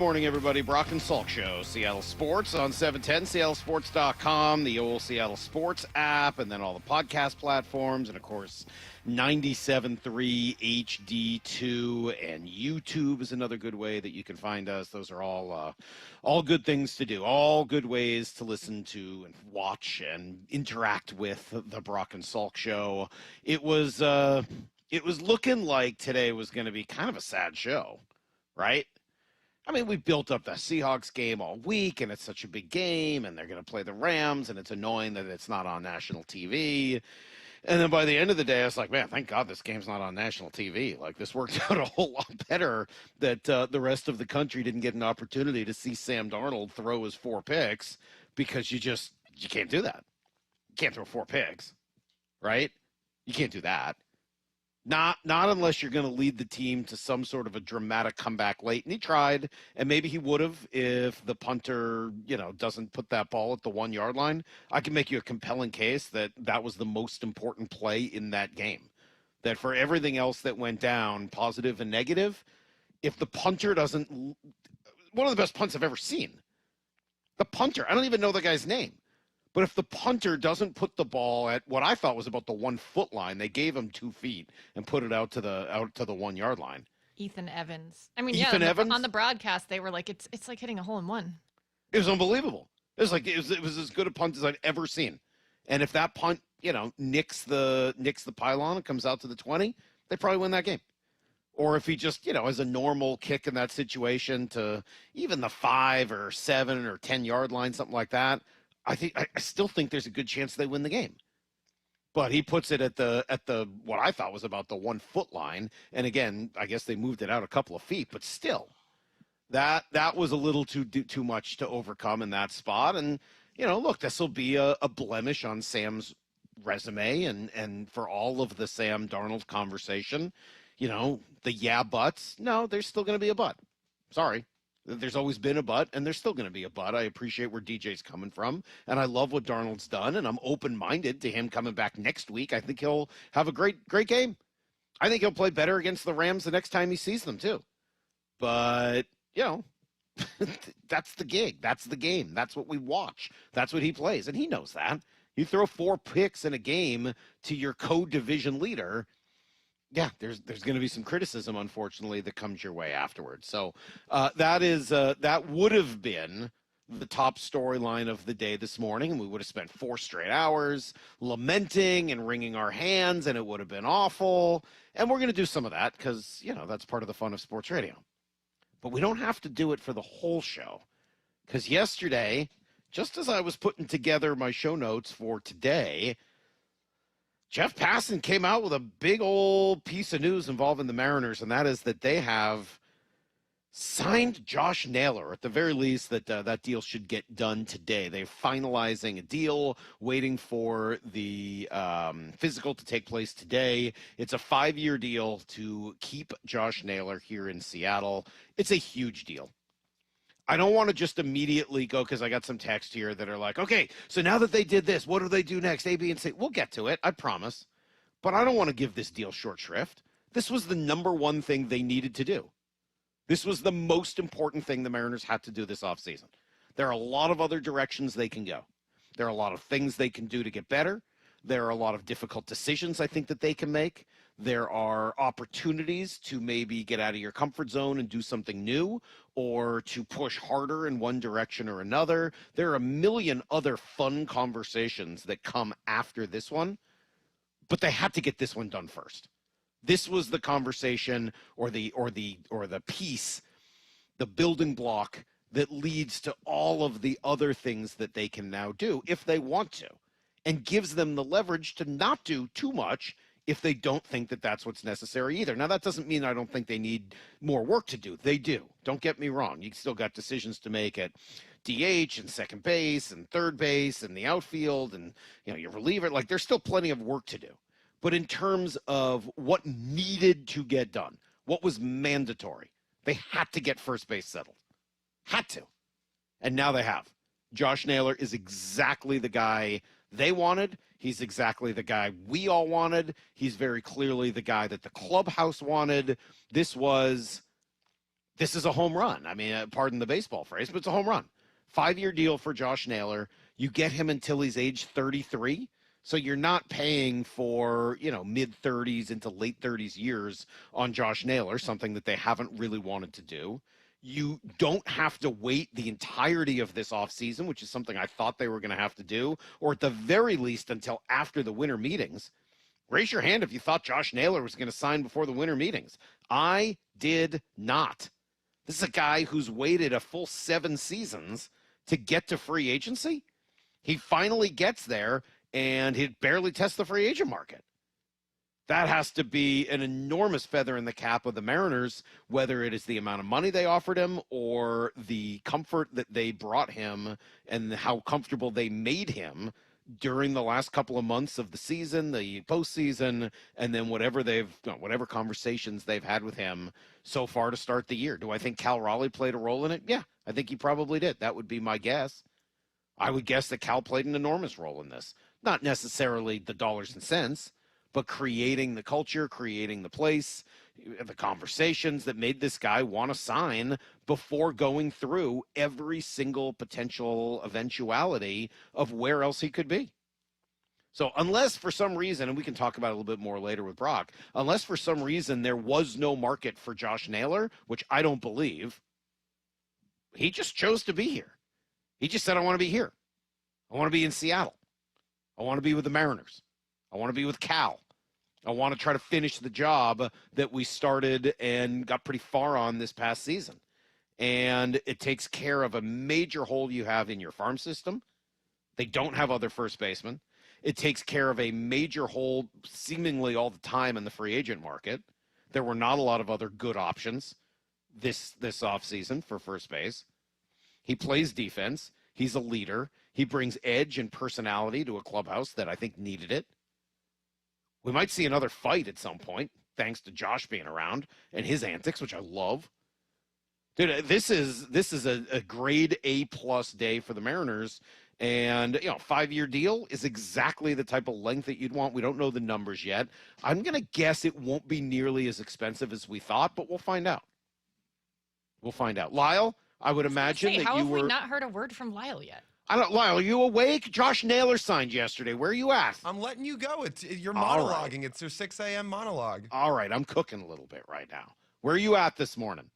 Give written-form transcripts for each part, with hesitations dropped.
Morning, everybody. Brock and Salk Show, Seattle Sports on 710, seattlesports.com, the old Seattle Sports app, and then all the podcast platforms, and of course, 97.3 HD2 and YouTube is another good way that you can find us. Those are all good things to do, all good ways to listen to and watch and interact with the Brock and Salk Show. It was looking like today was going to be kind of a sad show, right? I mean, we've built up the Seahawks game all week, and it's such a big game, and they're going to play the Rams, and it's annoying that it's not on national TV. And then by the end of the day, I was like, man, thank God this game's not on national TV. Like, this worked out a whole lot better that the rest of the country didn't get an opportunity to see Sam Darnold throw his 4 picks because you can't do that. You can't throw 4 picks, right? You can't do that. Not unless you're going to lead the team to some sort of a dramatic comeback late. And he tried, and maybe he would have if the punter, doesn't put that ball at the 1 yard line. I can make you a compelling case that that was the most important play in that game. That for everything else that went down, positive and negative, if the punter doesn't, one of the best punts I've ever seen. The punter, I don't even know the guy's name. But if the punter doesn't put the ball at what I thought was about the 1 foot line, they gave him 2 feet and put it out to the 1 yard line. Ethan Evans. I mean, Ethan Evans? On the broadcast, they were like, it's like hitting a hole in one. It was unbelievable. It was as good a punt as I'd ever seen. And if that punt, nicks the pylon and comes out to the 20, they probably win that game. Or if he just, has a normal kick in that situation to even the 5 or 7 or 10 yard line, something like that, I still think there's a good chance they win the game. But he puts it at the what I thought was about the 1 foot line. And again, I guess they moved it out a couple of feet, but still that was a little too much to overcome in that spot. And, look, this will be a blemish on Sam's resume and for all of the Sam Darnold conversation, the buts. No, there's still going to be a but. Sorry. There's always been a but, and there's still going to be a but. I appreciate where DJ's coming from, and I love what Darnold's done, and I'm open-minded to him coming back next week. I think he'll have a great game. I think he'll play better against the Rams the next time he sees them, too. But, that's the gig. That's the game. That's what we watch. That's what he plays, and he knows that. You throw 4 picks in a game to your co-division leader, yeah, there's going to be some criticism, unfortunately, that comes your way afterwards. So that would have been the top storyline of the day this morning, and we would have spent 4 straight hours lamenting and wringing our hands, and it would have been awful. And we're going to do some of that because, that's part of the fun of sports radio. But we don't have to do it for the whole show because yesterday, just as I was putting together my show notes for today, Jeff Passan came out with a big old piece of news involving the Mariners, and that is that they have signed Josh Naylor. At the very least, that deal should get done today. They're finalizing a deal, waiting for the physical to take place today. It's a 5-year deal to keep Josh Naylor here in Seattle. It's a huge deal. I don't want to just immediately go because I got some text here that are like, okay, so now that they did this, what do they do next? A, B, and C. We'll get to it, I promise. But I don't want to give this deal short shrift. This was the number one thing they needed to do. This was the most important thing the Mariners had to do this offseason. There are a lot of other directions they can go. There are a lot of things they can do to get better. There are a lot of difficult decisions I think that they can make. There are opportunities to maybe get out of your comfort zone and do something new or to push harder in one direction or another. There are a million other fun conversations that come after this one, but they had to get this one done first. This was the conversation or the piece, the building block that leads to all of the other things that they can now do if they want to, and gives them the leverage to not do too much if they don't think that that's what's necessary either. Now, that doesn't mean I don't think they need more work to do. They do. Don't get me wrong. You still got decisions to make at DH and second base and third base and the outfield and, your reliever. Like, there's still plenty of work to do. But in terms of what needed to get done, what was mandatory, they had to get first base settled. Had to. And now they have. Josh Naylor is exactly the guy they wanted. He's exactly the guy we all wanted. He's very clearly the guy that the clubhouse wanted. This was This is a home run. I mean, pardon the baseball phrase, but it's a home run. 5-year deal for Josh Naylor. You get him until he's age 33. So you're not paying for, mid 30s into late 30s years on Josh Naylor, something that they haven't really wanted to do. You don't have to wait the entirety of this offseason, which is something I thought they were going to have to do, or at the very least until after the winter meetings. Raise your hand if you thought Josh Naylor was going to sign before the winter meetings. I did not. This is a guy who's waited a full 7 seasons to get to free agency. He finally gets there, and he barely tests the free agent market. That has to be an enormous feather in the cap of the Mariners, whether it is the amount of money they offered him or the comfort that they brought him and how comfortable they made him during the last couple of months of the season, the postseason, and then whatever conversations they've had with him so far to start the year. Do I think Cal Raleigh played a role in it? Yeah, I think he probably did. That would be my guess. I would guess that Cal played an enormous role in this. Not necessarily the dollars and cents, but creating the culture, creating the place, the conversations that made this guy want to sign before going through every single potential eventuality of where else he could be. So unless for some reason, and we can talk about it a little bit more later with Brock, unless for some reason there was no market for Josh Naylor, which I don't believe, he just chose to be here. He just said, I want to be here. I want to be in Seattle. I want to be with the Mariners. I want to be with Cal. I want to try to finish the job that we started and got pretty far on this past season. And it takes care of a major hole you have in your farm system. They don't have other first basemen. It takes care of a major hole seemingly all the time in the free agent market. There were not a lot of other good options this offseason for first base. He plays defense. He's a leader. He brings edge and personality to a clubhouse that I think needed it. We might see another fight at some point, thanks to Josh being around and his antics, which I love. Dude, this is a grade A+ day for the Mariners. And, 5-year deal is exactly the type of length that you'd want. We don't know the numbers yet. I'm going to guess it won't be nearly as expensive as we thought, but we'll find out. We'll find out. Lyle, I would imagine that how you have were... we not heard a word from Lyle yet? Lyle, are you awake? Josh Naylor signed yesterday. Where are you at? I'm letting you go. You're All monologuing. right. It's your 6 a.m. monologue. All right, I'm cooking a little bit right now. Where are you at this morning?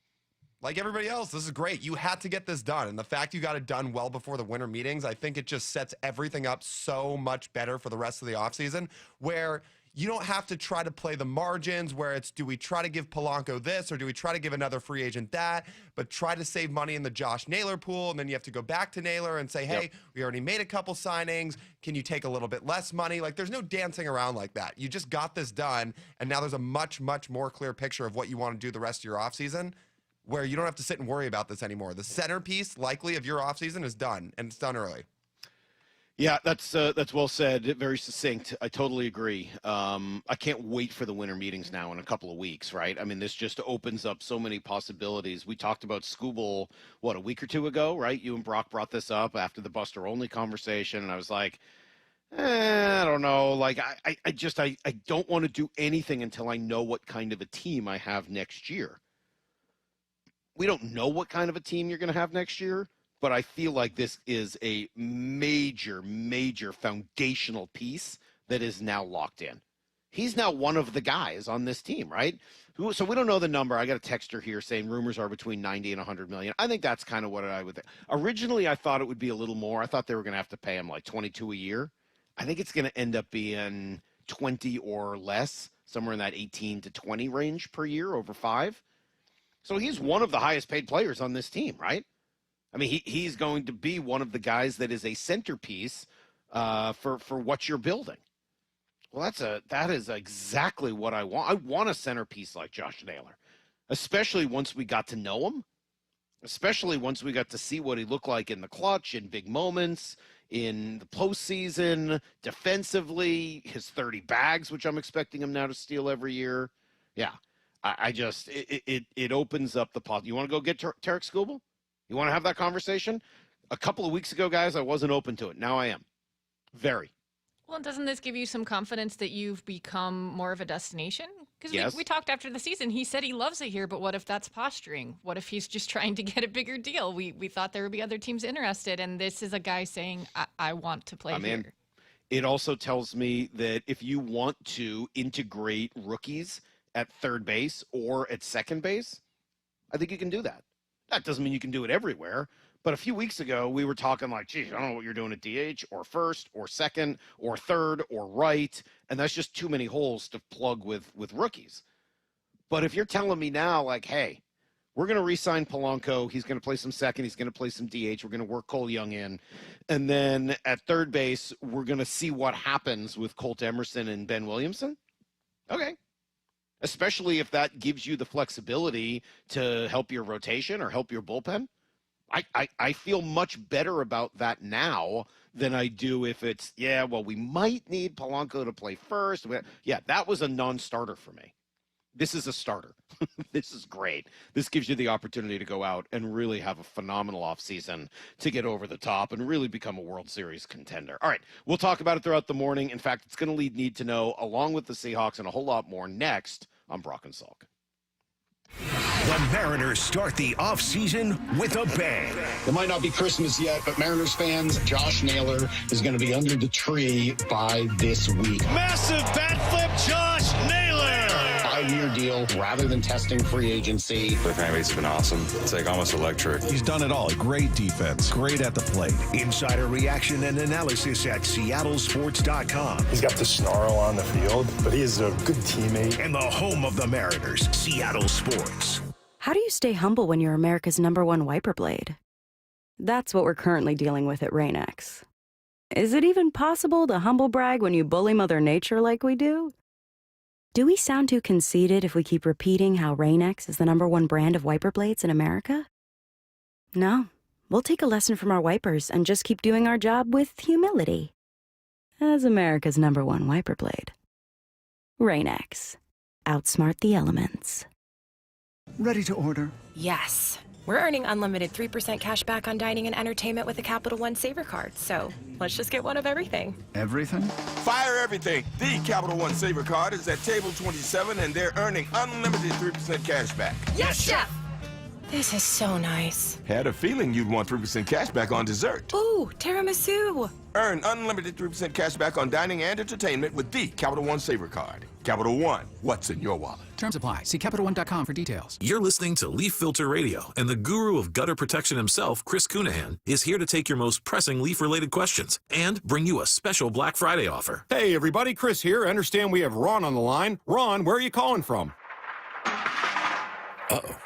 Like everybody else, this is great. You had to get this done. And the fact you got it done well before the winter meetings, I think it just sets everything up so much better for the rest of the offseason, where you don't have to try to play the margins where it's, do we try to give Polanco this or do we try to give another free agent that, but try to save money in the Josh Naylor pool. And then you have to go back to Naylor and say, hey, we already made a couple signings. Can you take a little bit less money? Like, there's no dancing around like that. You just got this done. And now there's a much, much more clear picture of what you want to do the rest of your offseason, where you don't have to sit and worry about this anymore. The centerpiece likely of your offseason is done, and it's done early. Yeah, that's well said. Very succinct. I totally agree. I can't wait for the winter meetings now in a couple of weeks, right? I mean, this just opens up so many possibilities. We talked about Scooble, a week or two ago, right? You and Brock brought this up after the Buster Only conversation, and I was like, I don't know. Like, I don't want to do anything until I know what kind of a team I have next year. We don't know what kind of a team you're going to have next year, but I feel like this is a major, major foundational piece that is now locked in. He's now one of the guys on this team, right? So we don't know the number. I got a texter here saying rumors are between 90 and 100 million. I think that's kind of what I would think. Originally, I thought it would be a little more. I thought they were going to have to pay him like 22 a year. I think it's going to end up being 20 or less, somewhere in that 18 to 20 range per year over 5. So he's one of the highest paid players on this team, right? I mean, he's going to be one of the guys that is a centerpiece for what you're building. Well, that is exactly what I want. I want a centerpiece like Josh Naylor, especially once we got to know him, especially once we got to see what he looked like in the clutch, in big moments, in the postseason, defensively, his 30 bags, which I'm expecting him now to steal every year. Yeah, it opens up the pot. You want to go get Tarek Skubal? You want to have that conversation? A couple of weeks ago, guys, I wasn't open to it. Now I am. Very. Well, doesn't this give you some confidence that you've become more of a destination? Because Yes. we talked after the season. He said he loves it here, but what if that's posturing? What if he's just trying to get a bigger deal? We thought there would be other teams interested, and this is a guy saying, I want to play here. It also tells me that if you want to integrate rookies at third base or at second base, I think you can do that. That doesn't mean you can do it everywhere. But a few weeks ago, we were talking like, geez, I don't know what you're doing at DH or first or second or third or right. And that's just too many holes to plug with rookies. But if you're telling me now, like, hey, we're going to re-sign Polanco. He's going to play some second. He's going to play some DH. We're going to work Cole Young in. And then at third base, we're going to see what happens with Colt Emerson and Ben Williamson. Okay. Especially if that gives you the flexibility to help your rotation or help your bullpen. I feel much better about that now than I do if it's, we might need Polanco to play first. Yeah, that was a non-starter for me. This is a starter. This is great. This gives you the opportunity to go out and really have a phenomenal offseason to get over the top and really become a World Series contender. All right, we'll talk about it throughout the morning. In fact, it's going to lead Need to Know along with the Seahawks and a whole lot more next on Brock and Salk. The Mariners start the offseason with a bang. It might not be Christmas yet, but Mariners fans, Josh Naylor is going to be under the tree by this week. Massive bat flip, Josh Naylor. 5-year deal rather than testing free agency. The fan base has been awesome. It's like almost electric. He's done it all. Great defense. Great at the plate. Insider reaction and analysis at seattlesports.com. He's got the snarl on the field, but he is a good teammate. And the home of the Mariners, Seattle Sports. How do you stay humble when you're America's #1 wiper blade? That's what we're currently dealing with at Rain-X. Is it even possible to humble brag when you bully Mother Nature like we do? Do we sound too conceited if we keep repeating how Rain-X is the #1 brand of wiper blades in America? No, we'll take a lesson from our wipers and just keep doing our job with humility. As America's #1 wiper blade. Rain-X. Outsmart the elements. Ready to order? Yes. We're earning unlimited 3% cash back on dining and entertainment with the Capital One Saver card, so let's just get one of everything. Everything? Fire everything. The Capital One Saver card is at table 27, and they're earning unlimited 3% cash back. Yes, Chef! This is so nice. Had a feeling you'd want 3% cash back on dessert. Ooh, tiramisu. Earn unlimited 3% cash back on dining and entertainment with the Capital One Saver card. Capital One, what's in your wallet? Terms apply. See CapitalOne.com for details. You're listening to Leaf Filter Radio, and the guru of gutter protection himself, Chris Cunahan, is here to take your most pressing leaf-related questions and bring you a special Black Friday offer. Hey, everybody, Chris here. I understand we have Ron on the line. Ron, where are you calling from? Uh-oh.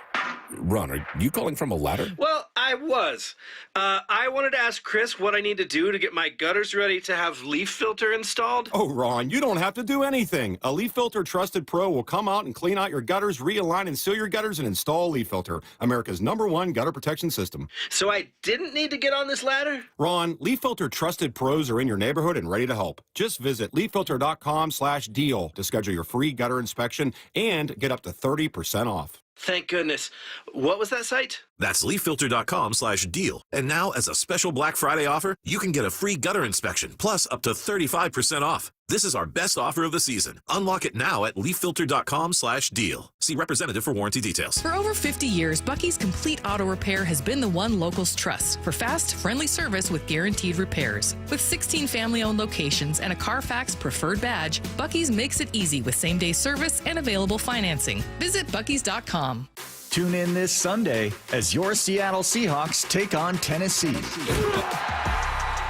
Ron, are you calling from a ladder? Well, I was. I wanted to ask Chris what I need to do to get my gutters ready to have leaf filter installed. Oh, Ron, you don't have to do anything. A Leaf Filter Trusted Pro will come out and clean out your gutters, realign and seal your gutters, and install Leaf Filter, America's #1 gutter protection system. So I didn't need to get on this ladder? Ron, Leaf Filter Trusted Pros are in your neighborhood and ready to help. Just visit leaffilter.com/deal to schedule your free gutter inspection and get up to 30% off. Thank goodness. What was that site? That's leaffilter.com/deal. And now, as a special Black Friday offer, you can get a free gutter inspection, plus up to 35% off. This is our best offer of the season. Unlock it now at leaffilter.com/deal. See representative for warranty details. For over 50 years, Bucky's Complete Auto Repair has been the one locals trust for fast, friendly service with guaranteed repairs. With 16 family-owned locations and a Carfax preferred badge, Bucky's makes it easy with same-day service and available financing. Visit buckys.com. Tune in this Sunday as your Seattle Seahawks take on Tennessee.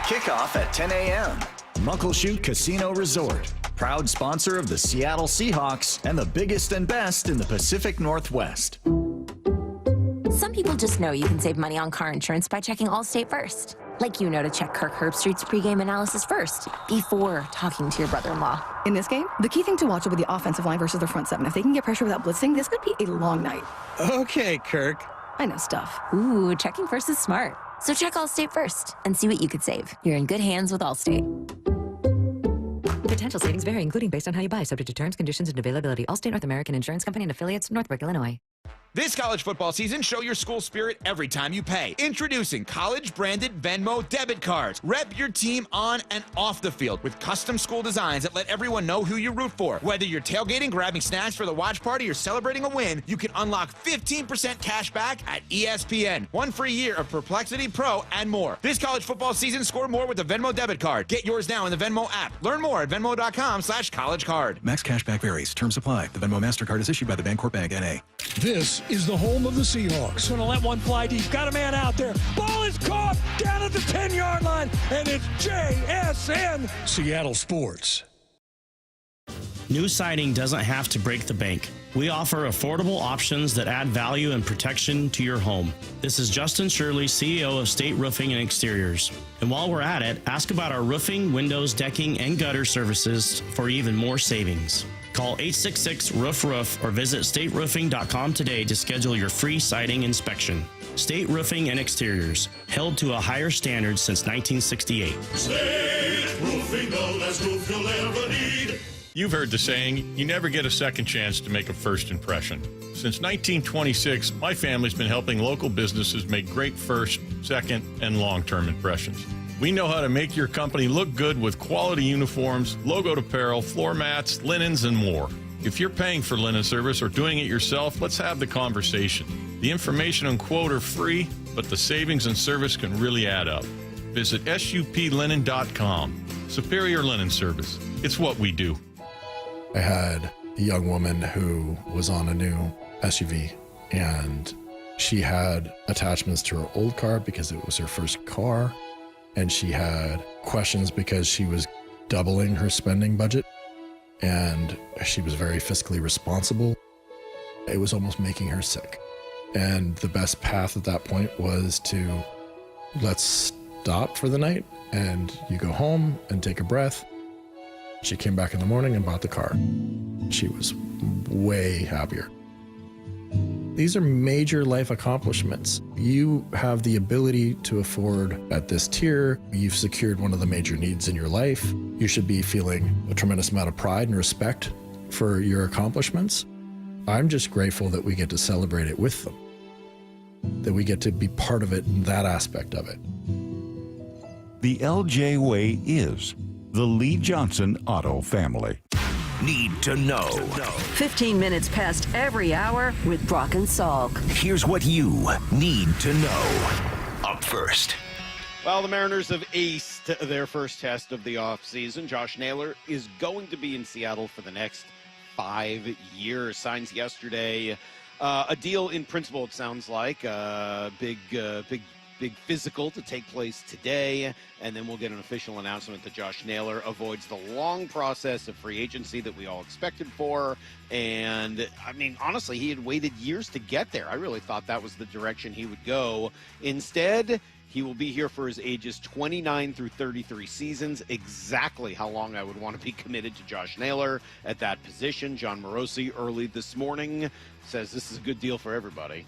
Kickoff at 10 a.m. Muckleshoot Casino Resort, proud sponsor of the Seattle Seahawks and the biggest and best in the Pacific Northwest. Some people just know you can save money on car insurance by checking Allstate first. Like you know to check Kirk Herbstreit's pregame analysis first, before talking to your brother-in-law. In this game, the key thing to watch will be the offensive line versus their front seven. If they can get pressure without blitzing, this could be a long night. Okay, Kirk. I know stuff. Ooh, checking first is smart. So check Allstate first and see what you could save. You're in good hands with Allstate. Potential savings vary, including based on how you buy, subject to terms, conditions, and availability. Allstate North American Insurance Company and affiliates, Northbrook, Illinois. This college football season, show your school spirit every time you pay. Introducing college-branded Venmo debit cards. Rep your team on and off the field with custom school designs that let everyone know who you root for. Whether you're tailgating, grabbing snacks for the watch party, or celebrating a win, you can unlock 15% cash back at ESPN. 1 free year of Perplexity Pro and more. This college football season, score more with the Venmo debit card. Get yours now in the Venmo app. Learn more at venmo.com/collegecard. Max cashback varies. Terms apply. The Venmo MasterCard is issued by the Bancorp Bank, N.A. This is the home of the Seahawks. Going to let one fly deep. Got a man out there. Ball is caught down at the 10-yard line, and it's JSN. Seattle Sports. New siding doesn't have to break the bank. We offer affordable options that add value and protection to your home. This is Justin Shirley, CEO of State Roofing and Exteriors. And while we're at it, ask about our roofing, windows, decking, and gutter services for even more savings. Call 866-ROOF-ROOF or visit stateroofing.com today to schedule your free siding inspection. State Roofing and Exteriors, held to a higher standard since 1968. State Roofing, the best roof you'll ever need. You've heard the saying, you never get a second chance to make a first impression. Since 1926, my family's been helping local businesses make great first, second, and long-term impressions. We know how to make your company look good with quality uniforms, logoed apparel, floor mats, linens, and more. If you're paying for linen service or doing it yourself, let's have the conversation. The information and quote are free, but the savings and service can really add up. Visit suplinen.com. Superior Linen Service. It's what we do. I had a young woman who was on a new SUV, and she had attachments to her old car because it was her first car, and she had questions because she was doubling her spending budget, and she was very fiscally responsible. It was almost making her sick. And the best path at that point was to, let's stop for the night, and you go home and take a breath. She came back in the morning and bought the car. She was way happier. These are major life accomplishments. You have the ability to afford at this tier. You've secured one of the major needs in your life. You should be feeling a tremendous amount of pride and respect for your accomplishments. I'm just grateful that we get to celebrate it with them, that we get to be part of it in that aspect of it. The LJ way is the Lee Johnson Auto family. Need to know. 15 minutes past every hour with Brock and Salk. Here's what you need to know. Up first. Well, the Mariners have aced their first test of the offseason. Josh Naylor is going to be in Seattle for the next 5 years. Signs yesterday. A deal in principle, it sounds like. Big physical to take place today, and then we'll get an official announcement that Josh Naylor avoids the long process of free agency that we all expected for. And, I mean, honestly, he had waited years to get there. I really thought that was the direction he would go. Instead, he will be here for his ages 29 through 33 seasons, exactly how long I would want to be committed to Josh Naylor at that position. John Morosi early this morning says this is a good deal for everybody.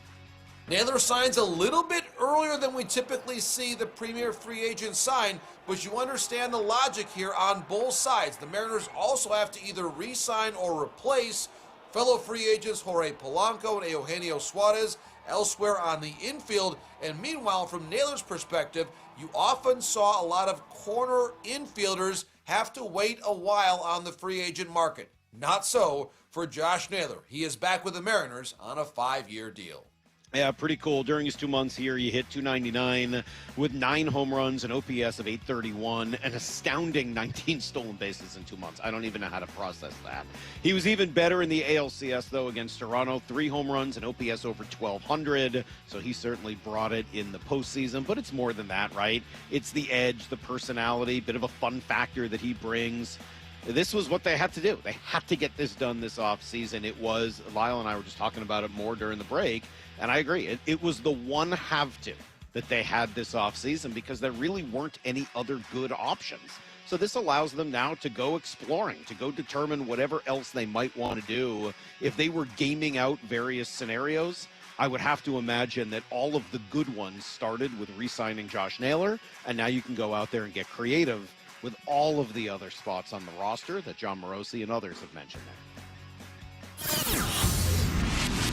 Naylor signs a little bit earlier than we typically see the premier free agent sign, but you understand the logic here on both sides. The Mariners also have to either re-sign or replace fellow free agents Jorge Polanco and Eugenio Suarez elsewhere on the infield. And meanwhile, from Naylor's perspective, you often saw a lot of corner infielders have to wait a while on the free agent market. Not so for Josh Naylor. He is back with the Mariners on a 5-year deal. Yeah, pretty cool. During his 2 months here, he hit .299 with 9 home runs, an OPS of .831, an astounding 19 stolen bases in 2 months. I don't even know how to process that. He was even better in the ALCS, though, against Toronto. 3 home runs, an OPS over 1,200, so he certainly brought it in the postseason. But it's more than that, right? It's the edge, the personality, bit of a fun factor that he brings. This was what they had to do. They had to get this done this offseason. It was, Lyle and I were just talking about it more during the break, and I agree. It was the one have-to that they had this offseason because there really weren't any other good options. So this allows them now to go exploring, to go determine whatever else they might want to do. If they were gaming out various scenarios, I would have to imagine that all of the good ones started with re-signing Josh Naylor, and now you can go out there and get creative with all of the other spots on the roster that John Morosi and others have mentioned there.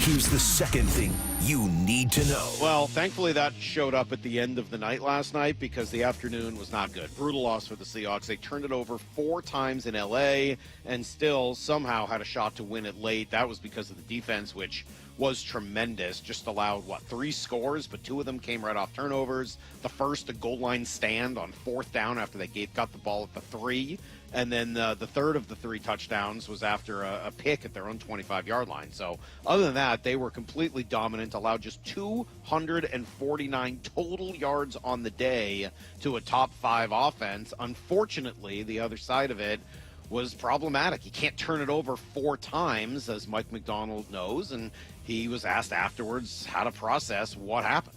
Here's the second thing you need to know. Well, thankfully that showed up at the end of the night last night because the afternoon was not good. Brutal loss for the Seahawks. They turned it over 4 times in L.A. and still somehow had a shot to win it late. That was because of the defense, which was tremendous. Just allowed, 3 scores, but 2 of them came right off turnovers. The first, a goal line stand on 4th down after they got the ball at the 3. And then the third of the 3 touchdowns was after a pick at their own 25-yard line. So other than that, they were completely dominant, allowed just 249 total yards on the day to a top 5 offense. Unfortunately, the other side of it was problematic. You can't turn it over 4 times, as Mike Macdonald knows, and he was asked afterwards how to process what happened.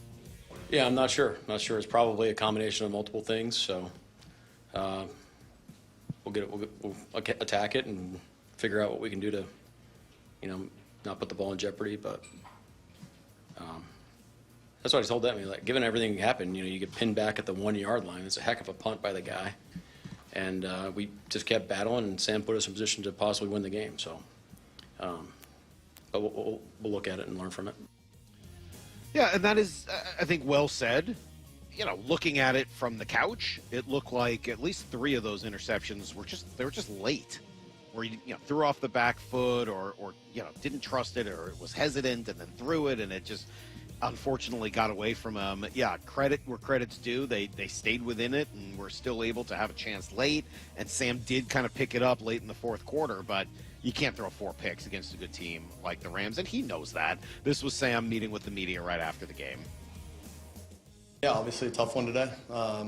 Yeah, I'm not sure. It's probably a combination of multiple things, so we'll attack it and figure out what we can do to, not put the ball in jeopardy, but that's what I told them. Given everything that happened, you get pinned back at the 1-yard line. It's a heck of a punt by the guy. And we just kept battling, and Sam put us in position to possibly win the game. So, but we'll look at it and learn from it. Yeah, and that is, I think, well said. Looking at it from the couch, it looked like at least 3 of those interceptions were just late, where you threw off the back foot or didn't trust it or was hesitant and then threw it, and it just unfortunately got away from him. Yeah, credit where credit's due. They stayed within it and were still able to have a chance late, and Sam did kind of pick it up late in the 4th quarter, but you can't throw 4 picks against a good team like the Rams, and he knows that. This was Sam meeting with the media right after the game. Yeah, obviously a tough one today. I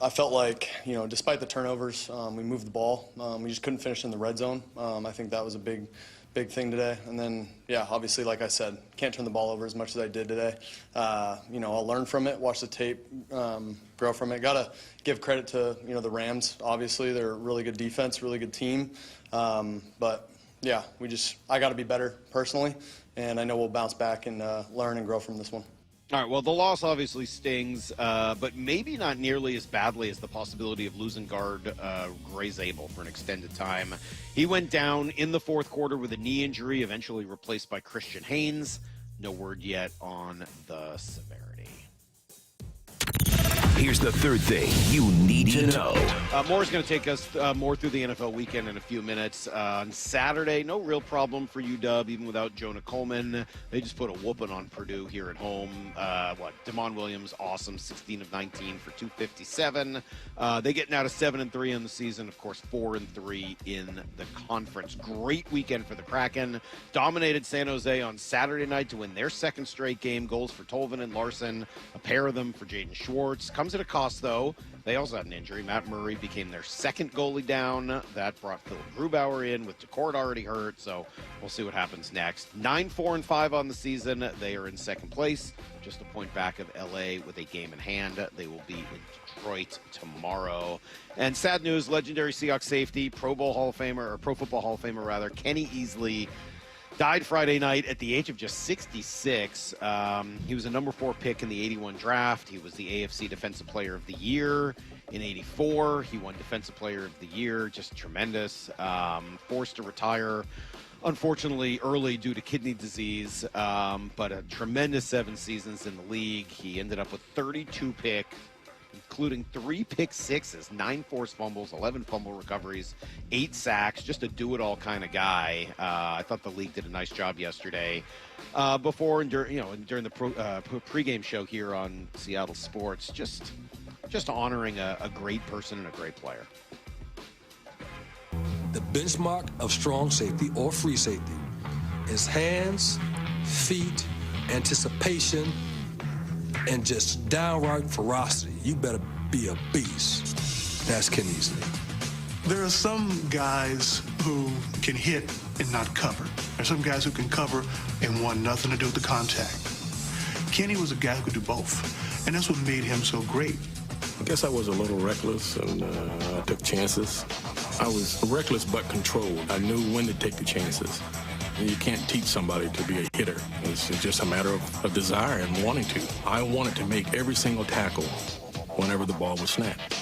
felt like, despite the turnovers, we moved the ball. We just couldn't finish in the red zone. I think that was a big thing today. And then, yeah, obviously, like I said, can't turn the ball over as much as I did today. I'll learn from it, watch the tape, grow from it. Got to give credit to, the Rams. Obviously, they're a really good defense, really good team. But, yeah, I got to be better personally. And I know we'll bounce back and learn and grow from this one. All right, well, the loss obviously stings, but maybe not nearly as badly as the possibility of losing guard Gray Zabel for an extended time. He went down in the 4th quarter with a knee injury, eventually replaced by Christian Haynes. No word yet on the severity. Here's the third thing you need to know. Moore's going to take us more through the NFL weekend in a few minutes. On Saturday, no real problem for UW, even without Jonah Coleman. They just put a whooping on Purdue here at home. Damon Williams, awesome, 16 of 19 for 257. They get now to 7-3 in the season. Of course, 4-3 in the conference. Great weekend for the Kraken. Dominated San Jose on Saturday night to win their 2nd straight game. Goals for Tolvin and Larson, a pair of them for Jaden Schwartz. Comes at a cost, though. They also had an injury. Matt Murray became their 2nd goalie down. That brought Philip Grubauer in with DeCourt already hurt, so we'll see what happens next. 9-4-5 on the season. They are in 2nd place, just a point back of LA with a game in hand. They will be in Detroit tomorrow. And sad news, legendary Seahawks safety, Pro Football Hall of Famer, Kenny Easley died Friday night at the age of just 66. He was a number 4 pick in the 81 draft. He was the AFC Defensive Player of the Year in 84. He won Defensive Player of the Year, just tremendous. Forced to retire, unfortunately, early due to kidney disease, but a tremendous 7 seasons in the league. He ended up with 32 picks, including 3 pick sixes, 9 forced fumbles, 11 fumble recoveries, 8 sacks, just a do-it-all kind of guy. I thought the league did a nice job yesterday. Before and during the pregame show here on Seattle Sports, just honoring a great person and a great player. The benchmark of strong safety or free safety is hands, feet, anticipation, and just downright ferocity. You better be a beast. That's Ken Easley. There are some guys who can hit and not cover. There are some guys who can cover and want nothing to do with the contact. Kenny was a guy who could do both, and that's what made him so great. I guess I was a little reckless, and I took chances. I was reckless but controlled. I knew when to take the chances. You can't teach somebody to be a hitter. It's just a matter of desire and wanting to. I wanted to make every single tackle whenever the ball was snapped.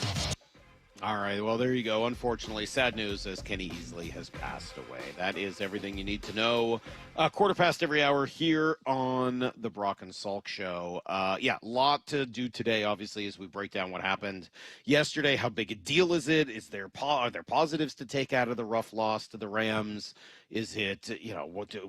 All right, well, there you go. Unfortunately, sad news as Kenny Easley has passed away. That is everything you need to know. Quarter past every hour here on the Brock and Salk Show. Yeah, a lot to do today, obviously, as we break down what happened yesterday. How big a deal is it? Are there positives to take out of the rough loss to the Rams? Is it,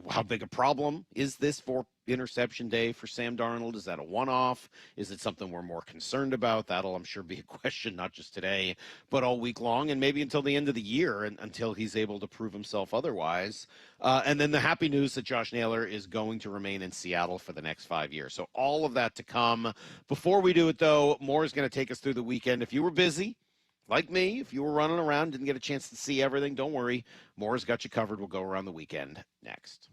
how big a problem is this for interception day for Sam Darnold? Is that a one-off? Is it something we're more concerned about? That'll, I'm sure, be a question not just today, but all week long, and maybe until the end of the year, and until he's able to prove himself otherwise. And then the happy news that Josh Naylor is going to remain in Seattle for the next 5 years. So all of that to come. Before we do it, though, Moore is going to take us through the weekend. If you were busy, like me, if you were running around, didn't get a chance to see everything, don't worry. Moore's got you covered. We'll go around the weekend next.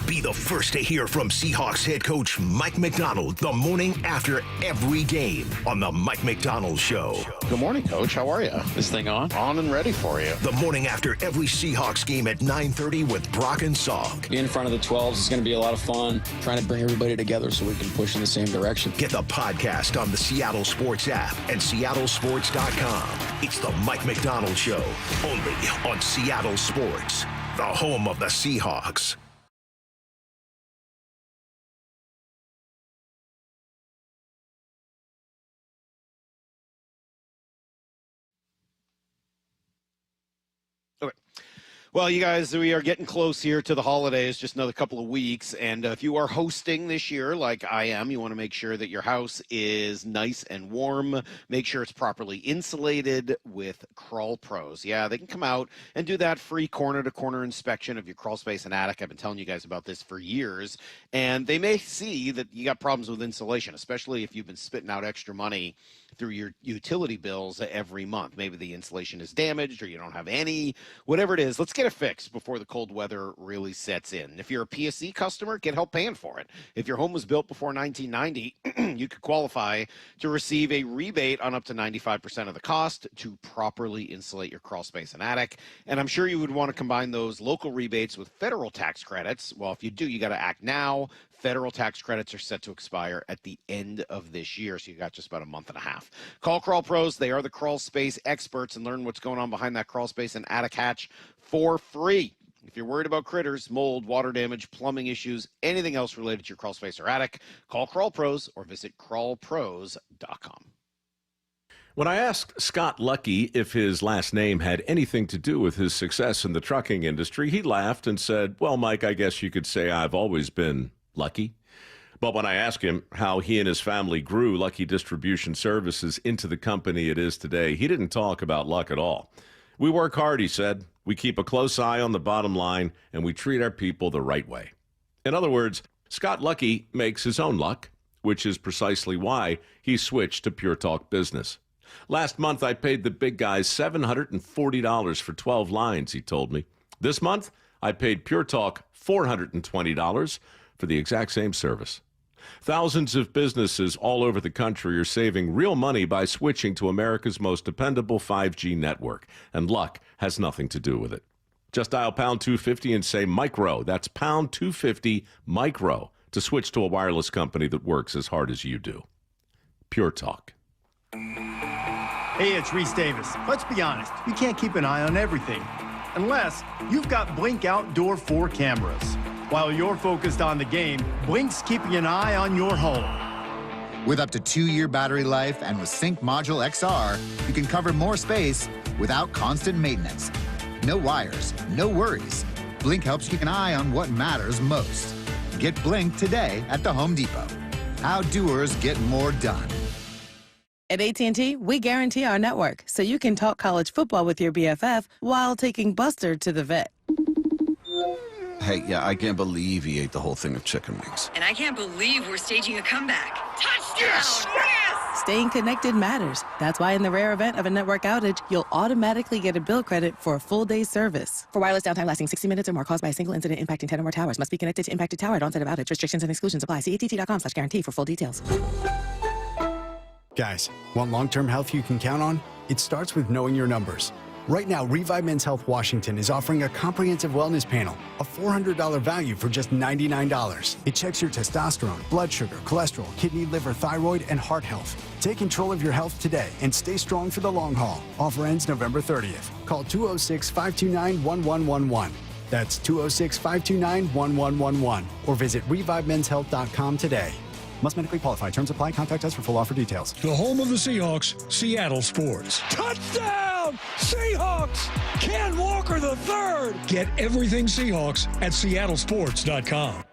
Be the first to hear from Seahawks head coach Mike Macdonald the morning after every game on the Mike Macdonald Show. Good morning, Coach. How are you? This thing on? On and ready for you. The morning after every Seahawks game at 9:30 with Brock and Salk. Being in front of the 12s is going to be a lot of fun. Trying to bring everybody together so we can push in the same direction. Get the podcast on the Seattle Sports app and seattlesports.com. It's the Mike Macdonald Show, only on Seattle Sports, the home of the Seahawks. Well, you guys, we are getting close here to the holidays, just another couple of weeks. And if you are hosting this year, like I am, you want to make sure that your house is nice and warm. Make sure it's properly insulated with Crawl Pros. Yeah, they can come out and do that free corner-to-corner inspection of your crawl space and attic. I've been telling you guys about this for years. And they may see that you got problems with insulation, especially if you've been spitting out extra money through your utility bills every month. Maybe the insulation is damaged or you don't have any, whatever it is. Let's get it fixed before the cold weather really sets in. If you're a PSE customer, get help paying for it. If your home was built before 1990, you could qualify to receive a rebate on up to 95% of the cost to properly insulate your crawl space and attic. And I'm sure you would want to combine those local rebates with federal tax credits. Well, if you do, you got to act now. Federal tax credits are set to expire at the end of this year, so you got just about a month and a half. Call Crawl Pros. They are the crawl space experts, and learn what's going on behind that crawl space and attic hatch for free. If you're worried about critters, mold, water damage, plumbing issues, anything else related to your crawl space or attic, call Crawl Pros or visit crawlpros.com. When I asked Scott Lucky if his last name had anything to do with his success in the trucking industry, he laughed and said, "Well, Mike, I guess you could say I've always been lucky." But when I asked him how he and his family grew Lucky Distribution Services into the company it is today, he didn't talk about luck at all. "We work hard," he said. "We keep a close eye on the bottom line, and we treat our people the right way." In other words, Scott Lucky makes his own luck, which is precisely why he switched to Pure Talk Business. "Last month, I paid the big guys $740 for 12 lines," he told me. "This month, I paid Pure Talk $420 for the exact same service." Thousands of businesses all over the country are saving real money by switching to America's most dependable 5G network, and luck has nothing to do with it. Just dial pound 250 and say micro. That's pound 250 micro to switch to a wireless company that works as hard as you do. Pure Talk. Hey, it's Reese Davis. Let's be honest, you can't keep an eye on everything unless you've got Blink Outdoor 4 cameras. While you're focused on the game, Blink's keeping an eye on your home. With up to 2-year battery life and with Sync Module XR, you can cover more space without constant maintenance. No wires, no worries. Blink helps keep an eye on what matters most. Get Blink today at the Home Depot. How doers get more done. At AT&T, we guarantee our network so you can talk college football with your BFF while taking Buster to the vet. Hey, yeah, I can't believe he ate the whole thing of chicken wings. And I can't believe we're staging a comeback. Touchdown! Yes! Yes! Staying connected matters. That's why in the rare event of a network outage, you'll automatically get a bill credit for a full day's service. For wireless downtime lasting 60 minutes or more caused by a single incident impacting 10 or more towers, must be connected to impacted tower at onset of outage. Restrictions and exclusions apply. See att.com/guarantee for full details. Guys, want long-term health you can count on? It starts with knowing your numbers. Right now, Revive Men's Health Washington is offering a comprehensive wellness panel, a $400 value for just $99. It checks your testosterone, blood sugar, cholesterol, kidney, liver, thyroid, and heart health. Take control of your health today and stay strong for the long haul. Offer ends November 30th. Call 206-529-1111. That's 206-529-1111. Or visit ReviveMen'sHealth.com today. Must medically qualify. Terms apply. Contact us for full offer details. The home of the Seahawks, Seattle Sports. Touchdown! Seahawks! Ken Walker III! Get everything Seahawks at seattlesports.com.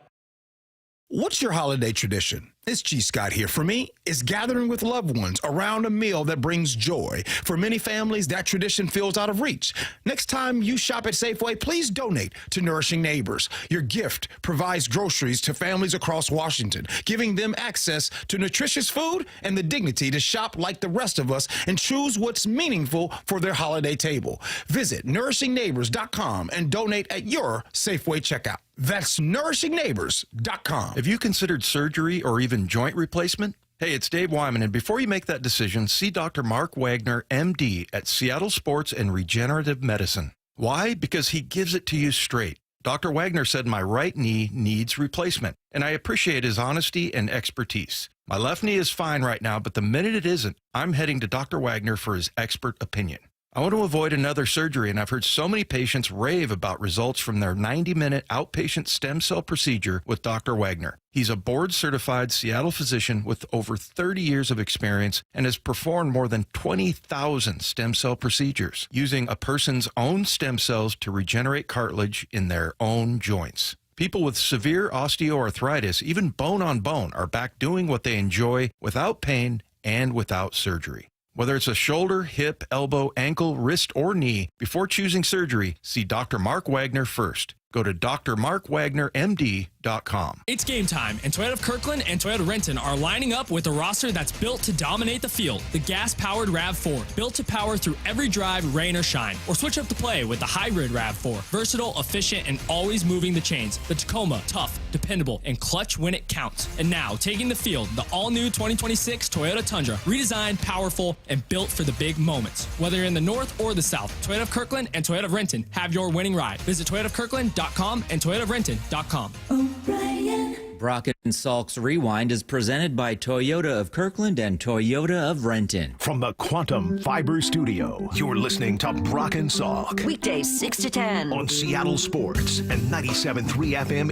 What's your holiday tradition? It's G. Scott here. For me, it's gathering with loved ones around a meal that brings joy. For many families, that tradition feels out of reach. Next time you shop at Safeway, please donate to Nourishing Neighbors. Your gift provides groceries to families across Washington, giving them access to nutritious food and the dignity to shop like the rest of us and choose what's meaningful for their holiday table. Visit nourishingneighbors.com and donate at your Safeway checkout. That's nourishingneighbors.com. Have you considered surgery or even joint replacement? Hey, it's Dave Wyman, and before you make that decision, see Dr. Mark Wagner, MD, at Seattle Sports and Regenerative Medicine. Why? Because he gives it to you straight. Dr. Wagner said my right knee needs replacement, and I appreciate his honesty and expertise. My left knee is fine right now, but the minute it isn't, I'm heading to Dr. Wagner for his expert opinion. I want to avoid another surgery, and I've heard so many patients rave about results from their 90-minute outpatient stem cell procedure with Dr. Wagner. He's a board-certified Seattle physician with over 30 years of experience and has performed more than 20,000 stem cell procedures using a person's own stem cells to regenerate cartilage in their own joints. People with severe osteoarthritis, even bone on bone, are back doing what they enjoy without pain and without surgery. Whether it's a shoulder, hip, elbow, ankle, wrist, or knee, before choosing surgery, see Dr. Mark Wagner first. Go to drmarkwagnermd.com. It's game time, and Toyota of Kirkland and Toyota Renton are lining up with a roster that's built to dominate the field. The gas-powered RAV4, built to power through every drive, rain or shine. Or switch up the play with the hybrid RAV4, versatile, efficient, and always moving the chains. The Tacoma, tough, dependable, and clutch when it counts. And now, taking the field, the all-new 2026 Toyota Tundra, redesigned, powerful, and built for the big moments. Whether you're in the north or the south, Toyota of Kirkland and Toyota of Renton have your winning ride. Visit toyotaofkirkland.com and toyotaofrenton.com. Brockett and Salk's Rewind is presented by Toyota of Kirkland and Toyota of Renton. From the Quantum Fiber Studio, you're listening to Brock and Salk. Weekdays 6 to 10. On Seattle Sports and 97.3 FM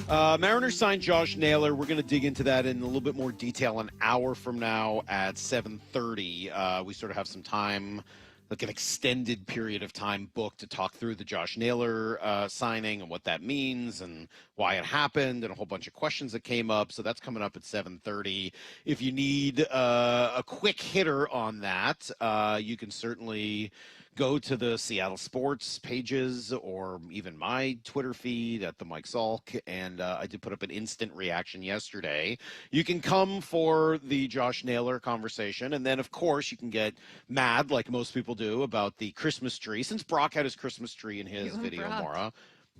HD2. Mariners signed Josh Naylor. We're going to dig into that in a little bit more detail an hour from now at 7:30. We sort of have some time, like an extended period of time booked to talk through the Josh Naylor signing and what that means and why it happened and a whole bunch of questions that came up. So that's coming up at 7:30. If you need a quick hitter on that, you can certainly go to the Seattle Sports pages or even my Twitter feed at the Mike Salk, and I did put up an instant reaction yesterday. You can come for the Josh Naylor conversation, and then, of course, you can get mad, like most people do, about the Christmas tree. Since Brock had his Christmas tree in his video, Maura,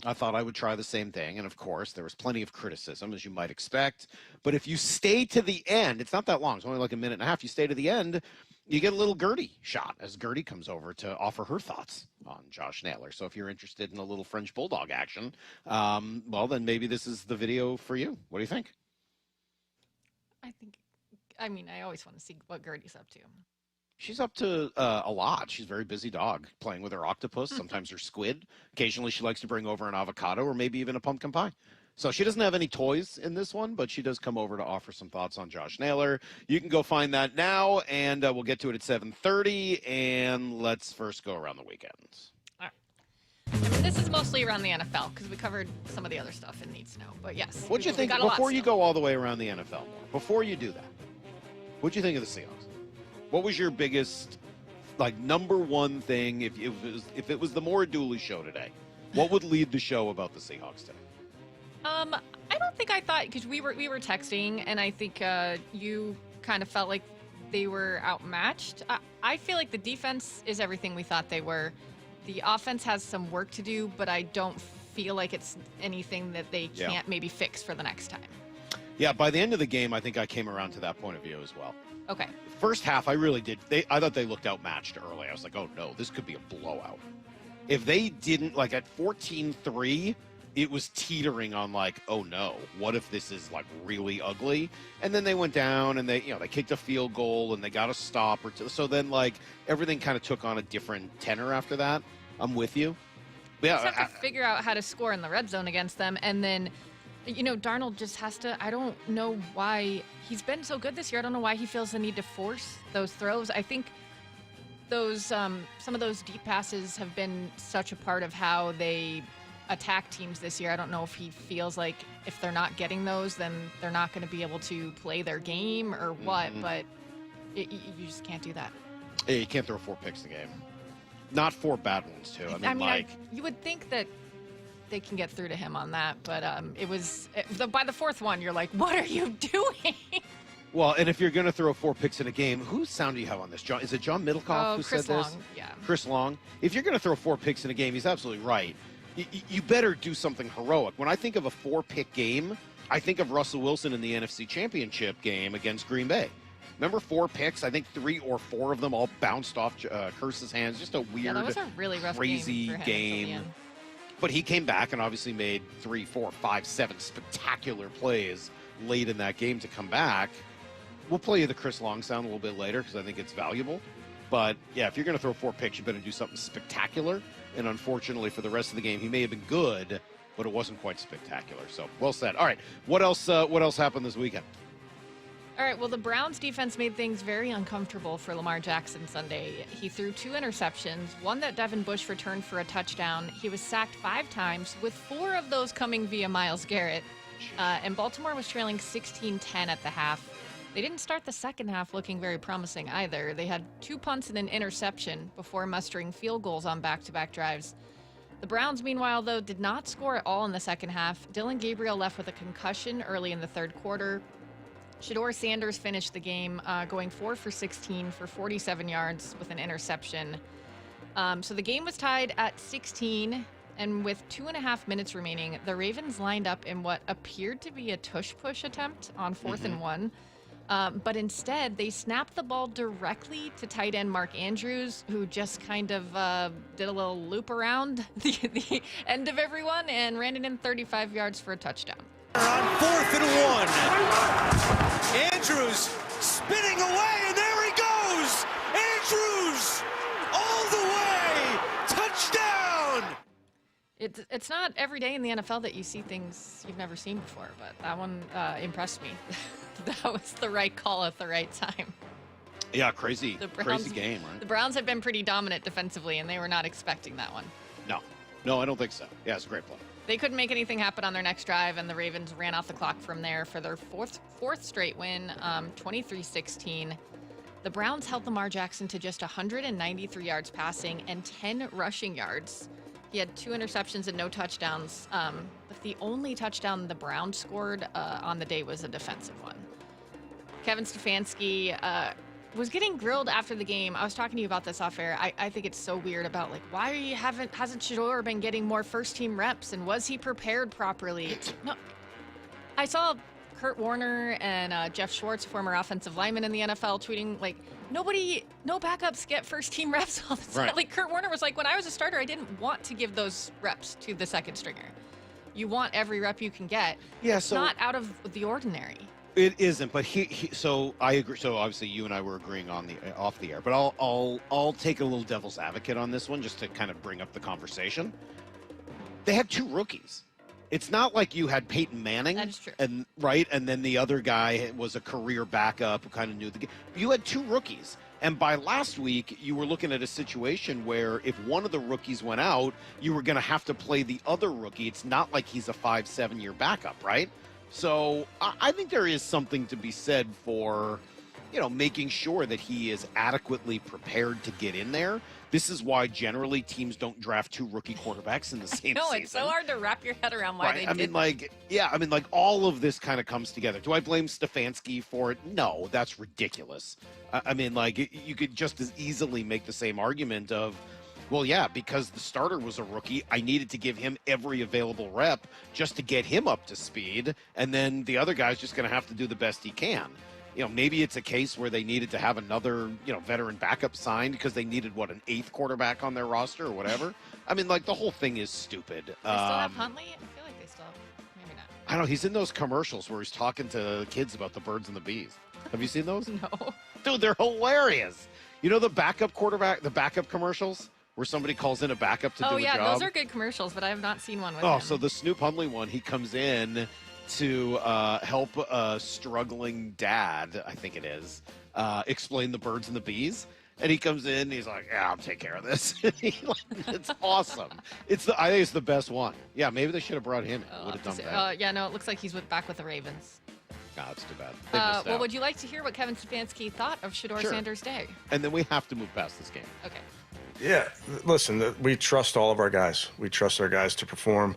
I thought I would try the same thing, and of course, there was plenty of criticism, as you might expect. But if you stay to the end, it's not that long, it's only like a minute and a half, you stay to the end, you get a little Gertie shot as Gertie comes over to offer her thoughts on Josh Naylor. So if you're interested in a little French Bulldog action, well, then maybe this is the video for you. What do you think? I always want to see what Gertie's up to. She's up to a lot. She's a very busy dog, playing with her octopus, sometimes her squid. Occasionally she likes to bring over an avocado or maybe even a pumpkin pie. So she doesn't have any toys in this one, but she does come over to offer some thoughts on Josh Naylor. You can go find that now, and we'll get to it at 7:30. And let's first go around the weekends. All right. This is mostly around the NFL because we covered some of the other stuff it needs to know. But yes. What do you think, before you go all the way around the NFL, before you do that, what do you think of the Seahawks? What was your biggest, number one thing, if it was the Maura Dooley show today, what would lead the show about the Seahawks today? I don't think I thought, because we were texting, and I think you kind of felt like they were outmatched. I feel like the defense is everything we thought they were. The offense has some work to do, but I don't feel like it's anything that they can't maybe fix for the next time. Yeah, by the end of the game, I think I came around to that point of view as well. Okay. First half, I really did. I thought they looked outmatched early. I was like, oh, no, this could be a blowout. If they didn't, like at 14-3, it was teetering on like, oh, no, what if this is like really ugly? And then they went down and they kicked a field goal and they got a stop or two. So then like everything kind of took on a different tenor after that. I'm with you. But You just have to figure out how to score in the red zone against them. And then, Darnold just has to, I don't know why he's been so good this year. I don't know why he feels the need to force those throws. I think those some of those deep passes have been such a part of how they attack teams this year. I don't know if he feels like if they're not getting those, then they're not going to be able to play their game or what, but you just can't do that. Yeah, you can't throw 4 picks a game. Not 4 bad ones, too. You would think that they can get through to him on that, but by the 4th one, you're like, what are you doing? Well, and if you're going to throw 4 picks in a game, whose sound do you have on this? Is it John Middlecoff who Chris said this? Long, yeah. Chris Long. If you're going to throw 4 picks in a game, he's absolutely right. You better do something heroic. When I think of a 4-pick game, I think of Russell Wilson in the NFC Championship game against Green Bay. Remember 4 picks? I think 3 or 4 of them all bounced off Kearse's hands. Just a weird, that was a really rough crazy game. For him game. But he came back and obviously made 3, 4, 5, 7 spectacular plays late in that game to come back. We'll play you the Chris Long sound a little bit later because I think it's valuable. But, yeah, if you're going to throw 4 picks, you better do something spectacular. And unfortunately, for the rest of the game, he may have been good, but it wasn't quite spectacular. So, well said. All right, what else happened this weekend? All right, well, the Browns defense made things very uncomfortable for Lamar Jackson Sunday. He threw 2 interceptions, one that Devin Bush returned for a touchdown. He was sacked 5 times, with 4 of those coming via Myles Garrett. And Baltimore was trailing 16-10 at the half. They didn't start the second half looking very promising either. They had 2 punts and an interception before mustering field goals on back-to-back drives. The Browns, meanwhile, though, did not score at all in the second half. Dylan Gabriel left with a concussion early in the third quarter. Shedeur Sanders finished the game going 4 for 16 for 47 yards with an interception. So the game was tied at 16, and with 2.5 minutes remaining, the Ravens lined up in what appeared to be a tush-push attempt on 4th and 1. But instead, they snapped the ball directly to tight end Mark Andrews, who just kind of did a little loop around the end of everyone and ran it in 35 yards for a touchdown. On 4th and 1. Andrews spinning away, and there he goes! Andrews all the way! Touchdown! It's not every day in the NFL that you see things you've never seen before, but that one impressed me. That was the right call at the right time. Yeah, crazy game, right? The Browns have been pretty dominant defensively, and they were not expecting that one. No, I don't think so. Yeah, it's a great play. They couldn't make anything happen on their next drive, and the Ravens ran off the clock from there for their fourth straight win, 23-16. The Browns held Lamar Jackson to just 193 yards passing and 10 rushing yards. He had 2 interceptions and no touchdowns. But the only touchdown the Browns scored on the day was a defensive one. Kevin Stefanski was getting grilled after the game. I was talking to you about this off air. I think it's so weird about why hasn't Shedeur been getting more first team reps, and was he prepared properly? No, I saw Kurt Warner and Jeff Schwartz, former offensive lineman in the NFL, tweeting no backups get first team reps all the time. Right. Kurt Warner was like, when I was a starter, I didn't want to give those reps to the second stringer. You want every rep you can get. Yeah, it's not out of the ordinary. It isn't, but so I agree. So obviously, you and I were agreeing on off the air, but I'll take a little devil's advocate on this one just to kind of bring up the conversation. They had 2 rookies. It's not like you had Peyton Manning, that is true, and then the other guy was a career backup who kind of knew the game. You had 2 rookies, and by last week, you were looking at a situation where if one of the rookies went out, you were going to have to play the other rookie. It's not like he's a 5-7 year backup, right? So I think there is something to be said for, making sure that he is adequately prepared to get in there. This is why generally teams don't draft 2 rookie quarterbacks in the same no, season. It's so hard to wrap your head around why they did. All of this kind of comes together. Do I blame Stefanski for it? No, that's ridiculous. You could just as easily make the same argument of, Well, yeah, because the starter was a rookie, I needed to give him every available rep just to get him up to speed, and then the other guy's just going to have to do the best he can. Maybe it's a case where they needed to have another, veteran backup signed because they needed, an 8th quarterback on their roster or whatever. I mean, the whole thing is stupid. They still have Huntley? I feel like they still have, maybe not. I don't know, he's in those commercials where he's talking to kids about the birds and the bees. Have you seen those? No. Dude, they're hilarious. The backup quarterback, the backup commercials? Where somebody calls in a backup to do a job. Oh, yeah, those are good commercials, but I have not seen one with him. Oh, so the Snoop Hundley one, he comes in to help a struggling dad, I think it is, explain the birds and the bees. And he comes in, and he's like, yeah, I'll take care of this. It's awesome. I think it's the best one. Yeah, maybe they should have brought him in. Would have done better. Yeah, no, it looks like he's back with the Ravens. No, it's too bad. Well, would you like to hear what Kevin Stefanski thought of Shedeur Sanders' day? And then we have to move past this game. Okay. Yeah, listen, we trust all of our guys. We trust our guys to perform.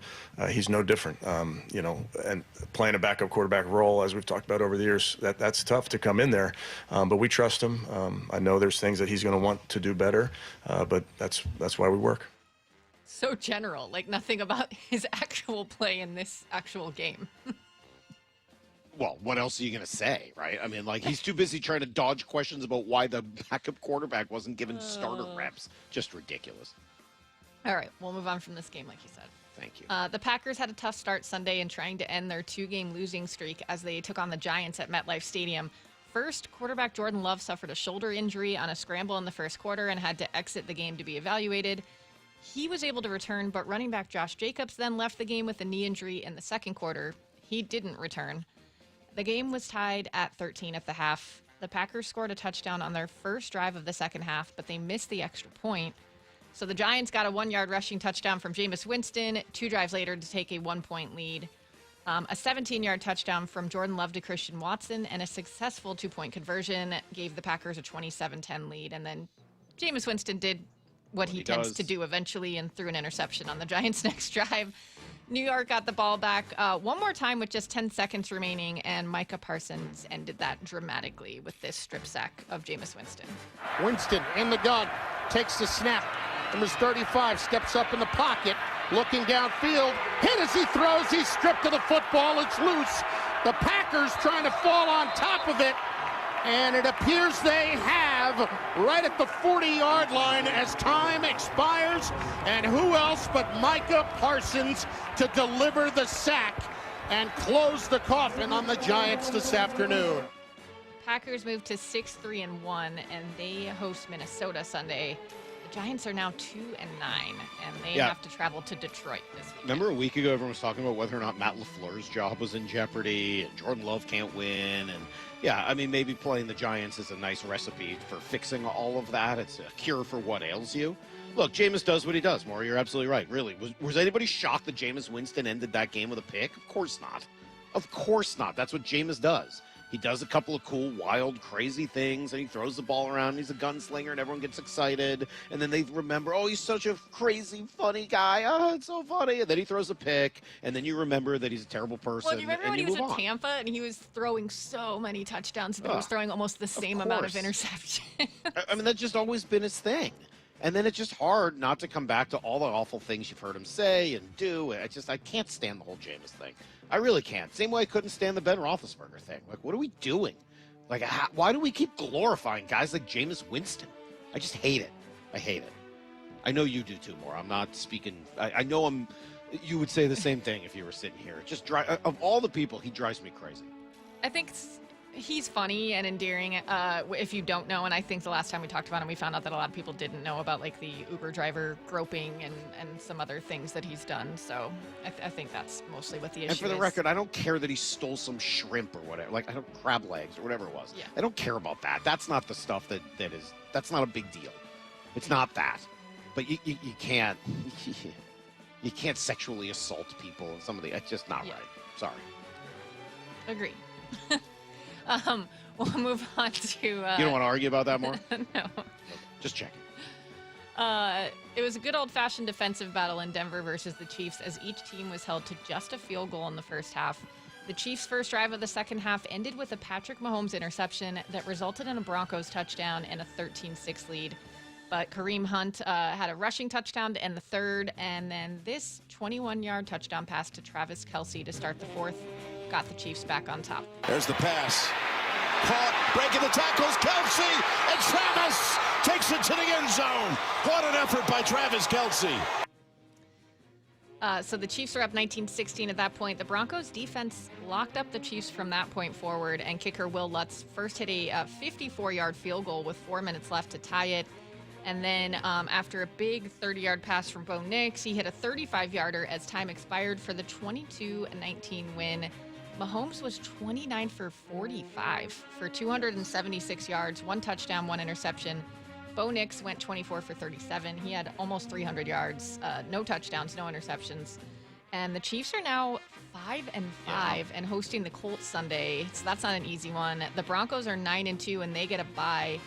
He's no different, and playing a backup quarterback role, as we've talked about over the years, that's tough to come in there. But we trust him. I know there's things that he's going to want to do better, but that's why we work. So general, like nothing about his actual play in this actual game. Well, what else are you going to say, right? I mean, he's too busy trying to dodge questions about why the backup quarterback wasn't given starter reps. Just ridiculous. All right, we'll move on from this game, like you said. Thank you. The Packers had a tough start Sunday in trying to end their 2-game losing streak as they took on the Giants at MetLife Stadium. First, quarterback Jordan Love suffered a shoulder injury on a scramble in the first quarter and had to exit the game to be evaluated. He was able to return, but running back Josh Jacobs then left the game with a knee injury in the second quarter. He didn't return. The game was tied at 13 at the half. The Packers scored a touchdown on their first drive of the second half, but they missed the extra point. So the Giants got a 1-yard rushing touchdown from Jameis Winston 2 drives later to take a 1-point lead. A 17-yard touchdown from Jordan Love to Christian Watson and a successful 2-point conversion gave the Packers a 27-10 lead. And then Jameis Winston did what he tends to do eventually and threw an interception on the Giants' next drive. New York got the ball back one more time with just 10 seconds remaining, and Micah Parsons ended that dramatically with this strip sack of Jameis Winston. Winston in the gun, takes the snap. Numbers 35 steps up in the pocket, looking downfield. Hit as he throws, he's stripped of the football, it's loose. The Packers trying to fall on top of it, and it appears they have right at the 40-yard line as time expires. And who else but Micah Parsons to deliver the sack and close the coffin on the Giants this afternoon. Packers move to 6-3-1, and they host Minnesota Sunday. The Giants are now 2-9, and they have to travel to Detroit this week. Remember a week ago, everyone was talking about whether or not Matt LaFleur's job was in jeopardy, and Jordan Love can't win, and yeah, I mean, maybe playing the Giants is a nice recipe for fixing all of that. It's a cure for what ails you. Look, Jameis does what he does, Maury. You're absolutely right. Really. Was anybody shocked that Jameis Winston ended that game with a pick? Of course not. Of course not. That's what Jameis does. He does a couple of cool, wild, crazy things, and he throws the ball around, and he's a gunslinger, and everyone gets excited. And then they remember, oh, he's such a crazy, funny guy. Oh, it's so funny. And then he throws a pick, and then you remember that he's a terrible person. Well, do you remember when he was at Tampa, and he was throwing so many touchdowns, but he was throwing almost the same amount of interceptions? I mean, that's just always been his thing. And then it's just hard not to come back to all the awful things you've heard him say and do. I can't stand the whole Jameis thing. I really can't. Same way I couldn't stand the Ben Roethlisberger thing. Like, what are we doing? Like, why do we keep glorifying guys like Jameis Winston? I just hate it. I hate it. I know you do too, More. I'm not speaking. I know you would say the same thing if you were sitting here. It just of all the people, he drives me crazy. I think he's funny and endearing if you don't know, and I think the last time we talked about him, we found out that a lot of people didn't know about like the Uber driver groping and some other things that he's done. So I think that's mostly what the issue is. And for the record, I don't care that he stole some shrimp or whatever, like I don't crab legs or whatever it was. Yeah. I don't care about that. That's not the stuff that's not a big deal. It's not that. But you can't you can't sexually assault people and somebody. It's just not right. Sorry. Agree. We'll move on to... you don't want to argue about that more? No. Just checking. It was a good old-fashioned defensive battle in Denver versus the Chiefs as each team was held to just a field goal in the first half. The Chiefs' first drive of the second half ended with a Patrick Mahomes interception that resulted in a Broncos touchdown and a 13-6 lead. But Kareem Hunt had a rushing touchdown to end the third, and then this 21-yard touchdown pass to Travis Kelce to start the fourth got the Chiefs back on top. There's the pass. Caught, breaking the tackles, Kelce, and Travis takes it to the end zone. What an effort by Travis Kelce. So the Chiefs are up 19-16 at that point. The Broncos defense locked up the Chiefs from that point forward, and kicker Will Lutz first hit a 54-yard field goal with 4 minutes left to tie it. And then after a big 30-yard pass from Bo Nix, he hit a 35-yarder as time expired for the 22-19 win. Mahomes was 29 for 45 for 276 yards, 1 touchdown, 1 interception. Bo Nix went 24 for 37. He had almost 300 yards, no touchdowns, no interceptions. And the Chiefs are now 5-5 and hosting the Colts Sunday. So that's not an easy one. The Broncos are 9-2 and they get a bye.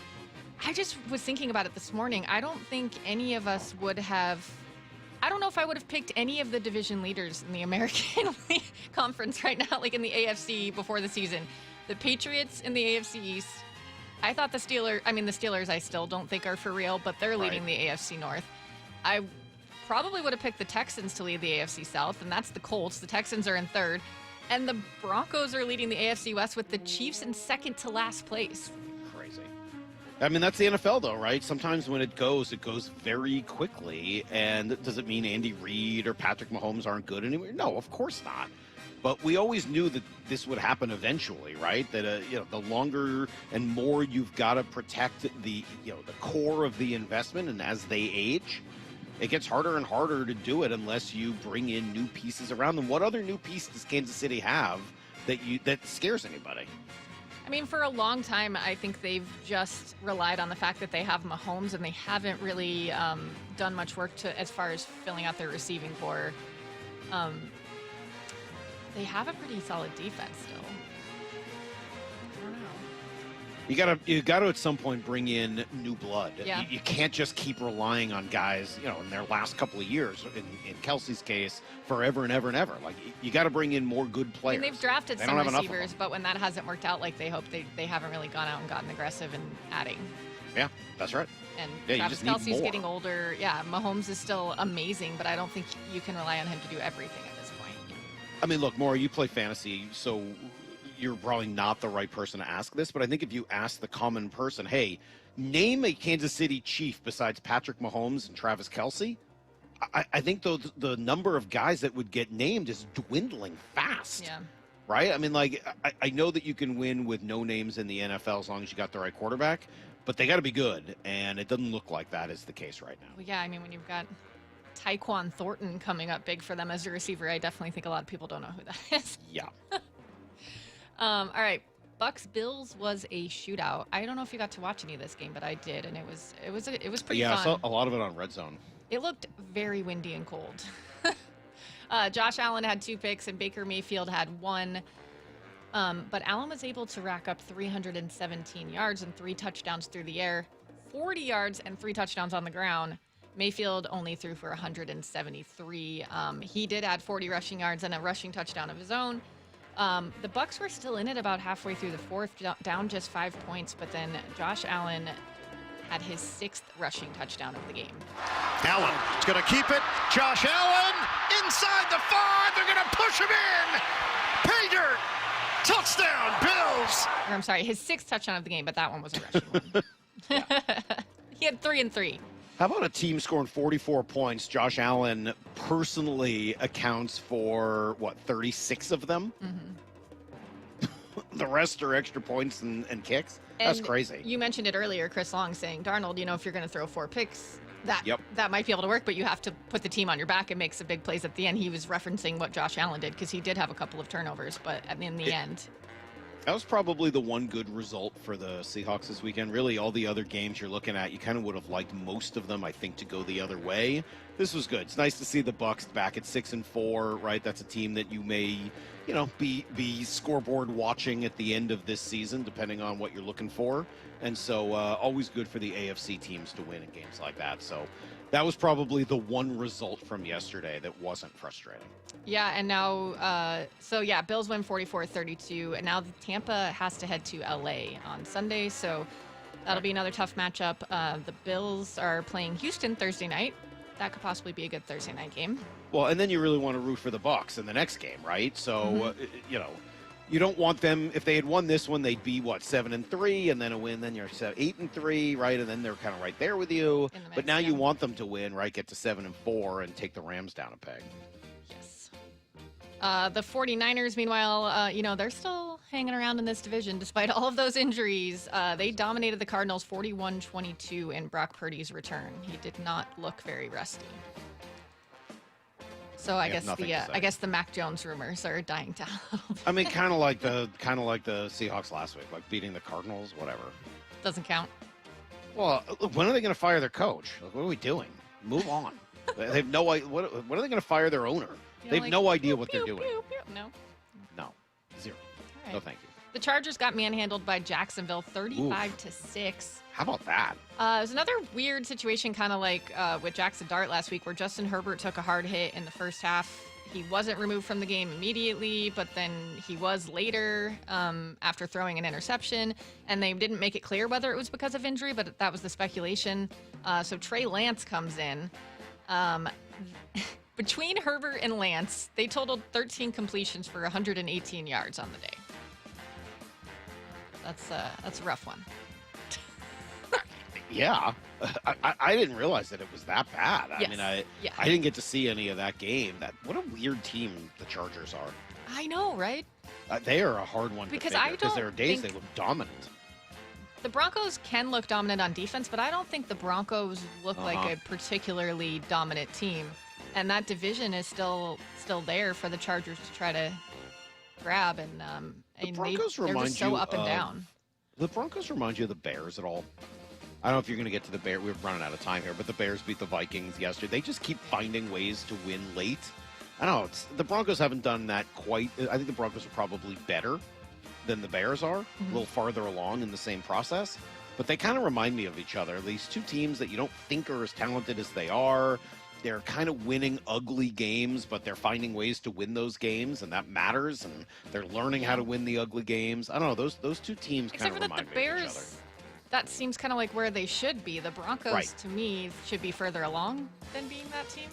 I just was thinking about it this morning. I don't think any of us would have. I don't know if I would have picked any of the division leaders in the American Conference right now, like in the AFC before the season. The Patriots in the AFC East. I thought the Steelers I still don't think are for real, but they're leading the AFC North. I probably would have picked the Texans to lead the AFC South, and that's the Colts. The Texans are in third. And the Broncos are leading the AFC West with the Chiefs in second to last place. Crazy. I mean, that's the NFL, though, right? Sometimes when it goes very quickly. And does it mean Andy Reid or Patrick Mahomes aren't good anymore? No, of course not. But we always knew that this would happen eventually, right? That the longer and more you've got to protect the core of the investment, and as they age, it gets harder and harder to do it unless you bring in new pieces around them. What other new piece does Kansas City have that scares anybody? I mean, for a long time, I think they've just relied on the fact that they have Mahomes, and they haven't really done much work as far as filling out their receiving core. They have a pretty solid defense still. I don't know. You gotta at some point bring in new blood. Yeah. You can't just keep relying on guys, in their last couple of years, in Kelsey's case, forever and ever and ever. Like, you got to bring in more good players. I mean, they've drafted They some don't have enough of receivers, them. but when that hasn't worked out like they hoped, they haven't really gone out and gotten aggressive in adding. Yeah, that's right. And you Travis just need Kelce's more. getting older. Yeah, Mahomes is still amazing, but I don't think you can rely on him to do everything at this point. I mean, look, Maura, you play fantasy, so you're probably not the right person to ask this, but I think if you ask the common person, hey, name a Kansas City Chief besides Patrick Mahomes and Travis Kelce, I think the number of guys that would get named is dwindling fast. Yeah. Right? I mean, like, I know that you can win with no names in the NFL as long as you got the right quarterback, but they got to be good, and it doesn't look like that is the case right now. Well, yeah, I mean, when you've got Tyquan Thornton coming up big for them as a receiver, I definitely think a lot of people don't know who that is. Yeah. All right. Bucks-Bills was a shootout. I don't know if you got to watch any of this game, but I did, and it was pretty Yeah, fun. I saw a lot of it on Red Zone. It looked very windy and cold. Josh Allen had 2 picks, and Baker Mayfield had 1. But Allen was able to rack up 317 yards and 3 touchdowns through the air, 40 yards and 3 touchdowns on the ground. Mayfield only threw for 173. He did add 40 rushing yards and a rushing touchdown of his own. The Bucks were still in it about halfway through the fourth, down just 5 points, but then Josh Allen had his 6th rushing touchdown of the game. Allen is going to keep it. Josh Allen inside the 5. They're going to push him in. Pay dirt. Touchdown, Bills. Or, I'm sorry, his 6th touchdown of the game, but that one was a rushing one. He had 3 and 3. How about a team scoring 44 points? Josh Allen personally accounts for, 36 of them? Mm-hmm. The rest are extra points and kicks? That's And crazy. You mentioned it earlier, Chris Long saying, Darnold, if you're going to throw 4 picks, that might be able to work, but you have to put the team on your back and make some big plays at the end. He was referencing what Josh Allen did because he did have a couple of turnovers, but in the end. That was probably the one good result for the Seahawks this weekend. Really, all the other games you're looking at, you kind of would have liked most of them, I think, to go the other way. This was good. It's nice to see the Bucs back at 6-4, right? That's a team that you may, be scoreboard watching at the end of this season, depending on what you're looking for. And so, always good for the AFC teams to win in games like that. So, that was probably the one result from yesterday that wasn't frustrating. Yeah, and now, Bills win 44-32, and now Tampa has to head to LA on Sunday. So That'll be another tough matchup. The Bills are playing Houston Thursday night. That could possibly be a good Thursday night game. Well, and then you really want to root for the Bucs in the next game, right? So, you don't want them. If they had won this one, they'd be 7-3, and then a win. Then you're 8-3, right? And then they're kind of right there with you. But now you want them to win, right? Get to 7-4 and take the Rams down a peg. Yes. The 49ers, meanwhile, they're still hanging around in this division despite all of those injuries. They dominated the Cardinals 41-22 in Brock Purdy's return. He did not look very rusty. So I guess the Mac Jones rumors are dying down a little bit. I mean, kind of like the Seahawks last week, like beating the Cardinals, whatever. Doesn't count. Well, when are they going to fire their coach? Like, what are we doing? Move on. They have no idea. What are they going to fire their owner? They have no idea what they're doing. No. Zero. Right. No, thank you. The Chargers got manhandled by Jacksonville 35-6. How about that? It was another weird situation, kind of like with Jackson Dart last week, where Justin Herbert took a hard hit in the first half. He wasn't removed from the game immediately, but then he was later after throwing an interception, and they didn't make it clear whether it was because of injury, but that was the speculation. So Trey Lance comes in. Between Herbert and Lance, they totaled 13 completions for 118 yards on the day. That's a rough one. Yeah. I didn't realize that it was that bad. Yes. I mean, I didn't get to see any of that game. What a weird team the Chargers are. I know, right? They are a hard one Because to figure, because there are days think they look dominant. The Broncos can look dominant on defense, but I don't think the Broncos look like a particularly dominant team. And that division is still there for the Chargers to try to grab. And they're just so up and down. The Broncos remind you of the Bears at all? I don't know if you're going to get to the Bears. We're running out of time here, but the Bears beat the Vikings yesterday. They just keep finding ways to win late. I don't know. The Broncos haven't done that quite. I think the Broncos are probably better than the Bears are, a little farther along in the same process. But they kind of remind me of each other. These two teams that you don't think are as talented as they are. They're kind of winning ugly games, but they're finding ways to win those games, and that matters. And they're learning how to win the ugly games. I don't know. Those two teams kind of remind me of each other. That seems kind of like where they should be. The Broncos, to me, should be further along than being that team.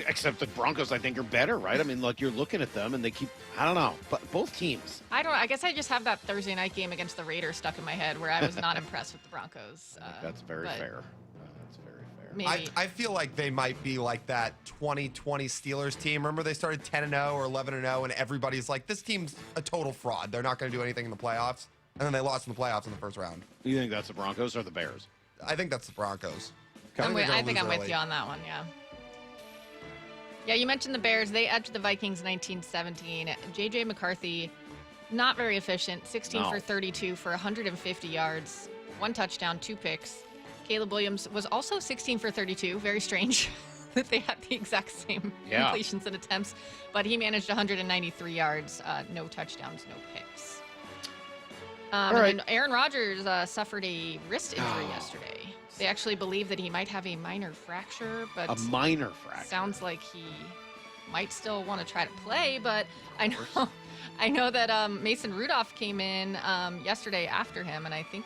Except the Broncos, I think, are better, right? I mean, like, you're looking at them, and they keep, I don't know, but both teams. I guess I just have that Thursday night game against the Raiders stuck in my head where I was not impressed with the Broncos. That's very fair. That's very fair. Maybe. I feel like they might be like that 2020 Steelers team. Remember they started 10-0 or 11-0, and everybody's like, this team's a total fraud. They're not going to do anything in the playoffs. And then they lost in the playoffs in the first round. You think that's the Broncos or the Bears? I think that's the Broncos. I think I'm with you on that one, yeah. Yeah, you mentioned the Bears. They edged the Vikings 19-17. J.J. McCarthy, not very efficient, 16 for 32 for 150 yards, 1 touchdown, 2 picks. Caleb Williams was also 16 for 32. Very strange that they had the exact same completions and attempts. But he managed 193 yards, no touchdowns, no picks. And Aaron Rodgers suffered a wrist injury yesterday. They actually believe that he might have a minor fracture, but a minor fracture. Sounds like he might still want to try to play. But I know that Mason Rudolph came in yesterday after him, and I think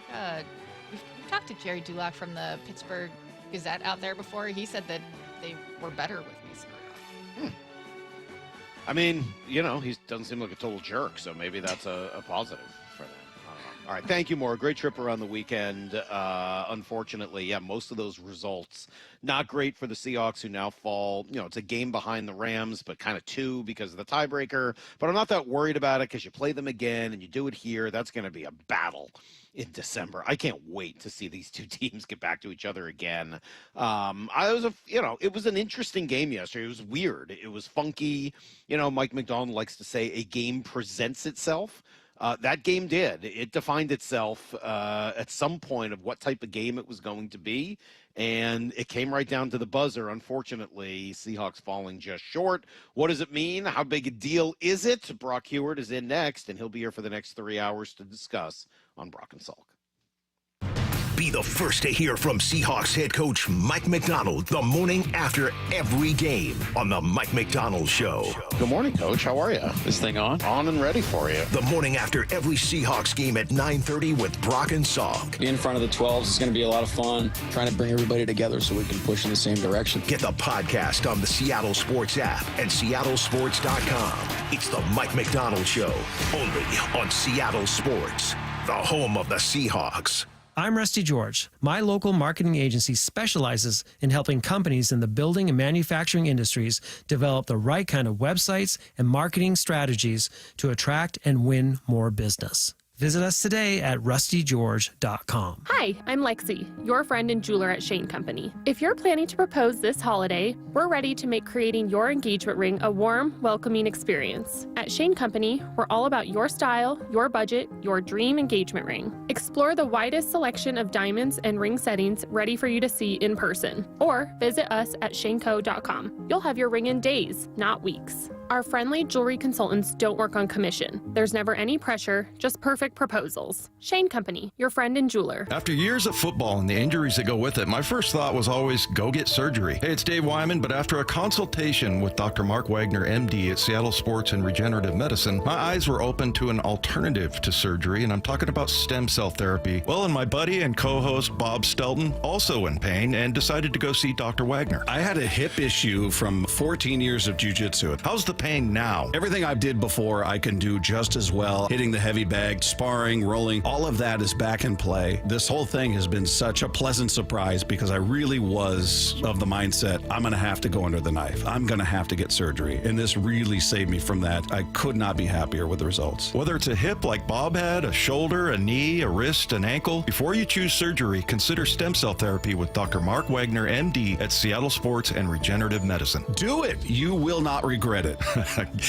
we've talked to Jerry Dulac from the Pittsburgh Gazette out there before. He said that they were better with Mason Rudolph. I mean, he doesn't seem like a total jerk, so maybe that's a positive. All right, thank you, Maura. Great trip around the weekend. Unfortunately, most of those results not great for the Seahawks, who now fall. It's a game behind the Rams, but kind of 2 because of the tiebreaker. But I'm not that worried about it because you play them again and you do it here. That's going to be a battle in December. I can't wait to see these two teams get back to each other again. It was an interesting game yesterday. It was weird. It was funky. Mike Macdonald likes to say a game presents itself. That game did. It defined itself at some point of what type of game it was going to be, and it came right down to the buzzer. Unfortunately, Seahawks falling just short. What does it mean? How big a deal is it? Brock Heward is in next, and he'll be here for the next 3 hours to discuss on Brock and Salk. Be the first to hear from Seahawks head coach Mike Macdonald the morning after every game on the Mike Macdonald Show. Good morning, Coach. How are you? This thing on? On and ready for you. The morning after every Seahawks game at 9:30 with Brock and Salk. Being in front of the 12s is going to be a lot of fun. Trying to bring everybody together so we can push in the same direction. Get the podcast on the Seattle Sports app and seattlesports.com. It's the Mike Macdonald Show, only on Seattle Sports, the home of the Seahawks. I'm Rusty George. My local marketing agency specializes in helping companies in the building and manufacturing industries develop the right kind of websites and marketing strategies to attract and win more business. Visit us today at rustygeorge.com. Hi, I'm Lexi, your friend and jeweler at Shane Company. If you're planning to propose this holiday, we're ready to make creating your engagement ring a warm, welcoming experience. At Shane Company, we're all about your style, your budget, your dream engagement ring. Explore the widest selection of diamonds and ring settings ready for you to see in person, or visit us at shaneco.com. You'll have your ring in days, not weeks. Our friendly jewelry consultants don't work on commission. There's never any pressure, just perfect proposals. Shane Company, your friend and jeweler. After years of football and the injuries that go with it, my first thought was always go get surgery. Hey, it's Dave Wyman, but after a consultation with Dr. Mark Wagner, MD at Seattle Sports and Regenerative Medicine, my eyes were open to an alternative to surgery, and I'm talking about stem cell therapy. Well, and my buddy and co-host Bob Stelton, also in pain, and decided to go see Dr. Wagner. I had a hip issue from 14 years of jiu-jitsu. How's the pain now? Everything I did before, I can do just as well. Hitting the heavy bag, sparring, rolling, all of that is back in play. This whole thing has been such a pleasant surprise because I really was of the mindset, I'm going to have to go under the knife. I'm going to have to get surgery. And this really saved me from that. I could not be happier with the results. Whether it's a hip like Bob had, a shoulder, a knee, a wrist, an ankle, before you choose surgery, consider stem cell therapy with Dr. Mark Wagner, MD at Seattle Sports and Regenerative Medicine. Do it. You will not regret it.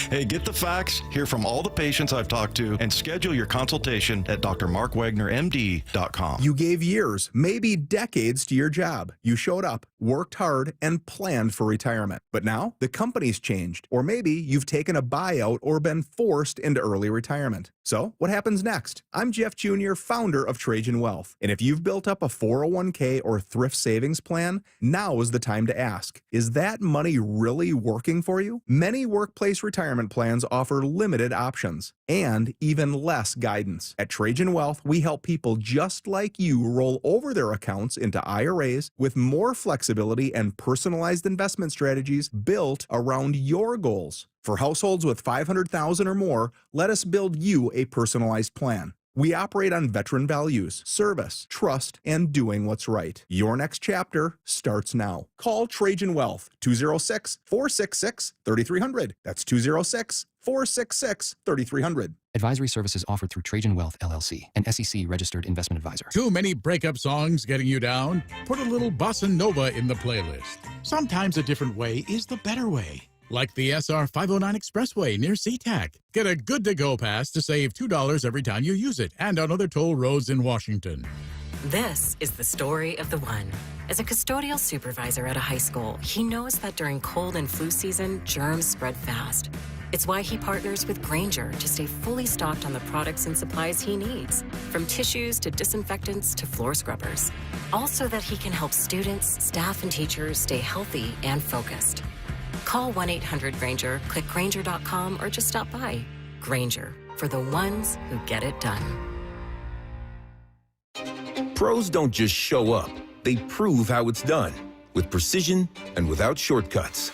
Hey, get the facts, hear from all the patients I've talked to, and schedule your consultation at drmarkwagnermd.com. You gave years, maybe decades to your job. You showed up, worked hard, and planned for retirement. But now the company's changed, or maybe you've taken a buyout or been forced into early retirement. So what happens next? I'm Jeff Jr., founder of Trajan Wealth. And if you've built up a 401k or thrift savings plan, now is the time to ask, is that money really working for you? Many workplace retirement plans offer limited options and even less guidance. At Trajan Wealth, we help people just like you roll over their accounts into IRAs with more flexibility and personalized investment strategies built around your goals. For households with $500,000 or more, let us build you a personalized plan. We operate on veteran values, service, trust, and doing what's right. Your next chapter starts now. Call Trajan Wealth, 206-466-3300. That's 206-466-3300. Advisory services offered through Trajan Wealth, LLC, an SEC-registered investment advisor. Too many breakup songs getting you down? Put a little bossa nova in the playlist. Sometimes a different way is the better way. Like the SR 509 Expressway near SeaTac. Get a good-to-go pass to save $2 every time you use it, and on other toll roads in Washington. This is the story of the one. As a custodial supervisor at a high school, he knows that during cold and flu season, germs spread fast. It's why he partners with Grainger to stay fully stocked on the products and supplies he needs, from tissues to disinfectants to floor scrubbers. All so that he can help students, staff, and teachers stay healthy and focused. Call 1-800-GRAINGER, click Grainger.com, or just stop by. Grainger, for the ones who get it done. Pros don't just show up. They prove how it's done, with precision and without shortcuts.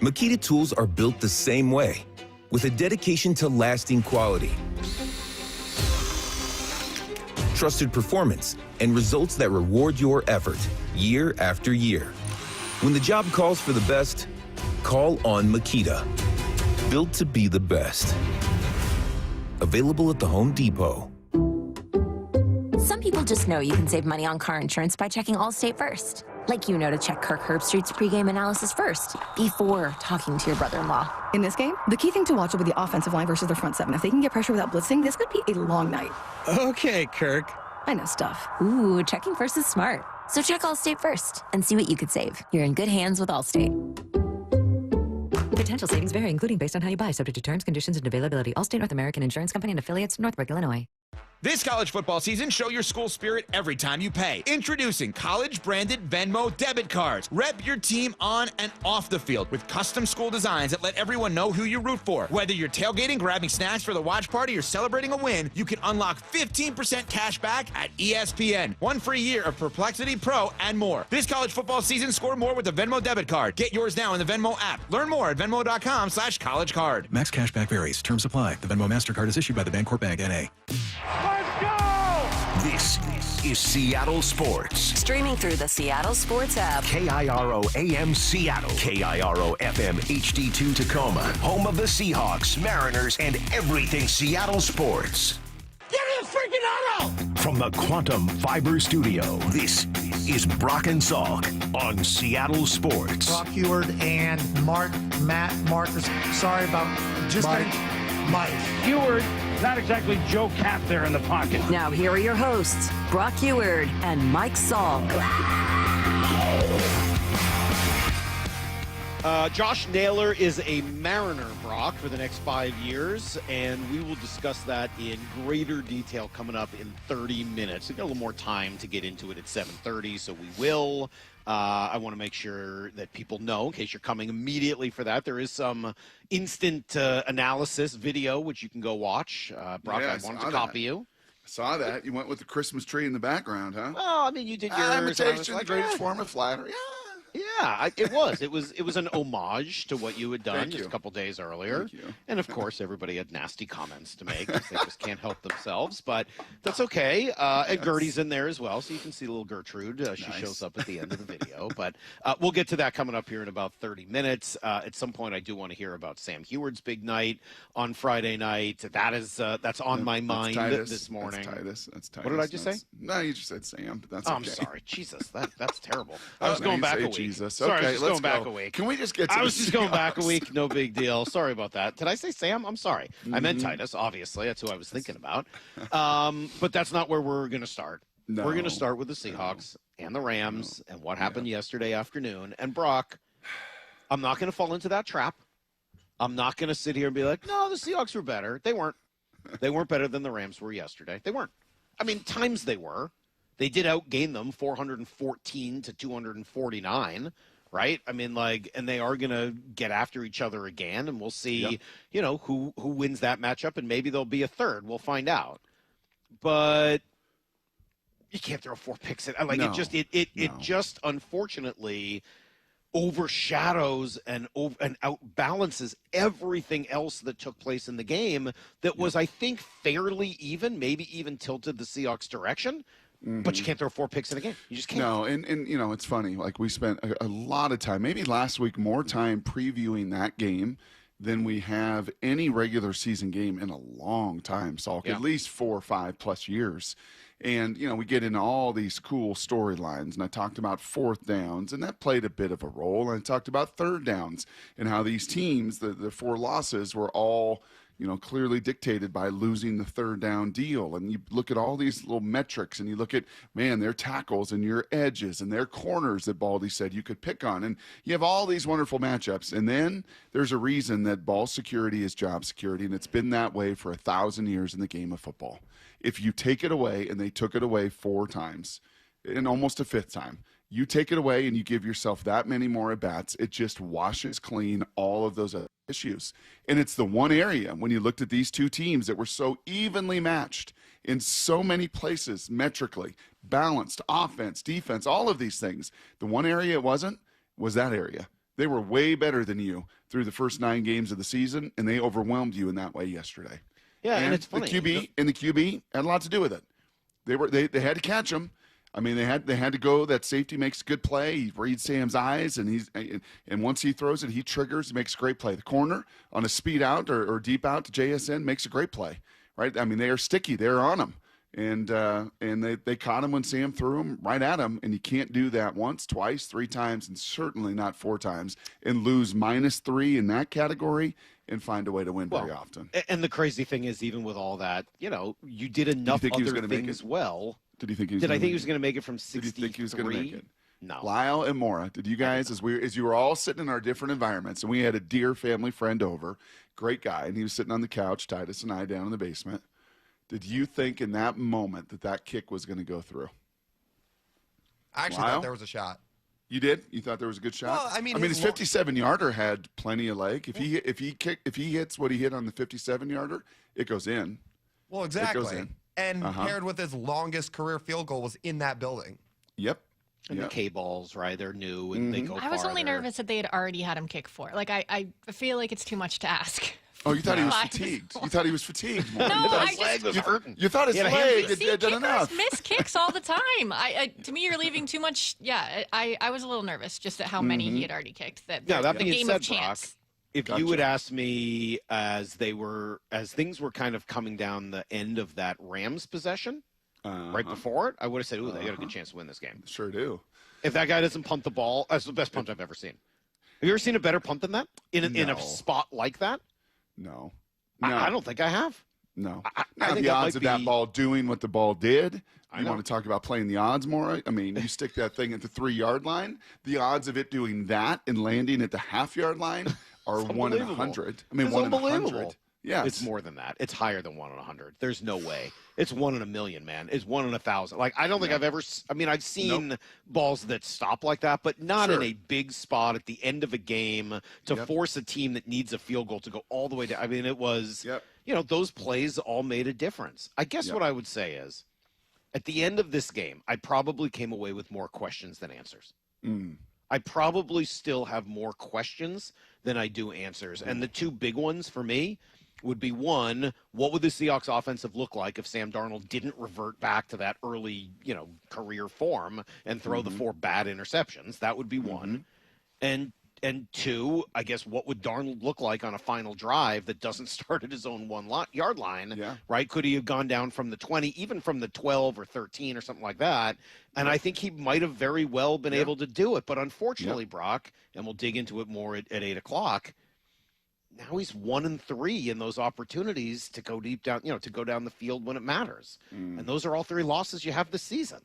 Makita tools are built the same way, with a dedication to lasting quality, trusted performance, and results that reward your effort year after year. When the job calls for the best, call on Makita. Built to be the best. Available at the Home Depot. Some people just know you can save money on car insurance by checking Allstate first. Like you know to check Kirk Herbstreit's pregame analysis first, before talking to your brother-in-law. In this game, the key thing to watch will be the offensive line versus their front seven. If they can get pressure without blitzing, this could be a long night. Okay, Kirk. I know stuff. Ooh, checking first is smart. So check Allstate first and see what you could save. You're in good hands with Allstate. Potential savings vary, including based on how you buy, subject to terms, conditions, and availability. Allstate North American Insurance Company and affiliates, Northbrook, Illinois. This college football season, show your school spirit every time you pay. Introducing college-branded Venmo debit cards. Rep your team on and off the field with custom school designs that let everyone know who you root for. Whether you're tailgating, grabbing snacks for the watch party, or celebrating a win, you can unlock 15% cash back at ESPN. 1 free year of Perplexity Pro and more. This college football season, score more with the Venmo debit card. Get yours now in the Venmo app. Learn more at venmo.com/collegecard. Max cashback varies. Terms apply. The Venmo MasterCard is issued by the Bancorp Bank, N.A. This is Seattle Sports. Streaming through the Seattle Sports app. KIRO AM Seattle. KIRO FM HD2 Tacoma. Home of the Seahawks, Mariners, and everything Seattle sports. Give me a freaking auto! From the Quantum Fiber Studio, this is Brock and Salk on Seattle Sports. Brock Heward and Matt Marcus. Sorry about just Mike. Heward, not exactly Joe Cap there in the pocket. Now here are your hosts, Brock Heward and Mike Salk. Josh Naylor is a Mariner, Brock, for the next 5 years, and we will discuss that in greater detail coming up in 30 minutes. We've got a little more time to get into it at 7:30, so we will. I want to make sure that people know, in case you're coming immediately for that, there is some instant analysis video, which you can go watch. Brock, Yeah, I wanted to copy you. I saw that. You went with the Christmas tree in the background, huh? Well, I mean, you did yours. Imitation, the greatest form of flattery. Yeah, it was. It was an homage to what you had done Thank just you. a couple days earlier. Thank you. And of course, everybody had nasty comments to make because they just can't help themselves. But that's okay. And Gertie's in there as well, so you can see little Gertrude. She Nice. shows up at the end of the video. But we'll get to that coming up here in about 30 minutes. At some point, I do want to hear about Sam Heward's big night on Friday night. That's on my mind this morning. That's Titus. What did I just say? No, you just said Sam, but that's Oh, okay. I'm sorry. Jesus, that's terrible. I Oh, was no, going you back say a week. Jesus. Sorry, I Okay, was just let's going back go. a week. Can we just get to I the was just going back a Seahawks? week. No big deal. Sorry about that. Did I say Sam? I'm sorry. I meant Mhm. Titus, obviously. That's who I was thinking about. But that's not where we're going to start. No. We're going to start with the Seahawks and the Rams and what happened yesterday afternoon. And Brock, I'm not going to fall into that trap. I'm not going to sit here and be like, no, the Seahawks were better. They weren't. They weren't better than the Rams were yesterday. They weren't. I mean, times they were. They did outgain them 414 to 249, right? I mean, and they are going to get after each other again, and we'll see, who wins that matchup, and maybe there'll be a third. We'll find out. But you can't throw 4 picks at No. it just unfortunately overshadows and outbalances everything else that took place in the game that was, I think, fairly even, maybe even tilted the Seahawks' direction. But you can't throw 4 picks in a game. You just can't. No, and it's funny. Like, we spent a lot of time, maybe last week, more time previewing that game than we have any regular season game in a long time, Salk, at least 4 or 5 plus years. And, we get into all these cool storylines. And I talked about 4th downs, and that played a bit of a role. And I talked about 3rd downs and how these teams, the 4 losses, were all clearly dictated by losing the 3rd down deal. And you look at all these little metrics and you look at, their tackles and your edges and their corners that Baldy said you could pick on. And you have all these wonderful matchups. And then there's a reason that ball security is job security. And it's been that way for 1,000 years in the game of football. If you take it away, and they took it away 4 times and almost a 5th time, you take it away and you give yourself that many more at-bats, it just washes clean all of those issues. And it's the one area when you looked at these two teams that were so evenly matched in so many places, metrically, balanced, offense, defense, all of these things. The one area it wasn't was that area. They were way better than you through the first 9 games of the season, and they overwhelmed you in that way yesterday. Yeah, and it's funny. The QB had a lot to do with it. They had to catch him. I mean, they had to go. That safety makes a good play. He reads Sam's eyes, and once he throws it, he triggers, makes a great play. The corner on a speed out or deep out to JSN makes a great play, right? I mean, they are sticky. They're on him, and they caught him when Sam threw him right at him. And you can't do that once, twice, 3 times, and certainly not 4 times, and lose -3 in that category and find a way to win very often. And the crazy thing is, even with all that, you did enough other things well. Did you think he was? Did I think he was going to make it from 63? Did you think he was going to make it? No. Lyle and Maura, did you guys, as you were all sitting in our different environments, and we had a dear family friend over, great guy, and he was sitting on the couch, Titus and I down in the basement. Did you think in that moment that kick was going to go through? I actually thought there was a shot. You did? You thought there was a good shot? Well, I mean, his 57-yarder had plenty of leg. If he hits what he hit on the 57-yarder, it goes in. Well, exactly. It goes in. And paired with his longest career field goal was in that building. Yep. And the K-balls, right? They're new and they go I was farther. only nervous that they had already had him kick 4. Like, I feel like it's too much to ask. Oh, you thought he was fatigued. You thought he was fatigued more. No, his leg was hurting. You thought his leg had done enough. Miss kicks all the time. To me, you're leaving too much. Yeah, I was a little nervous just at how many he had already kicked. That being game said, of chance. Brock, if you would ask me as things were kind of coming down the end of that Rams possession, right before it, I would have said, "Ooh, they got a good chance to win this game." Sure do. If that guy doesn't punt the ball, that's the best punt I've ever seen. Have you ever seen a better punt than that in a spot like that? No. I don't think I have. No. I think the odds of that ball doing what the ball did, you want to talk about playing the odds more? I mean, you stick that thing at the 3-yard line, the odds of it doing that and landing at the half-yard line are 1 in 100. I mean, it's 1 in 100. Yeah, it's more than that. It's higher than 1 in 100. There's no way. It's 1 in a million, man. It's 1 in 1,000. Like, I don't think I've ever. I mean, I've seen balls that stop like that, but not in a big spot at the end of a game to force a team that needs a field goal to go all the way down. I mean, it was. Those plays all made a difference. I guess what I would say is, at the end of this game, I probably came away with more questions than answers. I probably still have more questions than I do answers, and the two big ones for me would be, one, what would the Seahawks offensive look like if Sam Darnold didn't revert back to that early, career form and throw the 4 bad interceptions? That would be one. And two, I guess, what would Darnold look like on a final drive that doesn't start at his own 1-yard line, right? Could he have gone down from the 20, even from the 12 or 13 or something like that? And I think he might have very well been able to do it. But unfortunately, Brock, and we'll dig into it more at 8 o'clock, now he's 1-3 in those opportunities to go deep down, to go down the field when it matters. And those are all 3 losses you have this season.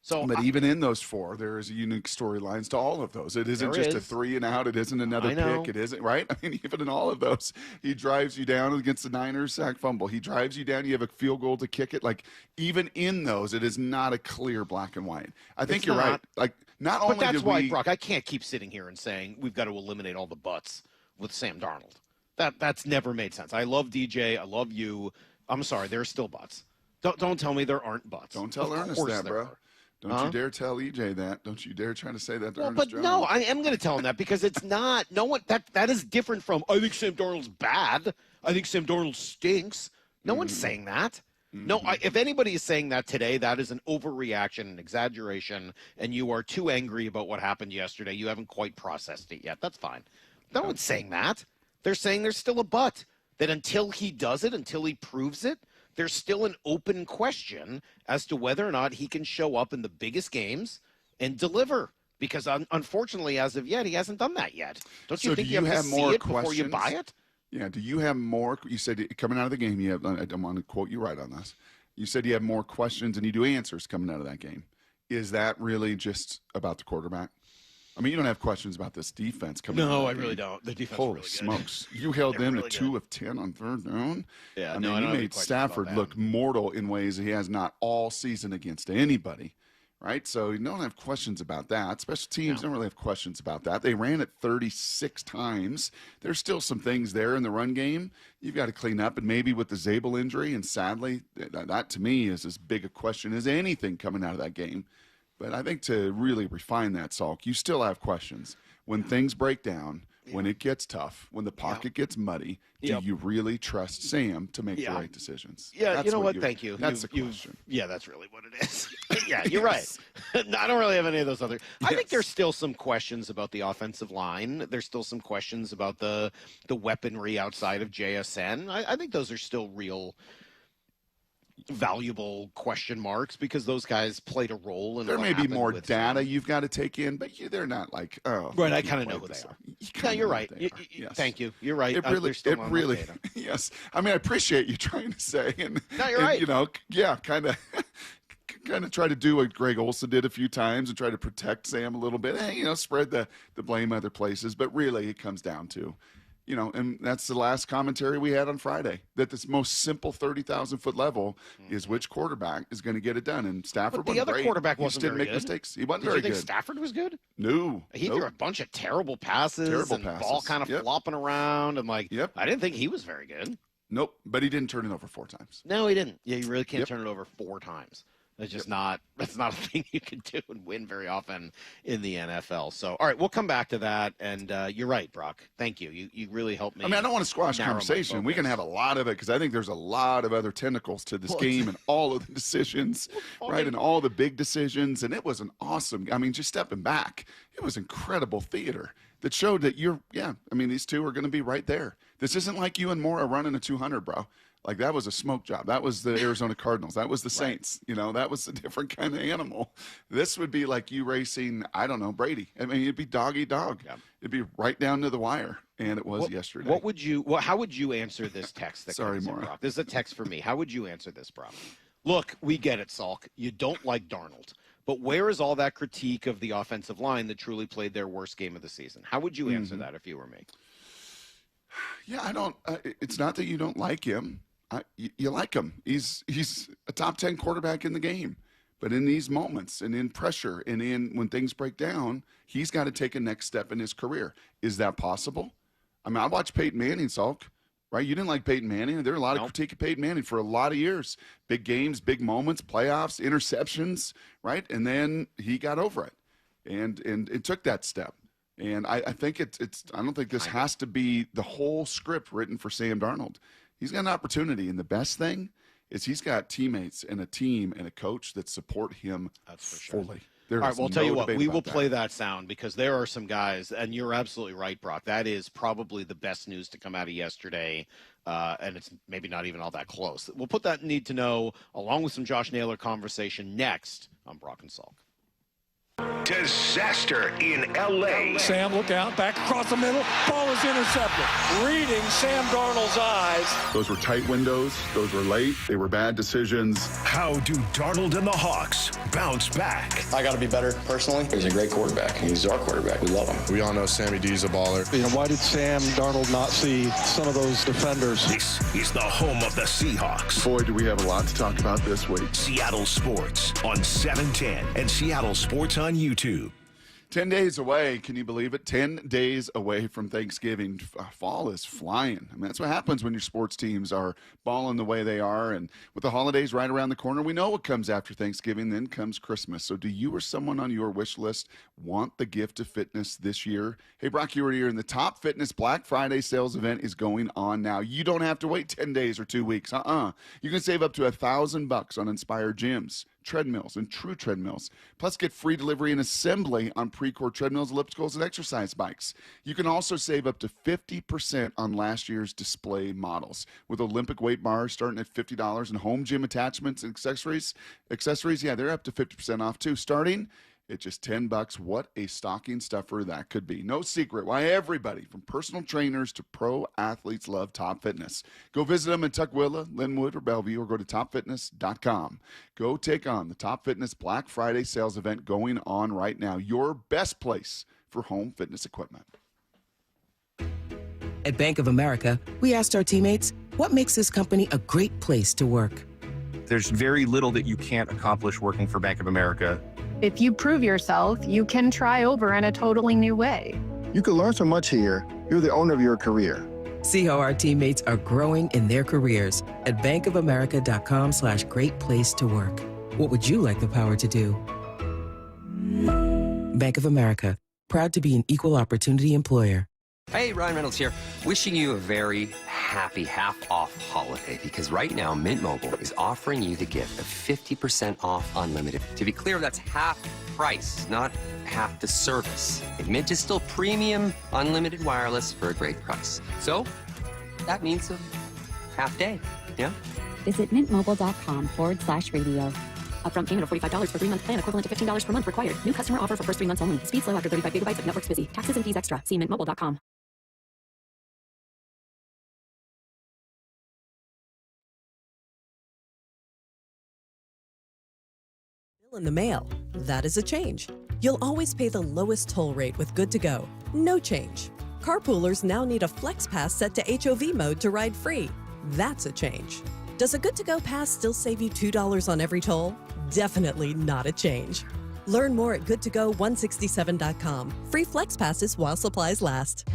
So, but even in those 4, there is unique storylines to all of those. It isn't just a 3 and out. It isn't another pick. It isn't, right? I mean, even in all of those, he drives you down against the Niners, sack fumble. He drives you down. You have a field goal to kick it. Like, even in those, it is not a clear black and white. I think you're right. Like, not only but that's did why, Brock, I can't keep sitting here and saying we've got to eliminate all the buts with Sam Darnold. That's never made sense. I love DJ. I love you. I'm sorry. There are still butts. Don't tell me there aren't butts. Don't tell Ernest that, bro. Don't you dare tell EJ that. Don't you dare try to say that to Ernest Jones. No, I am going to tell him that because it's not. No one. That is different from. I think Sam Darnold's bad. I think Sam Darnold stinks. No one's saying that. No, if anybody is saying that today, that is an overreaction, an exaggeration, and you are too angry about what happened yesterday. You haven't quite processed it yet. That's fine. No one's saying that. They're saying there's still a but, that until he does it, until he proves it, there's still an open question as to whether or not he can show up in the biggest games and deliver. Because unfortunately, as of yet, he hasn't done that yet. Don't you think you have to see it before you buy it? Yeah. Do you have more? You said coming out of the game, you have. I don't want to quote you right on this. You said you have more questions than you do answers coming out of that game. Is that really just about the quarterback? I mean, you don't have questions about this defense coming out. No, I really don't. The defense Holy is really smokes. You held them to 2 of 10 on 3rd down. Yeah, I mean, you made Stafford look mortal in ways he has not all season against anybody, right? So you don't have questions about that. Special teams don't really have questions about that. They ran it 36 times. There's still some things there in the run game you've got to clean up, and maybe with the Zabel injury, and sadly, that to me is as big a question as anything coming out of that game. But I think to really refine that, Salk, you still have questions. When things break down, when it gets tough, when the pocket gets muddy, do you really trust Sam to make the right decisions? Yeah, that's you know what? Thank you. That's the question. Yeah, that's really what it is. Yeah, you're right. I don't really have any of those other. I think there's still some questions about the offensive line. There's still some questions about the weaponry outside of JSN. I think those are still real valuable question marks because those guys played a role in. There may be more data you've got to take in, but they're not like right. I kind of know who they are. Yeah, you're right. Yes. Thank you. You're right. It really. Yes. I mean, I appreciate you trying to say, and no, you're right. You know, kind of try to do what Greg Olson did a few times and try to protect Sam a little bit. Hey, spread the blame other places, but really it comes down to, And that's the last commentary we had on Friday, that this most simple 30,000-foot level is which quarterback is going to get it done. And Stafford But the other great. quarterback He wasn't didn't very make good. mistakes. He wasn't Did very you think good. Stafford was good? No. He threw a bunch of terrible passes. Terrible and passes. ball kind of Yep. flopping around. And I didn't think he was very good. Nope, but he didn't turn it over 4 times. No, he didn't. Yeah, you really can't turn it over 4 times. That's just that's not a thing you can do and win very often in the NFL. So, all right, we'll come back to that. And you're right, Brock. Thank you. You really helped me. I mean, I don't want to squash narrow my conversation. We can have a lot of it because I think there's a lot of other tentacles to this game and all of the decisions, right? And all the big decisions. And it was an awesome, just stepping back, it was incredible theater that showed that these two are going to be right there. This isn't like you and Moore are running a 200, bro. Like, that was a smoke job. That was the Arizona Cardinals. That was the Saints. That was a different kind of animal. This would be like you racing, I don't know, Brady. I mean, it'd be dog-eat-dog. Yeah. It'd be right down to the wire, and it was yesterday. How would you answer this text that Sorry, comes in, Maura. Brock? This is a text for me. How would you answer this, Brock? Look, we get it, Salk. You don't like Darnold. But where is all that critique of the offensive line that truly played their worst game of the season? How would you answer that if you were me? Yeah, I don't. It's not that you don't like him. You like him. He's a top 10 quarterback in the game. But in these moments and in pressure and in when things break down, he's got to take a next step in his career. Is that possible? I mean, I watched Peyton Manning, Salk, right? You didn't like Peyton Manning. There were a lot of critique of Peyton Manning for a lot of years. Big games, big moments, playoffs, interceptions, right? And then he got over it. And it took that step. And I think I don't think this has to be the whole script written for Sam Darnold. He's got an opportunity, and the best thing is he's got teammates and a team and a coach that support him fully. All right, well, I'll tell you what, we will play that sound because there are some guys, and you're absolutely right, Brock. That is probably the best news to come out of yesterday, and it's maybe not even all that close. We'll put that need to know along with some Josh Naylor conversation next on Brock and Salk. Disaster in L.A. Sam, look out. Back across the middle. Ball is intercepted. Reading Sam Darnold's eyes. Those were tight windows. Those were late. They were bad decisions. How do Darnold and the Hawks bounce back? I got to be better personally. He's a great quarterback. He's our quarterback. We love him. We all know Sammy D's a baller. Why did Sam Darnold not see some of those defenders? This is the home of the Seahawks. Boy, do we have a lot to talk about this week. Seattle Sports on 710 and Seattle Sports on YouTube. 10 days away. Can you believe it? 10 days away from Thanksgiving. Fall is flying. I mean, that's what happens when your sports teams are balling the way they are. And with the holidays right around the corner, we know what comes after Thanksgiving. Then comes Christmas. So do you or someone on your wish list want the gift of fitness this year? Hey, Brock, you were here, and the Top Fitness Black Friday sales event is going on now. You don't have to wait 10 days or 2 weeks. You can save up to $1,000 on Inspire gyms, treadmills, and true treadmills. Plus, get free delivery and assembly on Precor treadmills, ellipticals, and exercise bikes. You can also save up to 50% on last year's display models. With Olympic weight bars starting at $50 and home gym attachments and accessories, they're up to 50% off too. Starting at just $10. What a stocking stuffer that could be. No secret why everybody from personal trainers to pro athletes love Top Fitness. Go visit them in Tukwila, Linwood, or Bellevue, or go to topfitness.com. Go take on the Top Fitness Black Friday sales event going on right now. Your best place for home fitness equipment. At Bank of America, we asked our teammates, what makes this company a great place to work? There's very little that you can't accomplish working for Bank of America. If you prove yourself, you can try over in a totally new way. You can learn so much here. You're the owner of your career. See how our teammates are growing in their careers at bankofamerica.com/great place to work. What would you like the power to do? Bank of America, proud to be an equal opportunity employer. Hey, Ryan Reynolds here. Wishing you a very happy half-off holiday because right now Mint Mobile is offering you the gift of 50% off unlimited. To be clear, that's half price, not half the service. And Mint is still premium unlimited wireless for a great price. So that means a half day, yeah? Visit mintmobile.com/radio. Upfront payment of $45 for 3-month plan equivalent to $15 per month required. New customer offer for first 3 months only. Speed slow after 35 gigabytes if network's busy. Taxes and fees extra. See mintmobile.com. In the mail. That is a change. You'll always pay the lowest toll rate with Good to Go. No change. Carpoolers now need a Flex Pass set to HOV mode to ride free. That's a change. Does a good-to-go pass still save you $2 on every toll? Definitely not a change. Learn more at goodtogo167.com. Free Flex Passes while supplies last.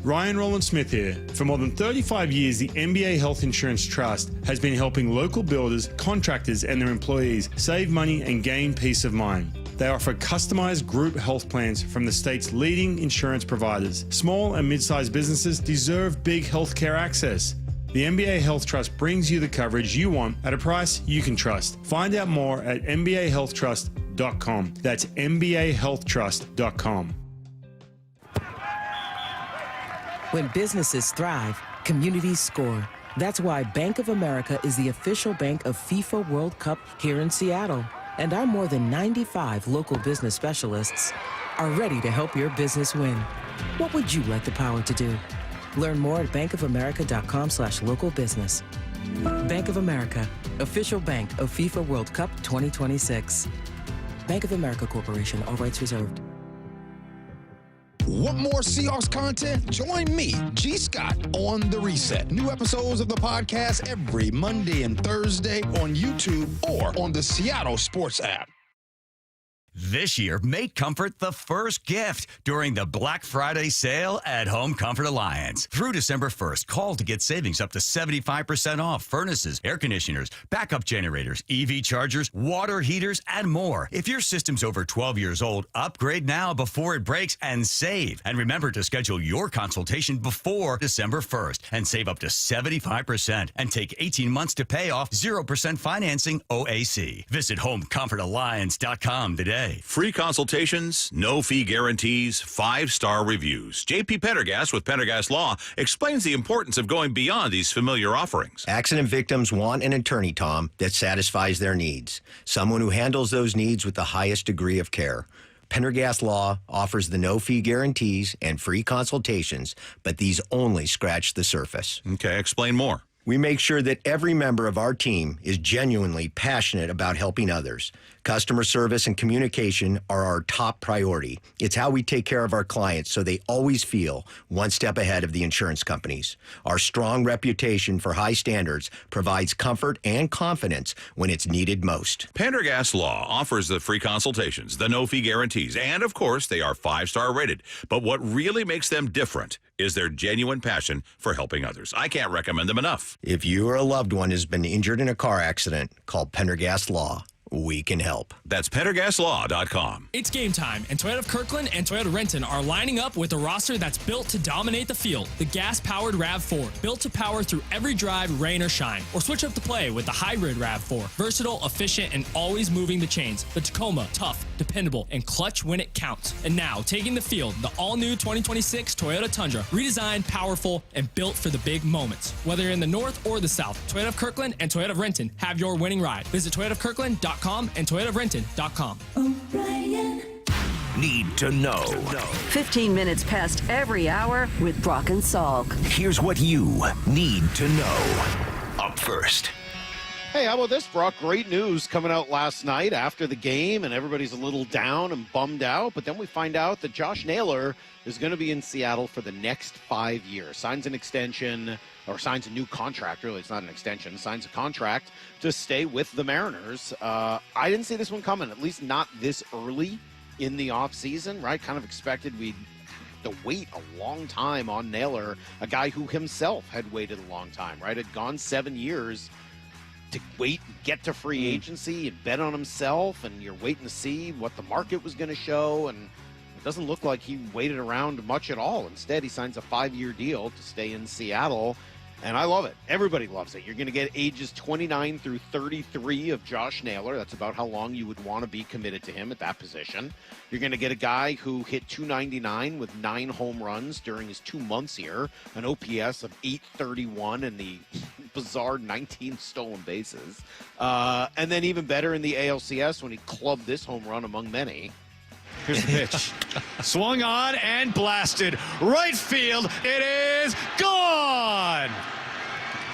Ryan Roland Smith here. For more than 35 years, the NBA Health Insurance Trust has been helping local builders, contractors, and their employees save money and gain peace of mind. They offer customized group health plans from the state's leading insurance providers. Small and mid-sized businesses deserve big healthcare access. The NBA Health Trust brings you the coverage you want at a price you can trust. Find out more at mbahealthtrust.com. That's mbahealthtrust.com. When businesses thrive, communities score. That's why Bank of America is the official bank of FIFA World Cup here in Seattle. And our more than 95 local business specialists are ready to help your business win. What would you like the power to do? Learn more at bankofamerica.com/local business. Bank of America, official bank of FIFA World Cup 2026. Bank of America Corporation, all rights reserved. Want more Seahawks content? Join me, G. Scott, on The Reset. New episodes of the podcast every Monday and Thursday on YouTube or on the Seattle Sports app. This year, make comfort the first gift during the Black Friday sale at Home Comfort Alliance. Through December 1st, call to get savings up to 75% off furnaces, air conditioners, backup generators, EV chargers, water heaters, and more. If your system's over 12 years old, upgrade now before it breaks and save. And remember to schedule your consultation before December 1st and save up to 75% and take 18 months to pay off 0% financing OAC. Visit HomeComfortAlliance.com today. Free consultations, no fee guarantees, 5-star reviews. JP Pendergast with Pendergast Law explains the importance of going beyond these familiar offerings. Accident victims want an attorney, Tom, that satisfies their needs. Someone who handles those needs with the highest degree of care. Pendergast Law offers the no-fee guarantees and free consultations, but these only scratch the surface. Okay, explain more. We make sure that every member of our team is genuinely passionate about helping others. Customer service and communication are our top priority. It's how we take care of our clients so they always feel one step ahead of the insurance companies. Our strong reputation for high standards provides comfort and confidence when it's needed most. Pendergast Law offers the free consultations, the no-fee guarantees, and of course, they are 5-star rated. But what really makes them different is their genuine passion for helping others. I can't recommend them enough. If you or a loved one has been injured in a car accident, call Pendergast Law. We can help. That's PendergastLaw.com. It's game time, and Toyota of Kirkland and Toyota Renton are lining up with a roster that's built to dominate the field. The gas-powered RAV4, built to power through every drive, rain or shine. Or switch up the play with the hybrid RAV4, versatile, efficient, and always moving the chains. The Tacoma, tough, dependable, and clutch when it counts. And now, taking the field, the all-new 2026 Toyota Tundra, redesigned, powerful, and built for the big moments. Whether you're in the north or the south, Toyota of Kirkland and Toyota of Renton have your winning ride. Visit ToyotaofKirkland.com and ToyotaofRenton.com. Need to know. 15 minutes past every hour with Brock and Salk. Here's what you need to know. Up first. Hey, how about this, Brock? Great news coming out last night after the game, and everybody's a little down and bummed out. But then we find out that Josh Naylor is going to be in Seattle for the next 5 years. Signs an extension, or signs a new contract. Really, it's not an extension. Signs a contract to stay with the Mariners. I didn't see this one coming, at least not this early in the offseason, right? Kind of expected we'd to wait a long time on Naylor, a guy who himself had waited a long time, right? Had gone 7 years to wait and get to free agency and bet on himself, and you're waiting to see what the market was going to show, and it doesn't look like he waited around much at all. Instead, he signs a 5-year deal to stay in Seattle, and I love it. Everybody loves it. You're going to get ages 29 through 33 of Josh Naylor. That's about how long you would want to be committed to him at that position. You're going to get a guy who hit .299 with 9 home runs during his 2 months here, an OPS of .831 and the bizarre 19 stolen bases. And then even better in the ALCS when he clubbed this home run among many. Here's the pitch. Swung on and blasted. Right field. It is gone.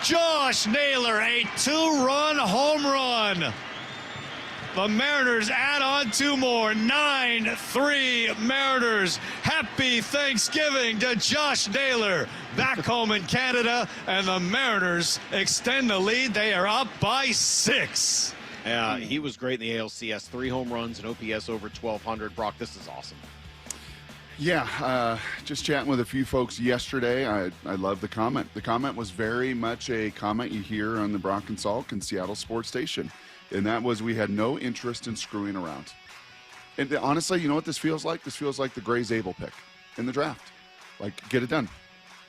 Josh Naylor, a 2-run home run. The Mariners add on 2 more. 9-3 Mariners. Happy Thanksgiving to Josh Naylor back home in Canada. And the Mariners extend the lead. They are up by 6. Yeah, he was great in the ALCS. 3 home runs and OPS over 1,200. Brock, this is awesome. Yeah, just chatting with a few folks yesterday. I love the comment. The comment was very much a comment you hear on the Brock and Salk and Seattle Sports Station. And that was, we had no interest in screwing around. And honestly, you know what this feels like? This feels like the Gray Zabel pick in the draft. Like, get it done.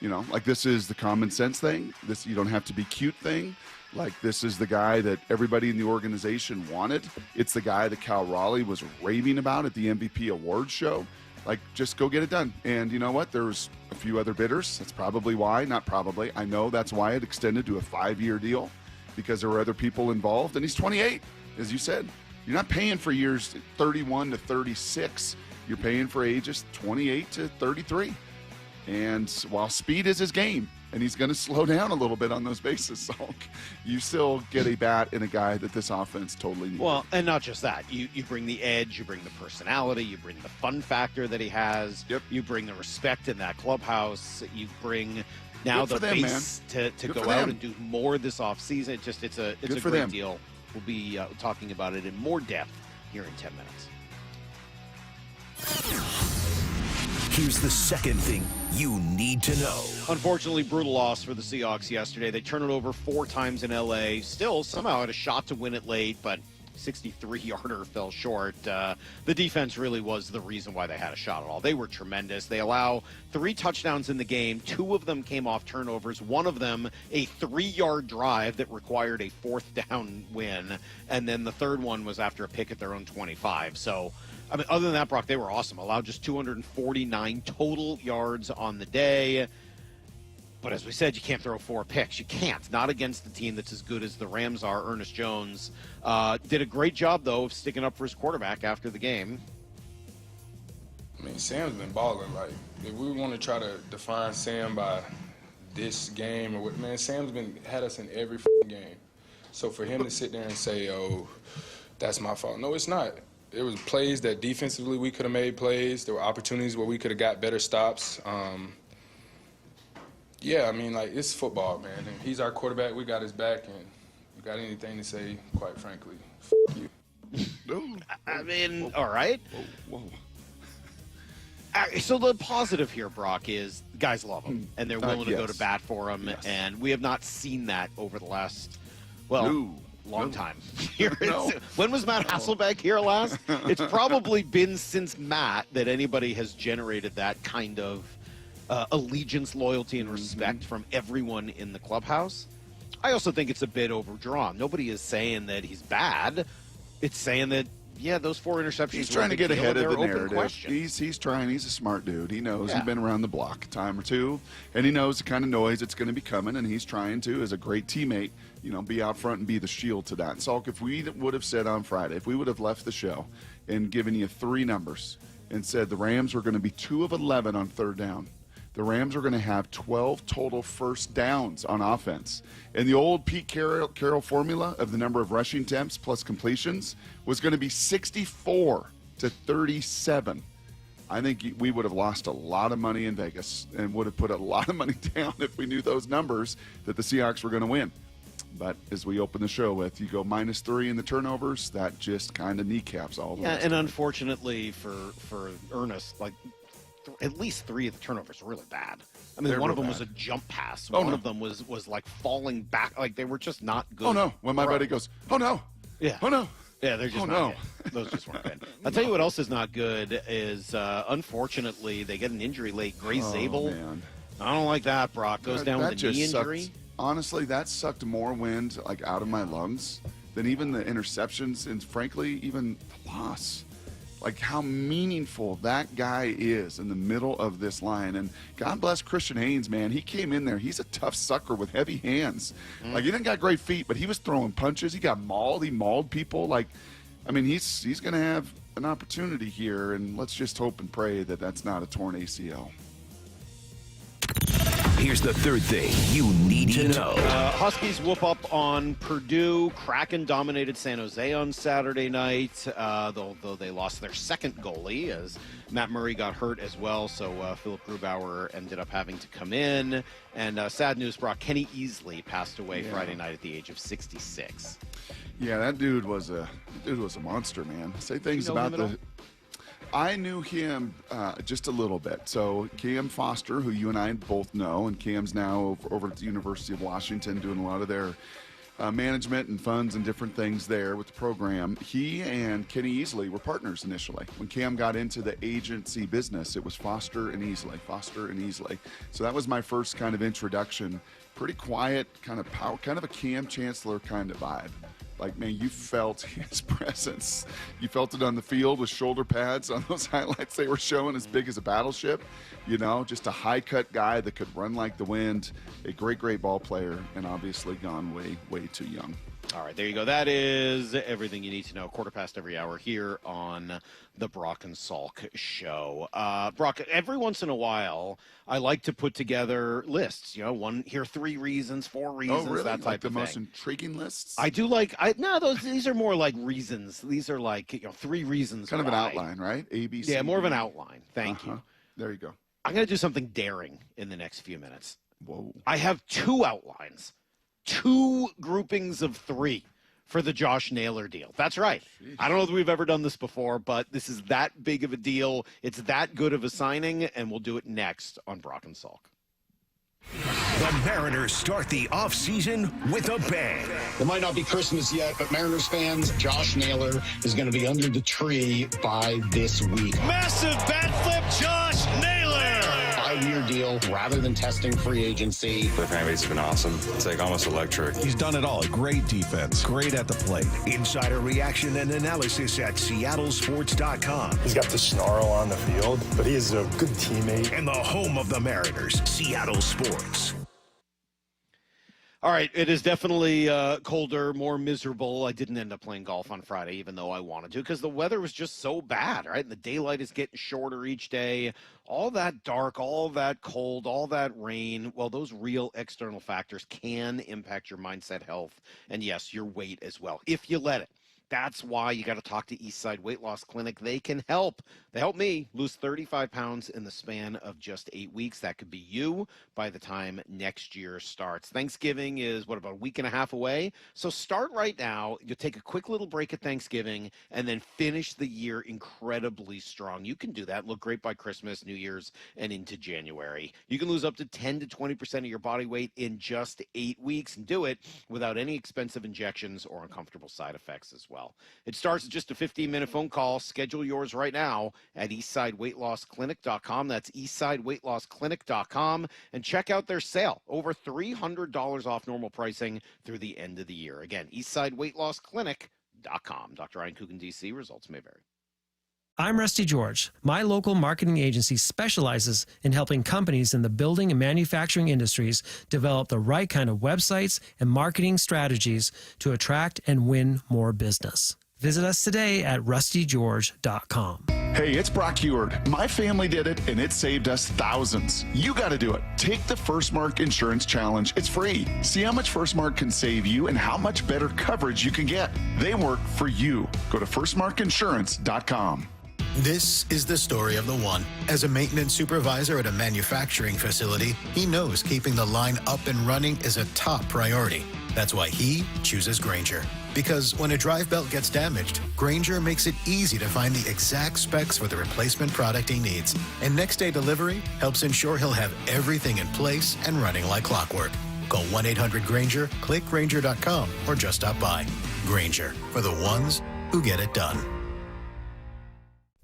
You know, like this is the common sense thing. This, you don't have to be cute thing. Like, this is the guy that everybody in the organization wanted. It's the guy that Cal Raleigh was raving about at the MVP awards show. Like, just go get it done. And you know what? There's a few other bidders. That's probably why. Not probably. I know that's why it extended to a 5-year deal, because there were other people involved. And he's 28, as you said. You're not paying for years 31 to 36. You're paying for ages 28 to 33. And while speed is his game, and he's going to slow down a little bit on those bases, Salk, you still get a bat and a guy that this offense totally needs. Well, and not just that. You bring the edge, you bring the personality, you bring the fun factor that he has. Yep. You bring the respect in that clubhouse. You bring now the them, base to go out them. and do more this offseason. It's a great deal. We'll be talking about it in more depth here in 10 minutes. Here's the second thing you need to know. Unfortunately, brutal loss for the Seahawks yesterday. They turned it over 4 times in L.A. Still, somehow had a shot to win it late, but 63-yarder fell short. The defense really was the reason why they had a shot at all. They were tremendous. They allow 3 touchdowns in the game. 2 of them came off turnovers. 1 of them, a 3-yard drive that required a 4th down win. And then the 3rd one was after a pick at their own 25. So, I mean, other than that, Brock, they were awesome. Allowed just 249 total yards on the day. But as we said, you can't throw 4 picks. You can't. Not against a team that's as good as the Rams are. Ernest Jones did a great job, though, of sticking up for his quarterback after the game. I mean, Sam's been balling. Like, if we want to try to define Sam by this game or what, man, Sam's had us in every game. So for him to sit there and say, oh, that's my fault. No, it's not. There was plays that defensively we could have made plays. There were opportunities where we could have got better stops. Yeah, I mean, like, it's football, man. And he's our quarterback. We got his back. And you got anything to say, quite frankly, f*** you. I mean, all right. Whoa. So the positive here, Brock, is guys love him, and they're willing to go to bat for him. Yes. And we have not seen that over the last, long time. Here, when was Matt Hasselbeck here last? It's probably been since Matt that anybody has generated that kind of allegiance, loyalty, and respect from everyone in the clubhouse. I also think it's a bit overdrawn. Nobody is saying that he's bad. It's saying that, yeah, those 4 interceptions. He's trying to get ahead of the narrative. Question. He's trying. He's a smart dude. He knows. He's been around the block a time or two, and he knows the kind of noise that's going to be coming. And he's trying to, as a great teammate, be out front and be the shield to that. Salk, if we would have said on Friday, if we would have left the show and given you 3 numbers and said the Rams were going to be 2 of 11 on 3rd down. The Rams are going to have 12 total first downs on offense. And the old Pete Carroll formula of the number of rushing attempts plus completions was going to be 64 to 37. I think we would have lost a lot of money in Vegas and would have put a lot of money down if we knew those numbers that the Seahawks were going to win. But as we open the show with, you go -3 in the turnovers, that just kind of kneecaps all the way. And unfortunately for Ernest, like, at least 3 of the turnovers were really bad. I mean, one of them was a jump pass. One of them was like falling back. Like, they were just not good. Oh, no. When my buddy goes, oh, no. Yeah. Oh, no. Yeah, they're just not good. Those just weren't good. I'll tell you what else is not good is, unfortunately, they get an injury late. Gray Zabel. Man. I don't like that, Brock. Goes down with a knee injury. Honestly, that sucked more wind, like, out of my lungs than even the interceptions and, frankly, even the loss. Like, how meaningful that guy is in the middle of this line. And God bless Christian Haynes, man. He came in there. He's a tough sucker with heavy hands. Like, he didn't got great feet, but he was throwing punches. He got mauled. He mauled people. Like, I mean, he's going to have an opportunity here, and let's just hope and pray that that's not a torn ACL. Here's the third thing you need to know. Huskies whoop up on Purdue. Kraken dominated San Jose on Saturday night, though they lost their second goalie as Matt Murray got hurt as well, so Philip Grubauer ended up having to come in. And sad news, Brock, Kenny Easley passed away Friday night at the age of 66. Yeah, that dude was a monster, man. Say things about the. I knew him just a little bit. So Cam Foster, who you and I both know, and Cam's now over at the University of Washington doing a lot of their management and funds and different things there with the program. He and Kenny Easley were partners initially. When Cam got into the agency business, it was Foster and Easley. So that was my first kind of introduction. Pretty quiet, kind of a Cam Chancellor kind of vibe. Like, man, you felt his presence. You felt it on the field with shoulder pads on those highlights they were showing, as big as a battleship. You know, just a high-cut guy that could run like the wind, a great ball player, and obviously gone way too young. All right, there you go. That is everything you need to know. 1/4 every hour here on the Brock and Salk show. Brock, every once in a while, I like to put together lists. You know, here are 3 reasons, 4 reasons, really? that type like the of most thing. intriguing lists? I do like. These are more like reasons. These are like 3 reasons. Kind of an outline, right? A, B, C. Yeah, more of an outline. Thank you. There you go. I'm going to do something daring in the next few minutes. Whoa! I have 2 outlines. 2 groupings of 3 for the Josh Naylor deal. That's right. Jeez. I don't know if we've ever done this before, but this is that big of a deal. It's that good of a signing, and we'll do it next on Brock and Salk. The Mariners start the offseason with a bang. It might not be Christmas yet, but Mariners fans, Josh Naylor is going to be under the tree by this week. Massive bat flip, Josh Naylor! 5-year deal rather than testing free agency. The fan base has been awesome. It's like almost electric. He's done it all. Great defense. Great at the plate. Insider reaction and analysis at SeattleSports.com. He's got the snarl on the field, but he is a good teammate. And the home of the Mariners, Seattle Sports. All right, it is definitely colder, more miserable. I didn't end up playing golf on Friday, even though I wanted to, because the weather was just so bad, right? And the daylight is getting shorter each day. All that dark, all that cold, all that rain, well, those real external factors can impact your mindset, health, and yes, your weight as well, if you let it. That's why you got to talk to Eastside Weight Loss Clinic. They can help. They helped me lose 35 pounds in the span of just 8 weeks. That could be you by the time next year starts. Thanksgiving is, about a week and a half away? So start right now. You'll take a quick little break at Thanksgiving and then finish the year incredibly strong. You can do that. Look great by Christmas, New Year's, and into January. You can lose up to 10 to 20% of your body weight in just 8 weeks and do it without any expensive injections or uncomfortable side effects as well. It starts at just a 15-minute phone call. Schedule yours right now at eastsideweightlossclinic.com. That's eastsideweightlossclinic.com. And check out their sale. Over $300 off normal pricing through the end of the year. Again, eastsideweightlossclinic.com. Dr. Ryan Coogan, D.C. Results may vary. I'm Rusty George. My local marketing agency specializes in helping companies in the building and manufacturing industries develop the right kind of websites and marketing strategies to attract and win more business. Visit us today at rustygeorge.com. Hey, it's Brock Heward. My family did it, and it saved us thousands. You got to do it. Take the First Mark Insurance Challenge. It's free. See how much First Mark can save you and how much better coverage you can get. They work for you. Go to firstmarkinsurance.com. This is the story of the one. As a maintenance supervisor at a manufacturing facility, he knows keeping the line up and running is a top priority. That's why he chooses Grainger. Because when a drive belt gets damaged, Grainger makes it easy to find the exact specs for the replacement product he needs. And next day delivery helps ensure he'll have everything in place and running like clockwork. Call 1-800-GRAINGER, click Grainger.com, or just stop by. Grainger, for the ones who get it done.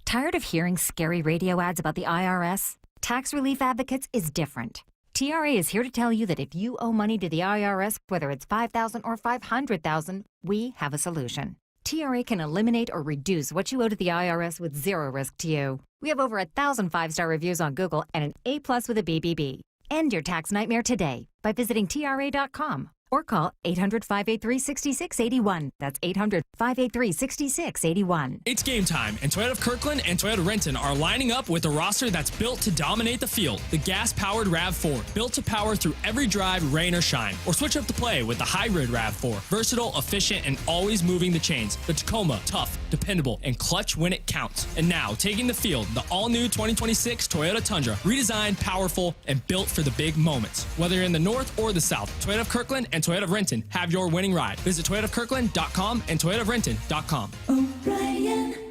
Tired of hearing scary radio ads about the IRS? Tax Relief Advocates is different. TRA is here to tell you that if you owe money to the IRS, whether it's $5,000 or $500,000, we have a solution. TRA can eliminate or reduce what you owe to the IRS with zero risk to you. We have over 1,000 5-star reviews on Google and an A+ with a BBB. End your tax nightmare today by visiting TRA.com or call 800-583-6681. That's 800-583-6681. It's game time, and Toyota of Kirkland and Toyota of Renton are lining up with a roster that's built to dominate the field. The gas-powered RAV4, built to power through every drive, rain or shine. Or switch up the play with the hybrid RAV4, versatile, efficient, and always moving the chains. The Tacoma, tough, dependable, and clutch when it counts. And now, taking the field, the all-new 2026 Toyota Tundra, redesigned, powerful, and built for the big moments. Whether you're in the north or the south, Toyota of Kirkland and Toyota of Renton have your winning ride. Visit ToyotaofKirkland.com and ToyotaofRenton.com.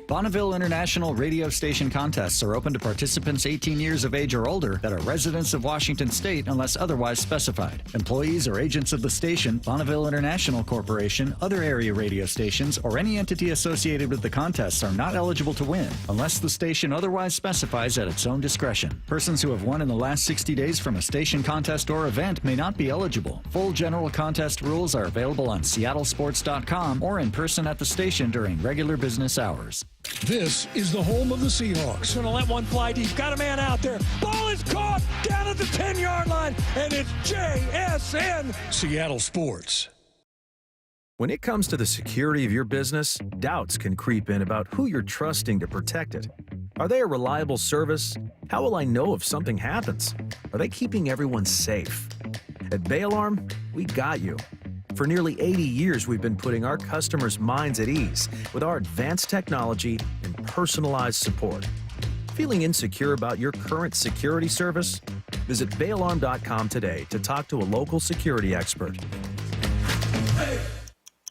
Bonneville International radio station contests are open to participants 18 years of age or older that are residents of Washington State unless otherwise specified. Employees or agents of the station, Bonneville International Corporation, other area radio stations, or any entity associated with the contests are not eligible to win unless the station otherwise specifies at its own discretion. Persons who have won in the last 60 days from a station contest or event may not be eligible. Full general contest rules are available on SeattleSports.com or in person at the station during regular business hours. This is the home of the Seahawks. Going to let one fly deep. Got a man out there. Ball is caught down at the 10-yard line, and it's JSN. Seattle Sports. When it comes to the security of your business, doubts can creep in about who you're trusting to protect it. Are they a reliable service? How will I know if something happens? Are they keeping everyone safe? At Bay Alarm, we got you. For nearly 80 years, we've been putting our customers' minds at ease with our advanced technology and personalized support. Feeling insecure about your current security service? Visit bayalarm.com today to talk to a local security expert.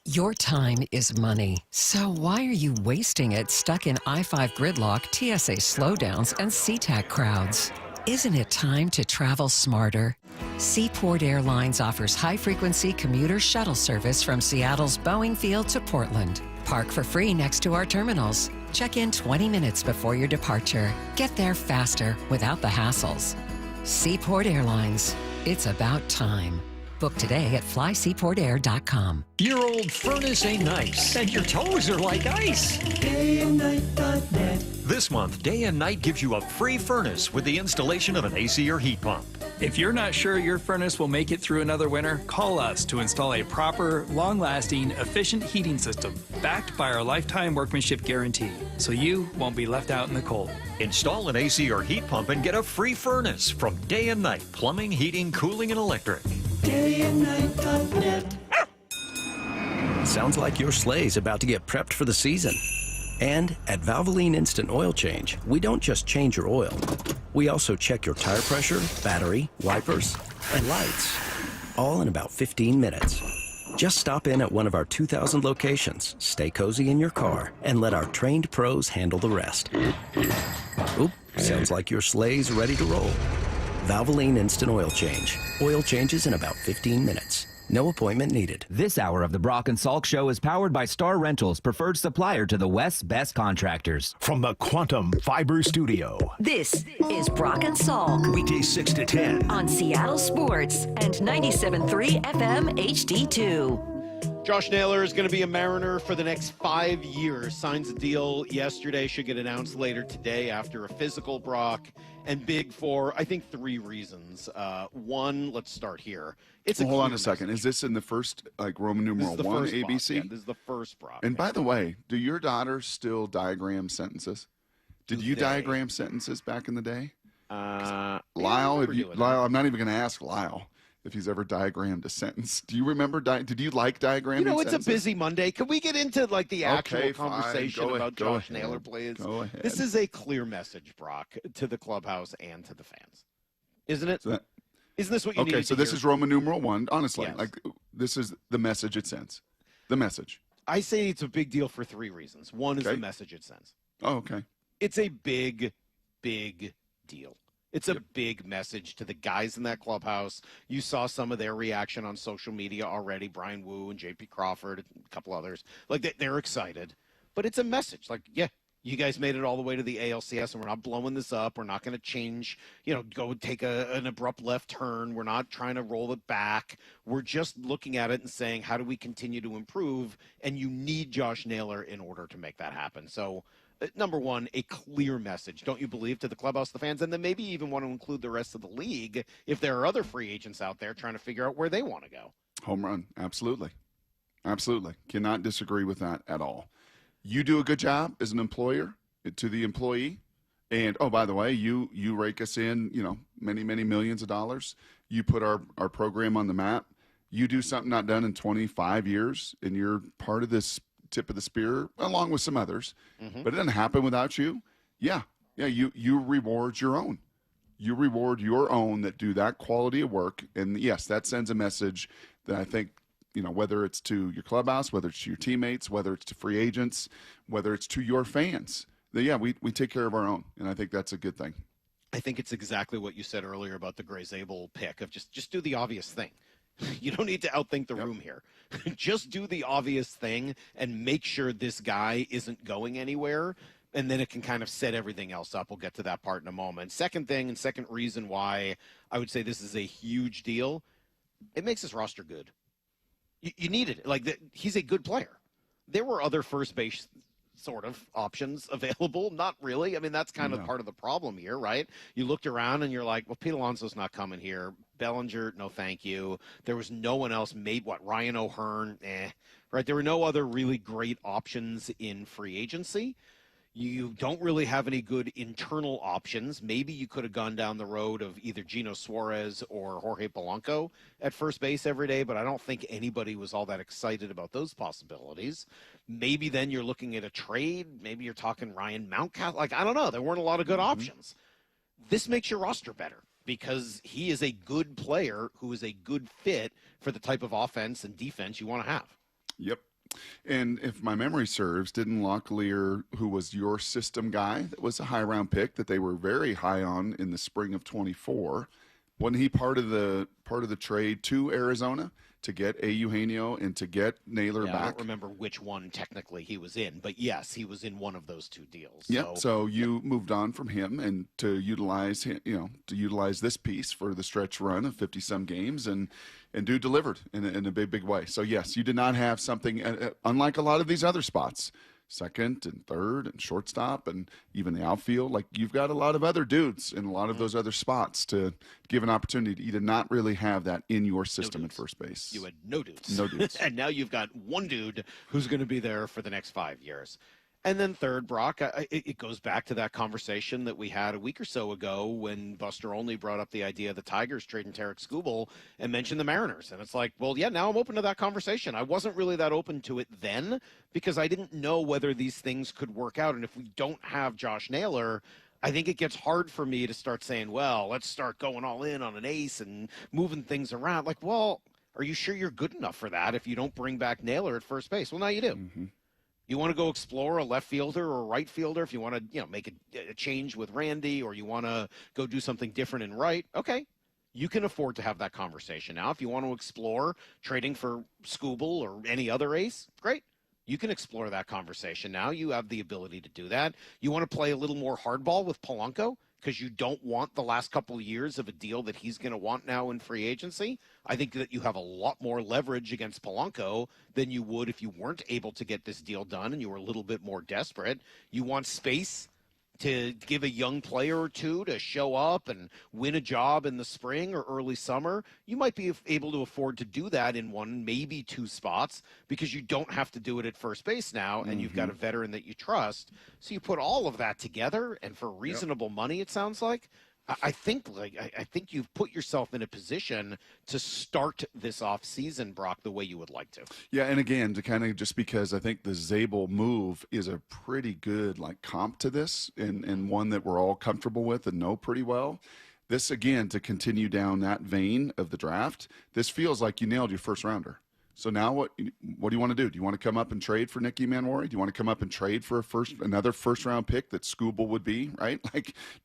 Your time is money, so why are you wasting it stuck in I-5 gridlock, TSA slowdowns, and SeaTac crowds? Isn't it time to travel smarter? Seaport Airlines offers high-frequency commuter shuttle service from Seattle's Boeing Field to Portland. Park for free next to our terminals. Check in 20 minutes before your departure. Get there faster without the hassles. Seaport Airlines. It's about time. Book today at flyseaportair.com. Your old furnace ain't nice, and your toes are like ice. DayandNight.net. This month, Day and Night gives you a free furnace with the installation of an AC or heat pump. If you're not sure your furnace will make it through another winter, call us to install a proper, long-lasting, efficient heating system backed by our lifetime workmanship guarantee, so you won't be left out in the cold. Install an AC or heat pump and get a free furnace from Day and Night Plumbing, Heating, Cooling, and Electric. DayandNight.net. Sounds like your sleigh's about to get prepped for the season. And at Valvoline Instant Oil Change, we don't just change your oil. We also check your tire pressure, battery, wipers, and lights, all in about 15 minutes. Just stop in at one of our 2,000 locations, stay cozy in your car, and let our trained pros handle the rest. Oop, sounds like your sleigh's ready to roll. Valvoline Instant Oil Change. Oil changes in about 15 minutes. No appointment needed. This hour of the Brock and Salk Show is powered by Star Rentals, preferred supplier to the West's best contractors. From the Quantum Fiber Studio. This is Brock and Salk. Weekdays 6 to 10. On Seattle Sports and 97.3 FM HD2. Josh Naylor is going to be a Mariner for the next 5 years. Signs a deal yesterday. Should get announced later today after a physical, Brock. And big for, I think, 3 reasons. One, let's start here. Hold on a second. Is this in the first, like, Roman numeral 1 ABC? Yeah, this is the first, Brock. And by the way, do your daughters still diagram sentences? Did you diagram sentences back in the day? Lyle, I'm not even going to ask Lyle if he's ever diagrammed a sentence. Do you remember? Did you like diagramming sentences? It's a busy Monday. Can we get into, like, the actual conversation about Josh Naylor, please? Go ahead. This is a clear message, Brock, to the clubhouse and to the fans. Isn't it? Isn't this what you need to hear? Okay, so this is Roman numeral 1. Honestly, Yes. like, this is the message it sends. The message. I say it's a big deal for 3 reasons. One is the message it sends. Oh, okay. It's a big, big deal. It's a big message to the guys in that clubhouse. You saw some of their reaction on social media already. Brian Wu and JP Crawford, a couple others. Like, they're excited. But it's a message. Like, yeah, you guys made it all the way to the ALCS, and we're not blowing this up. We're not going to change, go take an abrupt left turn. We're not trying to roll it back. We're just looking at it and saying, how do we continue to improve? And you need Josh Naylor in order to make that happen. So, number one, a clear message, don't you believe, to the clubhouse, the fans, and then maybe even want to include the rest of the league if there are other free agents out there trying to figure out where they want to go. Home run. Absolutely. Absolutely. Cannot disagree with that at all. You do a good job as an employer to the employee. And, oh, by the way, you rake us in, many, many millions of dollars. You put our program on the map. You do something not done in 25 years, and you're part of this tip of the spear, along with some others. Mm-hmm. But it doesn't happen without you. Yeah, you reward your own. You reward your own that do that quality of work. And, yes, that sends a message that I think, whether it's to your clubhouse, whether it's to your teammates, whether it's to free agents, whether it's to your fans, that, we take care of our own. And I think that's a good thing. I think it's exactly what you said earlier about the Gray Zabel pick of just do the obvious thing. You don't need to outthink the room here. Just do the obvious thing and make sure this guy isn't going anywhere, and then it can kind of set everything else up. We'll get to that part in a moment. Second thing and second reason why I would say this is a huge deal, it makes this roster good. You needed it. He's a good player. There were other first base sort of options available. Not really. I mean, that's kind of part of the problem here, right? You looked around and you're like, well, Pete Alonso's not coming here. Bellinger, no thank you. There was no one else. Maybe Ryan O'Hearn, right? There were no other really great options in free agency. You don't really have any good internal options. Maybe you could have gone down the road of either Gino Suarez or Jorge Polanco at first base every day, but I don't think anybody was all that excited about those possibilities. Maybe then you're looking at a trade. Maybe you're talking Ryan Mountcastle. I don't know. There weren't a lot of good options. This makes your roster better because he is a good player who is a good fit for the type of offense and defense you want to have. Yep. And if my memory serves, didn't Locklear, who was your system guy, that was a high round pick that they were very high on in the spring of 24, wasn't he part of the trade to Arizona to get Eugenio and to get Naylor back? I don't remember which one technically he was in, but yes, he was in one of those two deals. Yeah. So you moved on from him and to utilize this piece for the stretch run of 50 some games and dude delivered in a big way. So yes, you did not have something unlike a lot of these other spots, second and third and shortstop and even the outfield. Like you've got a lot of other dudes in a lot of those other spots to give an opportunity. You did not really have that in your system at first base. You had no dudes. No dudes. And now you've got one dude who's going to be there for the next 5 years. And then third, Brock, it goes back to that conversation that we had a week or so ago when Buster Olney brought up the idea of the Tigers trading Tarek Skubal and mentioned the Mariners. And it's like, well, yeah, now I'm open to that conversation. I wasn't really that open to it then because I didn't know whether these things could work out. And if we don't have Josh Naylor, I think it gets hard for me to start saying, well, let's start going all in on an ace and moving things around. Like, well, are you sure you're good enough for that if you don't bring back Naylor at first base? Well, now you do. Mm-hmm. You want to go explore a left fielder or a right fielder if you want to, make a change with Randy, or you want to go do something different in right. Okay. You can afford to have that conversation now. If you want to explore trading for Skubal or any other ace, great. You can explore that conversation now. You have the ability to do that. You want to play a little more hardball with Polanco because you don't want the last couple of years of a deal that he's going to want now in free agency. I think that you have a lot more leverage against Polanco than you would if you weren't able to get this deal done and you were a little bit more desperate. You want space to give a young player or two to show up and win a job in the spring or early summer. You might be able to afford to do that in one, maybe two spots because you don't have to do it at first base now and you've got a veteran that you trust. So you put all of that together and for reasonable money, it sounds like, I think you've put yourself in a position to start this off season, Brock, the way you would like to. Yeah, and again, to kind of just because I think the Zabel move is a pretty good comp to this and one that we're all comfortable with and know pretty well. This, again, to continue down that vein of the draft, this feels like you nailed your first rounder. So now what do you want to do? Do you want to come up and trade for Nicky Manwari? Do you want to come up and trade for another first-round pick that Skubal would be, right?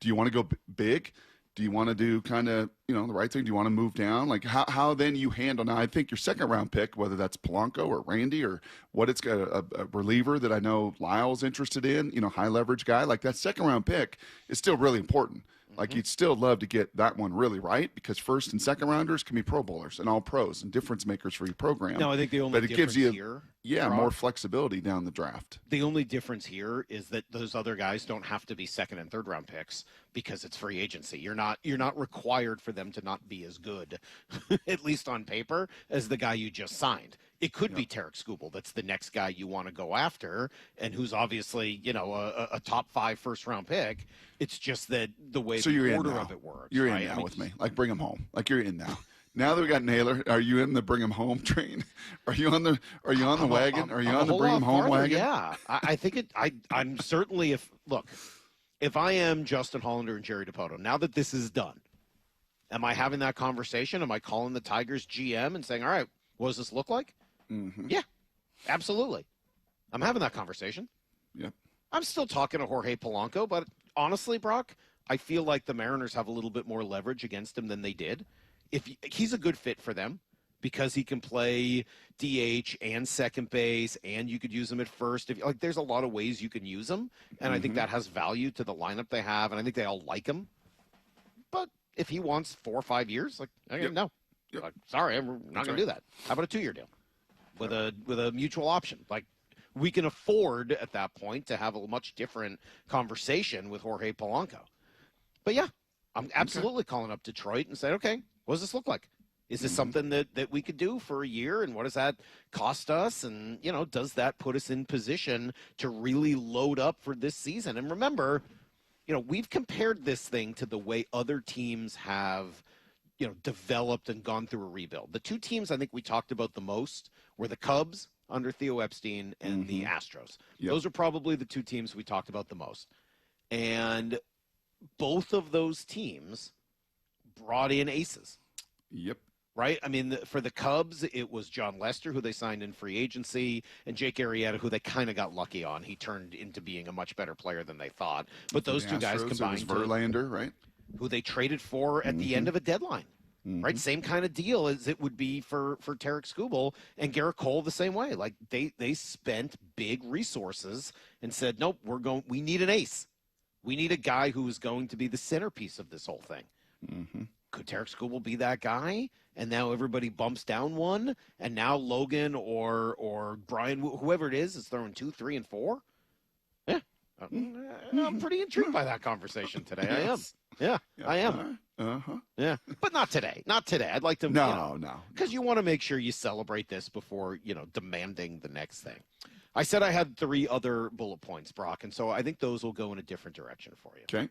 Do you want to go big? Do you want to do kind of, the right thing? Do you want to move down? How then you handle now? I think your second-round pick, whether that's Polanco or Randy or what it's got a reliever that I know Lyle's interested in, high-leverage guy, that second-round pick is still really important. Like, you'd still love to get that one really right, because first and second rounders can be Pro Bowlers and all pros and difference makers for your program. No, I think the only difference here, more flexibility down the draft. The only difference here is that those other guys don't have to be second and third round picks because it's free agency. You're not required for them to not be as good, at least on paper, as the guy you just signed. It could be Tarek Skubal. That's the next guy you want to go after, and who's obviously, a top 5 first round pick. It's just that the way the order of it works. You're in now with me. Like, bring him home. Like, you're in now. Now that we got Naylor, are you in the bring him home train? Are you on the wagon? Are you on the bring him home wagon? Yeah, I think I'm certainly if I am Justin Hollander and Jerry DiPoto, now that this is done, am I having that conversation? Am I calling the Tigers GM and saying, all right, what does this look like? Mm-hmm. Yeah, absolutely. I'm having that conversation. Yep. I'm still talking to Jorge Polanco, but honestly, Brock, I feel like the Mariners have a little bit more leverage against him than they did. If he's a good fit for them because he can play DH and second base, and you could use him at first. There's a lot of ways you can use him, and I think that has value to the lineup they have, and I think they all like him. But if he wants 4 or 5 years, no. Yep. Sorry, I'm not going to do that. How about a 2-year deal with a mutual option? We can afford at that point to have a much different conversation with Jorge Polanco. But yeah, I'm absolutely calling up Detroit and saying, okay, what does this look like? Is this something that we could do for a year? And what does that cost us? And, does that put us in position to really load up for this season? And remember, we've compared this thing to the way other teams have, developed and gone through a rebuild. The 2 teams I think we talked about the most were the Cubs under Theo Epstein and the Astros. Yep. Those are probably the 2 teams we talked about the most. And both of those teams brought in aces. Yep. Right? I mean, for the Cubs, it was John Lester, who they signed in free agency, and Jake Arrieta, who they kind of got lucky on. He turned into being a much better player than they thought. But those two guys combined, it was Verlander, right? Who they traded for at the end of a deadline. Right? Same kind of deal as it would be for Tarek Skubal and Garrett Cole the same way. Like, they spent big resources and said, nope, we need an ace. We need a guy who is going to be the centerpiece of this whole thing. Mm-hmm. Could Tarek Skubal be that guy? And now everybody bumps down one, and now Logan or Brian, whoever it is throwing 2, 3, and 4? Yeah. I'm pretty intrigued by that conversation today. I am. Yeah, I am. Uh-huh. Yeah, but not today. Not today. I'd like to. No. Because you want to make sure you celebrate this before, demanding the next thing. I said I had 3 other bullet points, Brock, and so I think those will go in a different direction for you. Okay.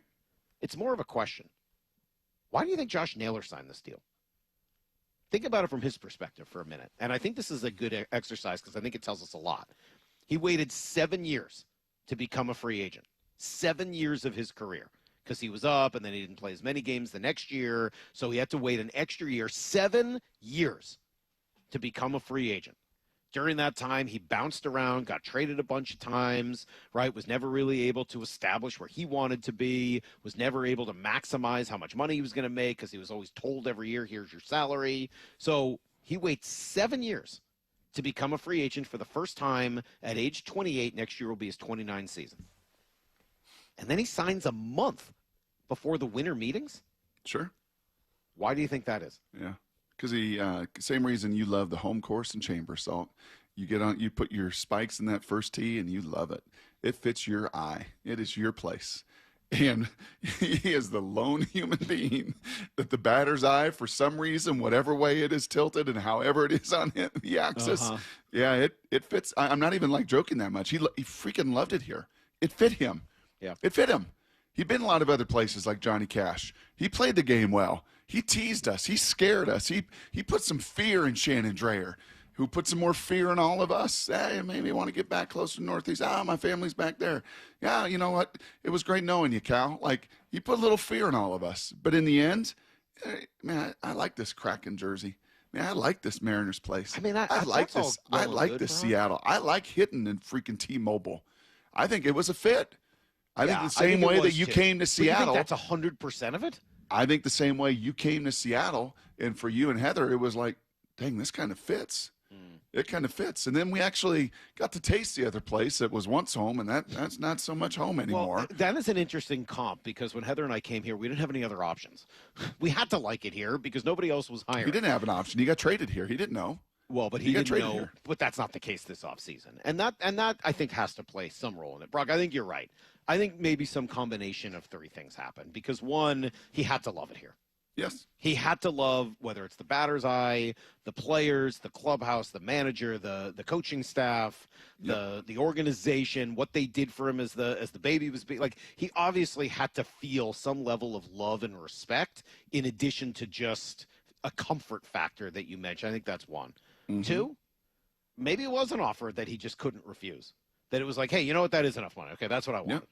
It's more of a question. Why do you think Josh Naylor signed this deal? Think about it from his perspective for a minute. And I think this is a good exercise because I think it tells us a lot. He waited 7 years to become a free agent. 7 years of his career. Because he was up and then he didn't play as many games the next year. So he had to wait an extra year. 7 years to become a free agent. During that time, he bounced around, got traded a bunch of times, right? Was never really able to establish where he wanted to be, was never able to maximize how much money he was going to make because he was always told every year, here's your salary. So he waits 7 years to become a free agent for the first time at age 28. Next year will be his 29th season. And then he signs a month before the winter meetings? Sure. Why do you think that is? Yeah. Because same reason you love the home course and chamber, Salk. You put your spikes in that first tee and you love it. It fits your eye. It is your place. And he is the lone human being that the batter's eye, for some reason, whatever way it is tilted and however it is on the axis, it fits. I'm not even joking that much. He freaking loved it here. It fit him. Yeah. It fit him. He'd been a lot of other places like Johnny Cash. He played the game well. He teased us. He scared us. He put some fear in Shannon Drayer, who put some more fear in all of us. Hey, maybe want to get back closer to Northeast. My family's back there. Yeah, you know what? It was great knowing you, Cal. You put a little fear in all of us. But in the end, man, I like this Kraken jersey. Man, I like this Mariners place. I mean, I like this. I like this Seattle. I like hitting in freaking T-Mobile. I think it was a fit. I think the same way that you came to Seattle. You think that's 100% of it? I think the same way you came to Seattle, and for you and Heather, it was like, dang, this kind of fits. It kind of fits. And then we actually got to taste the other place that was once home, and that's not so much home anymore. Well, that is an interesting comp because when Heather and I came here, we didn't have any other options. We had to like it here because nobody else was hiring. He didn't have an option. He got traded here. He didn't know. Well, but he didn't know. Here. But that's not the case this offseason. And that I think has to play some role in it. Brock, I think you're right. I think maybe some combination of three things happened because, one, he had to love it here. Yes. He had to love whether it's the batter's eye, the players, the clubhouse, the manager, the coaching staff, the organization, what they did for him as the baby was being. Like, he obviously had to feel some level of love and respect in addition to just a comfort factor that you mentioned. I think that's one. Mm-hmm. Two, maybe it was an offer that he just couldn't refuse. That it was like, hey, you know what? That is enough money. Okay, that's what I want. Yep.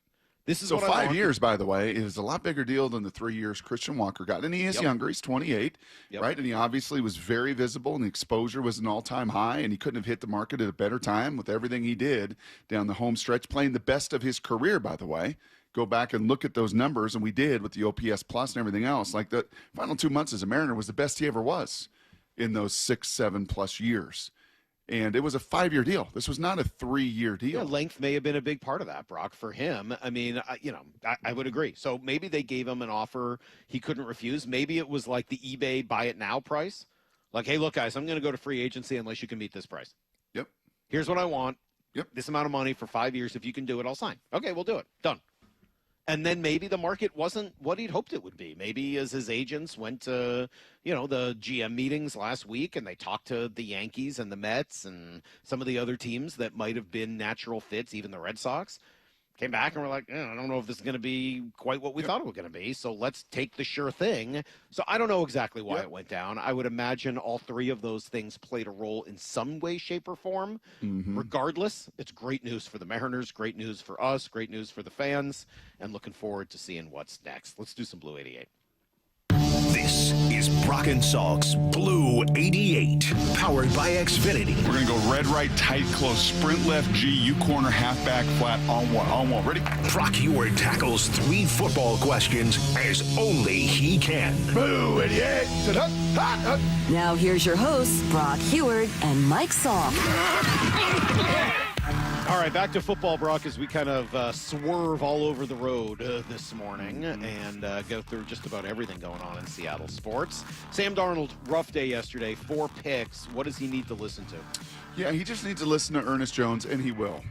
This is so what 5 years, by the way, is a lot bigger deal than the 3 years Christian Walker got. And he is younger. He's 28, right? And he obviously was very visible, and the exposure was an all-time high, and he couldn't have hit the market at a better time with everything he did down the home stretch, playing the best of his career, by the way. Go back and look at those numbers, and we did with the OPS plus and everything else. Like, the final 2 months as a Mariner was the best he ever was in those 6-7+ years. And it was a 5-year deal. This was not a 3-year deal. Yeah, length may have been a big part of that, Brock, for him. I mean, I would agree. So maybe they gave him an offer he couldn't refuse. Maybe it was like the eBay buy it now price. Like, hey, look, guys, I'm going to go to free agency unless you can meet this price. Yep. Here's what I want. Yep. This amount of money for 5 years. If you can do it, I'll sign. Okay, we'll do it. Done. And then maybe the market wasn't what he'd hoped it would be. Maybe as his agents went to, the GM meetings last week and they talked to the Yankees and the Mets and some of the other teams that might have been natural fits, even the Red Sox, came back and were like, I don't know if this is going to be quite what we thought it was going to be. So let's take the sure thing. So I don't know exactly why it went down. I would imagine all three of those things played a role in some way, shape, or form. Mm-hmm. Regardless, it's great news for the Mariners, great news for us, great news for the fans, and looking forward to seeing what's next. Let's do some Blue 88. This is Brock and Salk's Blue 88, powered by Xfinity. We're going to go red, right, tight, close, sprint left, G, U corner, halfback, flat, on one. Ready? Brock Heward tackles 3 football questions as only he can. Blue 88. Now here's your hosts, Brock Heward and Mike Salk. All right, back to football, Brock, as we kind of swerve all over the road this morning and go through just about everything going on in Seattle sports. Sam Darnold, rough day yesterday, 4 picks. What does he need to listen to? Yeah, he just needs to listen to Ernest Jones, and he will.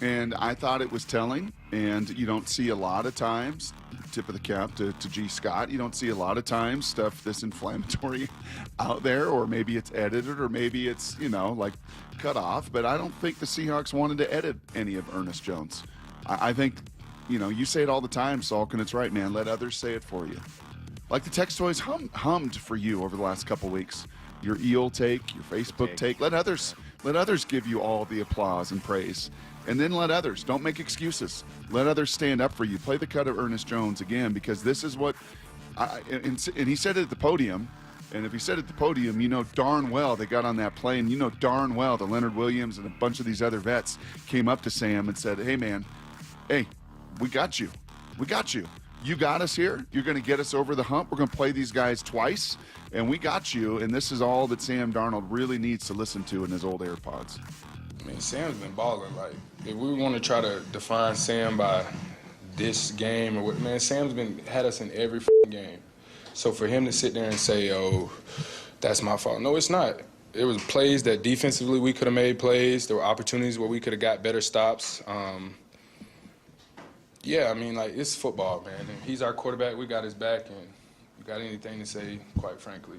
And I thought it was telling, and you don't see a lot of times, tip of the cap to G. Scott, you don't see a lot of times stuff this inflammatory out there, or maybe it's edited, or maybe it's, like cut off. But I don't think the Seahawks wanted to edit any of Ernest Jones. I think, you say it all the time, Salk, and it's right, man. Let others say it for you. Like the text toys hummed for you over the last couple weeks. Your eel take, your Facebook take. Let others give you all the applause and praise. And then let others. Don't make excuses. Let others stand up for you. Play the cut of Ernest Jones again, because this is what and he said it at the podium. And if he said it at the podium, you know darn well they got on that plane. You know darn well the Leonard Williams and a bunch of these other vets came up to Sam and said, hey, man, hey, we got you. We got you. You got us here. You're going to get us over the hump. We're going to play these guys twice, and we got you. And this is all that Sam Darnold really needs to listen to in his old AirPods. I mean, Sam's been balling. Like, if we want to try to define Sam by this game or what, man, Sam's had us in every game. So for him to sit there and say, oh, that's my fault. No, it's not. It was plays that defensively we could have made plays. There were opportunities where we could have got better stops. Yeah, I mean, like, it's football, man. And he's our quarterback. We got his back, and you got anything to say, quite frankly.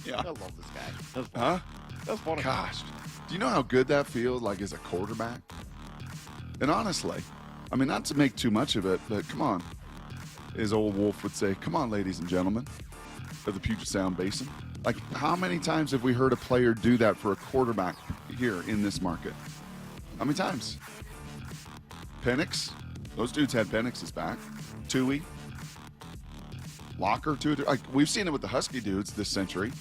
Yeah. I love this guy. That's funny. That's funny. Gosh, do you know how good that feels, like, as a quarterback? And honestly, I mean, not to make too much of it, but come on. As old Wolf would say, come on, ladies and gentlemen of the Puget Sound Basin. Like, how many times have we heard a player do that for a quarterback here in this market? How many times? Penix. Those dudes had Penix's back. Tui. Locker. Like, we've seen it with the Husky dudes this century.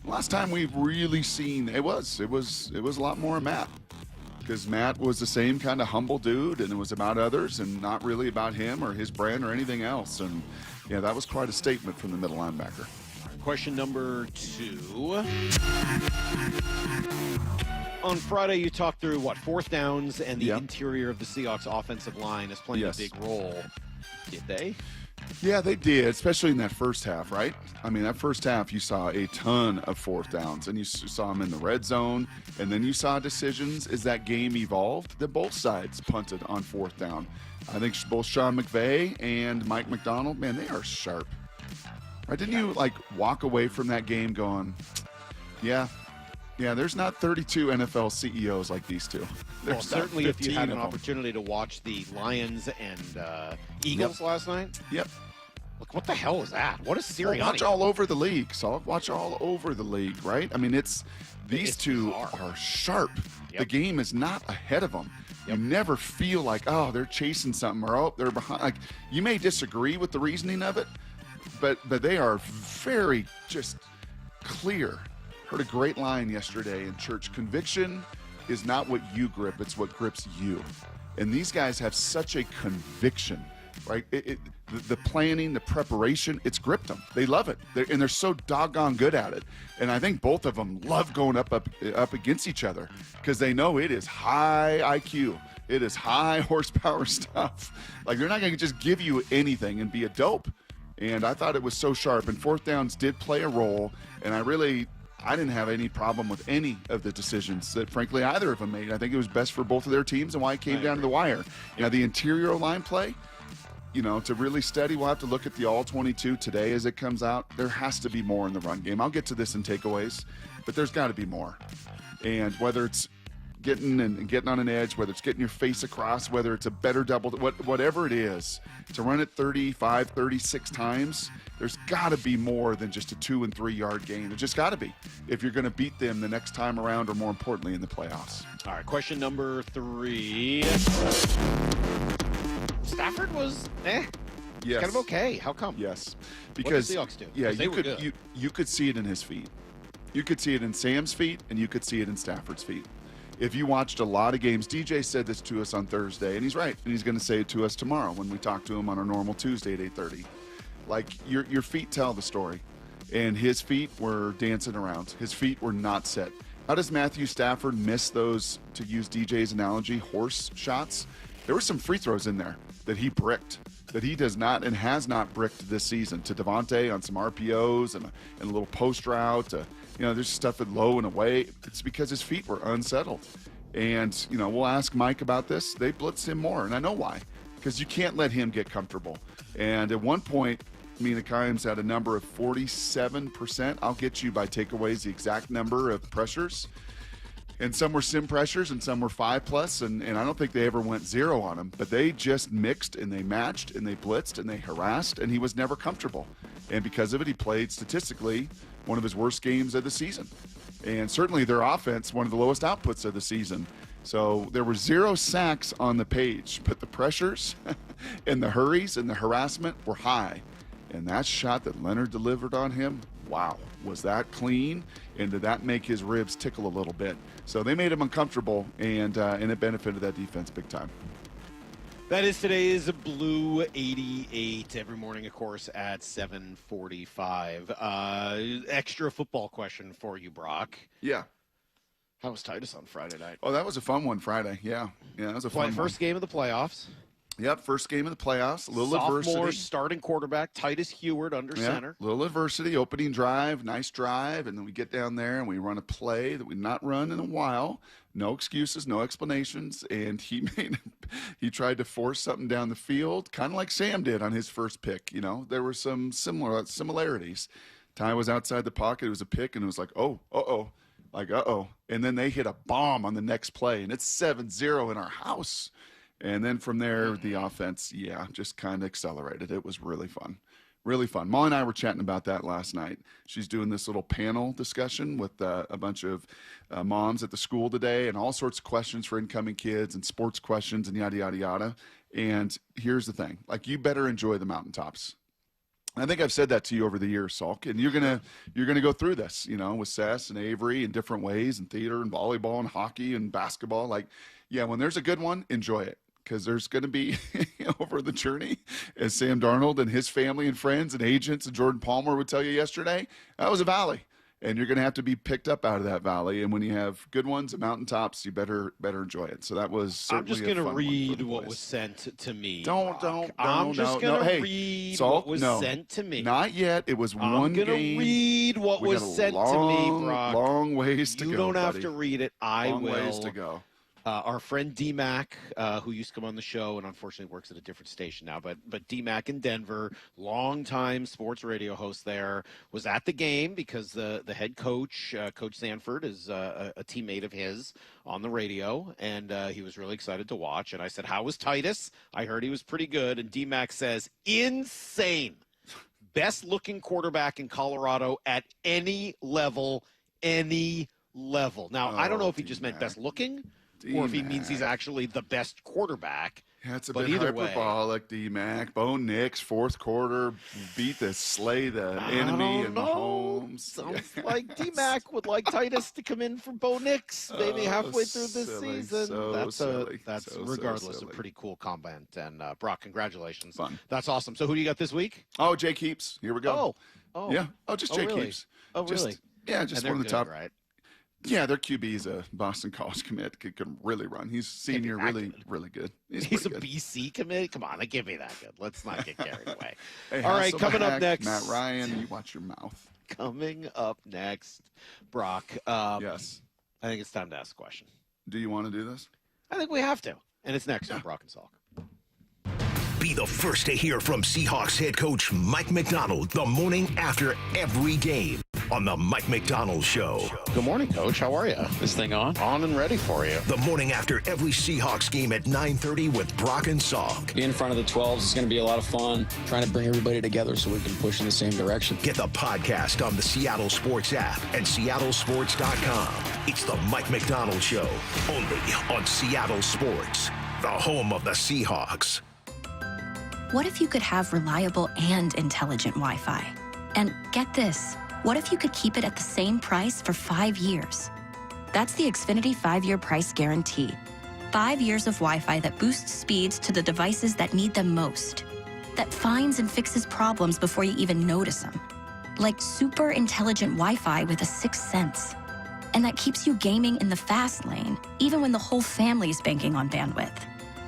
Last time we've really seen it was a lot more Matt. Because Matt was the same kind of humble dude, and it was about others and not really about him or his brand or anything else. And, yeah, that was quite a statement from the middle linebacker. question number 2. On Friday, you talked through, fourth downs and the interior of the Seahawks offensive line is playing a big role. Did they? Yeah, they did, especially in that first half, right? I mean, that first half, you saw a ton of fourth downs, and you saw them in the red zone, and then you saw decisions as that game evolved that both sides punted on fourth down. I think both Sean McVay and Mike Macdonald, man, they are sharp. Right? Didn't you, walk away from that game going, yeah, there's not 32 NFL CEOs like these two. Well, certainly if you had an opportunity to watch the Lions and Eagles last night. Yep. Look, what the hell is that? What is Sirianni? Watch all over the league, Salk. Watch all over the league, right? I mean, these two are sharp. Yep. The game is not ahead of them. Yep. You never feel like, oh, they're chasing something or, oh, they're behind. Like, you may disagree with the reasoning of it, but they are very just clear. Heard a great line yesterday in church. Conviction is not what you grip, it's what grips you. And these guys have such a conviction, right? The planning, the preparation, it's gripped them. They love it. They're so doggone good at it. And I think both of them love going up against each other because they know it is high IQ. It is high horsepower stuff. Like, they're not going to just give you anything and be a dope. And I thought it was so sharp. And fourth downs did play a role. And I didn't have any problem with any of the decisions that, frankly, either of them made. I think it was best for both of their teams and why it came down to the wire. Now, the interior line play, to really steady, we'll have to look at the all-22 today as it comes out. There has to be more in the run game. I'll get to this in takeaways, but there's got to be more. And whether it's getting on an edge, whether it's getting your face across, whether it's a better double, whatever it is, to run it 35, 36 times, there's got to be more than just a 2 and 3 yard gain. There just got to be if you're going to beat them the next time around, or more importantly, in the playoffs. All right, question number 3. Stafford was Yes. Kind of okay. How come? Yes. Because what did the Seahawks do? Yeah, you you could see it in his feet. You could see it in Sam's feet, and you could see it in Stafford's feet. If you watched a lot of games, DJ said this to us on Thursday, and he's right, and he's going to say it to us tomorrow when we talk to him on our normal Tuesday at 8:30. Like, your feet tell the story, and his feet were dancing around. His feet were not set. How does Matthew Stafford miss those, to use DJ's analogy, horse shots? There were some free throws in there that he bricked, that he does not and has not bricked this season, to Devontae on some RPOs and a little post route. There's stuff at low and away. It's because his feet were unsettled. And, we'll ask Mike about this. They blitz him more, and I know why. Because you can't let him get comfortable. And at one point, Mina Kimes had a number of 47%. I'll get you by takeaways the exact number of pressures. And some were sim pressures and some were 5+. And I don't think they ever went 0 on him. But they just mixed and they matched and they blitzed and they harassed, and he was never comfortable. And because of it, he played statistically one of his worst games of the season. And certainly their offense, one of the lowest outputs of the season. So there were 0 sacks on the page, but the pressures and the hurries and the harassment were high. And that shot that Leonard delivered on him, wow, was that clean? And did that make his ribs tickle a little bit? So they made him uncomfortable, and it benefited that defense big time. That is today's Blue 88 every morning, of course, at 7:45. Extra football question for you, Brock. Yeah. How was Titus on Friday night? Oh, that was a fun one Friday. Yeah, that was a fun first game of the playoffs. Yep, first game of the playoffs. A little adversity. Sophomore starting quarterback, Titus Heward under center. Little adversity, opening drive, nice drive, and then we get down there and we run a play that we've not run in a while. No excuses, no explanations, and he tried to force something down the field, kind of like Sam did on his first pick. There were some similarities. Ty was outside the pocket. It was a pick, and it was like, uh-oh. And then they hit a bomb on the next play, and it's 7-0 in our house. And then from there, the offense, just kind of accelerated. It was really fun. Really fun. Ma and I were chatting about that last night. She's doing this little panel discussion with a bunch of moms at the school today, and all sorts of questions for incoming kids and sports questions and yada, yada, yada. And here's the thing. You better enjoy the mountaintops. I think I've said that to you over the years, Salk, and you're gonna go through this, with Sess and Avery in different ways, and theater and volleyball and hockey and basketball. When there's a good one, enjoy it. because there's going to be over the journey, as Sam Darnold and his family and friends and agents and Jordan Palmer would tell you yesterday, that was a valley. And you're going to have to be picked up out of that valley. And when you have good ones at mountaintops, you better enjoy it. So that was certainly I'm just going to read what was sent to me. I'm just going to read what was sent to me. Not yet. It was one game. I'm going to read what was sent to me, Brock. Long ways to go, You don't have to read it. I will. Long ways to go. Our friend D-Mac, who used to come on the show and unfortunately works at a different station now, but D-Mac in Denver, longtime sports radio host there, was at the game because the head coach, Coach Sanford, is a teammate of his on the radio, and he was really excited to watch. And I said, how was Titus? I heard he was pretty good. And D-Mac says, insane. Best-looking quarterback in Colorado at any level. Now, I don't know if he just meant best-looking, or if he means he's actually the best quarterback. Yeah, it's a bit hyperbolic, D-Mac. Bo Nix, fourth quarter, slay the enemy and Mahomes. Sounds like D-Mac would like Titus to come in for Bo Nix maybe halfway through this season. That's regardless a pretty cool comment. And Brock, congratulations. Fun. That's awesome. So who do you got this week? Oh, Jay Keeps. Here we go. Oh. Just Jay really? Keeps. Oh, really? Just one of the good, top. Right? Yeah, their QB is a Boston College commit. Can really run. He's senior, really good. He's a good. BC commit. Come on, give me that good. Let's not get carried away. Hey, all right, coming up next, Matt Ryan. You watch your mouth. Coming up next, Brock. Yes. I think it's time to ask a question. Do you want to do this? I think we have to, and it's next on Brock and Salk. Be the first to hear from Seahawks head coach Mike Macdonald the morning after every game on the Mike Macdonald Show. Good morning, Coach. How are you? This thing on? On and ready for you. The morning after every Seahawks game at 9:30 with Brock and Salk. Being in front of the 12s is going to be a lot of fun. Trying to bring everybody together so we can push in the same direction. Get the podcast on the Seattle Sports app and seattlesports.com. It's the Mike Macdonald Show, only on Seattle Sports, the home of the Seahawks. What if you could have reliable and intelligent Wi-Fi? And get this, what if you could keep it at the same price for 5 years? That's the Xfinity 5-year price guarantee. 5 years of Wi-Fi that boosts speeds to the devices that need them most. That finds and fixes problems before you even notice them. Like super intelligent Wi-Fi with a sixth sense. And that keeps you gaming in the fast lane, even when the whole family's banking on bandwidth.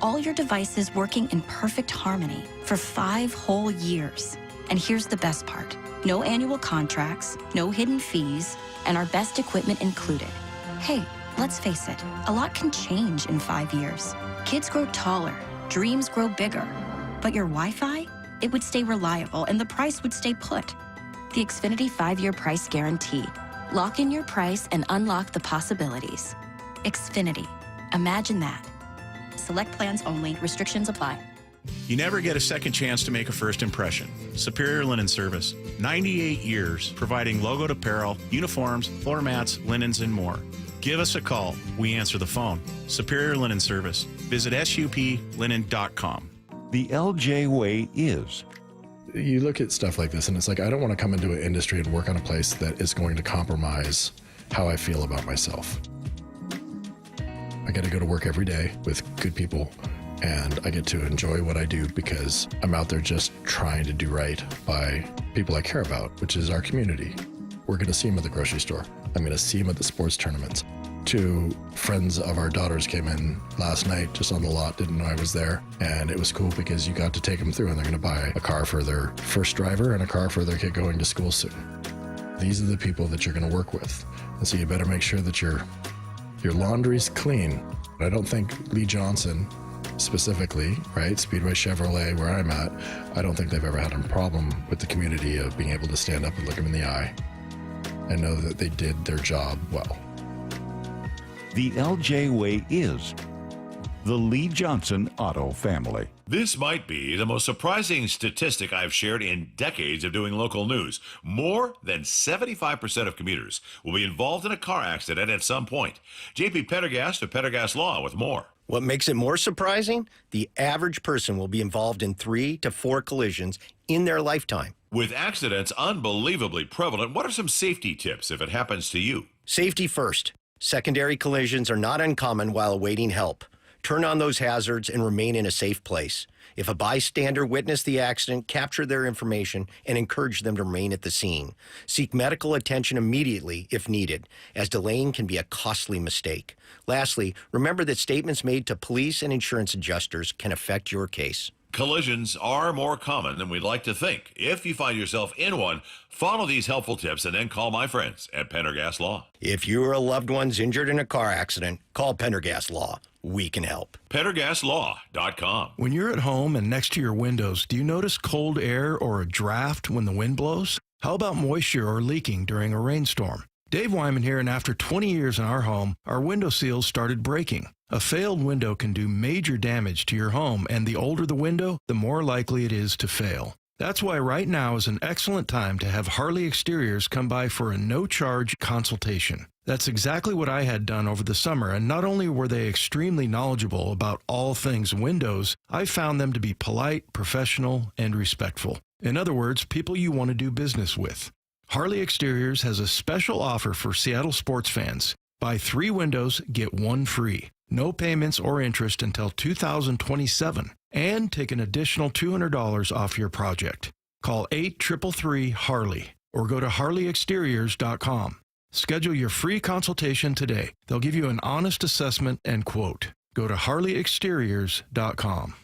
All your devices working in perfect harmony for 5 whole years. And here's the best part. No annual contracts, no hidden fees, and our best equipment included. Hey, let's face it, a lot can change in 5 years. Kids grow taller, dreams grow bigger. But your Wi-Fi? It would stay reliable and the price would stay put. The Xfinity 5-year price guarantee. Lock in your price and unlock the possibilities. Xfinity. Imagine that. Select plans only. Restrictions apply. You never get a second chance to make a first impression. Superior Linen Service. 98 years providing logoed apparel, uniforms, floor mats, linens, and more. Give us a call. We answer the phone. Superior Linen Service. Visit suplinen.com. The LJ way is. You look at stuff like this and it's like, I don't want to come into an industry and work on a place that is going to compromise how I feel about myself. I get to go to work every day with good people, and I get to enjoy what I do because I'm out there just trying to do right by people I care about, which is our community. We're going to see them at the grocery store. I'm going to see them at the sports tournaments. 2 friends of our daughters came in last night just on the lot, didn't know I was there, and it was cool because you got to take them through, and they're going to buy a car for their first driver and a car for their kid going to school soon. These are the people that you're going to work with, and so you better make sure that your laundry's clean. I don't think Lee Johnson specifically, right, Speedway Chevrolet, where I'm at, I don't think they've ever had a problem with the community of being able to stand up and look them in the eye and know that they did their job well. The LJ way is the Lee Johnson Auto family. This might be the most surprising statistic I've shared in decades of doing local news. More than 75% of commuters will be involved in a car accident at some point. JP Pendergast of Pendergast Law with more. What makes it more surprising? The average person will be involved in 3 to 4 collisions in their lifetime. With accidents unbelievably prevalent, what are some safety tips if it happens to you? Safety first. Secondary collisions are not uncommon while awaiting help. Turn on those hazards and remain in a safe place. If a bystander witnessed the accident, capture their information and encourage them to remain at the scene. Seek medical attention immediately if needed, as delaying can be a costly mistake. Lastly, remember that statements made to police and insurance adjusters can affect your case. Collisions are more common than we'd like to think. If you find yourself in one, follow these helpful tips and then call my friends at Pendergast Law. If you or a loved one's injured in a car accident, call Pendergast Law. We can help. PendergastLaw.com. When you're at home and next to your windows, do you notice cold air or a draft when the wind blows? How about moisture or leaking during a rainstorm? Dave Wyman here, and after 20 years in our home, our window seals started breaking. A failed window can do major damage to your home, and the older the window, the more likely it is to fail. That's why right now is an excellent time to have Harley Exteriors come by for a no-charge consultation. That's exactly what I had done over the summer, and not only were they extremely knowledgeable about all things windows, I found them to be polite, professional, and respectful. In other words, people you want to do business with. Harley Exteriors has a special offer for Seattle sports fans. Buy 3 windows, get 1 free. No payments or interest until 2027. And take an additional $200 off your project. Call 833-HARLEY or go to harleyexteriors.com. Schedule your free consultation today. They'll give you an honest assessment and quote. Go to harleyexteriors.com.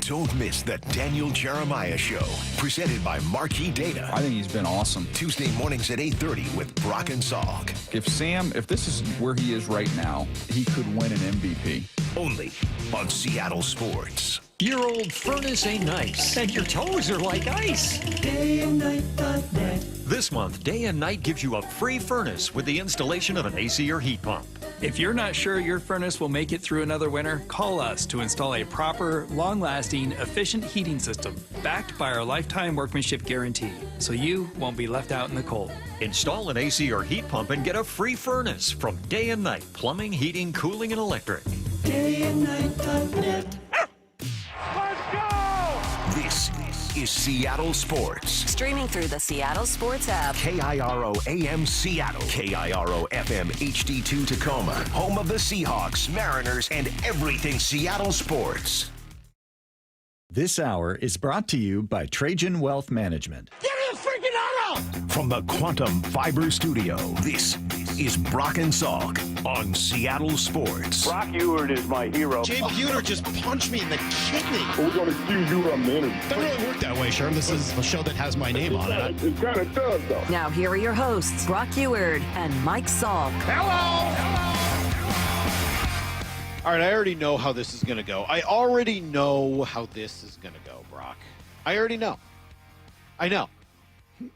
Don't miss the Daniel Jeremiah Show, presented by Marquee Data. I think he's been awesome. Tuesday mornings at 8:30 with Brock and Salk. If this is where he is right now, he could win an MVP. Only on Seattle Sports. Your old furnace ain't nice, and your toes are like ice. DayandNight.net. This month, Day and Night gives you a free furnace with the installation of an AC or heat pump. If you're not sure your furnace will make it through another winter, call us to install a proper, long-lasting, efficient heating system backed by our lifetime workmanship guarantee, so you won't be left out in the cold. Install an AC or heat pump and get a free furnace from Day and Night Plumbing, Heating, Cooling, and Electric. DayandNight.net. This is Seattle Sports. Streaming through the Seattle Sports app. KIRO AM Seattle. KIRO FM HD2 Tacoma. Home of the Seahawks, Mariners, and everything Seattle sports. This hour is brought to you by Trajan Wealth Management. Give me a freaking auto! From the Quantum Fiber Studio, this is Brock and Salk on Seattle Sports. Brock Ewert is my hero. Jay Buhner just punched me in the kidney. We're going to accuse you of minute. Doesn't really work that way, Sherm. This is a show that has my name on it. It kind of does, though. Now here are your hosts, Brock Ewert and Mike Salk. Hello! All right, I already know how this is going to go. I already know how this is going to go, Brock. I already know. I know.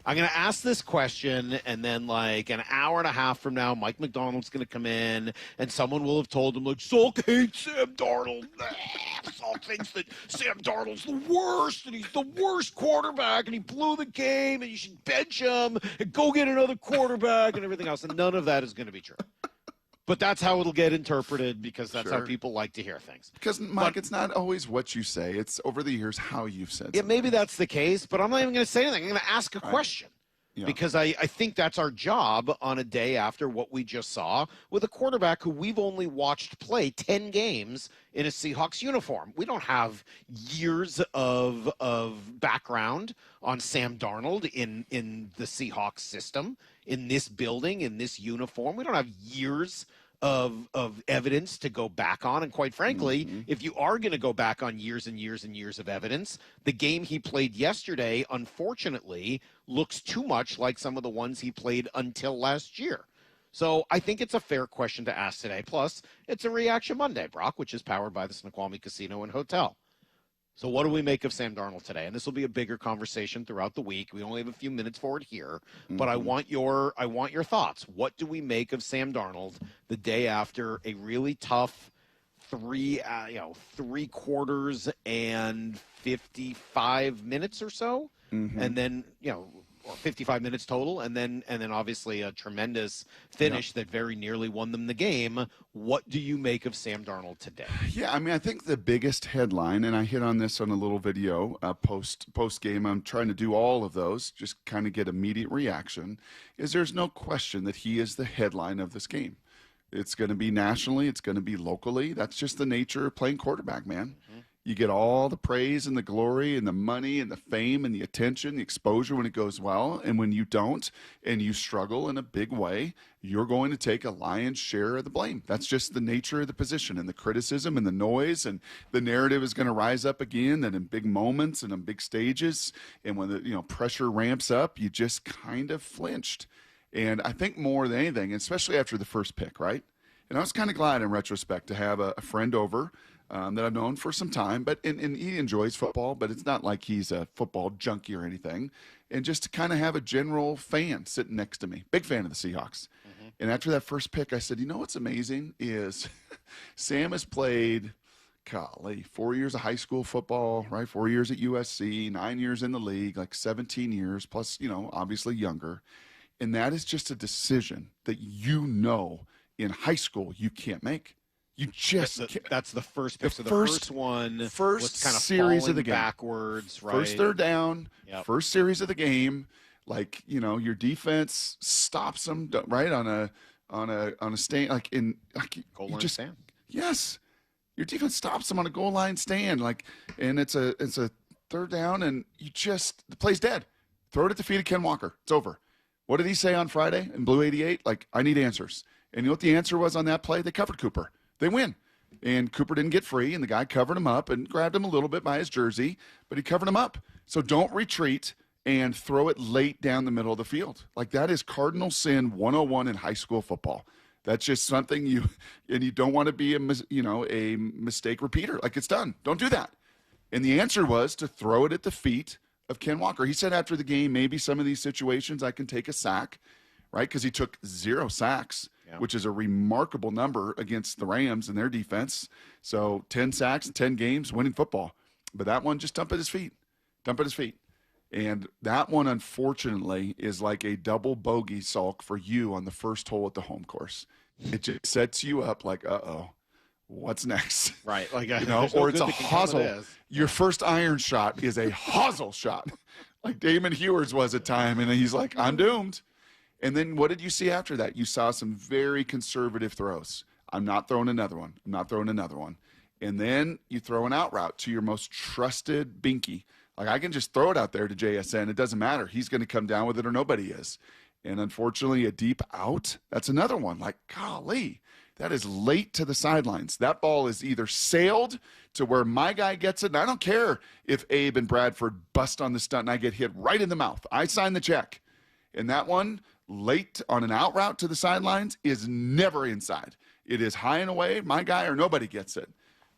I'm going to ask this question, and then like an hour and a half from now, Mike Macdonald's going to come in, and someone will have told him, like, Salk hates Sam Darnold. Salk thinks that Sam Darnold's the worst, and he's the worst quarterback, and he blew the game, and you should bench him and go get another quarterback and everything else. And none of that is going to be true. But that's how it'll get interpreted, because that's how people like to hear things. Because, Mike, it's not always what you say. It's over the years how you've said Yeah, maybe that's the case, but I'm not even going to say anything. I'm going to ask a question. Yeah. Because I think that's our job on a day after what we just saw with a quarterback who we've only watched play 10 games in a Seahawks uniform. We don't have years of background on Sam Darnold in the Seahawks system, in this building, in this uniform. We don't have years of evidence to go back on. And quite frankly, if you are going to go back on years and years and years of evidence, the game he played yesterday, unfortunately, looks too much like some of the ones he played until last year. So I think it's a fair question to ask today. Plus, it's a Reaction Monday, Brock, which is powered by the Snoqualmie Casino and Hotel. So what do we make of Sam Darnold today? And this will be a bigger conversation throughout the week. We only have a few minutes for it here, but I want your thoughts. What do we make of Sam Darnold the day after a really tough 3 quarters and 55 minutes or so, and then or 55 minutes total, and then obviously a tremendous finish that very nearly won them the game. What do you make of Sam Darnold today? Yeah, I mean, I think the biggest headline, and I hit on this on a little video post game. I'm trying to do all of those, just kind of get immediate reaction. Is there's no question that he is the headline of this game. It's going to be nationally. It's going to be locally. That's just the nature of playing quarterback, man. You get all the praise and the glory and the money and the fame and the attention, the exposure when it goes well. And when you don't and you struggle in a big way, you're going to take a lion's share of the blame. That's just the nature of the position, and the criticism and the noise, and the narrative is going to rise up again, that in big moments and in big stages, and when the pressure ramps up, you just kind of flinched. And I think more than anything, especially after the first pick, right? And I was kind of glad in retrospect to have a friend over that I've known for some time, and he enjoys football, but it's not like he's a football junkie or anything. And just to kind of have a general fan sitting next to me, big fan of the Seahawks. And after that first pick, I said, what's amazing is Sam has played, 4 years of high school football, right? 4 years at USC, 9 years in the league, like 17 years, plus, obviously younger. And that is just a decision that in high school you can't make. You just that's the first pick. So the first one was kind of series of the game backwards, right? First third down, first series of the game. Like your defense stops them right on a stand, goal line stand. Yes, your defense stops them on a goal line stand, and it's a third down, and the play's dead. Throw it at the feet of Ken Walker. It's over. What did he say on Friday in Blue 88? I need answers. And you know what the answer was on that play? They covered Cooper. They win. And Cooper didn't get free, and the guy covered him up and grabbed him a little bit by his jersey, but he covered him up. So don't retreat and throw it late down the middle of the field. That is cardinal sin 101 in high school football. That's just something you don't want to be a mistake repeater. It's done. Don't do that. And the answer was to throw it at the feet of Ken Walker. He said after the game, maybe some of these situations I can take a sack, right? Because he took 0 sacks. Which is a remarkable number against the Rams and their defense. So 10 sacks in 10 games, winning football. But that one, just dump at his feet. And that one, unfortunately, is like a double bogey, Salk, for you on the first hole at the home course. It just sets you up what's next? Right. Or it's a hosel. Your first iron shot is a hosel shot. Like Damon Hewers was at time, and he's like, I'm doomed. And then what did you see after that? You saw some very conservative throws. I'm not throwing another one. And then you throw an out route to your most trusted binky. I can just throw it out there to JSN. It doesn't matter. He's going to come down with it or nobody is. And unfortunately, a deep out, that's another one. Golly, that is late to the sidelines. That ball is either sailed to where my guy gets it, and I don't care if Abe and Bradford bust on the stunt and I get hit right in the mouth. I sign the check. And that one, late on an out route to the sidelines, is never inside. It is high and away, my guy or nobody gets it,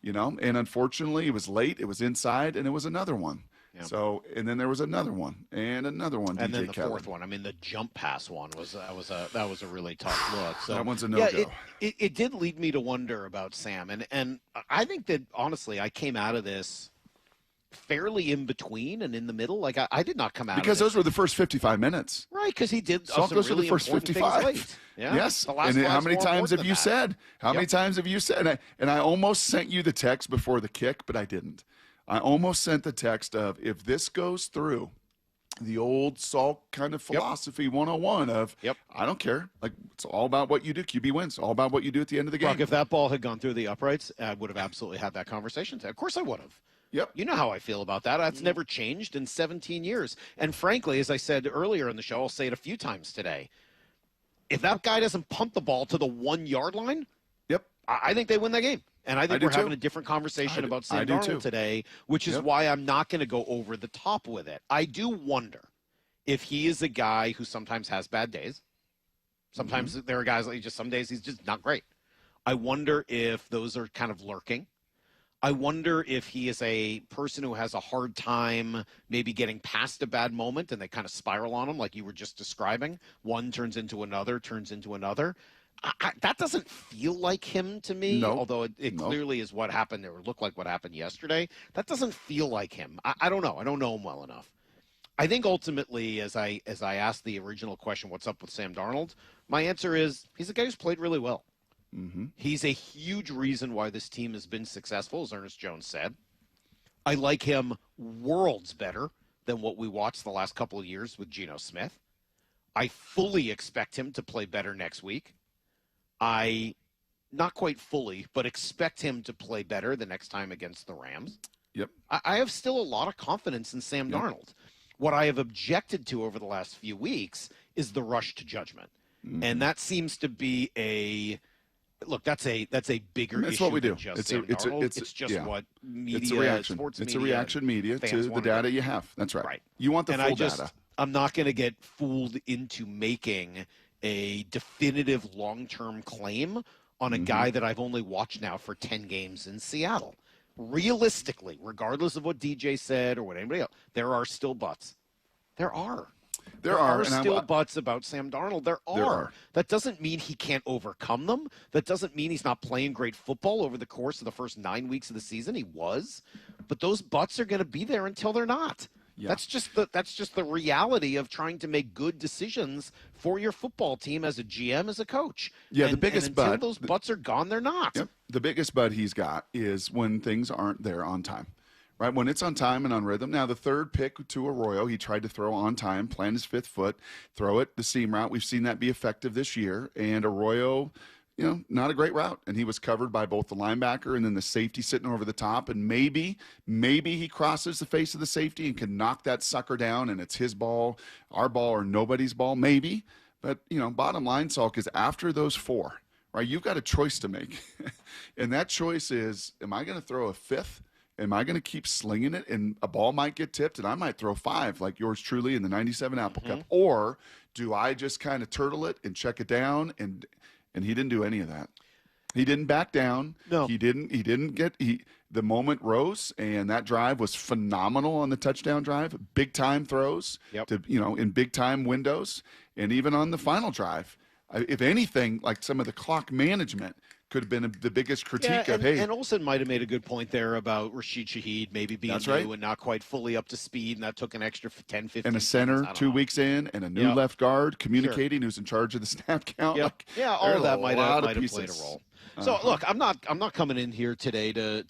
and unfortunately it was late, it was inside, and it was another one. So, and then there was another one and another one. And DJ then the Khaled. fourth one. The jump pass one was a really tough look. So that one's a no-go. It did lead me to wonder about Sam, and I think that honestly I came out of this fairly in between and in the middle. I did not come out because of those were the first 55 minutes, right? Because he did some those really were the first 55. Late. Yeah. Yes. And how many times have you said? Many times have you said? And I almost sent you the text before the kick, but I didn't. I almost sent the text of, if this goes through, the old Salk kind of philosophy 101 of, I don't care. It's all about what you do. QB wins. All about what you do at the end of the game. Brock, if that ball had gone through the uprights, I would have absolutely had that conversation. Of course I would have. Yep. You know how I feel about that. That's never changed in 17 years. And frankly, as I said earlier in the show, I'll say it a few times today. If that guy doesn't punt the ball to the 1 yard line, I think they win that game. And I think we're having a different conversation about Sam Darnold today, which is why I'm not going to go over the top with it. I do wonder if he is a guy who sometimes has bad days. Sometimes there are guys some days he's just not great. I wonder if those are kind of lurking. I wonder if he is a person who has a hard time maybe getting past a bad moment and they kind of spiral on him like you were just describing. One turns into another. That doesn't feel like him to me, although it clearly is what happened or looked like what happened yesterday. That doesn't feel like him. I don't know. I don't know him well enough. I think ultimately, as I asked the original question, what's up with Sam Darnold, my answer is he's a guy who's played really well. He's a huge reason why this team has been successful, as Ernest Jones said. I like him worlds better than what we watched the last couple of years with Geno Smith. I fully expect him to play better next week. I not quite fully, but expect him to play better the next time against the Rams. Yep. I have still a lot of confidence in Sam Darnold. What I have objected to over the last few weeks is the rush to judgment. And that seems to be that's a bigger issue. That's what we do. Than just Sam Darnold. It's just what media, it's a reaction. sports it's media, a reaction media to the data you have. That's right. You want the full data. I'm not going to get fooled into making a definitive long-term claim on a guy that I've only watched now for 10 games in Seattle. Realistically, regardless of what DJ said or what anybody else, there are still buts. There are still buts about Sam Darnold. There are. That doesn't mean he can't overcome them. That doesn't mean he's not playing great football over the course of the first 9 weeks of the season. He was. But those buts are going to be there until they're not. Yeah. That's just the reality of trying to make good decisions for your football team as a GM, as a coach. Yeah, and, the biggest until those butts are gone, they're not. Yep. The biggest butt he's got is when things aren't there on time. Right, when it's on time and on rhythm. Now, the third pick to Arroyo, he tried to throw on time, plant his fifth foot, throw it the seam route. We've seen that be effective this year. And Arroyo, not a great route. And he was covered by both the linebacker and then the safety sitting over the top. And maybe he crosses the face of the safety and can knock that sucker down, and it's his ball, our ball, or nobody's ball. Maybe. But, bottom line, Salk, is after those four, right, you've got a choice to make. And that choice is, am I going to throw a fifth? Am I going to keep slinging it and a ball might get tipped and I might throw 5 like yours truly in the 97 Apple Cup? Or do I just kind of turtle it and check it down? And he didn't do any of that. He didn't back down. No. The moment rose, and that drive was phenomenal on the touchdown drive. Big time throws in big time windows. And even on the final drive, if anything, like some of the clock management could have been the biggest critique of, hey. And Olsen might have made a good point there about Rashid Shaheed maybe being new and not quite fully up to speed, and that took an extra 10, 15 And a center 2 weeks in, and a new left guard communicating who's in charge of the snap count. Yep. All of that might have played a role. So look, I'm not coming in here today to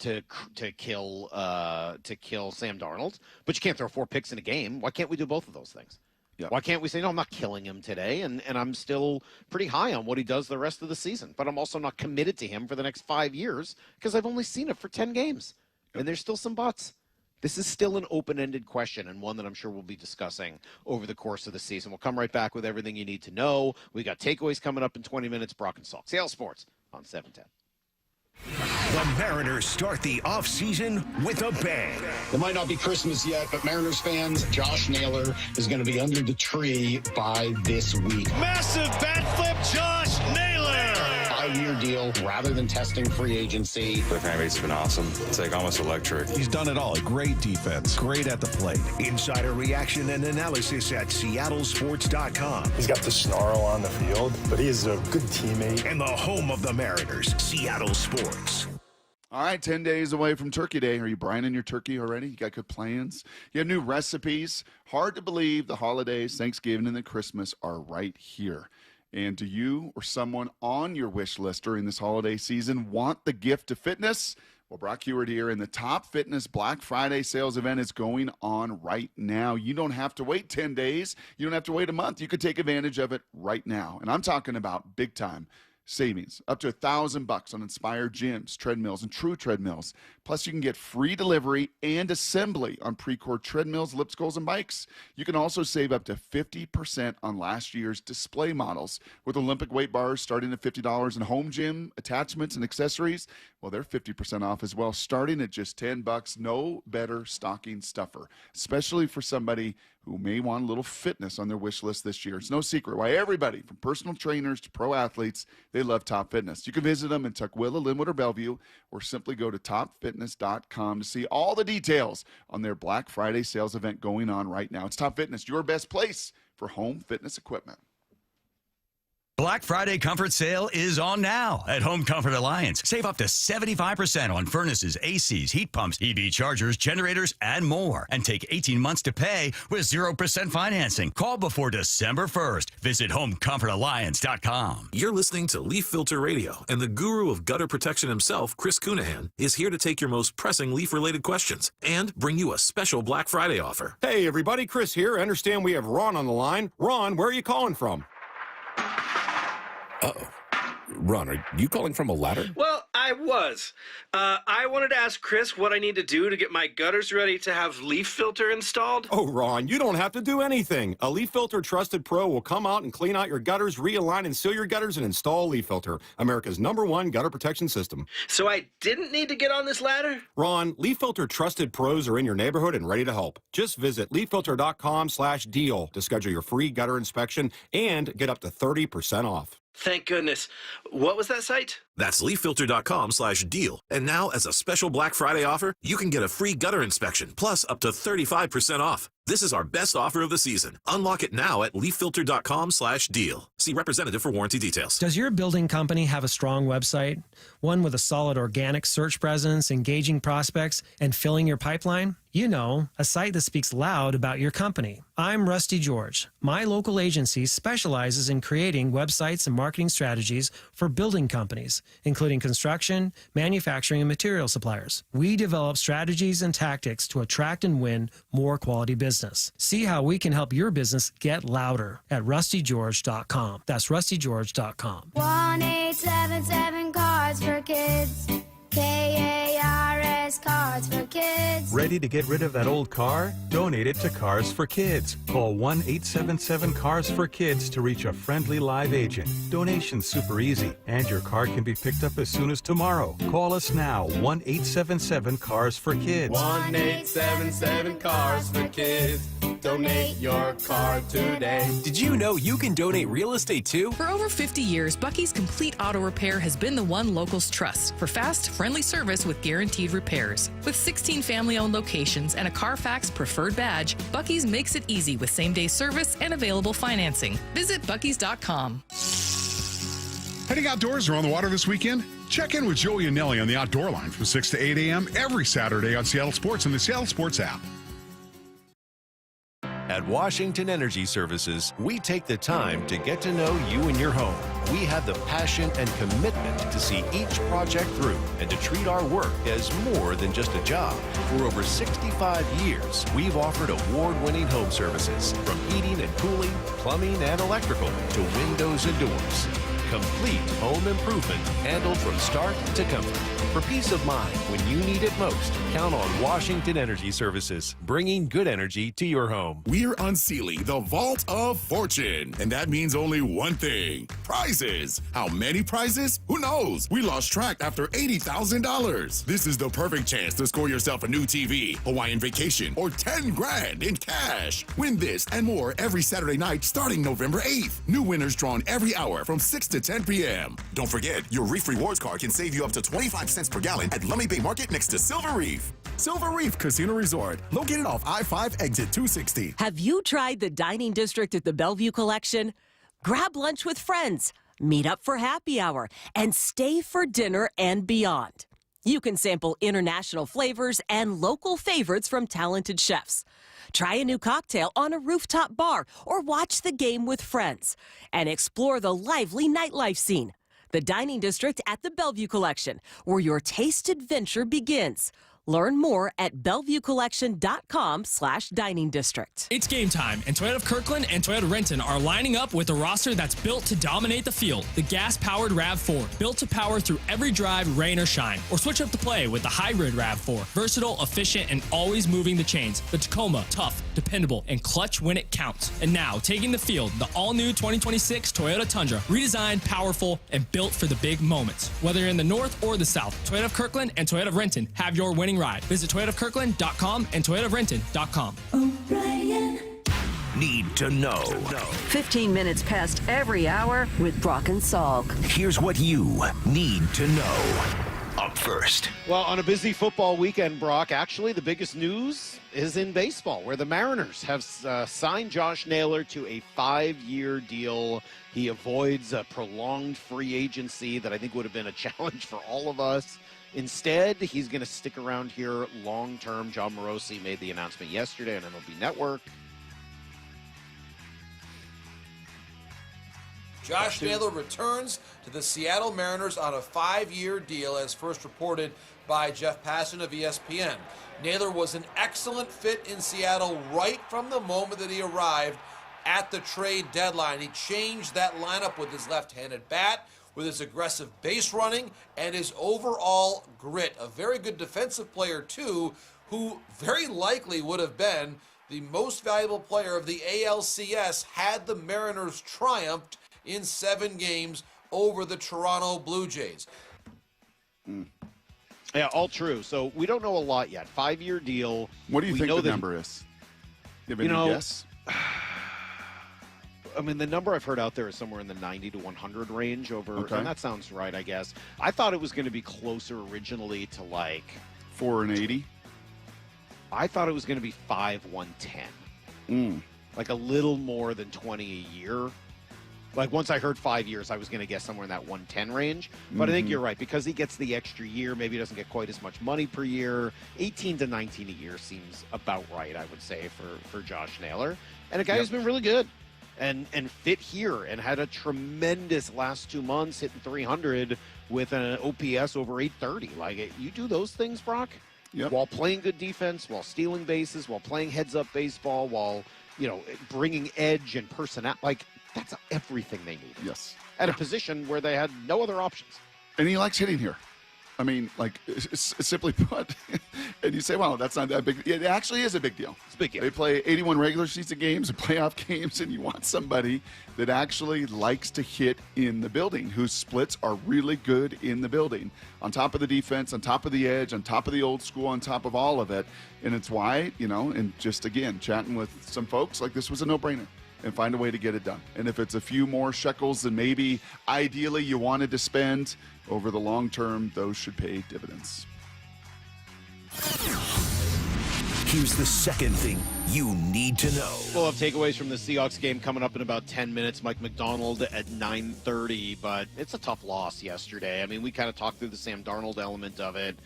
kill Sam Darnold, but you can't throw 4 picks in a game. Why can't we do both of those things? Yep. Why can't we say, no, I'm not killing him today, and I'm still pretty high on what he does the rest of the season, but I'm also not committed to him for the next 5 years because I've only seen it for 10 games, and there's still some buts. This is still an open-ended question, and one that I'm sure we'll be discussing over the course of the season. We'll come right back with everything you need to know. We got takeaways coming up in 20 minutes. Brock and Salk, Seattle Sports on 710. The Mariners start the offseason with a bang. It might not be Christmas yet, but Mariners fans, Josh Naylor is going to be under the tree by this week. Massive bat flip, Josh Naylor! 5-year deal rather than testing free agency. The fan base has been awesome. It's like almost electric. He's done it all. Great defense, great at the plate. Insider reaction and analysis at SeattleSports.com. He's got the snarl on the field, but he is a good teammate. And the home of the Mariners, Seattle Sports. All right, 10 days away from Turkey Day. Are you brining your turkey already? You got good plans? You have new recipes? Hard to believe the holidays, Thanksgiving, and then Christmas are right here. And do you or someone on your wish list during this holiday season want the gift of fitness? Well, Brock Heward here, and the Top Fitness Black Friday sales event is going on right now. You don't have to wait 10 days. You don't have to wait a month. You could take advantage of it right now. And I'm talking about big time savings, up to $1,000 on Inspired gyms, treadmills, and True treadmills. Plus, you can get free delivery and assembly on Precourt treadmills, Lipscoles, and bikes. You can also save up to 50% on last year's display models, with Olympic weight bars starting at $50 and home gym attachments and accessories. Well, they're 50% off as well, starting at just $10. No better stocking stuffer, especially for somebody who may want a little fitness on their wish list this year. It's no secret why everybody, from personal trainers to pro athletes, they love Top Fitness. You can visit them in Tukwila, Linwood, or Bellevue, or simply go to topfitness.com to see all the details on their Black Friday sales event going on right now. It's Top Fitness, your best place for home fitness equipment. Black Friday Comfort Sale is on now at Home Comfort Alliance. Save up to 75% on furnaces, ACs, heat pumps, EV chargers, generators, and more. And take 18 months to pay with 0% financing. Call before December 1st. Visit HomeComfortAlliance.com. You're listening to Leaf Filter Radio, and the guru of gutter protection himself, Chris Cunahan, is here to take your most pressing leaf-related questions and bring you a special Black Friday offer. Hey, everybody, Chris here. I understand we have Ron on the line. Ron, where are you calling from? Uh-oh. Ron, are you calling from a ladder? Well, I was. I wanted to ask Chris what I need to do to get my gutters ready to have leaf filter installed. Oh, Ron, you don't have to do anything. A Leaf Filter Trusted Pro will come out and clean out your gutters, realign and seal your gutters, and install Leaf Filter, America's #1 gutter protection system. So I didn't need to get on this ladder? Ron, Leaf Filter Trusted Pros are in your neighborhood and ready to help. Just visit leaffilter.com/deal to schedule your free gutter inspection and get up to 30% off. Thank goodness. What was that site? That's leaffilter.com/deal. And now, as a special Black Friday offer, you can get a free gutter inspection, plus up to 35% off. This is our best offer of the season. Unlock it now at leaffilter.com/deal. See representative for warranty details. Does your building company have a strong website? One with a solid organic search presence, engaging prospects, and filling your pipeline? You know, a site that speaks loud about your company. I'm Rusty George. My local agency specializes in creating websites and marketing strategies for building companies, including construction, manufacturing, and material suppliers. We develop strategies and tactics to attract and win more quality business. See how we can help your business get louder at rustygeorge.com. That's rustygeorge.com. 1-877 Cards for Kids. KARS Cards for Kids. Ready to get rid of that old car? Donate it to Cars for Kids. Call 1-877-CARS-FOR-KIDS to reach a friendly live agent. Donation's super easy, and your car can be picked up as soon as tomorrow. Call us now, 1-877-CARS-FOR-KIDS. 1-877-CARS-FOR-KIDS. Donate your car today. Did you know you can donate real estate too? For over 50 years, Bucky's Complete Auto Repair has been the one locals trust for fast, friendly service with guaranteed repairs. With 16 family-owned locations and a Carfax preferred badge, Bucky's makes it easy with same-day service and available financing. Visit buckys.com. Heading outdoors or on the water this weekend? Check in with Joey and Nelly on the Outdoor Line from 6 to 8 a.m. every Saturday on Seattle Sports and the Seattle Sports app. At Washington Energy Services, we take the time to get to know you and your home. We have the passion and commitment to see each project through and to treat our work as more than just a job. For over 65 years, we've offered award-winning home services, from heating and cooling, plumbing and electrical, to windows and doors. Complete home improvement handled from start to comfort. For peace of mind when you need it most, count on Washington Energy Services, bringing good energy to your home. We're unsealing the Vault of Fortune, and that means only one thing: prizes. How many prizes? Who knows? We lost track after $80,000. This is the perfect chance to score yourself a new TV, Hawaiian vacation, or 10 grand in cash. Win this and more every Saturday night starting November 8th. New winners drawn every hour from 6 to 10 p.m. Don't forget, your Reef Rewards card can save you up to 25 cents per gallon at Lummi Bay Market next to Silver Reef. Silver Reef Casino Resort, located off I-5 exit 260. Have you tried the dining district at the Bellevue Collection? Grab lunch with friends, meet up for happy hour, and stay for dinner and beyond. You can sample international flavors and local favorites from talented chefs. Try a new cocktail on a rooftop bar or watch the game with friends and explore the lively nightlife scene. The Dining District at the Bellevue Collection, where your taste adventure begins. Learn more at BellevueCollection.com/dining district. It's game time, and Toyota of Kirkland and Toyota Renton are lining up with a roster that's built to dominate the field. The gas-powered RAV4, built to power through every drive, rain or shine. Or switch up the play with the hybrid RAV4, versatile, efficient, and always moving the chains. The Tacoma, tough, dependable, and clutch when it counts. And now, taking the field, the all-new 2026 Toyota Tundra, redesigned, powerful, and built for the big moments. Whether you're in the north or the south, Toyota of Kirkland and Toyota of Renton have your winning ride. Visit ToyotaofKirkland.com and ToyotaofRenton.com. O'Brien. Need to know. 15 minutes past every hour with Brock and Salk. Here's what you need to know. Up first. Well, on a busy football weekend, Brock, actually the biggest news is in baseball, where the Mariners have signed Josh Naylor to a 5-year deal. He avoids a prolonged free agency that I think would have been a challenge for all of us. Instead, he's going to stick around here long-term. John Morosi made the announcement yesterday on MLB Network. Josh Naylor returns to the Seattle Mariners on a 5-year deal, as first reported by Jeff Passan of ESPN. Naylor was an excellent fit in Seattle right from the moment that he arrived at the trade deadline. He changed that lineup with his left-handed bat, with his aggressive base running and his overall grit. A very good defensive player, too, who very likely would have been the most valuable player of the ALCS had the Mariners triumphed in 7 games over the Toronto Blue Jays. Yeah, all true. So we don't know a lot yet. 5-year deal. What do you think the number is? You have any guess? I mean, the number I've heard out there is somewhere in the 90 to 100 range over, and that sounds right, I guess. I thought it was going to be closer originally to like 480. I thought it was going to be 5-110. Like a little more than 20 a year. Like once I heard 5 years, I was going to guess somewhere in that 110 range. But I think you're right. Because he gets the extra year, maybe he doesn't get quite as much money per year. 18 to 19 a year seems about right, I would say, for Josh Naylor. And a guy who's been really good and fit here and had a tremendous last 2 months, hitting 300 with an OPS over 830. Like, you do those things, Brock, while playing good defense, while stealing bases, while playing heads-up baseball, while, bringing edge and personality. Like, that's everything they need. Yes. At a position where they had no other options. And he likes hitting here. I mean, like, simply put, and you say, well, that's not that big. It actually is a big deal. It's a big deal. They play 81 regular season games and playoff games, and you want somebody that actually likes to hit in the building, whose splits are really good in the building, on top of the defense, on top of the edge, on top of the old school, on top of all of it. And it's why, and just, again, chatting with some folks, like, this was a no-brainer. And find a way to get it done. And if it's a few more shekels than maybe ideally you wanted to spend over the long term, those should pay dividends. Here's the second thing you need to know. We'll have takeaways from the Seahawks game coming up in about 10 minutes. Mike Macdonald at 9:30, but it's a tough loss yesterday. I mean, we kind of talked through the Sam Darnold element of it.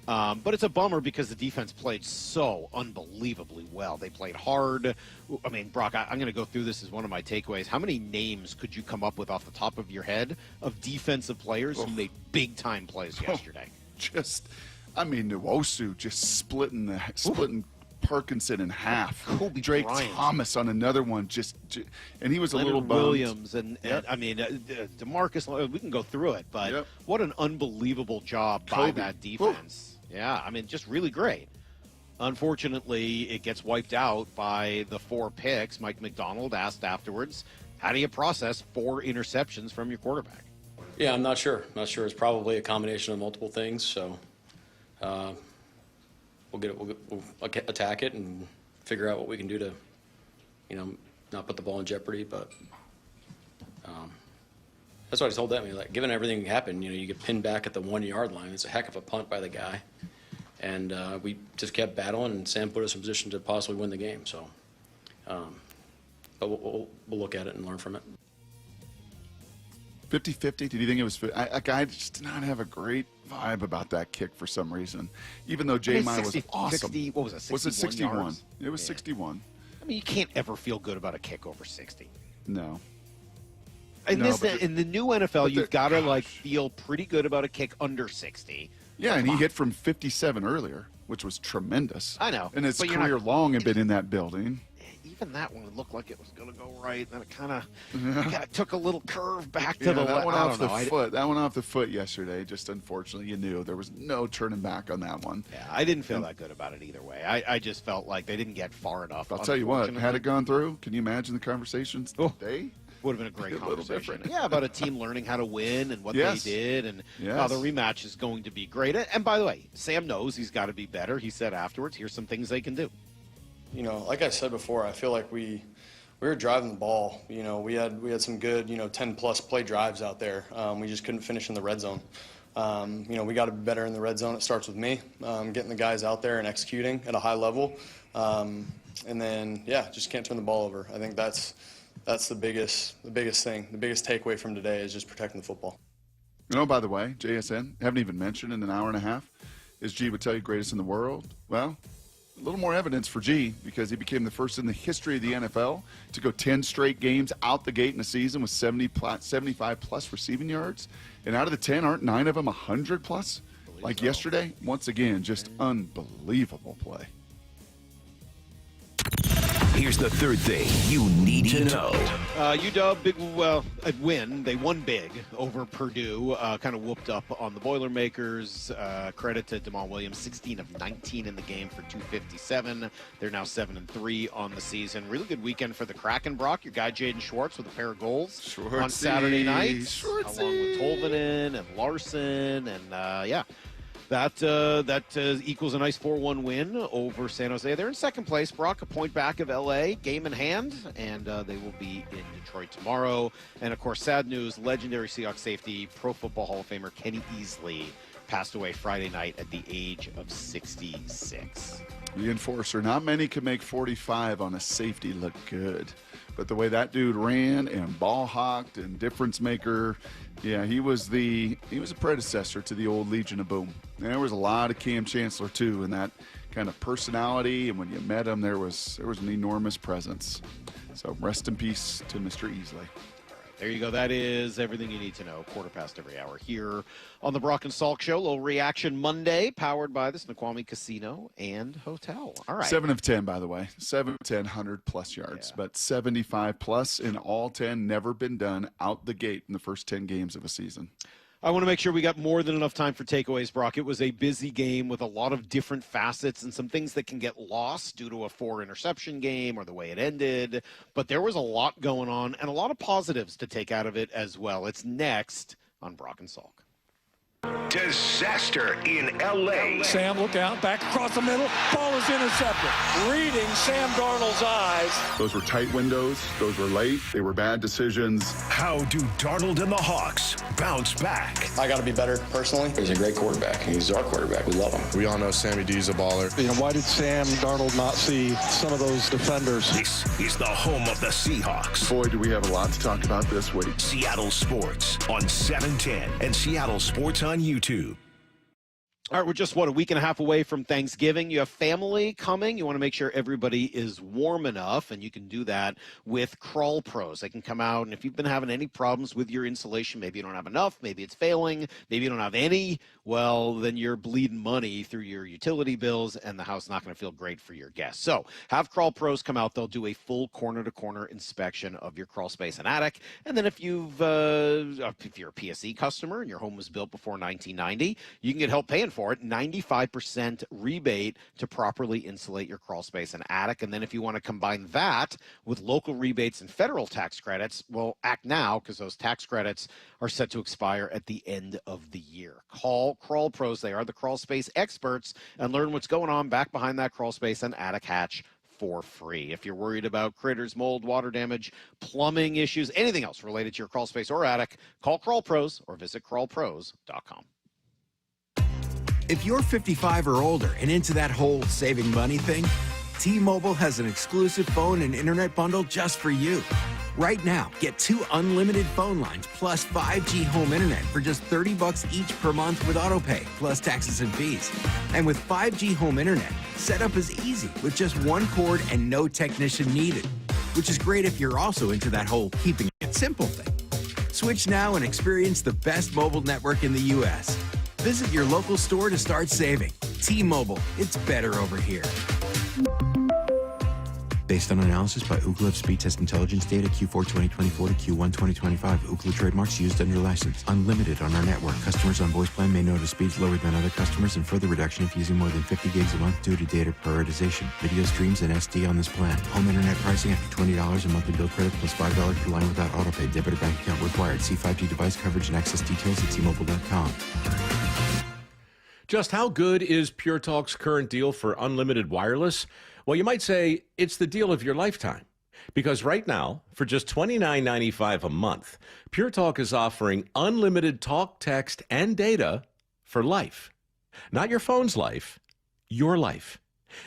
But it's a bummer because the defense played so unbelievably well. They played hard. I mean, Brock, I'm going to go through this as one of my takeaways. How many names could you come up with off the top of your head of defensive players who made big-time plays yesterday? Nwosu just splitting Parkinson in half. Kobe Drake Bryant. Thomas on another one, and he was a Leonard little bummed. Williams and I mean, DeMarcus. We can go through it, but what an unbelievable job by that defense. Yeah, I mean, just really great. Unfortunately, it gets wiped out by the 4 picks. Mike Macdonald asked afterwards, how do you process 4 interceptions from your quarterback? Yeah, I'm not sure. It's probably a combination of multiple things. So we'll attack it and figure out what we can do to, not put the ball in jeopardy. But that's what I told them. Like, given everything happened, you get pinned back at the 1-yard line. It's a heck of a punt by the guy. And we just kept battling, and Sam put us in position to possibly win the game. So, but we'll look at it and learn from it. 50-50, did you think it was a guy just did not have a great vibe about that kick for some reason, even though J-Mai was awesome. 60, what was it, 61 Was it 61? Yards? It was 61. I mean, you can't ever feel good about a kick over 60. No. In the new NFL, you've got to feel pretty good about a kick under 60. Yeah, and he hit from 57 earlier, which was tremendous. I know. And his career long had been in that building. Even that one looked like it was going to go right, and then it kind of took a little curve back to the left. That one off the foot. That one off the foot yesterday. Just unfortunately, you knew there was no turning back on that one. Yeah, I didn't feel that good about it either way. I just felt like they didn't get far enough. I'll tell you what, had it gone through, can you imagine the conversations today? Would have been a great conversation. Yeah, about a team learning how to win and what they did, and how the rematch is going to be great. And by the way, Sam knows he's got to be better. He said afterwards, here's some things they can do. Like I said before, I feel like we were driving the ball. We had some good 10-plus play drives out there. We just couldn't finish in the red zone. We got to be better in the red zone. It starts with me, getting the guys out there and executing at a high level, and then just can't turn the ball over. I think that's the biggest thing. The biggest takeaway from today is just protecting the football. By the way, JSN, haven't even mentioned in an hour and a half, is G would tell you greatest in the world. Well, a little more evidence for G, because he became the first in the history of the NFL to go 10 straight games out the gate in a season with 75-plus receiving yards. And out of the 10, aren't 9 of them 100-plus? Like yesterday, once again, just unbelievable play. Here's the third thing you need to know. UW, big win. They won big over Purdue. Kind of whooped up on the Boilermakers. Credit to Damon Williams, 16 of 19 in the game for 257. They're now 7-3 on the season. Really good weekend for the Kraken, Brock. Your guy Jaden Schwartz with a pair of goals on Saturday night. Along with Tolvanen and Larson. And, That equals a nice 4-1 win over San Jose. They're in second place, Brock, a point back of L.A., game in hand, and they will be in Detroit tomorrow. And, of course, sad news, legendary Seahawks safety, Pro Football Hall of Famer Kenny Easley passed away Friday night at the age of 66. The enforcer. Not many can make 45 on a safety look good. But the way that dude ran and ball hawked and difference maker, yeah, he was a predecessor to the old Legion of Boom. And there was a lot of Cam Chancellor too, and that kind of personality. And when you met him, there was an enormous presence. So rest in peace to Mr. Easley. There you go. That is everything you need to know. 1/4 every hour here on the Brock and Salk Show. Little Reaction Monday, powered by the Snoqualmie Casino and Hotel. All right. 7 of 10, by the way. 7 of 10, 100-plus yards. Yeah. But 75-plus in all 10, never been done out the gate in the first 10 games of a season. I want to make sure we got more than enough time for takeaways, Brock. It was a busy game with a lot of different facets and some things that can get lost due to a 4-interception game or the way it ended. But there was a lot going on and a lot of positives to take out of it as well. It's next on Brock and Salk. Disaster in L.A. Sam, look out. Back across the middle. Ball is intercepted. Reading Sam Darnold's eyes. Those were tight windows. Those were late. They were bad decisions. How do Darnold and the Hawks bounce back? I got to be better personally. He's a great quarterback. He's our quarterback. We love him. We all know Sammy D's a baller. Why did Sam Darnold not see some of those defenders? This is the home of the Seahawks. Boy, do we have a lot to talk about this week. Seattle Sports on 710 and Seattle Sports on YouTube. All right, we're just, a week and a half away from Thanksgiving. You have family coming. You want to make sure everybody is warm enough, and you can do that with Crawl Pros. They can come out, and if you've been having any problems with your insulation, maybe you don't have enough, maybe it's failing, maybe you don't have any, well, then you're bleeding money through your utility bills, and the house is not going to feel great for your guests. So have Crawl Pros come out. They'll do a full corner-to-corner inspection of your crawl space and attic. And then if you're a PSE customer and your home was built before 1990, you can get help paying for it. 95% rebate to properly insulate your crawl space and attic. And then if you want to combine that with local rebates and federal tax credits, well, act now, because those tax credits are set to expire at the end of the year. Call Crawl Pros. They are the crawl space experts, and learn what's going on back behind that crawl space and attic hatch for free. If you're worried about critters, mold, water damage, plumbing issues, anything else related to your crawl space or attic, call Crawl Pros or visit crawlpros.com. If you're 55 or older and into that whole saving money thing, T-Mobile has an exclusive phone and internet bundle just for you. Right now, get 2 unlimited phone lines plus 5G home internet for just $30 each per month with autopay, plus taxes and fees. And with 5G home internet, setup is easy with just 1 cord and no technician needed, which is great if you're also into that whole keeping it simple thing. Switch now and experience the best mobile network in the U.S. Visit your local store to start saving. T-Mobile, it's better over here. Based on analysis by Ookla of speed test intelligence data Q4 2024 to Q1 2025. Ookla trademarks used under license. Unlimited on our network. Customers on voice plan may notice speeds lower than other customers and further reduction if using more than 50 gigs a month due to data prioritization. Video streams and SD on this plan. Home internet pricing after $20 a monthly bill credit plus $5 per line without autopay. Debit or bank account required. See 5G device coverage and access details at T-Mobile.com. Just how good is Pure Talk's current deal for unlimited wireless? Well, you might say it's the deal of your lifetime. Because right now, for just $29.95 a month, Pure Talk is offering unlimited talk, text, and data for life. Not your phone's life, your life.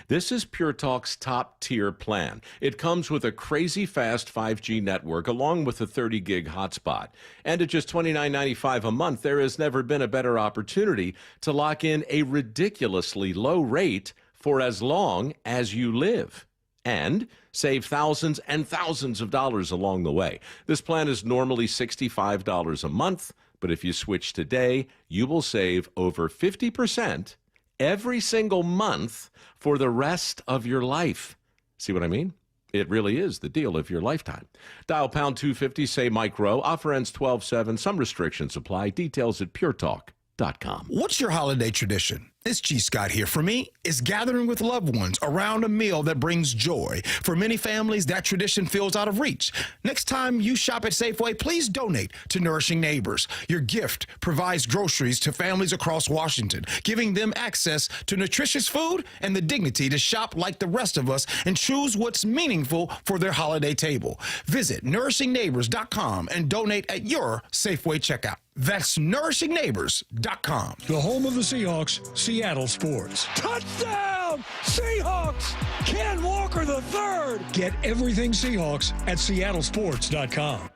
This is Pure Talk's top-tier plan. It comes with a crazy fast 5G network along with a 30-gig hotspot. And at just $29.95 a month, there has never been a better opportunity to lock in a ridiculously low rate for as long as you live. And save thousands and thousands of dollars along the way. This plan is normally $65 a month, but if you switch today, you will save over 50% every single month for the rest of your life. See what I mean? It really is the deal of your lifetime. Dial pound 250, say Mike Rowe. Offer ends 12/7. Some restrictions apply. Details at puretalk.com. What's your holiday tradition? It's G. Scott here. For me, it's gathering with loved ones around a meal that brings joy. For many families, that tradition feels out of reach. Next time you shop at Safeway, please donate to Nourishing Neighbors. Your gift provides groceries to families across Washington, giving them access to nutritious food and the dignity to shop like the rest of us and choose what's meaningful for their holiday table. Visit nourishingneighbors.com and donate at your Safeway checkout. That's nourishingneighbors.com. The home of the Seahawks, Seattle Sports. Touchdown! Seahawks! Ken Walker III! Get everything Seahawks at seattlesports.com.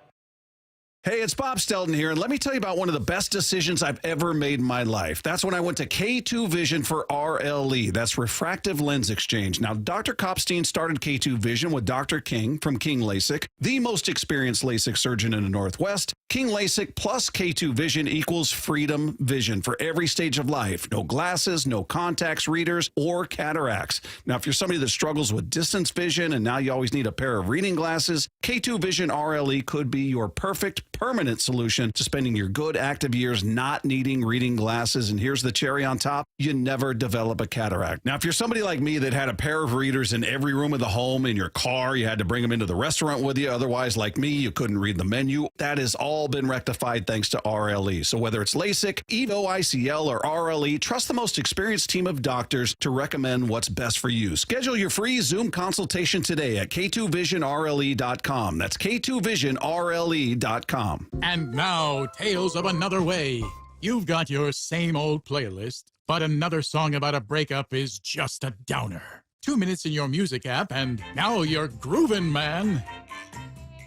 Hey, it's Bob Stelton here, and let me tell you about one of the best decisions I've ever made in my life. That's when I went to K2 Vision for RLE. That's Refractive Lens Exchange. Now, Dr. Kopstein started K2 Vision with Dr. King from King LASIK, the most experienced LASIK surgeon in the Northwest. King LASIK plus K2 Vision equals freedom vision for every stage of life. No glasses, no contacts, readers, or cataracts. Now, if you're somebody that struggles with distance vision and now you always need a pair of reading glasses, K2 Vision RLE could be your perfect permanent solution to spending your good active years not needing reading glasses. And here's the cherry on top: you never develop a cataract. Now, if you're somebody like me that had a pair of readers in every room of the home, in your car, you had to bring them into the restaurant with you. Otherwise, like me, you couldn't read the menu. That has all been rectified thanks to RLE. So whether it's LASIK, EVO ICL, or RLE, trust the most experienced team of doctors to recommend what's best for you. Schedule your free Zoom consultation today at K2VisionRLE.com. That's K2VisionRLE.com. And now, Tales of Another Way. You've got your same old playlist, but another song about a breakup is just a downer. 2 minutes in your music app, and now you're groovin', man.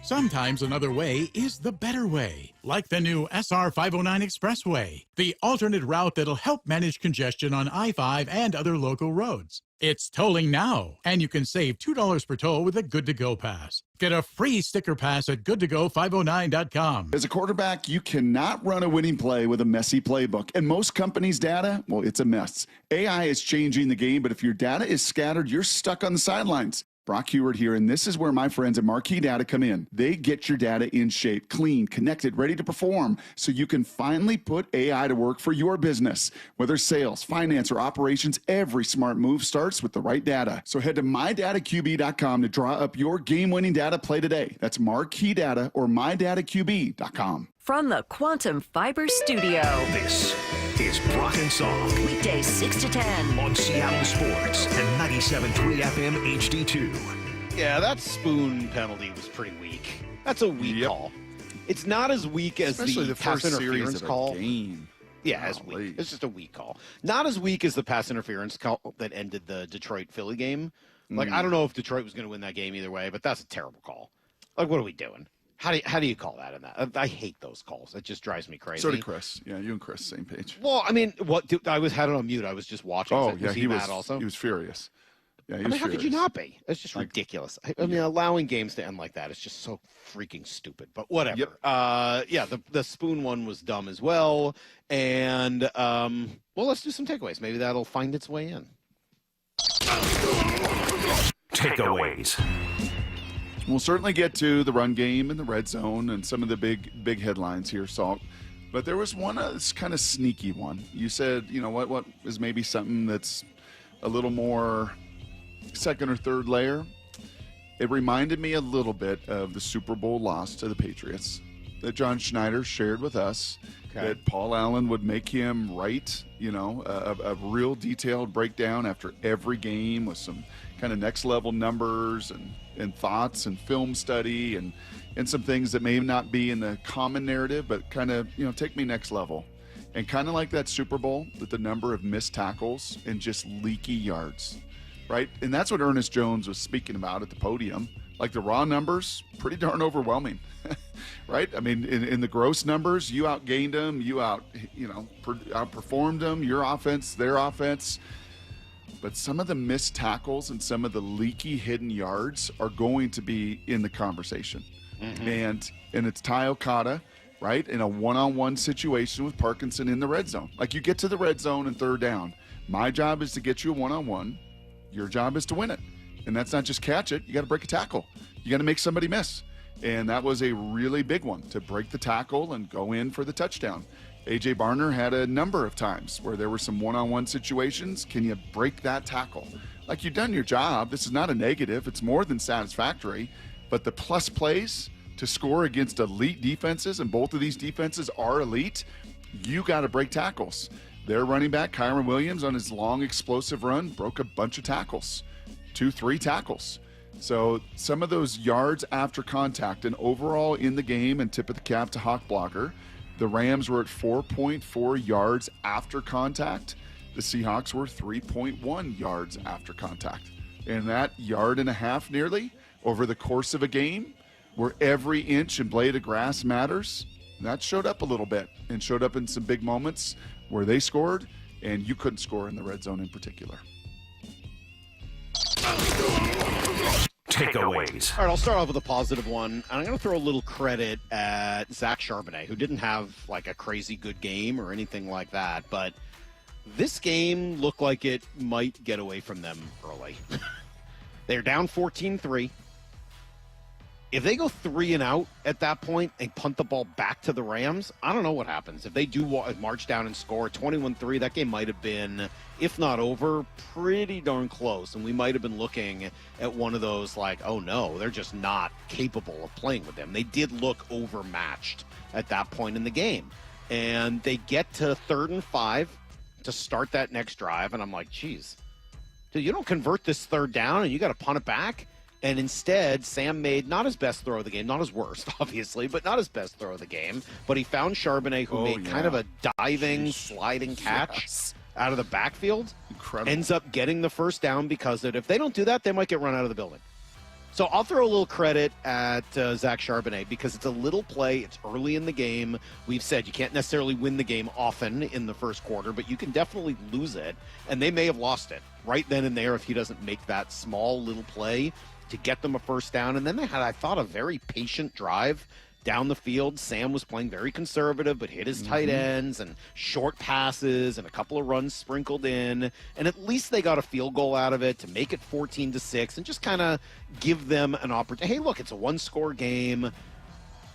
Sometimes another way is the better way, like the new SR 509 Expressway, the alternate route that'll help manage congestion on I-5 and other local roads. It's tolling now, and you can save $2 per toll with a Good to Go pass. Get a free sticker pass at goodtogo509.com. As a quarterback, you cannot run a winning play with a messy playbook. And most companies' data, well, it's a mess. AI is changing the game, but if your data is scattered, you're stuck on the sidelines. Brock Heward here, and this is where my friends at Marquee Data come in. They get your data in shape, clean, connected, ready to perform, so you can finally put AI to work for your business. Whether sales, finance, or operations, every smart move starts with the right data. So head to mydataqb.com to draw up your game-winning data play today. That's Marquee Data or mydataqb.com. From the Quantum Fiber Studio. This is Brock and Salk. Weekdays 6 to 10. On Seattle Sports and 97.3 FM HD2. Yeah, that spoon penalty was pretty weak. That's a weak call. It's not as weak as Especially the first pass series interference of a call. game. Yeah, as weak. It's just a weak call. Not as weak as the pass interference call that ended the Detroit-Philly game. Like, I don't know if Detroit was going to win that game either way, but that's a terrible call. Like, what are we doing? How do you call that in that? I hate those calls. It just drives me crazy. So did Chris. Yeah, you and Chris, same page. Well, I mean, I had it on mute. I was just watching. Oh, was yeah, he mad also? He was furious. Yeah, I mean, how could you not be? It's just ridiculous. I mean, allowing games to end like that is just so freaking stupid. But whatever. Yep. Yeah, the spoon one was dumb as well. And well, let's do some takeaways. Maybe that'll find its way in. Takeaways. We'll certainly get to the run game and the red zone and some of the big headlines here, Salk. But there was one kind of sneaky one. You said, you know, what is maybe something that's a little more second or third layer. It reminded me a little bit of the Super Bowl loss to the Patriots that John Schneider shared with us, that Paul Allen would make him write, you know, a real detailed breakdown after every game with some kind of next level numbers and thoughts and film study and some things that may not be in the common narrative, but kind of, you know, take me next level. And kind of like that Super Bowl, with the number of missed tackles and just leaky yards, right? And that's what Ernest Jones was speaking about at the podium. Like the raw numbers, pretty darn overwhelming, right? I mean, in the gross numbers, you outgained them, outperformed them, your offense, their offense. But some of the missed tackles and some of the leaky hidden yards are going to be in the conversation. Mm-hmm. And it's Ty Okada, right, in a one-on-one situation with Parkinson in the red zone. Like, you get to the red zone and third down. My job is to get you a one-on-one. Your job is to win it. And that's not just catch it. You got to break a tackle. You got to make somebody miss. And that was a really big one, to break the tackle and go in for the touchdown. A.J. Barner had a number of times where there were some one-on-one situations. Can you break that tackle? Like, you've done your job. This is not a negative. It's more than satisfactory. But the plus plays to score against elite defenses, and both of these defenses are elite, you got to break tackles. Their running back, Kyron Williams, on his long, explosive run, broke a bunch of tackles. 2-3 tackles. So some of those yards after contact, and overall in the game, and tip of the cap to Hawk Blocker, the Rams were at 4.4 yards after contact. The Seahawks were 3.1 yards after contact. And that yard and a half nearly over the course of a game, where every inch and blade of grass matters, that showed up a little bit, and showed up in some big moments where they scored, and you couldn't score in the red zone in particular. Takeaways. All right, I'll start off with a positive one. And I'm going to throw a little credit at Zach Charbonnet, who didn't have like a crazy good game or anything like that. But this game looked like it might get away from them early. They're down 14-3. If they go 3 and out at that point and punt the ball back to the Rams, I don't know what happens. If they do march down and score 21-3, that game might have been, if not over, pretty darn close. And we might have been looking at one of those like, oh no, they're just not capable of playing with them. They did look overmatched at that point in the game. And they get to 3rd and 5 to start that next drive. And I'm like, geez, dude, you don't convert this 3rd down and you got to punt it back? And instead, Sam made not his best throw of the game, not his worst, obviously, but not his best throw of the game. But he found Charbonnet, who made kind of a diving, sliding catch out of the backfield. Incredible. Ends up getting the first down because of it. If they don't do that, they might get run out of the building. So I'll throw a little credit at Zach Charbonnet because it's a little play. It's early in the game. We've said you can't necessarily win the game often in the first quarter, but you can definitely lose it. And they may have lost it right then and there if he doesn't make that small little play to get them a first down. And then they had, I thought, a very patient drive down the field. Sam was playing very conservative, but hit his tight ends and short passes and a couple of runs sprinkled in. And at least they got a field goal out of it to make it 14-6 and just kind of give them an opportunity. Hey, look, it's a one-score game.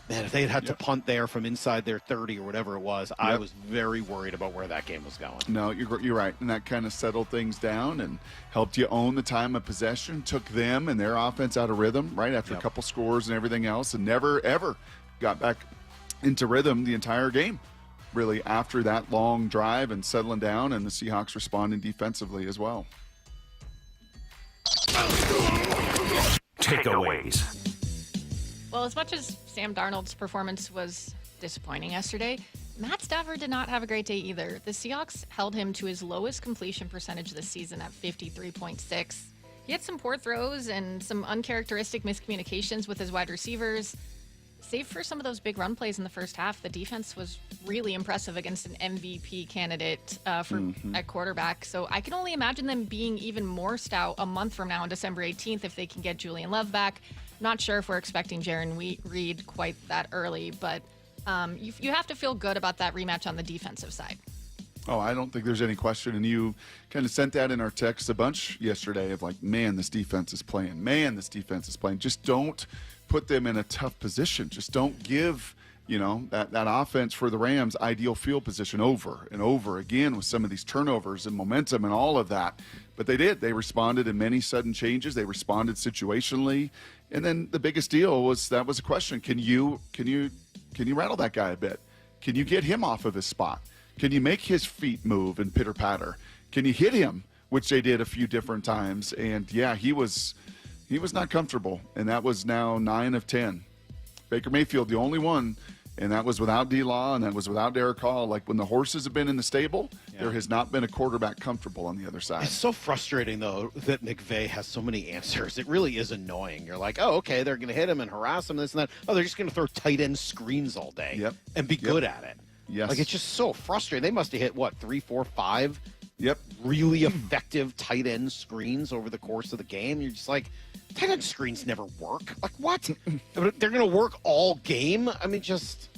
Man, if they had to punt there from inside their 30 or whatever it was, I was very worried about where that game was going. No, you're right. And that kind of settled things down and helped you own the time of possession, took them and their offense out of rhythm right after a couple scores and everything else, and never, ever got back into rhythm the entire game, really, after that long drive and settling down, and the Seahawks responding defensively as well. Takeaways. Well, as much as Sam Darnold's performance was disappointing yesterday, Matt Stafford did not have a great day either. The Seahawks held him to his lowest completion percentage this season at 53.6. He had some poor throws and some uncharacteristic miscommunications with his wide receivers. Save for some of those big run plays in the first half, the defense was really impressive against an MVP candidate at quarterback. So I can only imagine them being even more stout a month from now on December 18th if they can get Julian Love back. Not sure if we're expecting Jaron Reed quite that early, but you have to feel good about that rematch on the defensive side. Oh, I don't think there's any question. And you kind of sent that in our text a bunch yesterday of like, man, this defense is playing. Man, this defense is playing. Just don't put them in a tough position. Just don't give, that offense for the Rams ideal field position over and over again with some of these turnovers and momentum and all of that. But they did. They responded in many sudden changes. They responded situationally. And then the biggest deal was that was a question. Can you rattle that guy a bit? Can you get him off of his spot? Can you make his feet move and pitter patter? Can you hit him, which they did a few different times? And yeah, he was not comfortable. And that was now 9 of 10. Baker Mayfield, the only one, and that was without D-Law and that was without Derek Hall. Like when the horses have been in the stable, there has not been a quarterback comfortable on the other side. It's so frustrating, though, that McVay has so many answers. It really is annoying. You're like, oh, okay, they're going to hit him and harass him, this and that. Oh, they're just going to throw tight end screens all day and be good at it. Yes. Like, it's just so frustrating. They must have hit, 3, 4, 5 Yep. really effective tight end screens over the course of the game. You're just like, tight end screens never work. Like, what? They're going to work all game? I mean, just...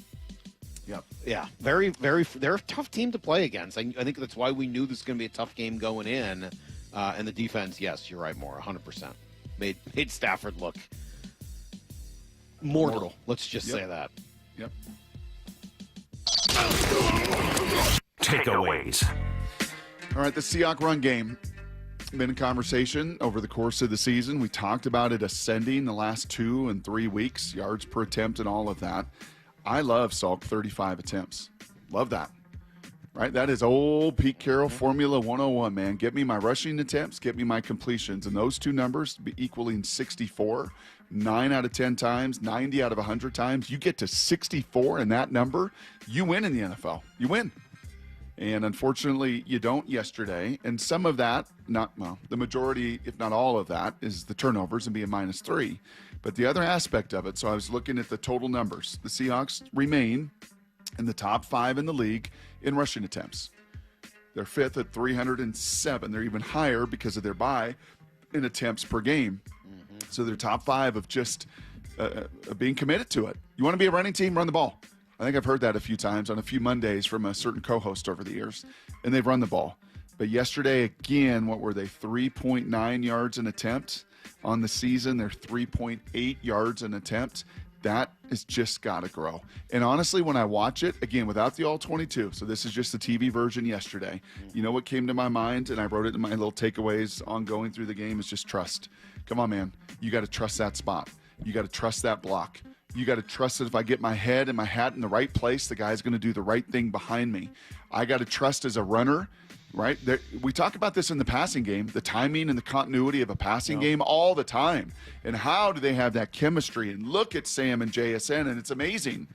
Yep. Yeah, very, very. They're a tough team to play against. I think that's why we knew this was going to be a tough game going in. And the defense, yes, you're right, more 100%. made Stafford look mortal. Let's just say that. Yep. Takeaways. All right, the Seahawks run game. Been in conversation over the course of the season. We talked about it ascending the last 2 and 3 weeks, yards per attempt and all of that. I love Salk 35 attempts. Love that. Right? That is old Pete Carroll Formula 101, man. Get me my rushing attempts, get me my completions. And those two numbers be equaling 64, 9 out of 10 times, 90 out of 100 times. You get to 64 in that number, you win in the NFL. You win. And unfortunately, you don't yesterday. And some of that, the majority, if not all of that, is the turnovers and being -3. But the other aspect of it, so I was looking at the total numbers. The Seahawks remain in the top 5 in the league in rushing attempts. They're 5th at 307. They're even higher because of their bye in attempts per game. So they're top 5 of just being committed to it. You want to be a running team, run the ball. I think I've heard that a few times on a few Mondays from a certain co-host over the years, and they've run the ball. But yesterday, again, what were they, 3.9 yards an attempt? On the season, they're 3.8 yards an attempt. That has just got to grow. And honestly, when I watch it, again, without the all-22, so this is just the TV version yesterday, you know what came to my mind, and I wrote it in my little takeaways ongoing through the game, is just trust. Come on, man. You got to trust that spot. You got to trust that block. You got to trust that if I get my head and my hat in the right place, the guy's going to do the right thing behind me. I got to trust as a runner, right? We talk about this in the passing game, the timing and the continuity of a passing game all the time. And how do they have that chemistry? And look at Sam and JSN, and it's amazing.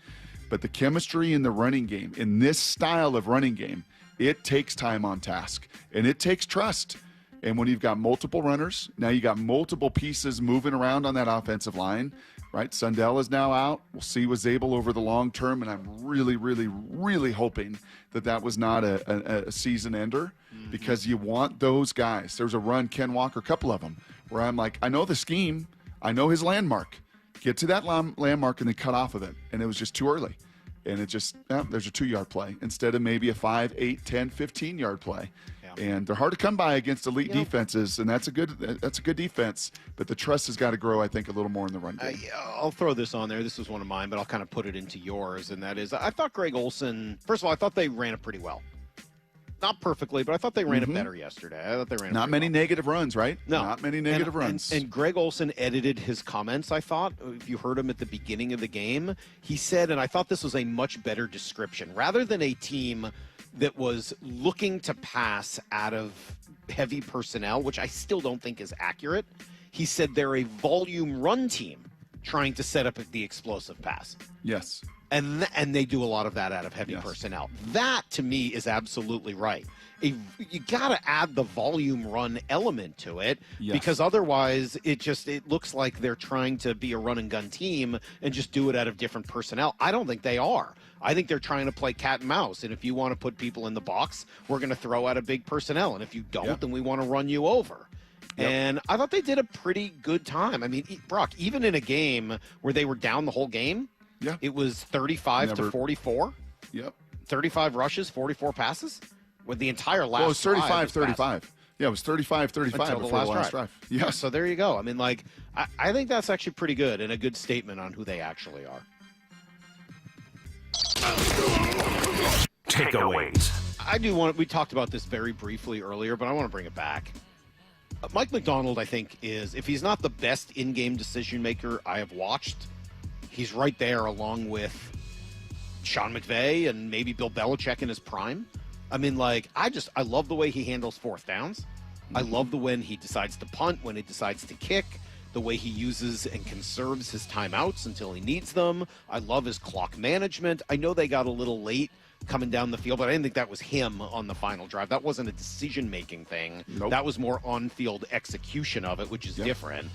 But the chemistry in the running game, in this style of running game, it takes time on task, and it takes trust. And when you've got multiple runners, now you got multiple pieces moving around on that offensive line, right? Sundell is now out. We'll see what's able over the long term, and I'm really, really, really hoping that was not a season ender, because you want those guys. There's a run, Ken Walker, a couple of them, where I'm like, I know the scheme. I know his landmark. Get to that landmark and then cut off of it. And it was just too early. And it just, there's a 2-yard play instead of maybe a 5, 8, 10, 15-yard play. And they're hard to come by against elite defenses, and that's a good defense. But the trust has got to grow, I think, a little more in the run game. I'll throw this on there. This was one of mine, but I'll kind of put it into yours, and that is, I thought Greg Olsen, first of all, I thought they ran it pretty well. Not perfectly, but I thought they ran it better yesterday. I thought they ran it not many negative runs, right? No. Not many negative runs. And Greg Olsen edited his comments, I thought. If you heard him at the beginning of the game, he said, and I thought this was a much better description, rather than a team that was looking to pass out of heavy personnel, which I still don't think is accurate. He said they're a volume run team trying to set up the explosive pass. Yes. And they do a lot of that out of heavy personnel. That, to me, is absolutely right. You got to add the volume run element to it, because otherwise it looks like they're trying to be a run and gun team and just do it out of different personnel. I don't think they are. I think they're trying to play cat and mouse. And if you want to put people in the box, we're going to throw out a big personnel. And if you don't, then we want to run you over. And I thought they did a pretty good time. I mean, Brock, even in a game where they were down the whole game, it was 35 to 44. 35 rushes, 44 passes with the entire last. Well, it was 35-35. Yeah, it was 35-35 before the last drive. Yeah, so there you go. I mean, like, I think that's actually pretty good and a good statement on who they actually are. Takeaways. I do want. We talked about this very briefly earlier, but I want to bring it back. Mike Macdonald, I think, is, if he's not the best in-game decision maker I have watched, he's right there along with Sean McVay and maybe Bill Belichick in his prime. I mean, like, I love the way he handles fourth downs. I love the when he decides to punt, when he decides to kick, the way he uses and conserves his timeouts until he needs them. I love his clock management. I know they got a little late coming down the field, but I didn't think that was him on the final drive. That wasn't a decision-making thing. Nope. That was more on-field execution of it, which is different.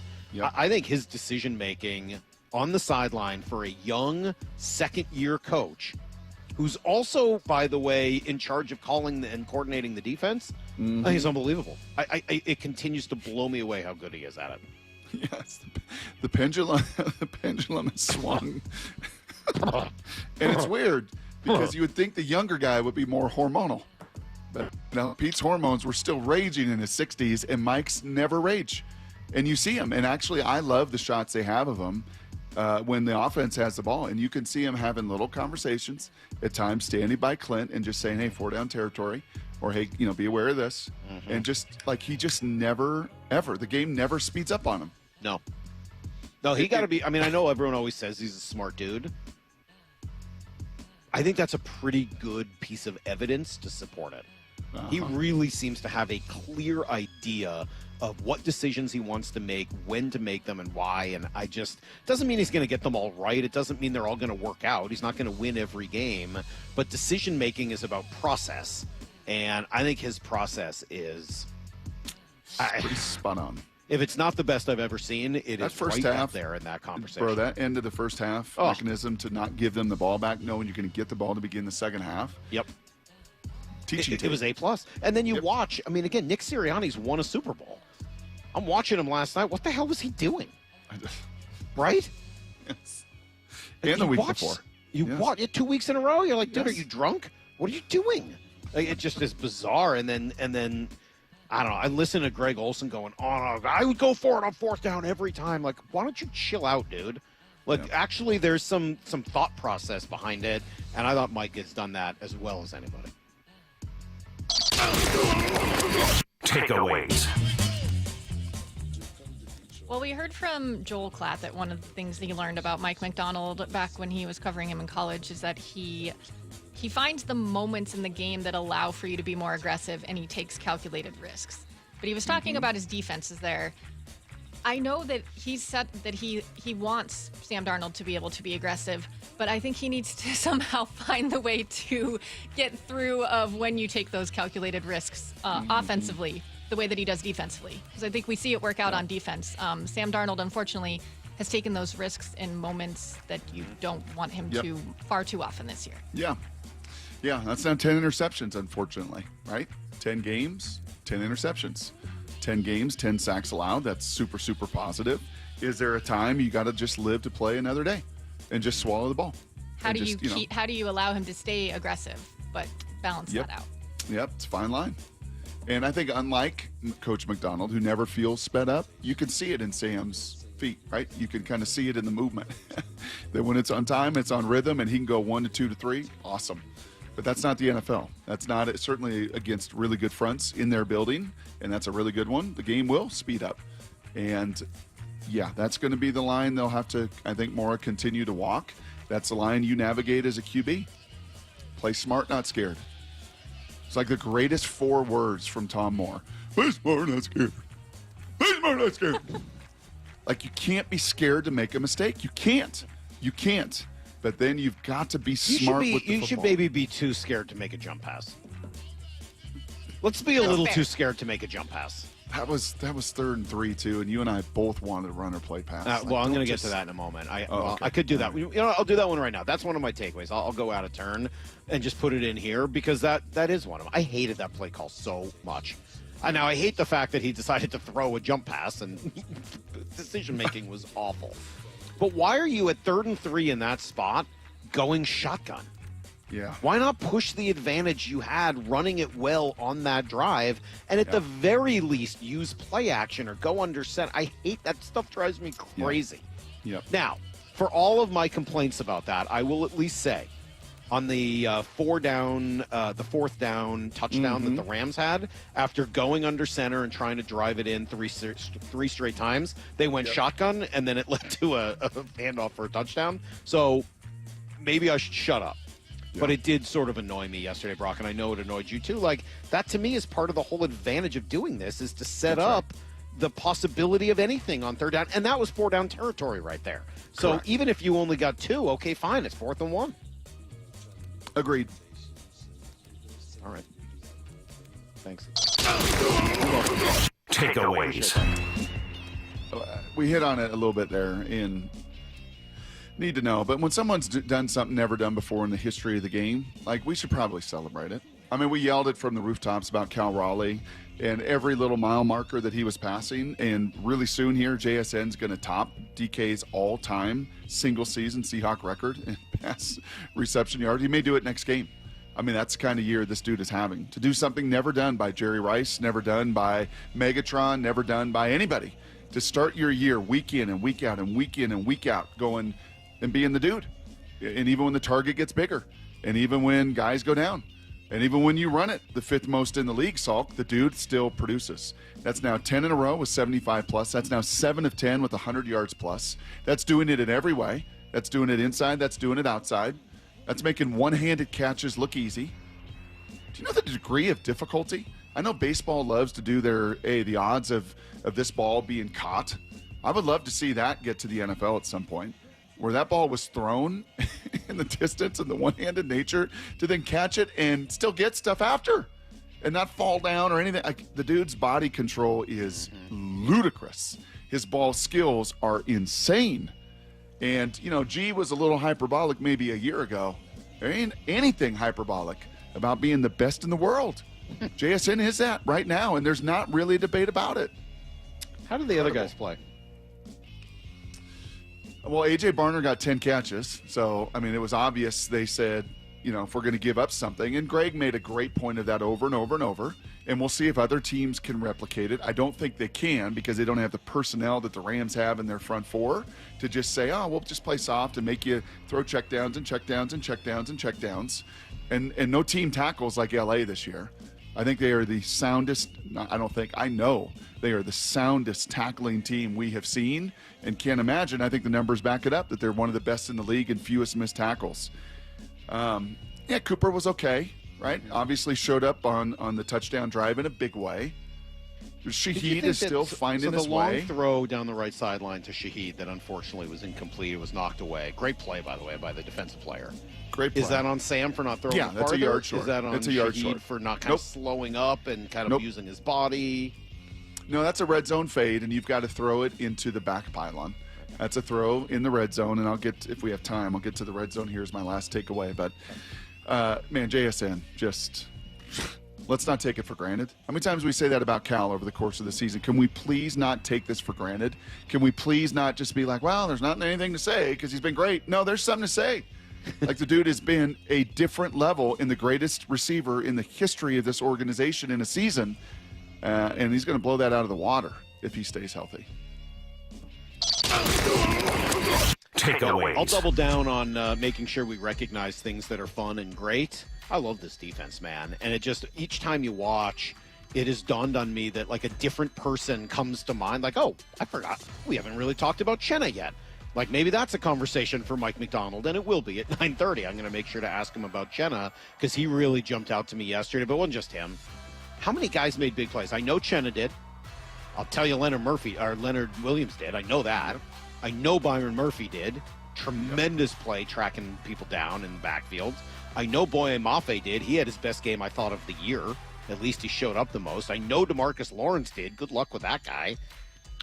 I think his decision-making on the sideline for a young second-year coach, who's also, by the way, in charge of calling and coordinating the defense, I think he's unbelievable. It continues to blow me away how good he is at it. Yes, the pendulum has swung. And it's weird, because you would think the younger guy would be more hormonal. But Pete's hormones were still raging in his 60s, and Mike's never rage. And you see him. And actually, I love the shots they have of him when the offense has the ball. And you can see him having little conversations, at times standing by Clint and just saying, hey, 4-down territory. Or, hey, be aware of this. And just, he just never, ever, the game never speeds up on him. No, he got to be, I know everyone always says he's a smart dude. I think that's a pretty good piece of evidence to support it. He really seems to have a clear idea of what decisions he wants to make, when to make them, and why. And doesn't mean he's going to get them all right. It doesn't mean they're all going to work out. He's not going to win every game. But decision making is about process. And I think his process is pretty spot on. If it's not the best I've ever seen, it that is first right half, up there in that conversation. Bro, that end of the first half mechanism to not give them the ball back, knowing you're going to get the ball to begin the second half. Yep. It was A+. And then you watch, again, Nick Sirianni's won a Super Bowl. I'm watching him last night. What the hell was he doing? Right? Yes. And the week before. You watch it 2 weeks in a row? You're like, dude, are you drunk? What are you doing? It just is bizarre. And then I don't know. I listen to Greg Olsen going, I would go for it on 4th down every time. Like, why don't you chill out, dude? Actually, there's some thought process behind it. And I thought Mike has done that as well as anybody. Takeaways. Well, we heard from Joel Klatt that one of the things that he learned about Mike Macdonald back when he was covering him in college is that he finds the moments in the game that allow for you to be more aggressive, and he takes calculated risks. But he was talking about his defenses there. I know that he said that he wants Sam Darnold to be able to be aggressive, but I think he needs to somehow find the way to get through of when you take those calculated risks offensively, the way that he does defensively. Because I think we see it work out on defense. Sam Darnold, unfortunately, has taken those risks in moments that you don't want him to far too often this year. Yeah, that's now 10 interceptions, unfortunately, right? 10 games, 10 interceptions. 10 games, 10 sacks allowed. That's super, super positive. Is there a time you got to just live to play another day and just swallow the ball? How do you allow him to stay aggressive but balance that out? Yep, it's a fine line. And I think unlike Coach Macdonald, who never feels sped up, you can see it in Sam's feet, right? You can kind of see it in the movement. That when it's on time, it's on rhythm, and he can go 1 to 2 to 3. Awesome. But that's not the NFL. That's not certainly against really good fronts in their building, and that's a really good one. The game will speed up. And, that's going to be the line they'll have to, I think, more continue to walk. That's the line you navigate as a QB. Play smart, not scared. It's like the greatest 4 words from Tom Moore. Play smart, not scared. Play smart, not scared. Like, you can't be scared to make a mistake. You can't. But then you've got to be smart with the football. You should maybe be too scared to make a jump pass. Let's be a little too scared to make a jump pass. That was 3rd and 3 too, and you and I both wanted to run or play pass. I'm going to get to that in a moment. I could do that. I'll do that one right now. That's one of my takeaways. I'll go out of turn and just put it in here because that is one of them. I hated that play call so much. Now I hate the fact that he decided to throw a jump pass, and decision making was awful. But why are you at 3rd and 3 in that spot going shotgun? Yeah. Why not push the advantage you had running it well on that drive, and at the very least use play action or go under center? I hate that stuff. Drives me crazy. Yep. Now, for all of my complaints about that, I will at least say on the 4th down touchdown that the Rams had, after going under center and trying to drive it in three straight times, they went shotgun, and then it led to a handoff for a touchdown. So maybe I should shut up. Yeah. But it did sort of annoy me yesterday, Brock, and I know it annoyed you too. Like, that to me is part of the whole advantage of doing this, is to set up the possibility of anything on 3rd down. And that was 4 down territory right there. So even if you only got 2, okay, fine, it's 4th and 1. Agreed. All right. Thanks. Takeaways. We hit on it a little bit there in need to know, but when someone's done something never done before in the history of the game, like, we should probably celebrate it. I mean, we yelled it from the rooftops about Cal Raleigh and every little mile marker that he was passing, and really soon here, JSN's going to top DK's all-time single-season Seahawk record in pass reception yards. He may do it next game. I mean, that's the kind of year this dude is having. To do something never done by Jerry Rice, never done by Megatron, never done by anybody. to start your year week in and week out and week in and week out going and being the dude. And even when the target gets bigger, and even when guys go down, and even when you run it the 5th most in the league, Salk, the dude still produces. That's now 10 in a row with 75 plus. That's now 7 of 10 with 100 yards plus. That's doing it in every way. That's doing it inside. That's doing it outside. That's making one-handed catches look easy. Do you know the degree of difficulty? I know baseball loves to do the odds of this ball being caught. I would love to see that get to the NFL at some point, where that ball was thrown in the distance and the one-handed nature to then catch it and still get stuff after and not fall down or anything. The dude's body control is ludicrous. His ball skills are insane. And, G was a little hyperbolic maybe a year ago. There ain't anything hyperbolic about being the best in the world. JSN is that right now, and there's not really a debate about it. How do the other guys play? Well, A.J. Barner got 10 catches, so, it was obvious they said, if we're going to give up something. And Greg made a great point of that over and over and over, and we'll see if other teams can replicate it. I don't think they can because they don't have the personnel that the Rams have in their front four to just say, we'll just play soft and make you throw checkdowns and checkdowns and checkdowns and checkdowns. And no team tackles like L.A. this year. I think they are the soundest, I know they are the soundest tackling team we have seen and can't imagine. I think the numbers back it up that they're one of the best in the league and fewest missed tackles. Cooper was okay, right? Obviously showed up on the touchdown drive in a big way. Shaheed is still finding his way. So the long throw down the right sideline to Shaheed that unfortunately was incomplete. It was knocked away. Great play, by the way, by the defensive player. Great play. Is that on Sam for not throwing Yeah, that's farther? a yard short. Is that on Shaheed for not kind of slowing up and kind of using his body? No, that's a red zone fade, and you've got to throw it into the back pylon. That's a throw in the red zone, and if we have time, I'll get to the red zone. Here's my last takeaway. But, JSN, just let's not take it for granted. How many times we say that about Cal over the course of the season? Can we please not take this for granted? Can we please not just be like, well, there's not anything to say because he's been great? No, there's something to say. Like, the dude has been a different level in the greatest receiver in the history of this organization in a season, and he's going to blow that out of the water if he stays healthy. Takeaways. I'll double down on making sure we recognize things that are fun and great. I love this defense, man. And it just, each time you watch, it has dawned on me that, like, a different person comes to mind. Like, oh, I forgot. We haven't really talked about Chenna yet. Like, maybe that's a conversation for Mike Macdonald, and it will be at 9:30. I'm going to make sure to ask him about Chenna because he really jumped out to me yesterday, but it wasn't just him. How many guys made big plays? I know Chenna did. I'll tell you Leonard Williams did. I know that. I know Byron Murphy did. Tremendous play tracking people down in the backfield. I know Boye Mafe did. He had his best game, I thought, of the year. At least he showed up the most. I know DeMarcus Lawrence did. Good luck with that guy.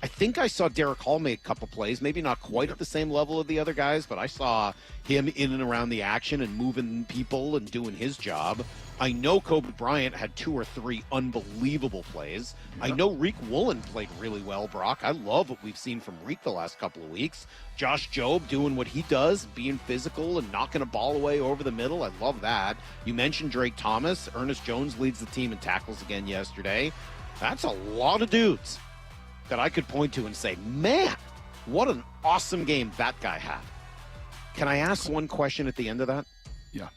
I think I saw Derek Hall make a couple plays, maybe not quite at the same level of the other guys, but I saw him in and around the action and moving people and doing his job. I know Kobe Bryant had 2 or 3 unbelievable plays. I know Reek Woolen played really well, Brock. I love what we've seen from Reek the last couple of weeks. Josh Jobe doing what he does, being physical and knocking a ball away over the middle. I love that. You mentioned Drake Thomas. Ernest Jones leads the team in tackles again yesterday. That's a lot of dudes that I could point to and say, man, what an awesome game that guy had. Can I ask one question at the end of that? Yeah.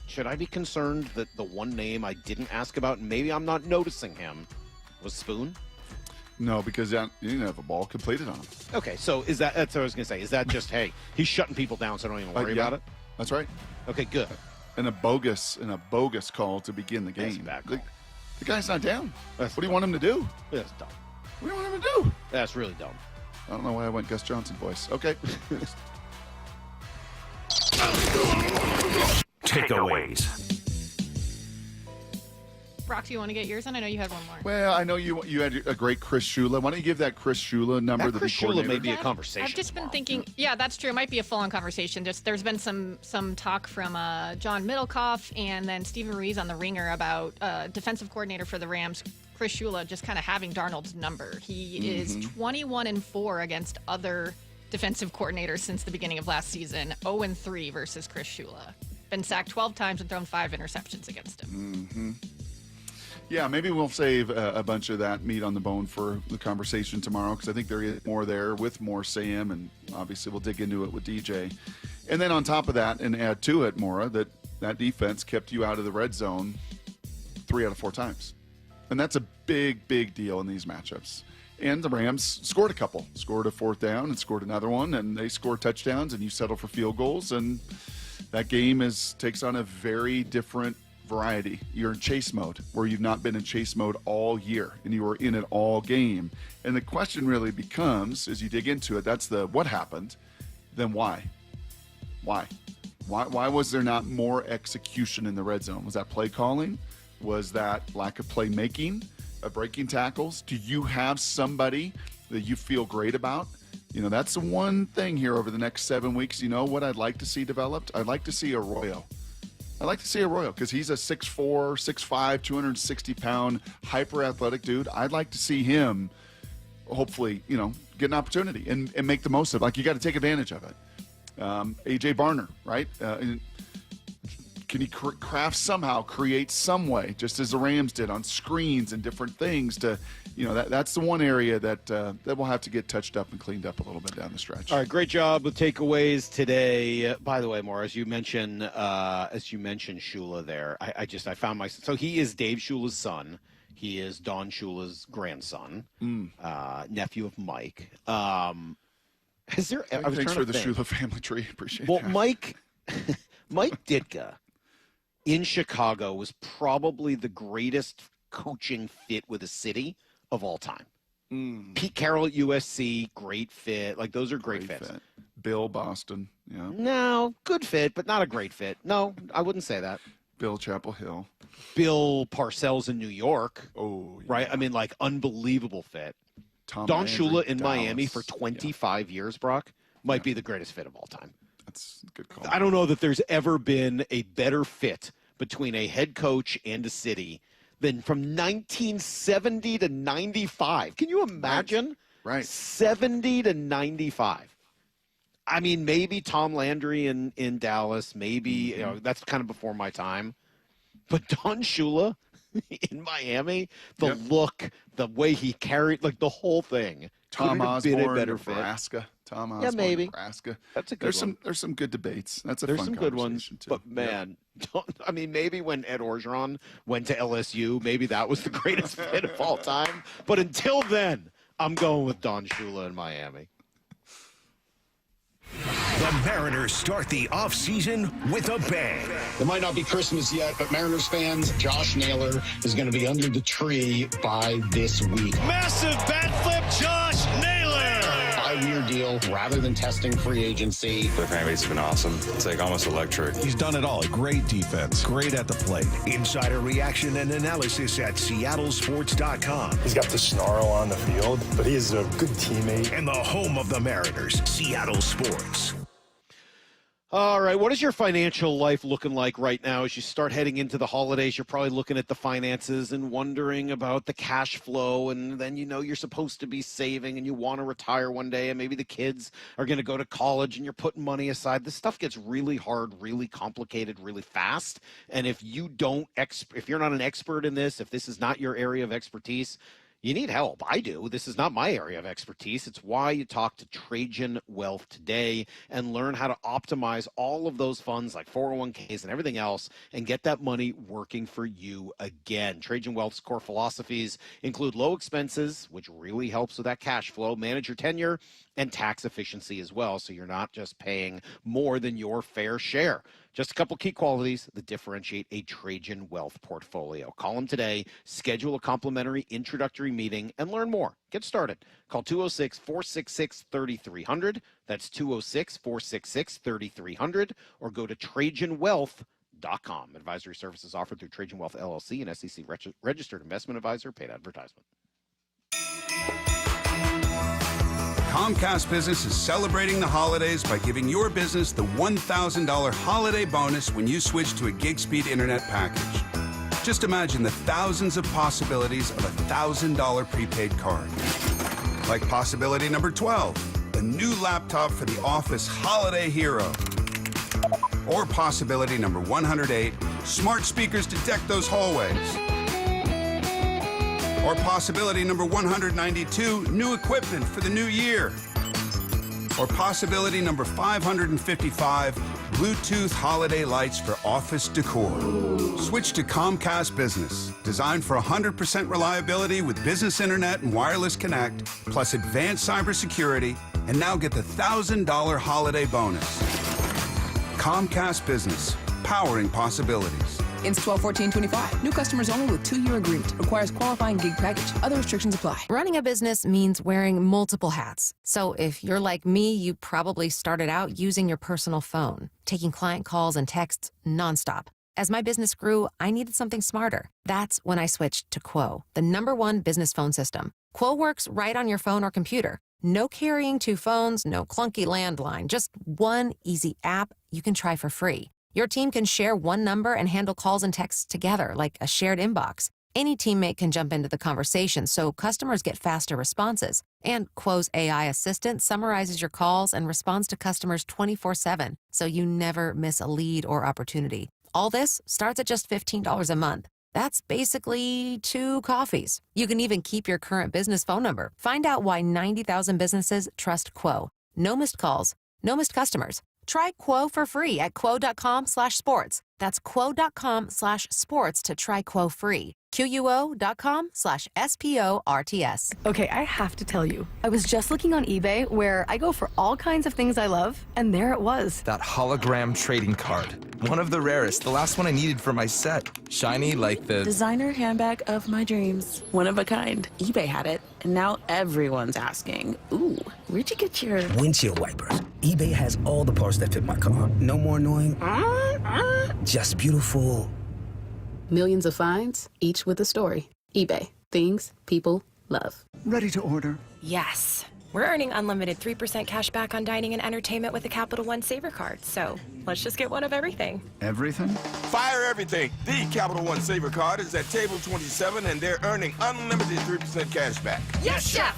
Should I be concerned that the one name I didn't ask about, and maybe I'm not noticing him, was Spoon? No, because you didn't have a ball completed on him. Okay, so that's what I was going to say. Is that just, hey, he's shutting people down, so I don't even worry about it? That's right. Okay, good. And a bogus call to begin the game. The guy's not down. What do you want him to do? That's dumb. What do you want him to do? That's really dumb. I don't know why I went Gus Johnson voice. Okay. Takeaways. Brock, do you want to get yours in? I know you had one more. Well, I know you had a great Chris Shula. Why don't you give that Chris Shula number? That Chris Shula may be a conversation. I've just been thinking, yeah, that's true. It might be a full-on conversation. Just there's been some talk from John Middlecoff and then Stephen Ruiz on the Ringer about defensive coordinator for the Rams, Chris Shula, just kind of having Darnold's number. He is 21-4 against other defensive coordinators since the beginning of last season. 0-3 versus Chris Shula. Been sacked 12 times and thrown 5 interceptions against him. Yeah, maybe we'll save a bunch of that meat on the bone for the conversation tomorrow, because I think there is more there with more Sam, and obviously we'll dig into it with DJ. And then on top of that, and add to it, Maura, that defense kept you out of the red zone 3 out of 4 times. And that's a big, big deal in these matchups. And the Rams scored a couple. Scored a 4th down and scored another one, and they score touchdowns, and you settle for field goals, and that game takes on a very different variety. You're in chase mode, where you've not been in chase mode all year, and you were in it all game. And the question really becomes, as you dig into it, that's the what happened, then why? Why was there not more execution in the red zone? Was that play calling? Was that lack of play making? Breaking tackles? Do you have somebody that you feel great about? That's the one thing here over the next 7 weeks. You know what I'd like to see developed? I'd like to see Arroyo. Because he's a 6'4", 6'5", 260-pound, hyper-athletic dude. I'd like to see him, hopefully, get an opportunity and make the most of it. Like, you got to take advantage of it. A.J. Barner, right? Can he create some way, just as the Rams did on screens and different things to, that's the one area that will have to get touched up and cleaned up a little bit down the stretch. All right, great job with takeaways today. By the way, Maura, as you mentioned Shula there, I found myself. So he is Dave Shula's son. He is Don Shula's grandson, nephew of Mike. Thanks for the Shula family tree. Appreciate that. Well, Mike Ditka in Chicago was probably the greatest coaching fit with a city of all time. Pete Carroll at USC, great fit. Like, those are great fits. Fit. Bill Boston, yeah. No, good fit, but not a great fit. No, I wouldn't say that. Bill Chapel Hill. Bill Parcells in New York. Oh, yeah. Right? I mean, like, unbelievable fit. Tom Don Landry, Shula in Dallas. Miami for 25 years, Brock, might be the greatest fit of all time. That's a good call. I don't know that there's ever been a better fit between a head coach and a city than from 1970 to 95. Can you imagine? Right. 70 to 95. I mean, maybe Tom Landry in Dallas, maybe, that's kind of before my time. But Don Shula in Miami, the look, the way he carried, like, the whole thing. Tom Osborne, been a better Nebraska. Fit. Tom Osborne, maybe. Nebraska. That's a good one. There's some good debates. There's some good ones, too. But man, maybe when Ed Orgeron went to LSU, maybe that was the greatest fit of all time. But until then, I'm going with Don Shula in Miami. The Mariners start the offseason with a bang. It might not be Christmas yet, but Mariners fans, Josh Naylor is going to be under the tree by this week. Massive bat flip, Josh Naylor! 5-year deal rather than testing free agency. The fan base has been awesome. It's like almost electric. He's done it all. Great defense. Great at the plate. Insider reaction and analysis at SeattleSports.com. He's got the snarl on the field, but he is a good teammate. And the home of the Mariners, Seattle Sports. All right, what is your financial life looking like right now as you start heading into the holidays? You're probably looking at the finances and wondering about the cash flow, and then you're supposed to be saving and you want to retire one day, and maybe the kids are going to go to college and you're putting money aside. This stuff gets really hard, really complicated, really fast, and if you're not an expert in this, if this is not your area of expertise, you need help. I do. This is not my area of expertise. It's why you talk to Trajan Wealth today and learn how to optimize all of those funds like 401ks and everything else and get that money working for you again. Trajan Wealth's core philosophies include low expenses, which really helps with that cash flow, manage your tenure, and tax efficiency as well, so you're not just paying more than your fair share. Just a couple key qualities that differentiate a Trajan Wealth portfolio. Call them today, schedule a complimentary introductory meeting, and learn more. Get started. Call 206-466-3300. That's 206-466-3300, or go to TrajanWealth.com. Advisory services offered through Trajan Wealth LLC, an SEC registered investment advisor, paid advertisement. Comcast Business is celebrating the holidays by giving your business the $1,000 holiday bonus when you switch to a gig speed internet package. Just imagine the thousands of possibilities of a $1,000 prepaid card. Like possibility number 12, a new laptop for the office holiday hero. Or possibility number 108, smart speakers to deck those hallways. Or possibility number 192, new equipment for the new year. Or possibility number 555, Bluetooth holiday lights for office decor. Switch to Comcast Business, designed for 100% reliability with business internet and wireless connect, plus advanced cybersecurity, and now get the $1,000 holiday bonus. Comcast Business, powering possibilities. Ends 12/14/25. New customers only with 2-year agreement. Requires qualifying gig package. Other restrictions apply. Running a business means wearing multiple hats. So if you're like me, you probably started out using your personal phone, taking client calls and texts nonstop. As my business grew, I needed something smarter. That's when I switched to Quo, the #1 business phone system. Quo works right on your phone or computer. No carrying 2 phones, no clunky landline, just one easy app you can try for free. Your team can share one number and handle calls and texts together like a shared inbox. Any teammate can jump into the conversation, so customers get faster responses. And Quo's AI assistant summarizes your calls and responds to customers 24/7, so you never miss a lead or opportunity. All this starts at just $15 a month. That's basically 2 coffees. You can even keep your current business phone number. Find out why 90,000 businesses trust Quo. No missed calls, no missed customers. Try Quo for free at quo.com/sports. That's quo.com/sports to try Quo free. QUO.com/SPORTS. Okay, I have to tell you, I was just looking on eBay where I go for all kinds of things I love, and there it was. That hologram trading card. One of the rarest, the last one I needed for my set. Shiny like the Designer handbag of my dreams. One of a kind. eBay had it, and now everyone's asking, ooh, where'd you get your windshield wipers? eBay has all the parts that fit my car. No more annoying, just beautiful. Millions of finds, each with a story. eBay. Things people love. Ready to order? Yes. We're earning unlimited 3% cash back on dining and entertainment with the Capital One Saver card. So let's just get one of everything. Everything? Fire everything. The Capital One Saver card is at table 27, and they're earning unlimited 3% cash back. Yes, Chef!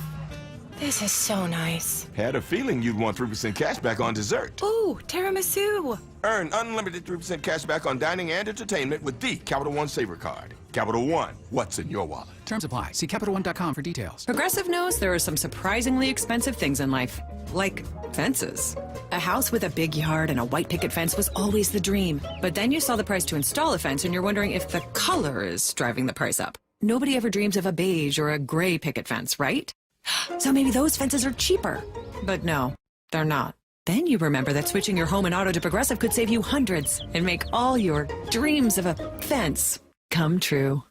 This is so nice. Had a feeling you'd want 3% cash back on dessert. Ooh, tiramisu. Earn unlimited 3% cash back on dining and entertainment with the Capital One Saver card. Capital One, what's in your wallet? Terms apply. See CapitalOne.com for details. Progressive knows there are some surprisingly expensive things in life, like fences. A house with a big yard and a white picket fence was always the dream. But then you saw the price to install a fence and you're wondering if the color is driving the price up. Nobody ever dreams of a beige or a gray picket fence, right? So maybe those fences are cheaper. But no, they're not. Then you remember that switching your home and auto to Progressive could save you hundreds and make all your dreams of a fence come true.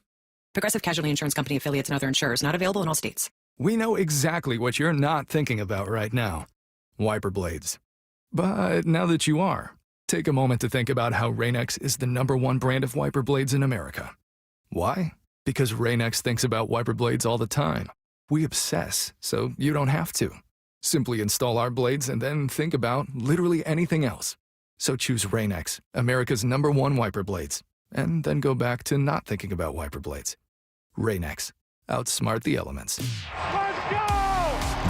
Progressive Casualty Insurance Company affiliates and other insurers not available in all states. We know exactly what you're not thinking about right now. Wiper blades. But now that you are, take a moment to think about how Rain-X is the #1 brand of wiper blades in America. Why? Because Rain-X thinks about wiper blades all the time. We obsess, so you don't have to. Simply install our blades and then think about literally anything else. So choose Rain-X, America's #1 wiper blades, and then go back to not thinking about wiper blades. Rain-X. Outsmart the elements.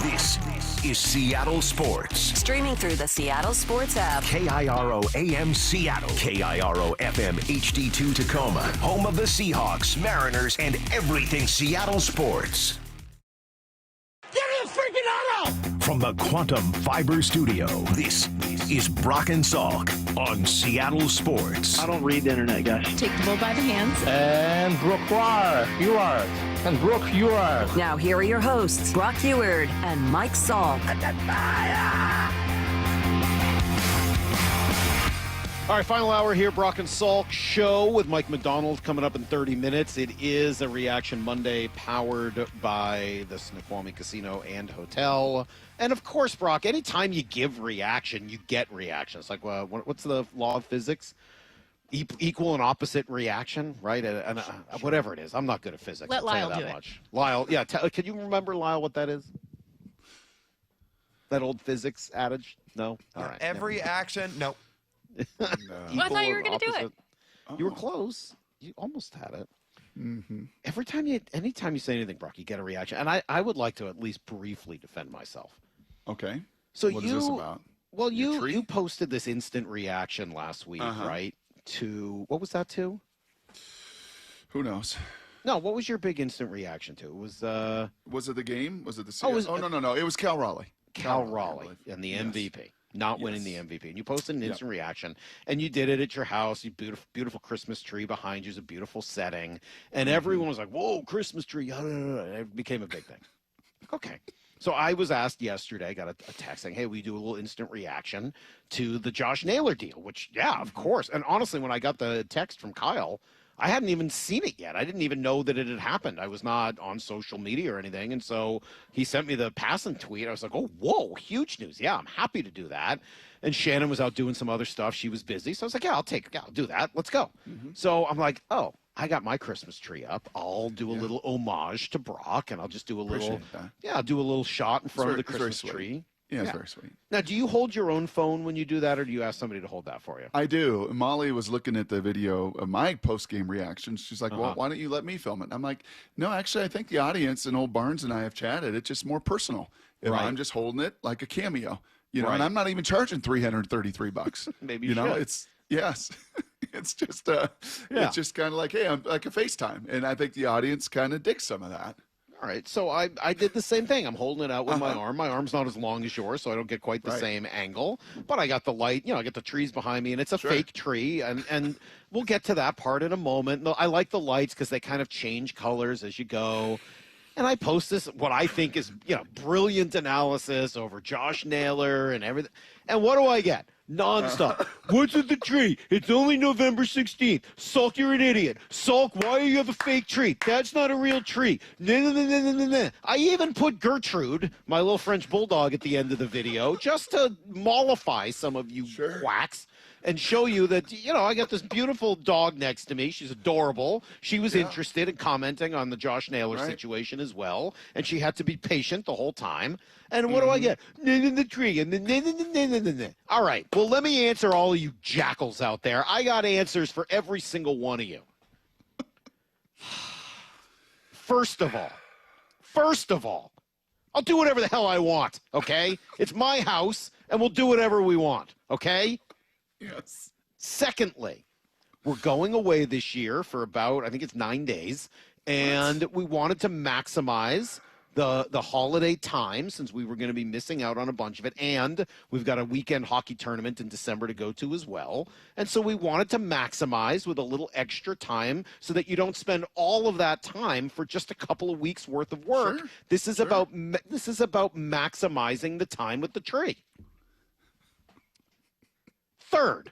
This is Seattle Sports. Streaming through the Seattle Sports app. KIRO AM Seattle. KIRO FM HD2 Tacoma. Home of the Seahawks, Mariners, and everything Seattle sports. Give me a freaking auto! From the Quantum Fiber Studio, this is Brock and Salk on Seattle Sports. I don't read the internet, guys. Take the bull by the hands. And Brooke, you are. And Brooke, you are. Now here are your hosts, Brock Heward and Mike Salk. All right, final hour here, Brock and Salk show with Mike Macdonald coming up in 30 minutes. It is a Reaction Monday powered by the Snoqualmie Casino and Hotel. And of course, Brock, anytime you give reaction, you get reaction. It's like, what's the law of physics? Equal and opposite reaction, right? And whatever it is. I'm not good at physics. Let Lyle that do much. Lyle, yeah. Can you remember, Lyle, what that is? That old physics adage? No? All right. Every action, no. Well, I thought you were going to do it. You were close. You almost had it. Mm-hmm. Anytime you say anything, Brock, you get a reaction. And I would like to at least briefly defend myself. Okay. So what is this about? Well, you posted this instant reaction last week, right? To what was that to? Who knows? No, what was your big instant reaction to? It was Was it the game? Was it the Oh, series? No. It was Cal Raleigh. Cal Raleigh and the MVP. Not winning the MVP. And you posted an instant reaction, and you did it at your house. You beautiful Christmas tree behind you is a beautiful setting, and everyone was like, "Whoa, Christmas tree!" It became a big thing. Okay, so I was asked yesterday. I got a text saying, "Hey, we do a little instant reaction to the Josh Naylor deal," which, yeah, of course. And honestly, when I got the text from Kyle, I hadn't even seen it yet. I didn't even know that it had happened. I was not on social media or anything. And so he sent me the passing tweet. I was like, oh, whoa, huge news. Yeah, I'm happy to do that. And Shannon was out doing some other stuff. She was busy. So I was like, yeah, I'll do that. Let's go. So I'm like, oh, I got my Christmas tree up. I'll do a little homage to Brock, and I'll just do a little, I'll do a little shot in front of the Christmas tree. Yeah, it's very sweet. Now, do you hold your own phone when you do that, or do you ask somebody to hold that for you? I do. Molly was looking at the video of my post-game reactions. She's like, well, why don't you let me film it? I'm like, no, actually, I think the audience and old Barnes and I have chatted. It's just more personal. If I'm just holding it like a cameo, and I'm not even charging $333. Maybe you know, it's it's just it's just kind of like, hey, I'm like a FaceTime, and I think the audience kind of digs some of that. All right, so I did the same thing. I'm holding it out with my arm. My arm's not as long as yours, so I don't get quite the same angle. But I got the light, I get the trees behind me, and it's a fake tree. And we'll get to that part in a moment. I like the lights because they kind of change colors as you go. And I post this, what I think is, brilliant analysis over Josh Naylor and everything. And what do I get? Nonstop. What's with the tree? It's only November 16th. Salk, you're an idiot. Salk, why do you have a fake tree? That's not a real tree. I even put Gertrude, my little French bulldog, at the end of the video just to mollify some of you quacks and show you that, I got this beautiful dog next to me. She's adorable. She was interested in commenting on the Josh Naylor situation as well, and she had to be patient the whole time. And what do I get? The tree. And all right. Well, let me answer all of you jackals out there. I got answers for every single one of you. First of all, I'll do whatever the hell I want, okay? It's my house, and we'll do whatever we want, okay? Yes. Secondly, we're going away this year for about, I think it's 9 days, and we wanted to maximize the holiday time since we were going to be missing out on a bunch of it, and we've got a weekend hockey tournament in December to go to as well. And so we wanted to maximize with a little extra time so that you don't spend all of that time for just a couple of weeks worth of work. This is about maximizing the time with the tree. Third,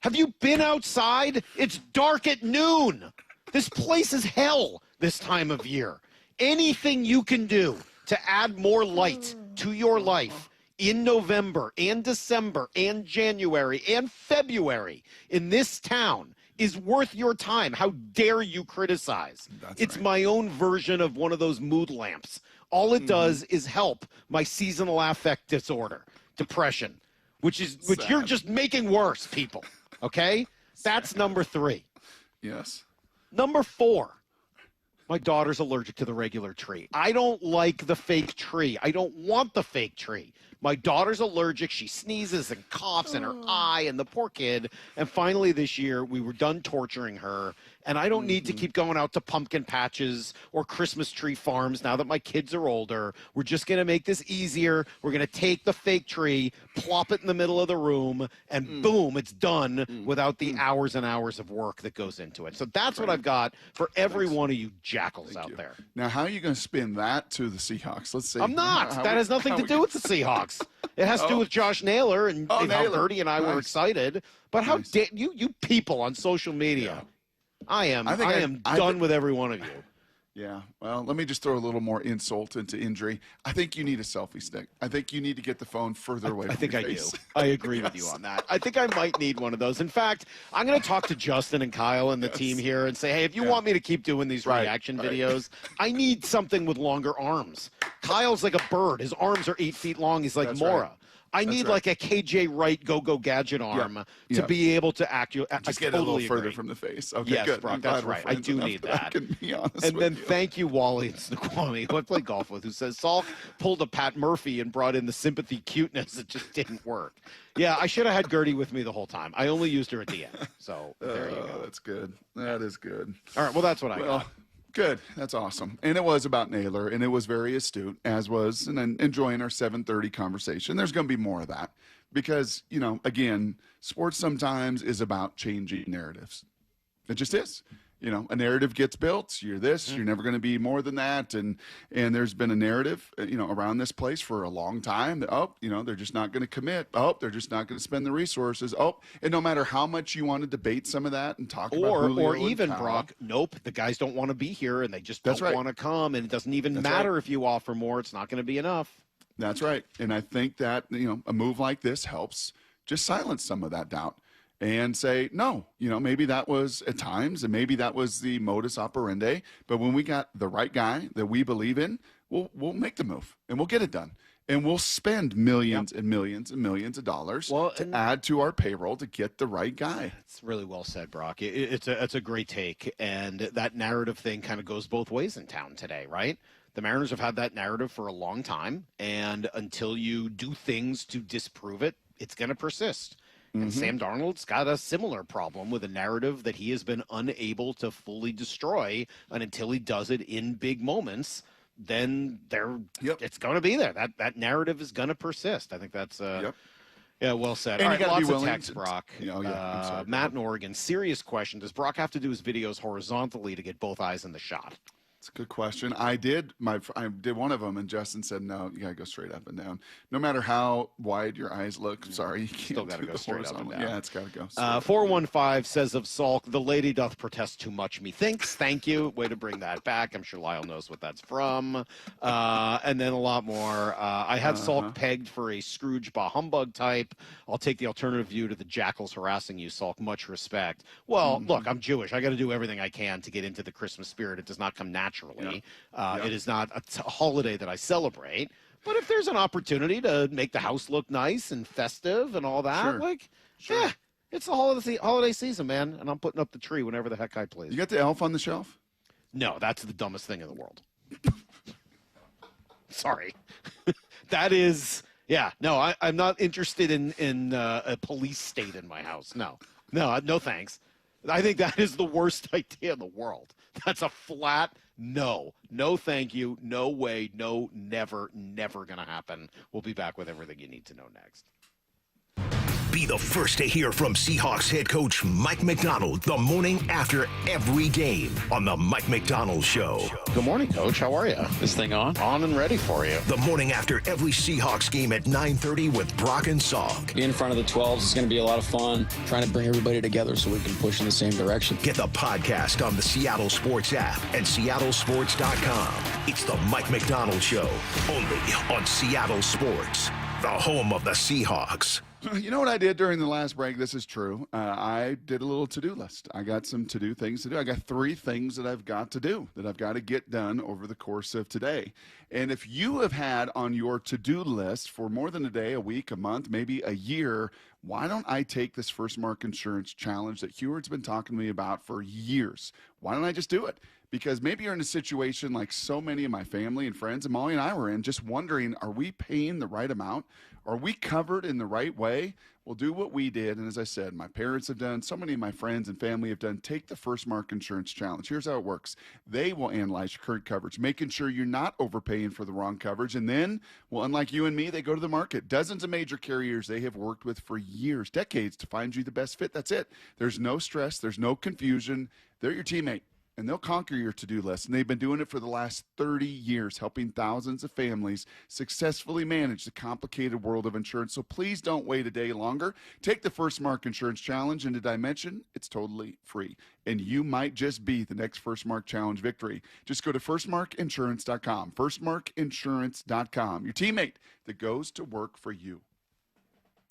have you been outside? It's dark at noon. This place is hell this time of year. Anything you can do to add more light to your life in November and December and January and February in this town is worth your time. How dare you criticize? It's my own version of one of those mood lamps. All it does is help my seasonal affect disorder, depression, which you're just making worse, people. Okay? That's number 3. Yes. Number 4. My daughter's allergic to the regular tree. I don't like the fake tree. I don't want the fake tree. My daughter's allergic. She sneezes and coughs in her eye, and the poor kid. And finally this year, we were done torturing her. And I don't need to keep going out to pumpkin patches or Christmas tree farms now that my kids are older. We're just going to make this easier. We're going to take the fake tree, plop it in the middle of the room, and boom, it's done without the hours and hours of work that goes into it. So that's what I've got for every one of you jackals out there. Now, how are you going to spin that to the Seahawks? Let's see. I'm not. That has nothing to do with the Seahawks. It has to do with Josh Naylor and how Gertie and I were excited. But how dare you people on social media? I am done with every one of you. Yeah. Well, let me just throw a little more insult into injury. I think you need a selfie stick. I think you need to get the phone further away from your face. Do. I agree with you on that. I think I might need one of those. In fact, I'm going to talk to Justin and Kyle and the team here and say, hey, if you want me to keep doing these reaction videos, I need something with longer arms. Kyle's like a bird. His arms are 8 feet long. He's like Mora. I need like a KJ Wright go gadget arm to be able to act. Just get a little further from the face. Okay, yes, good. Brock, that's right. I do need that. And then thank you, Wally and Snoqualmie, who I play golf with, who says Salk pulled a Pat Murphy and brought in the sympathy cuteness. It just didn't work. Yeah, I should have had Gertie with me the whole time. I only used her at the end. So there you go. That's good. That is good. All right. Well, that's what I got. Good. That's awesome. And it was about Naylor, and it was very astute, as was, and then enjoying our 7:30 conversation. There's going to be more of that because, again, sports sometimes is about changing narratives. It just is. A narrative gets built. You're this. You're never going to be more than that. And there's been a narrative, around this place for a long time. That, they're just not going to commit. They're just not going to spend the resources. And no matter how much you want to debate some of that and talk about Julio or even and Brock, nope, the guys don't want to be here and they just That's don't right. want to come. And it doesn't even matter if you offer more. It's not going to be enough. That's right. And I think that, a move like this helps just silence some of that doubt. And say, no, maybe that was at times, and maybe that was the modus operandi. But when we got the right guy that we believe in, we'll make the move and we'll get it done. And we'll spend millions and millions and millions of dollars to add to our payroll to get the right guy. It's really well said, Brock. It's a great take. And that narrative thing kind of goes both ways in town today, right? The Mariners have had that narrative for a long time. And until you do things to disprove it, it's going to persist. And Sam Darnold's got a similar problem with a narrative that he has been unable to fully destroy. And until he does it in big moments, then it's going to be there. That narrative is going to persist. I think that's well said. And All you right, gotta be lots of willing text, Brock. I'm sorry, Matt in Oregon, serious question. Does Brock have to do his videos horizontally to get both eyes in the shot? It's a good question. I did one of them, and Justin said, no, you got to go straight up and down. No matter how wide your eyes look, sorry, you can't Still got to go straight up and down. Yeah, it's got to go. 415 says of Salk, the lady doth protest too much, methinks. Thank you. Way to bring that back. I'm sure Lyle knows what that's from. And then a lot more. I had Salk pegged for a Scrooge bah humbug type. I'll take the alternative view to the jackals harassing you, Salk. Much respect. Well, look, I'm Jewish. I got to do everything I can to get into the Christmas spirit. It does not come naturally. It is not a holiday that I celebrate. But if there's an opportunity to make the house look nice and festive and all that, it's the holiday season, man. And I'm putting up the tree whenever the heck I please. You got the elf on the shelf? No, that's the dumbest thing in the world. Sorry. That is, I'm not interested in a police state in my house. No, thanks. I think that is the worst idea in the world. That's a flat no. No, thank you. No way. No, never going to happen. We'll be back with everything you need to know next. Be the first to hear from Seahawks head coach Mike Macdonald the morning after every game on the Mike Macdonald Show. Good morning, Coach. How are you? This thing on? On and ready for you. The morning after every Seahawks game at 9:30 with Brock and Salk. Being in front of the 12s is going to be a lot of fun. Trying to bring everybody together so we can push in the same direction. Get the podcast on the Seattle Sports app and seattlesports.com. It's the Mike Macdonald Show, only on Seattle Sports, the home of the Seahawks. You know what I did during the last break? This is true. I did a little to-do list. I got some to-do things to do. I got 3 things that I've got to do, that I've got to get done over the course of today. And if you have had on your to-do list for more than a day, a week, a month, maybe a year, why don't I take this First Mark Insurance Challenge that Heward's been talking to me about for years? Why don't I just do it? Because maybe you're in a situation like so many of my family and friends, and Molly and I were in, just wondering, are we paying the right amount? Are we covered in the right way? Well, do what we did. And as I said, my parents have done, so many of my friends and family have done. Take the First Mark Insurance Challenge. Here's how it works. They will analyze your current coverage, making sure you're not overpaying for the wrong coverage. And then, well, unlike you and me, they go to the market. Dozens of major carriers they have worked with for years, decades, to find you the best fit. That's it. There's no stress. There's no confusion. They're your teammate. And they'll conquer your to-do list. And they've been doing it for the last 30 years, helping thousands of families successfully manage the complicated world of insurance. So please don't wait a day longer. Take the First Mark Insurance Challenge. And did I mention it's totally free? And you might just be the next First Mark Challenge victory. Just go to firstmarkinsurance.com. Firstmarkinsurance.com. Your teammate that goes to work for you.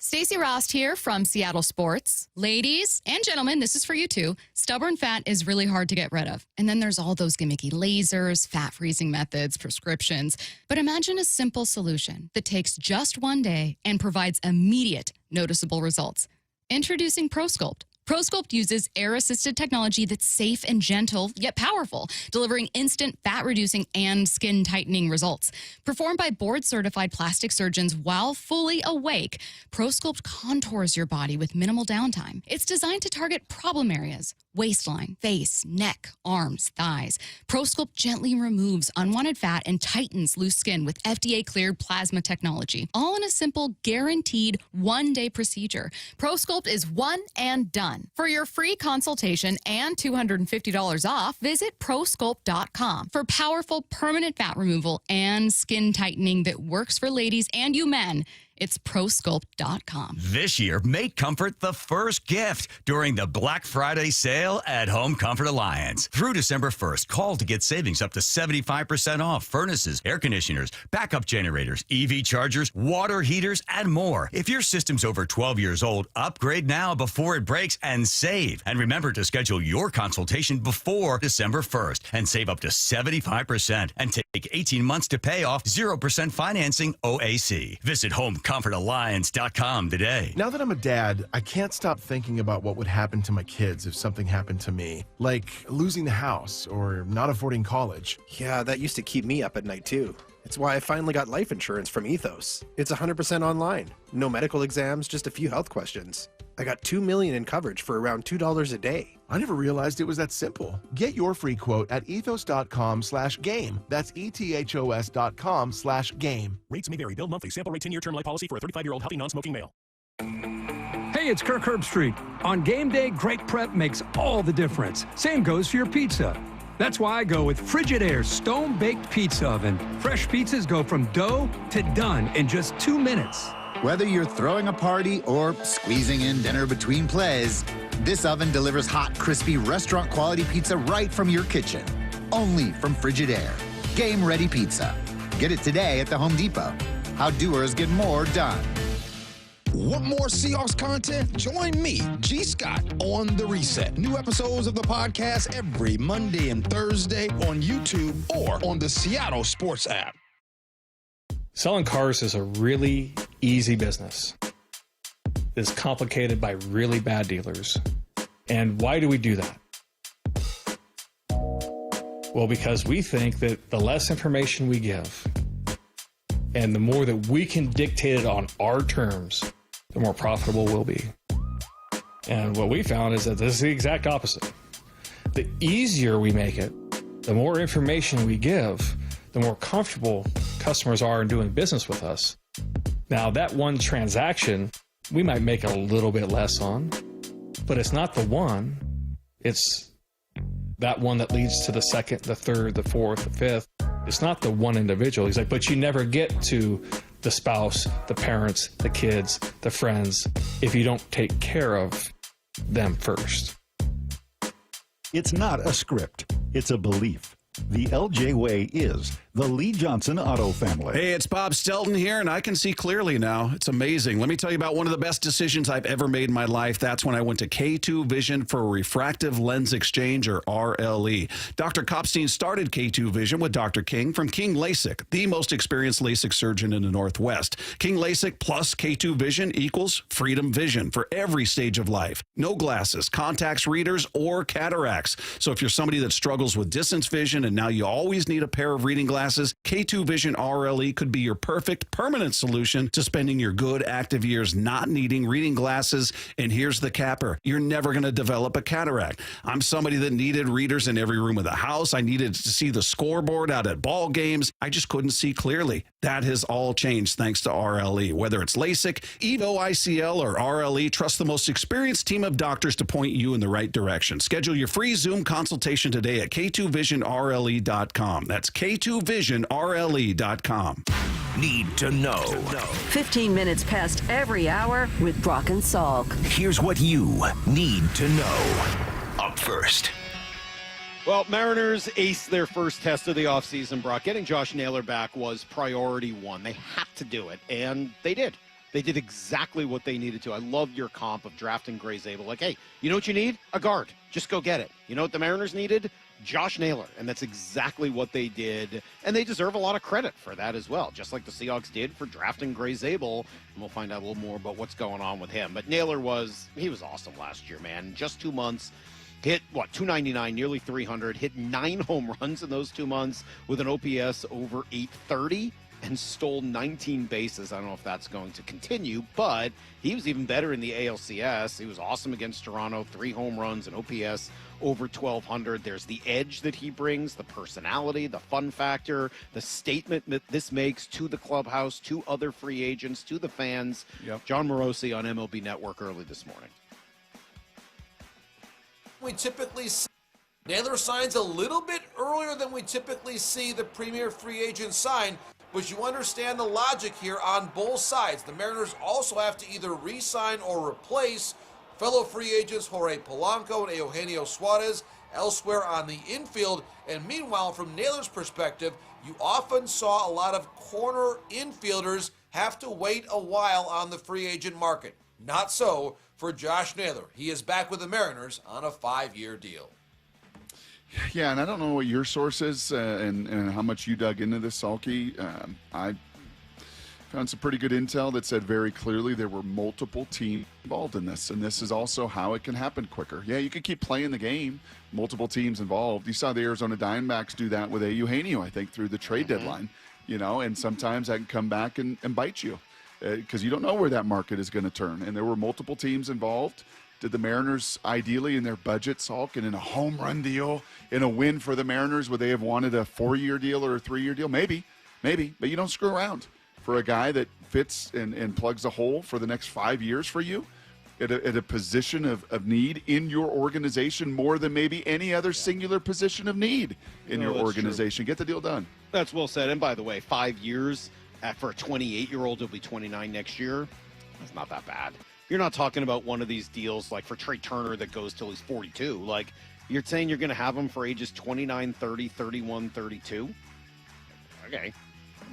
Stacey Rost here from Seattle Sports. Ladies and gentlemen, this is for you too. Stubborn fat is really hard to get rid of. And then there's all those gimmicky lasers, fat freezing methods, prescriptions. But imagine a simple solution that takes just one day and provides immediate, noticeable results. Introducing ProSculpt. ProSculpt uses air-assisted technology that's safe and gentle, yet powerful, delivering instant fat-reducing and skin-tightening results. Performed by board-certified plastic surgeons while fully awake, ProSculpt contours your body with minimal downtime. It's designed to target problem areas: waistline, face, neck, arms, thighs. ProSculpt gently removes unwanted fat and tightens loose skin with FDA-cleared plasma technology, all in a simple, guaranteed one-day procedure. ProSculpt is one and done. For your free consultation and $250 off, visit ProSculpt.com for powerful permanent fat removal and skin tightening that works for ladies and you men. It's ProSculpt.com. This year, make comfort the first gift during the Black Friday sale at Home Comfort Alliance. Through December 1st, call to get savings up to 75% off furnaces, air conditioners, backup generators, EV chargers, water heaters, and more. If your system's over 12 years old, upgrade now before it breaks and save. And remember to schedule your consultation before December 1st and save up to 75% and take 18 months to pay off 0% financing OAC. Visit HomeComfortAlliance.com today. Now that I'm a dad, I can't stop thinking about what would happen to my kids if something happened to me, like losing the house or not affording college. Yeah, that used to keep me up at night too. It's why I finally got life insurance from Ethos. It's 100% online. No medical exams, just a few health questions. I got $2 million in coverage for around $2 a day. I never realized it was that simple. Get your free quote at ethos.com/game. That's ethos.com/game. Rates may vary. Bill monthly. Sample rate 10-year term life policy for a 35-year-old healthy non-smoking male. Hey, it's Kirk Herbstreit. On game day, great prep makes all the difference. Same goes for your pizza. That's why I go with Frigidaire's Stone-Baked Pizza Oven. Fresh pizzas go from dough to done in just 2 minutes. Whether you're throwing a party or squeezing in dinner between plays, this oven delivers hot, crispy, restaurant-quality pizza right from your kitchen. Only from Frigidaire. Game-ready pizza. Get it today at the Home Depot. How doers get more done. Want more Seahawks content? Join me, G. Scott, on The Reset. New episodes of the podcast every Monday and Thursday on YouTube or on the Seattle Sports app. Selling cars is a really easy business. It's complicated by really bad dealers. And why do we do that? Well, because we think that the less information we give and the more that we can dictate it on our terms, the more profitable we'll be. And what we found is that this is the exact opposite. The easier we make it, the more information we give, the more comfortable customers are in doing business with us. Now, that one transaction, we might make a little bit less on, but it's not the one. It's that one that leads to the second, the third, the fourth, the fifth. It's not the one individual. He's like, but you never get to the spouse, the parents, the kids, the friends, if you don't take care of them first. It's not a script. It's a belief. The LJ Way is the Lee Johnson Auto family. Hey, it's Bob Stelton here, and I can see clearly now. It's amazing. Let me tell you about one of the best decisions I've ever made in my life. That's when I went to K2 Vision for refractive lens exchange, or RLE. Dr. Kopstein started K2 Vision with Dr. King from King LASIK, the most experienced LASIK surgeon in the Northwest. King LASIK plus K2 Vision equals freedom vision for every stage of life. No glasses, contacts, readers, or cataracts. So if you're somebody that struggles with distance vision and now you always need a pair of reading glasses, K2 Vision RLE could be your perfect permanent solution to spending your good active years not needing reading glasses. And here's the capper. You're never going to develop a cataract. I'm somebody that needed readers in every room of the house. I needed to see the scoreboard out at ball games. I just couldn't see clearly. That has all changed thanks to RLE. Whether it's LASIK, EVO ICL, or RLE, trust the most experienced team of doctors to point you in the right direction. Schedule your free Zoom consultation today at K2VisionRLE.com. That's K2VisionRLE.com. Need to know. 15 minutes past every hour with Brock and Salk. Here's what you need to know. Up first. Well, Mariners aced their first test of the offseason, Brock. Getting Josh Naylor back was priority one. They had to do it, and they did. They did exactly what they needed to. I love your comp of drafting Gray Zabel. Like, hey, you know what you need? A guard. Just go get it. You know what the Mariners needed? Josh Naylor. And that's exactly what they did. And they deserve a lot of credit for that as well, just like the Seahawks did for drafting Gray Zabel. And we'll find out a little more about what's going on with him. But Naylor was awesome last year, man. Just 2 months. Hit, 299, nearly 300. Hit 9 home runs in those 2 months with an OPS over 830. And stole 19 bases. I don't know if that's going to continue, but he was even better in the ALCS. He was awesome against Toronto, 3 home runs, and OPS over 1,200. There's the edge that he brings, the personality, the fun factor, the statement that this makes to the clubhouse, to other free agents, to the fans. Yep. John Morosi on MLB Network early this morning. We typically see Naylor signs a little bit earlier than we typically see the premier free agent sign. But you understand the logic here on both sides. The Mariners also have to either re-sign or replace fellow free agents Jorge Polanco and Eugenio Suarez elsewhere on the infield. And meanwhile, from Naylor's perspective, you often saw a lot of corner infielders have to wait a while on the free agent market. Not so for Josh Naylor. He is back with the Mariners on a 5-year deal. Yeah, and I don't know what your source is and how much you dug into this, Salky. I found some pretty good intel that said very clearly there were multiple teams involved in this, and this is also how it can happen quicker. Yeah, you could keep playing the game, multiple teams involved. You saw the Arizona Diamondbacks do that with Eugenio, I think, through the trade deadline, and sometimes that can come back and bite you because you don't know where that market is going to turn, and there were multiple teams involved. Did the Mariners, ideally in their budget, Salk, and in a home run deal, in a win for the Mariners, would they have wanted a 4-year deal or a 3-year deal? Maybe. But you don't screw around for a guy that fits and plugs a hole for the next 5 years for you at a position of need in your organization more than maybe any other singular position of need in your organization. True. Get the deal done. That's well said. And by the way, 5 years for a 28-year-old who'll be 29 next year, that's not that bad. You're not talking about one of these deals like for Trey Turner that goes till he's 42. Like, you're saying you're going to have him for ages 29, 30, 31, 32? Okay.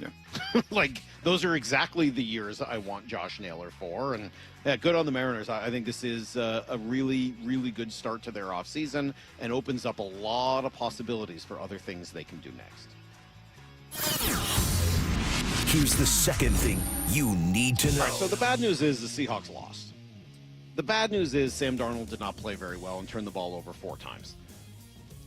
Yeah. Like, those are exactly the years I want Josh Naylor for. And yeah, good on the Mariners. I think this is a really, really good start to their offseason and opens up a lot of possibilities for other things they can do next. Here's the second thing you need to know. All right, so the bad news is the Seahawks lost. The bad news is Sam Darnold did not play very well and turned the ball over 4 times.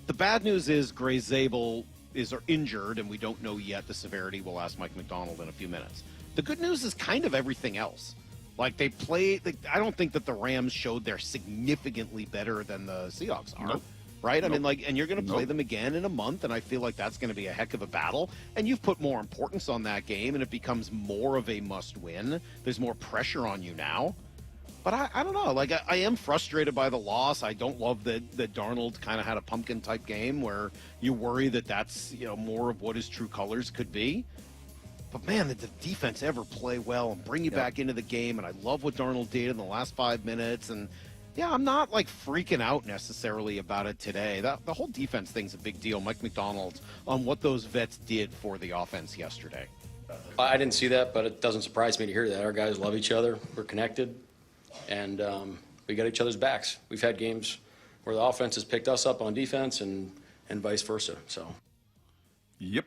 The bad news is Gray Zabel is injured, and we don't know yet the severity. We'll ask Mike Macdonald in a few minutes. The good news is kind of everything else. Like, they play, I don't think that the Rams showed they're significantly better than the Seahawks are. Nope. Right? I mean, and you're going to play them again in a month, and I feel like that's going to be a heck of a battle. And you've put more importance on that game, and it becomes more of a must-win. There's more pressure on you now. But I don't know. Like, I am frustrated by the loss. I don't love that Darnold kind of had a pumpkin-type game where you worry that that's, more of what his true colors could be. But, man, did the defense ever play well and bring you back into the game? And I love what Darnold did in the last 5 minutes. And, yeah, I'm not, freaking out necessarily about it today. The whole defense thing's a big deal. Mike Macdonald on what those vets did for the offense yesterday. I didn't see that, but it doesn't surprise me to hear that. Our guys love each other. We're connected, and we got each other's backs. We've had games where the offense has picked us up on defense and vice versa. So, yep.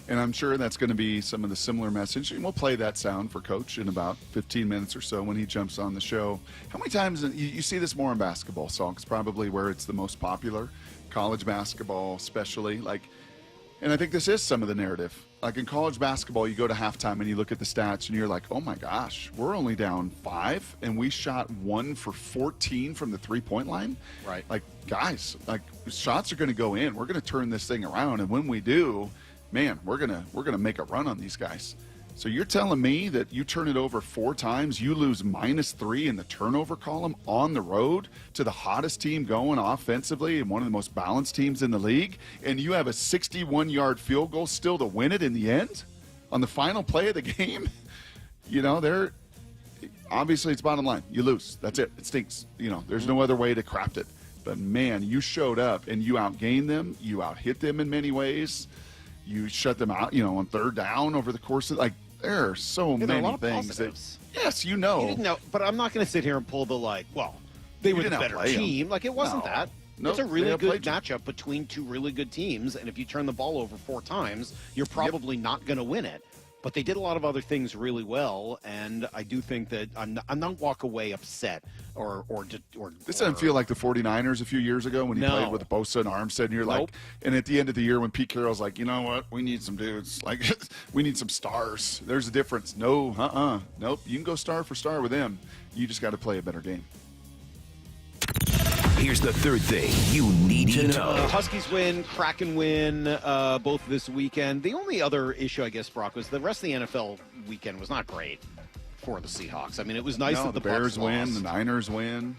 And I'm sure that's going to be some of the similar message. And we'll play that sound for Coach in about 15 minutes or so when he jumps on the show. How many times you see this more in basketball, Salk? It's probably where it's the most popular, college basketball especially. And I think this is some of the narrative. Like in college basketball, you go to halftime and you look at the stats and you're like, oh my gosh, we're only down 5 and we shot 1 for 14 from the 3-point line. Right. Like, guys, shots are going to go in. We're going to turn this thing around. And when we do, man, we're gonna make a run on these guys. So you're telling me that you turn it over 4 times, you lose -3 in the turnover column on the road to the hottest team going offensively and one of the most balanced teams in the league, and you have a 61-yard field goal still to win it in the end on the final play of the game? They're obviously it's bottom line. You lose. That's it. It stinks. There's no other way to craft it. But man, you showed up and you outgained them. You out-hit them in many ways. You shut them out, on 3rd down over the course of, There are so there are a lot many of things positives. that, yes, you know. You didn't know, but I'm not going to sit here and pull the they You were the didn't better outplay 'em. team. Like, it wasn't No. that. Nope, It's a they really good outplayed you. matchup between two really good teams, and if you turn the ball over 4 times, you're probably not going to win it. But they did a lot of other things really well, and I do think that I'm not walk away upset or This doesn't feel like the 49ers a few years ago when he No. played with Bosa and Armstead, and you're Nope. like, and at the end of the year when Pete Carroll's like, you know what, we need some dudes. Like, we need some stars. There's a difference. No, nope. You can go star for star with him. You just got to play a better game. Here's the third thing you need to know. Huskies win, Kraken win, both this weekend. The only other issue, I guess, Brock, was the rest of the NFL weekend was not great for the Seahawks. I mean, it was nice that the the Bears Bucs win, lost. the Niners win,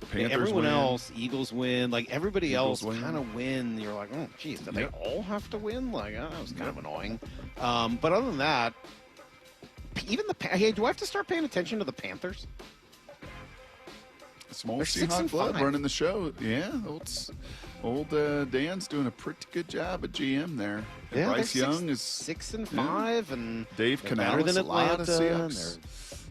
the Panthers Everyone win. else, Eagles win. Like, everybody Eagles else win. kind of win. You're like, oh, geez, did Yep. they all have to win? Like, that was kind of annoying. But other than that, even hey, do I have to start paying attention to the Panthers? Small They're 6 Seahawk and blood 5. running the show. Yeah, old Dan's doing a pretty good job at GM there. Yeah, Bryce they're Young is 6 and 5, and Dave they're better Canales, than a lot of Atlanta, and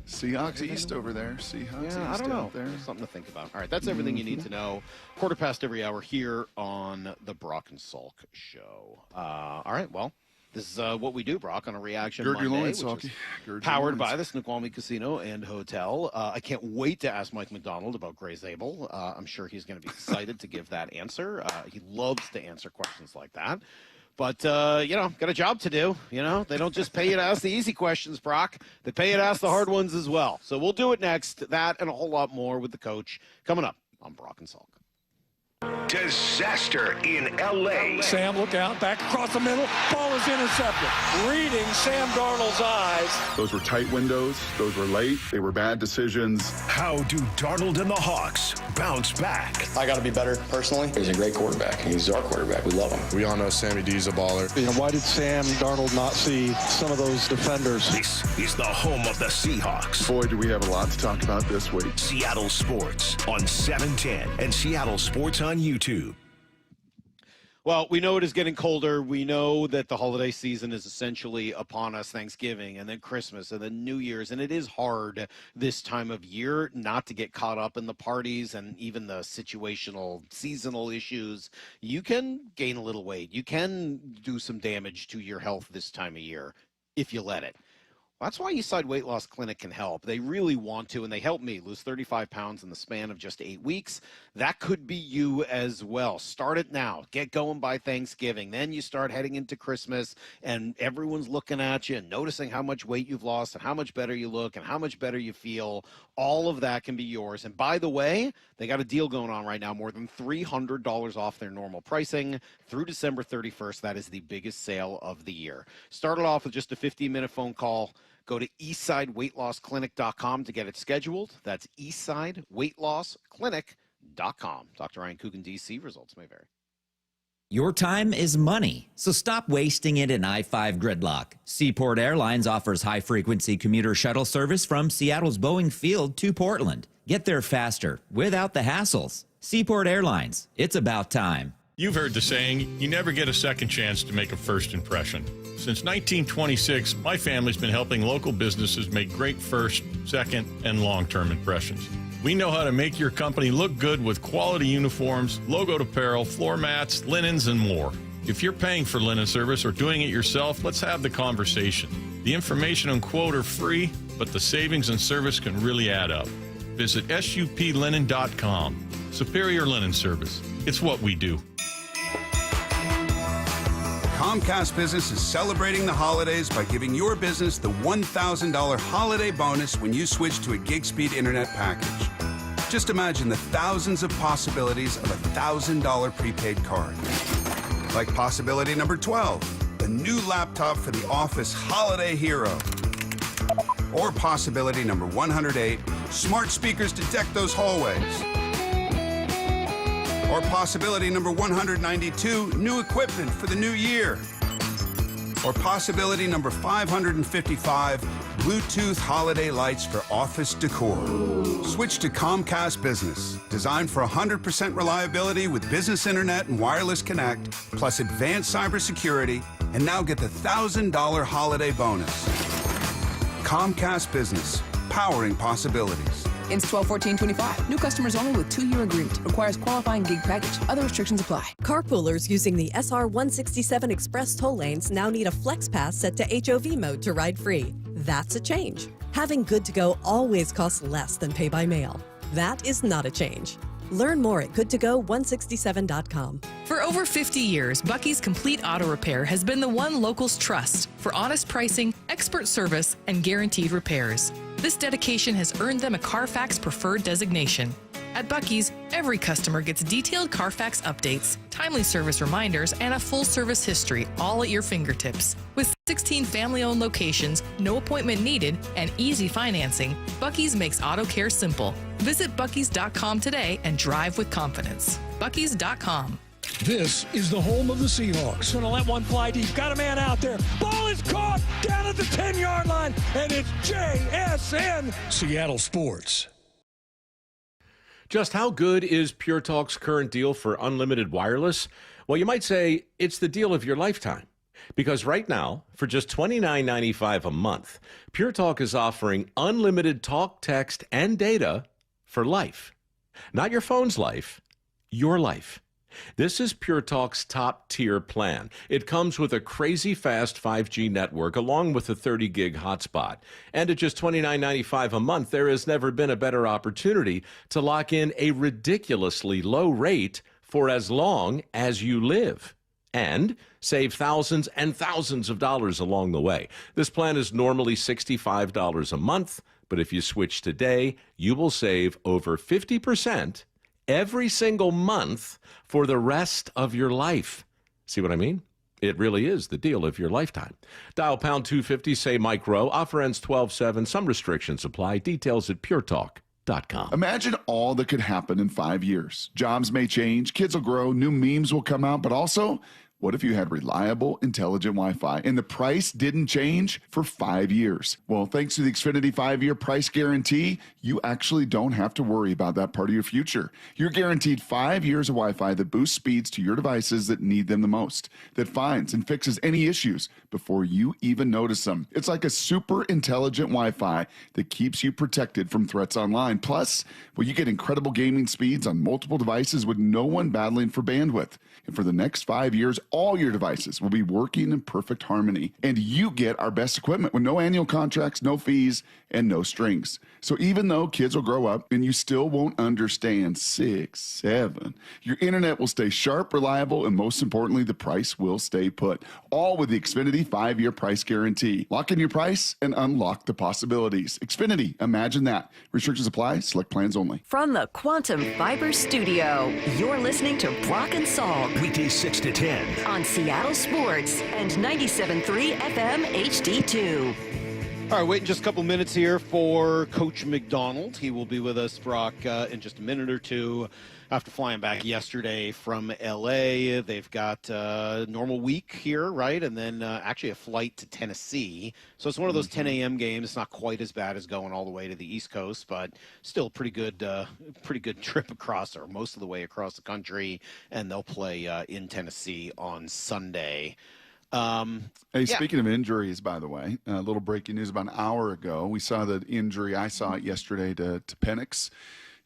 Seahawks East over there. Seahawks Yeah, East I don't know. out there. There's something to think about. All right, that's everything you need to know. 1/4 every hour here on the Brock and Salk Show. All right, well, this is what we do, Brock, on a Reaction Gird your Monday, loins, which Salky. is Gird your powered loins. by the Snoqualmie Casino and Hotel. I can't wait to ask Mike Macdonald about Gray Zabel. I'm sure he's going to be excited to give that answer. He loves to answer questions like that. But, got a job to do. They don't just pay you to ask the easy questions, Brock. They pay you to ask the hard ones as well. So we'll do it next. That and a whole lot more with the coach coming up on Brock and Salk. Disaster in L.A. Sam, look out. Back across the middle. Ball is intercepted. Reading Sam Darnold's eyes. Those were tight windows. Those were late. They were bad decisions. How do Darnold and the Hawks bounce back? I got to be better personally. He's a great quarterback. He's our quarterback. We love him. We all know Sammy D's a baller. Why did Sam Darnold not see some of those defenders? This is the home of the Seahawks. Boy, do we have a lot to talk about this week. Seattle Sports on 710 and Seattle Sports on YouTube. Well, we know it is getting colder. We know that the holiday season is essentially upon us, Thanksgiving and then Christmas and then New Year's. And it is hard this time of year not to get caught up in the parties and even the situational seasonal issues. You can gain a little weight. You can do some damage to your health this time of year if you let it. That's why Eastside Weight Loss Clinic can help. They really want to, and they helped me lose 35 pounds in the span of just 8 weeks. That could be you as well. Start it now. Get going by Thanksgiving. Then you start heading into Christmas, and everyone's looking at you and noticing how much weight you've lost and how much better you look and how much better you feel. All of that can be yours. And by the way, they got a deal going on right now, more than $300 off their normal pricing through December 31st. That is the biggest sale of the year. Start it off with just a 15-minute phone call. Go to eastsideweightlossclinic.com to get it scheduled. That's eastsideweightlossclinic.com. Dr. Ryan Coogan, D.C. Results may vary. Your time is money, so stop wasting it in I-5 gridlock. Seaport Airlines offers high-frequency commuter shuttle service from Seattle's Boeing Field to Portland. Get there faster, without the hassles. Seaport Airlines, it's about time. You've heard the saying, you never get a second chance to make a first impression. Since 1926, my family's been helping local businesses make great first, second, and long-term impressions. We know how to make your company look good with quality uniforms, logoed apparel, floor mats, linens, and more. If you're paying for linen service or doing it yourself, let's have the conversation. The information and quote are free, but the savings and service can really add up. Visit suplinen.com. Superior Linen Service. It's what we do. Comcast Business is celebrating the holidays by giving your business the $1,000 holiday bonus when you switch to a gig speed internet package. Just imagine the thousands of possibilities of a $1,000 prepaid card. Like possibility number 12, the new laptop for the office holiday hero. Or possibility number 108, smart speakers to deck those hallways. Or possibility number 192, new equipment for the new year. Or possibility number 555, Bluetooth holiday lights for office decor. Switch to Comcast Business, designed for 100% reliability with business internet and wireless connect, plus advanced cybersecurity, and now get the $1,000 holiday bonus. Comcast Business, powering possibilities. Ends 12/14/25. New customers only with 2-year agreement. Requires qualifying gig package. Other restrictions apply. Carpoolers using the SR 167 Express toll lanes now need a Flex Pass set to HOV mode to ride free. That's a change. Having good to go always costs less than pay by mail. That is not a change. Learn more at goodtogo167.com. For over 50 years, Bucky's Complete Auto Repair has been the one locals trust for honest pricing, expert service, and guaranteed repairs. This dedication has earned them a Carfax Preferred designation. At Bucky's, every customer gets detailed Carfax updates, timely service reminders, and a full service history, all at your fingertips. With 16 family-owned locations, no appointment needed, and easy financing, Bucky's makes auto care simple. Visit Bucky's.com today and drive with confidence. Bucky's.com. This is the home of the Seahawks. Gonna let one fly deep. Got a man out there. Ball is caught down at the 10-yard line, and it's JSN Seattle Sports. Just how good is Pure Talk's current deal for unlimited wireless? Well, you might say it's the deal of your lifetime. Because right now, for just $29.95 a month, Pure Talk is offering unlimited talk, text, and data for life. Not your phone's life, your life. This is Pure Talk's top-tier plan. It comes with a crazy fast 5G network along with a 30-gig hotspot. And at just $29.95 a month, there has never been a better opportunity to lock in a ridiculously low rate for as long as you live. And save thousands and thousands of dollars along the way. This plan is normally $65 a month, but if you switch today, you will save over 50% every single month for the rest of your life. See what I mean? It really is the deal of your lifetime. Dial pound 250, say Mike Rowe. Offer ends 12/7. Some restrictions apply. Details at puretalk.com. Imagine all that could happen in 5 years. Jobs may change, kids will grow, new memes will come out, but also, what if you had reliable, intelligent Wi-Fi and the price didn't change for 5 years? Well, thanks to the Xfinity 5-year price guarantee, you actually don't have to worry about that part of your future. You're guaranteed 5 years of Wi-Fi that boosts speeds to your devices that need them the most, that finds and fixes any issues before you even notice them. It's like a super intelligent Wi-Fi that keeps you protected from threats online. Plus, well, you get incredible gaming speeds on multiple devices with no one battling for bandwidth. And for the next 5 years, all your devices will be working in perfect harmony. And you get our best equipment with no annual contracts, no fees, and no strings. So even though kids will grow up and you still won't understand 6, 7, your internet will stay sharp, reliable, and most importantly, the price will stay put. All with the Xfinity 5-year price guarantee. Lock in your price and unlock the possibilities. Xfinity, imagine that. Restrictions apply. Select plans only. From the Quantum Fiber Studio, you're listening to Brock and Salk. Weekdays 6 to 10. On Seattle Sports and 97.3 FM HD2. All right, waiting just a couple minutes here for Coach Macdonald. He will be with us, Brock, in just a minute or two. After flying back yesterday from L.A., they've got a normal week here, right? And then actually a flight to Tennessee. So it's one of those 10 a.m. games. It's not quite as bad as going all the way to the East Coast, but still pretty good trip across, or most of the way across the country. And they'll play in Tennessee on Sunday. Speaking of injuries, by the way, a little breaking news about an hour ago. We saw the injury. I saw it yesterday to Penix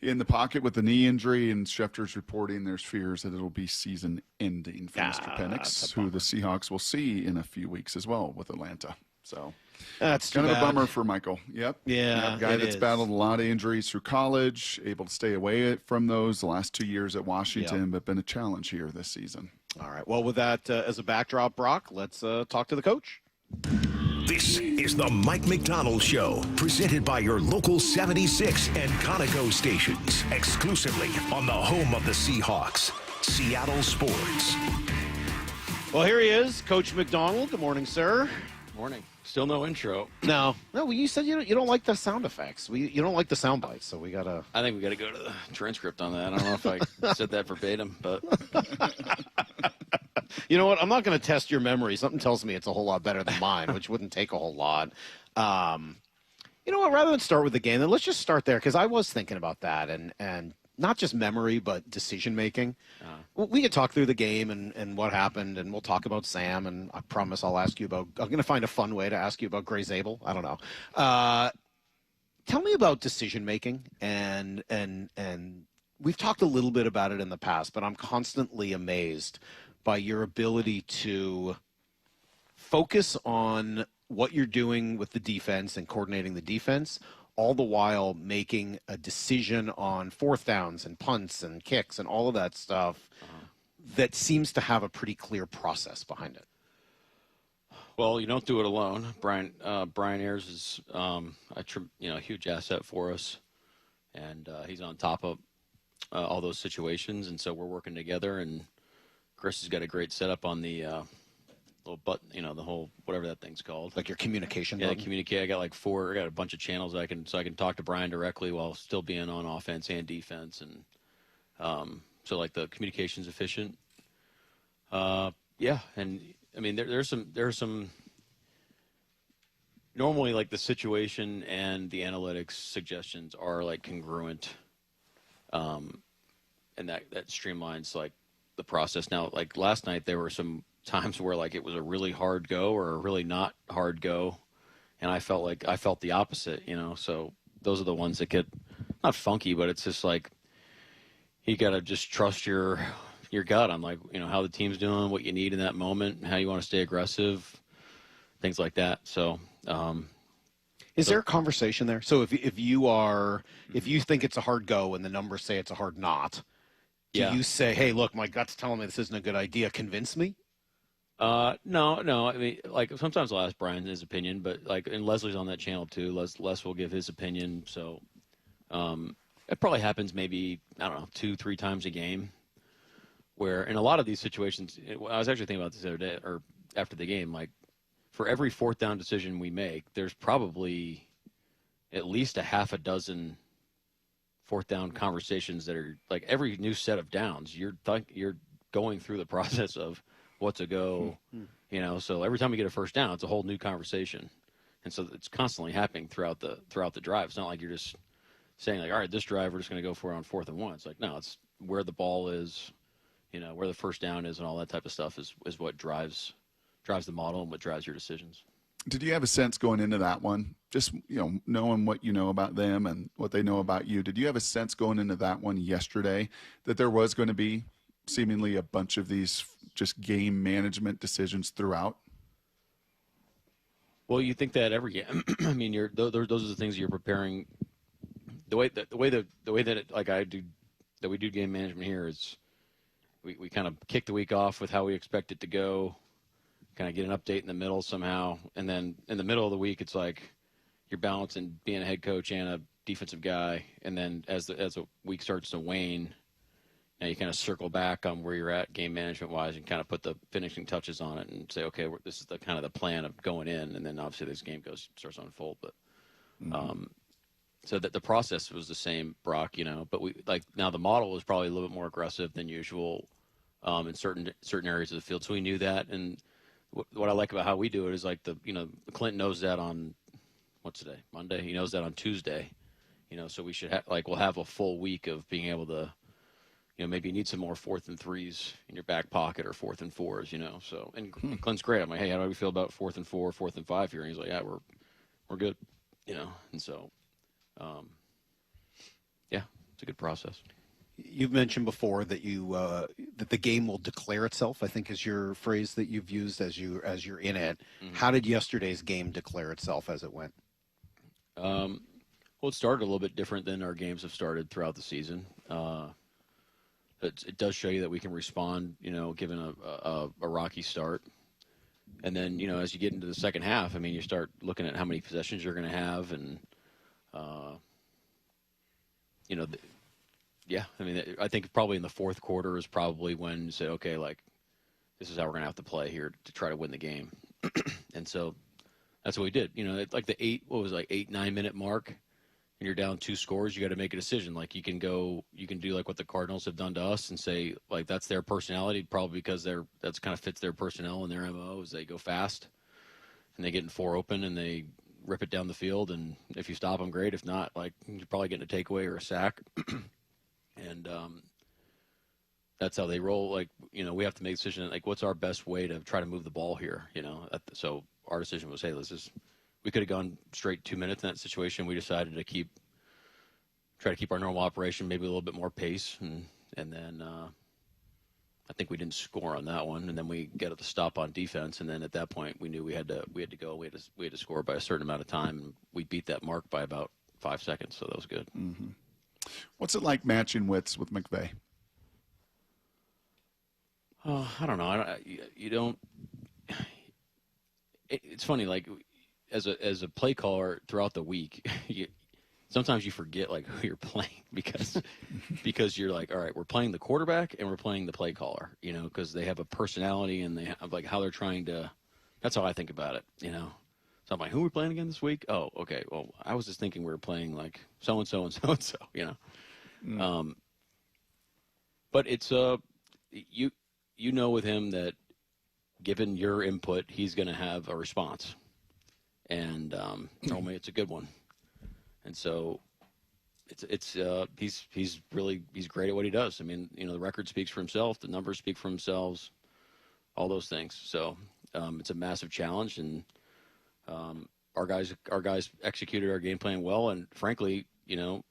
in the pocket with the knee injury, and Schefter's reporting there's fears that it'll be season-ending for Mr. Penix, who the Seahawks will see in a few weeks as well with Atlanta. So that's kind of a bummer for Michael. Yep. Yeah, a guy that's battled a lot of injuries through college, able to stay away from those the last 2 years at Washington, but been a challenge here this season. All right. Well, with that as a backdrop, Brock, let's talk to the coach. This is the Mike Macdonald Show, presented by your local 76 and Conoco stations, exclusively on the home of the Seahawks, Seattle Sports. Well, here he is, Coach Macdonald. Good morning, sir. Morning. Still no intro. No. Well, you said you don't like the sound effects. You don't like the sound bites, so we gotta. I think we gotta go to the transcript on that. I don't know if I said that verbatim, but. You know what? I'm not going to test your memory. Something tells me it's a whole lot better than mine, which wouldn't take a whole lot. You know what? Rather than start with the game, then let's just start there, because I was thinking about that, and not just memory, but decision making. We could talk through the game and what happened, and we'll talk about Sam. And I promise I'll ask you about. I'm going to find a fun way to ask you about Gray Zabel. I don't know. Tell me about decision making, and we've talked a little bit about it in the past, but I'm constantly amazed by your ability to focus on what you're doing with the defense and coordinating the defense, all the while making a decision on fourth downs and punts and kicks and all of that stuff that seems to have a pretty clear process behind it. Well, you don't do it alone. Brian Ayers is a huge asset for us, and he's on top of all those situations, and so we're working together. And Chris has got a great setup on the little button, the whole whatever that thing's called, like your communication. Yeah, communicate. I got I got a bunch of channels I can talk to Brian directly while still being on offense and defense, and so like the communication's efficient. Yeah, and I mean there's some normally like the situation and the analytics suggestions are like congruent, and that streamlines like the process. Now, like last night, there were some times where like it was a really hard go or a really not hard go, and I felt the opposite, So those are the ones that get not funky, but it's just like you gotta just trust your gut on like how the team's doing, what you need in that moment, how you want to stay aggressive, things like that. So. Is there a conversation there? So if you think it's a hard go and the numbers say it's a hard not, do you say, hey, look, my gut's telling me this isn't a good idea, convince me? No. I mean, like sometimes I'll ask Brian his opinion, but like, and Leslie's on that channel too. Les will give his opinion. So, it probably happens maybe, I don't know, 2-3 times a game where in a lot of these situations, I was actually thinking about this the other day or after the game, like for every fourth down decision we make, there's probably at least a half a dozen fourth down conversations that are like every new set of downs, you're going through the process of what to go, so every time we get a first down, it's a whole new conversation. And so it's constantly happening throughout the drive. It's not like you're just saying like, all right, this drive, we're just going to go for it on 4th and 1. It's like, no, it's where the ball is, where the first down is and all that type of stuff is what drives the model and what drives your decisions. Did you have a sense going into that one, just, knowing what you know about them and what they know about you, did you have a sense going into that one yesterday that there was going to be seemingly a bunch of these just game management decisions throughout? Well, you think that every game. I mean, those are the things you're preparing. The way that we do game management here is we kind of kick the week off with how we expect it to go, kind of get an update in the middle somehow, and then in the middle of the week, it's like you're balancing being a head coach and a defensive guy, and then as the week starts to wane, now you kind of circle back on where you're at game management wise and kind of put the finishing touches on it and say, okay, this is the kind of the plan of going in, and then obviously this game starts to unfold. But so that the process was the same, Brock, but we like now the model was probably a little bit more aggressive than usual in certain areas of the field. So we knew that, and what I like about how we do it is like Clint knows that on what's today, Monday. He knows that on Tuesday, so we should we'll have a full week of being able to. Maybe you need some more 4th and 3s in your back pocket or 4th and 4s, So, and Clint's great. I'm like, hey, how do we feel about 4th and 4, 4th and 5 here? And he's like, yeah, we're good, And so, yeah, it's a good process. You've mentioned before that that the game will declare itself, I think is your phrase that you've used as you're in it. Mm-hmm. How did yesterday's game declare itself as it went? Well, it started a little bit different than our games have started throughout the season. It does show you that we can respond, given a rocky start. And then, as you get into the second half, I mean, you start looking at how many possessions you're going to have. And, I mean, I think probably in the fourth quarter is probably when you say, okay, like, this is how we're going to have to play here to try to win the game. And so that's what we did. Like the 8-9 minute mark. And you're down 2 scores, you got to make a decision. Like you can do like what the Cardinals have done to us and say like that's their personality, probably because that's kind of fits their personnel and their MO is they go fast and they get in 4 open and they rip it down the field. And if you stop them, great. If not, like you're probably getting a takeaway or a sack. And that's how they roll. Like, we have to make a decision, like, what's our best way to try to move the ball here, So our decision was, hey, we could have gone straight 2 minutes in that situation. We decided to try to keep our normal operation, maybe a little bit more pace. And then I think we didn't score on that one. And then we get the stop on defense. And then at that point, we knew we had to go. We had to score by a certain amount of time. And we beat that mark by about 5 seconds. So that was good. Mm-hmm. What's it like matching wits with McVay? I don't know. You don't. It's funny. Like, as a play caller throughout the week, sometimes you forget like who you're playing because you're like, all right, we're playing the quarterback and we're playing the play caller. Because they have a personality and they have like how they're trying to. That's how I think about it. So I'm like, who are we playing again this week? Oh, okay. Well, I was just thinking we were playing like so and so and so and so. But it's with him that given your input, he's going to have a response. And normally it's a good one. And so he's great at what he does. I mean, the record speaks for himself, the numbers speak for themselves, all those things. So it's a massive challenge, and our guys executed our game plan well. And frankly,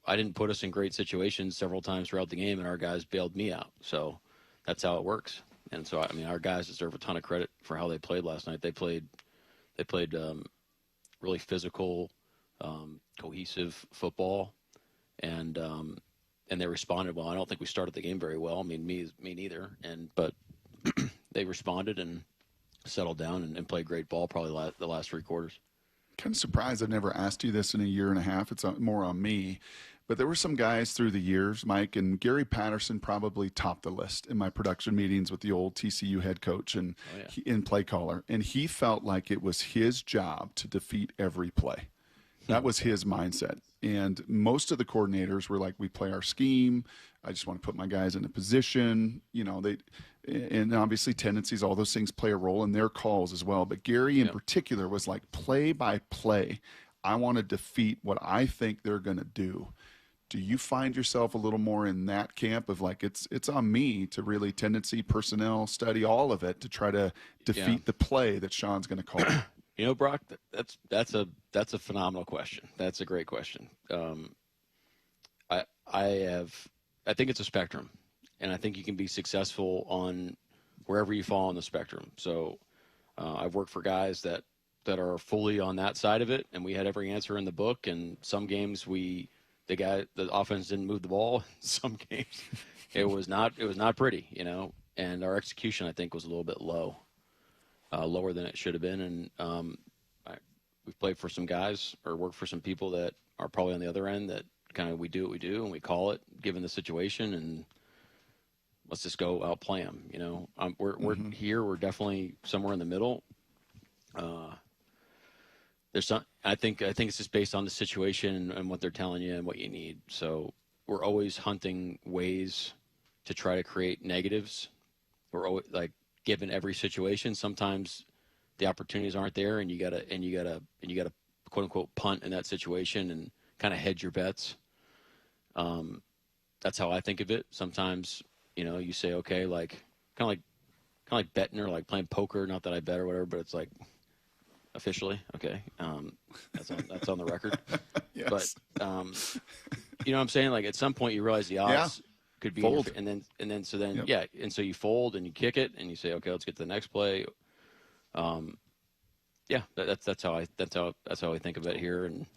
I didn't put us in great situations several times throughout the game, and our guys bailed me out. So that's how it works. And so, I mean, our guys deserve a ton of credit for how they played last night. They played really physical, cohesive football, and they responded well. I don't think we started the game very well. I mean, me neither. But they responded and settled down and played great ball probably the last 3 quarters. Kind of surprised I've never asked you this in a year and a half. It's more on me. But there were some guys through the years, Mike, and Gary Patterson probably topped the list in my production meetings with the old TCU head coach and in play caller. And he felt like it was his job to defeat every play. That was his mindset. And most of the coordinators were like, we play our scheme. I just want to put my guys in a position. And obviously tendencies, all those things play a role in their calls as well. But Gary in particular was like, play by play, I want to defeat what I think they're going to do. Do you find yourself a little more in that camp of like, it's on me to really tendency, personnel, study all of it to try to defeat the play that Sean's going to call? Brock, that's a phenomenal question. That's a great question. I think it's a spectrum, and I think you can be successful on wherever you fall on the spectrum. So I've worked for guys that are fully on that side of it, and we had every answer in the book. And some games the offense didn't move the ball. Some games it was not pretty, and our execution, I think, was a little bit lower than it should have been. And we've played for some guys or worked for some people that are probably on the other end that kind of we do what we do and we call it given the situation, and let's just go outplay them. We're here. We're definitely somewhere in the middle. There's some. I think it's just based on the situation and what they're telling you and what you need. So we're always hunting ways to try to create negatives. We're always like given every situation. Sometimes the opportunities aren't there, and you gotta quote unquote punt in that situation and kind of hedge your bets. That's how I think of it. Sometimes you say okay, like kind of like betting or like playing poker. Not that I bet or whatever, but it's like. Officially, okay. That's on the record. Yes. But you know what I'm saying? Like at some point you realize the odds could be fold. and then so you fold and you kick it and you say, okay, let's get to the next play. That's how I think of it here. And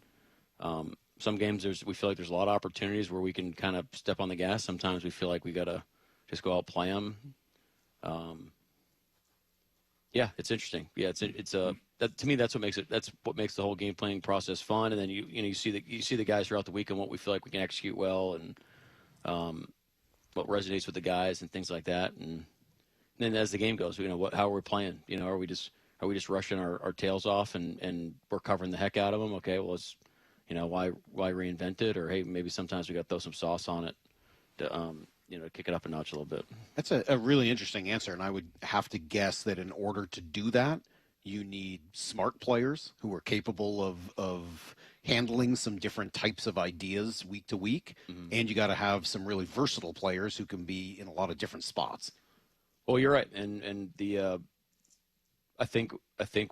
some games we feel like there's a lot of opportunities where we can kind of step on the gas. Sometimes we feel like we gotta just go out play them. It's interesting. To me, that's what makes it. That's what makes the whole game planning process fun. And then you see the guys throughout the week and what we feel like we can execute well, and what resonates with the guys and things like that. And then as the game goes, how are we playing? Are we just rushing our tails off and we're covering the heck out of them? Okay, well, let's why reinvent it? Or hey, maybe sometimes we got to throw some sauce on it to kick it up a notch a little bit. That's a really interesting answer, and I would have to guess that in order to do that, You need smart players who are capable of handling some different types of ideas week to week. And you got to have some really versatile players who can be in a lot of different spots. Well, you're right. And the I think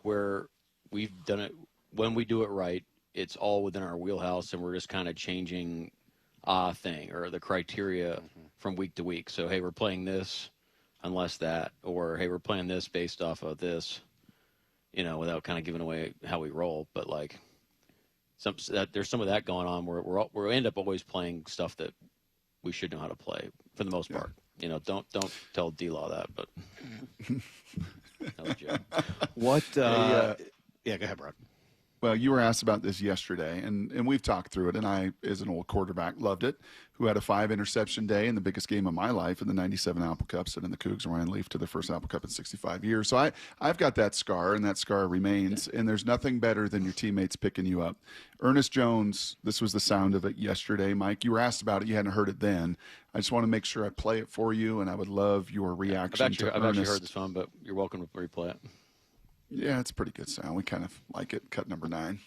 where we've done it, when we do it right, it's all within our wheelhouse, and we're just kind of changing a thing or the criteria from week to week. So, hey, we're playing this unless that, or hey, we're playing this based off of this, without kind of giving away how we roll. But like there's some of that going on where we end up always playing stuff that we should know how to play for the most part. Don't tell D-Law that, but that was a joke. What? Yeah, go ahead, Brad. Well, you were asked about this yesterday, and we've talked through it, and I, as an old quarterback, loved it, who had a 5-interception day in the biggest game of my life in the 97 Apple Cup, sending the Cougs and Ryan Leaf to their first Apple Cup in 65 years. So I've got that scar, and that scar remains, and there's nothing better than your teammates picking you up. Ernest Jones, this was the sound of it yesterday. Mike, you were asked about it. You hadn't heard it then. I just want to make sure I play it for you, and I would love your reaction to Ernest. I've actually heard this one, but you're welcome to replay it. Yeah, it's a pretty good sound. We kind of like it. Cut number 9.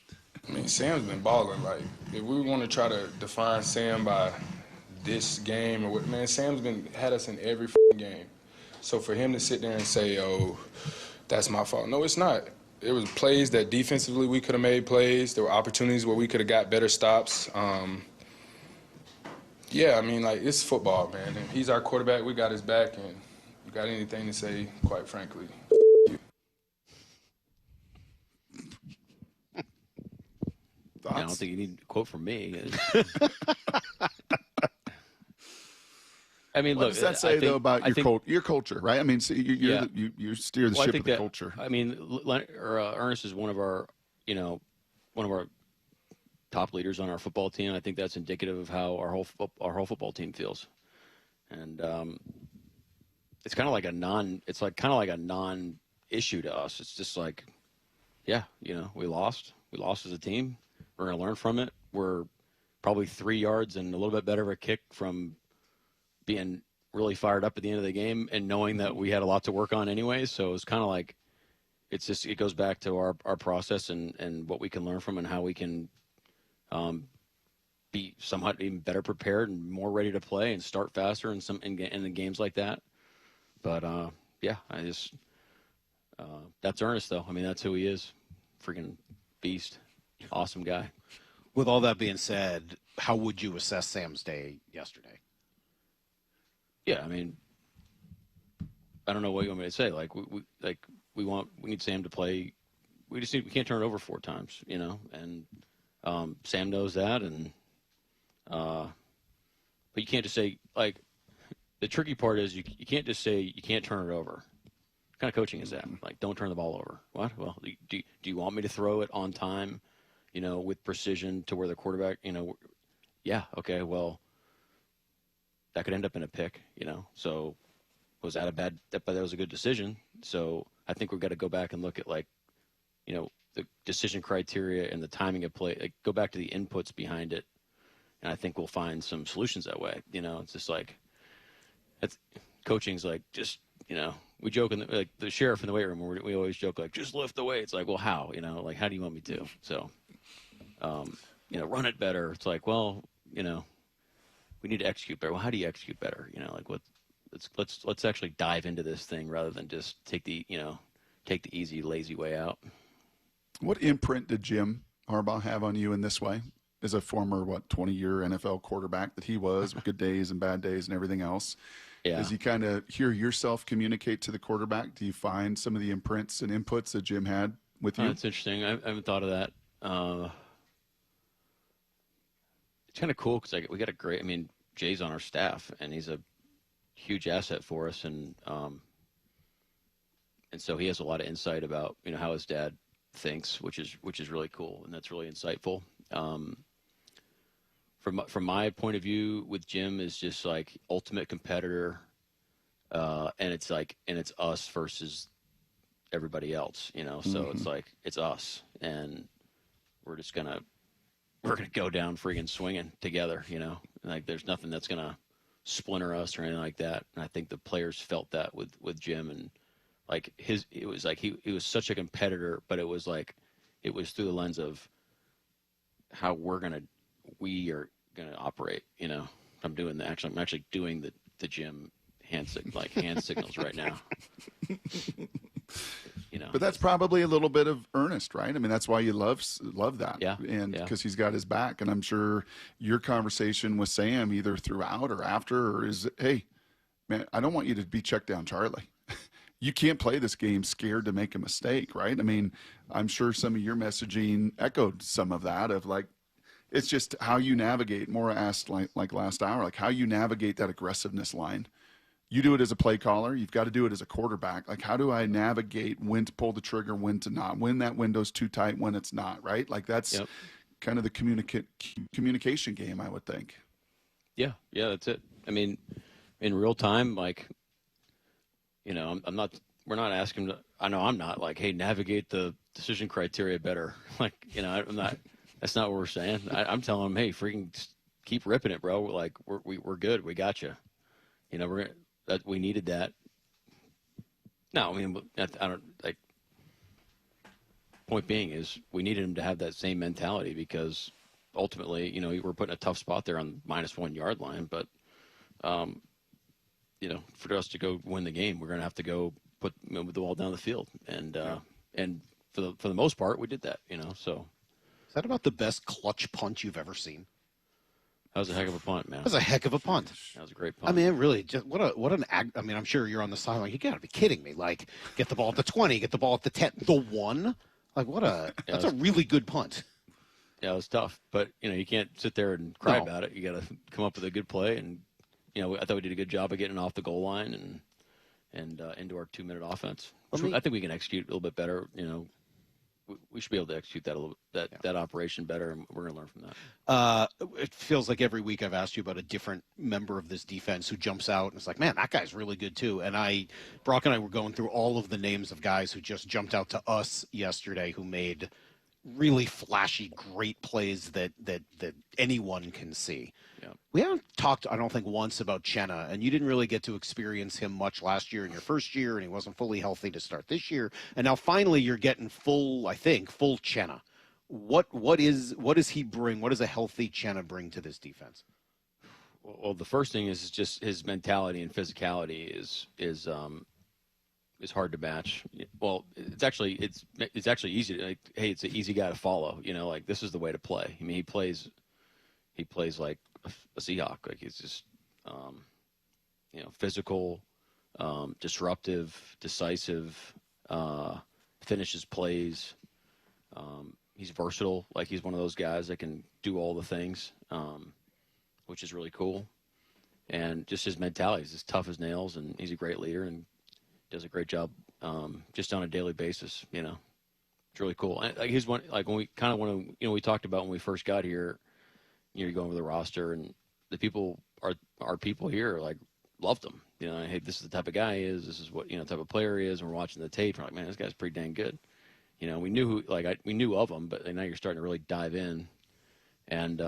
I mean, Sam's been balling. Like, if we want to try to define Sam by this game or what, man, Sam's had us in every game. So for him to sit there and say, "Oh, that's my fault," no, it's not. It was plays that defensively we could have made plays. There were opportunities where we could have got better stops. Yeah, I mean, like, it's football, man. And he's our quarterback. We got his back, and you got anything to say, quite frankly. I don't think you need a quote from me. I mean, what look. does that say, though, about your culture, right? I mean, so you steer the ship of the culture. I mean, Ernest is one of our top leaders on our football team. I think that's indicative of how our whole football team feels. And it's kind of like a non-issue to us. It's just like, yeah, we lost as a team. We're going to learn from it. We're probably 3 yards and a little bit better of a kick from being really fired up at the end of the game and knowing that we had a lot to work on anyway. So it's kind of like, it goes back to our process and what we can learn from and how we can be somewhat even better prepared and more ready to play and start faster in the games like that. But yeah, that's Ernest though. I mean, that's who he is. Freaking beast. Awesome guy. With all that being said, how would you assess Sam's day yesterday? Yeah, I mean, I don't know what you want me to say. Like we need Sam to play. We can't turn it over 4 times, and Sam knows that, and but you can't just say, like, the tricky part is you can't just say you can't turn it over. What kind of coaching is that? Like, don't turn the ball over. What? Well, do you want me to throw it on time? With precision to where the quarterback, yeah, okay, well, that could end up in a pick, So was that that was a good decision. So I think we've got to go back and look at, like, the decision criteria and the timing of play, like, go back to the inputs behind it. And I think we'll find some solutions that way. It's just like, coaching's like, just, we joke like the sheriff in the weight room, we always joke, like, just lift the weights. Like, well, how, like, how do you want me to? So, run it better. It's like, well, we need to execute better. Well, how do you execute better? Like, let's actually dive into this thing rather than just take the easy, lazy way out. What imprint did Jim Harbaugh have on you in this way? As a former, 20-year NFL quarterback that he was, with good days and bad days and everything else. Yeah. As you kind of hear yourself communicate to the quarterback, do you find some of the imprints and inputs that Jim had with you? That's interesting. I haven't thought of that. It's kind of cool because we got Jay's on our staff, and he's a huge asset for us, and so he has a lot of insight about how his dad thinks, which is really cool, and that's really insightful. From my point of view with Jim is just like ultimate competitor, and it's us versus everybody else, so it's like, it's us, and we're gonna go down friggin' swinging together, like there's nothing that's gonna splinter us or anything like that. And I think the players felt that with Jim, and like it was like he was such a competitor, but it was through the lens of how we are gonna operate. You know, I'm actually doing the gym hand signals right now. You know, but that's probably a little bit of earnest, right? I mean, that's why you love that. Yeah. And because he's got his back. And I'm sure your conversation with Sam, either throughout or after, is, hey, man, I don't want you to be checked down, Charlie. You can't play this game scared to make a mistake, right? I mean, I'm sure some of your messaging echoed some of that of like, it's just how you navigate. Maura asked like last hour, like how you navigate that aggressiveness line. You do it as a play caller. You've got to do it as a quarterback. Like, how do I navigate when to pull the trigger, when to not, when that window's too tight, when it's not, right? Like, that's kind of the communication game, I would think. Yeah, that's it. I mean, in real time, like, you know, we're not asking to, I know I'm not like, hey, navigate the decision criteria better. Like, you know, I'm not, that's not what we're saying. I'm telling them, hey, freaking keep ripping it, bro. Like, we're good. We got you. You know, that we needed that. No, I mean, I don't like. Point being is we needed him to have that same mentality because ultimately, you know, we're putting a tough spot there on -1 yard line. But, you know, for us to go win the game, we're going to have to go put the ball down the field, and for the most part, we did that. You know, so is that about the best clutch punt you've ever seen? That was a heck of a punt, man. That was a heck of a punt. That was a great punt. I mean, really, just I mean, I'm sure you're on the sideline. You got to be kidding me. Like, get the ball at the 20, get the ball at the 10, the 1. Like, that's a really good punt. Yeah, it was tough. But, you know, you can't sit there and cry about it. You got to come up with a good play. And, you know, I thought we did a good job of getting off the goal line and into our 2-minute offense. I think we can execute a little bit better, you know. We should be able to execute that operation better, and we're going to learn from that. It feels like every week I've asked you about a different member of this defense who jumps out, and it's like, man, that guy's really good too. And Brock and I were going through all of the names of guys who just jumped out to us yesterday who made really flashy, great plays that anyone can see. Yeah. We haven't talked, I don't think, once about Chenna, and you didn't really get to experience him much last year in your first year, and he wasn't fully healthy to start this year. And now finally you're getting full Chenna. What does he bring? What does a healthy Chenna bring to this defense? Well, the first thing is just his mentality and physicality is hard to match. Well, it's actually easy to, like, hey, it's an easy guy to follow. You know, like, this is the way to play. I mean, he plays like a Seahawk. Like, he's just, you know, physical, disruptive, decisive, finishes plays. He's versatile. Like, he's one of those guys that can do all the things, which is really cool. And just his mentality is as tough as nails, and he's a great leader and does a great job just on a daily basis. You know, it's really cool. And, like, he's one, like, when we kind of want to, you know, we talked about when we first got here, you know, you go over the roster and the people, our people here, like, loved him. You know, hey, this is the type of guy he is. This is what, you know, type of player he is. And we're watching the tape. We're like, man, this guy's pretty dang good. You know, we knew we knew of him, but now you're starting to really dive in. And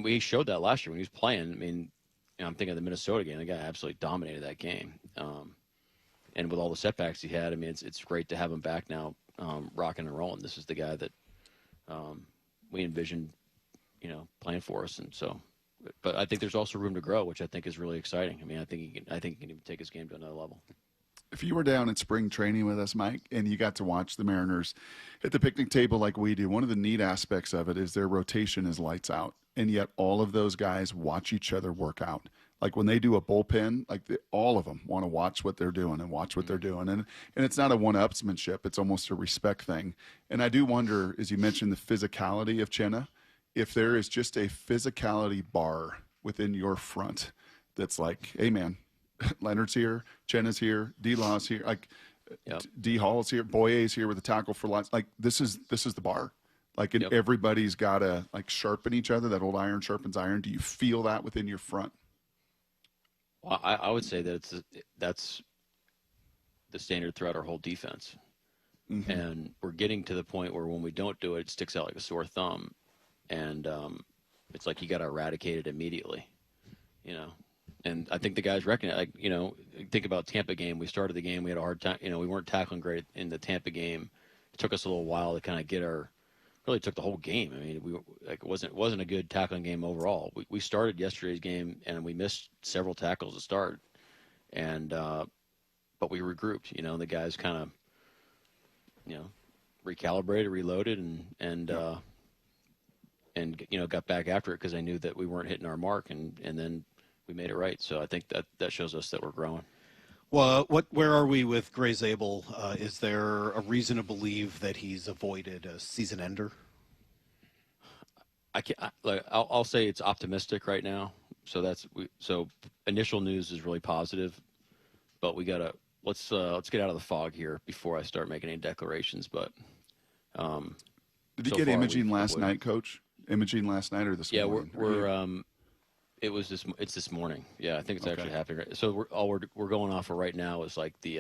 we showed that last year when he was playing. I mean, you know, I'm thinking of the Minnesota game. The guy absolutely dominated that game. And with all the setbacks he had, I mean, it's great to have him back now, rocking and rolling. This is the guy that we envisioned, you know, playing for us. And so, but I think there's also room to grow, which I think is really exciting. I mean, I think he can even take his game to another level. If you were down at spring training with us, Mike, and you got to watch the Mariners at the picnic table like we do, one of the neat aspects of it is their rotation is lights out. And yet all of those guys watch each other work out. Like, when they do a bullpen, like, all of them want to watch what they're doing and watch what they're doing. And it's not a one-upsmanship. It's almost a respect thing. And I do wonder, as you mentioned, the physicality of Chenna, if there is just a physicality bar within your front that's like, hey, man, Leonard's here, Chenna's here, D-Law's here, like, D Hall's here, Boye's here with a tackle for lots. Like, this is the bar. Like, and everybody's got to, like, sharpen each other. That old iron sharpens iron. Do you feel that within your front? Well, I would say that that's the standard throughout our whole defense. Mm-hmm. And we're getting to the point where when we don't do it, it sticks out like a sore thumb. And it's like you got to eradicate it immediately, you know. And I think the guys recognize, like, think about Tampa game. We started the game. We had a hard time. We weren't tackling great in the Tampa game. It took us a little while to kind of get really took the whole game. I mean, it wasn't a good tackling game overall. We started yesterday's game and we missed several tackles to start. And, but we regrouped, the guys kind of, recalibrated, reloaded, and got back after it because they knew that we weren't hitting our mark, and then we made it right. So I think that shows us that we're growing. Well, where are we with Gray Zabel? Is there a reason to believe that he's avoided a season ender? I'll say it's optimistic right now. So so initial news is really positive, but we gotta let's get out of the fog here before I start making any declarations. But did you get imaging last night, Coach? Imaging last night or this morning? Yeah, it's this morning. Yeah, I think it's actually happening. Right. So we're going off of right now is like the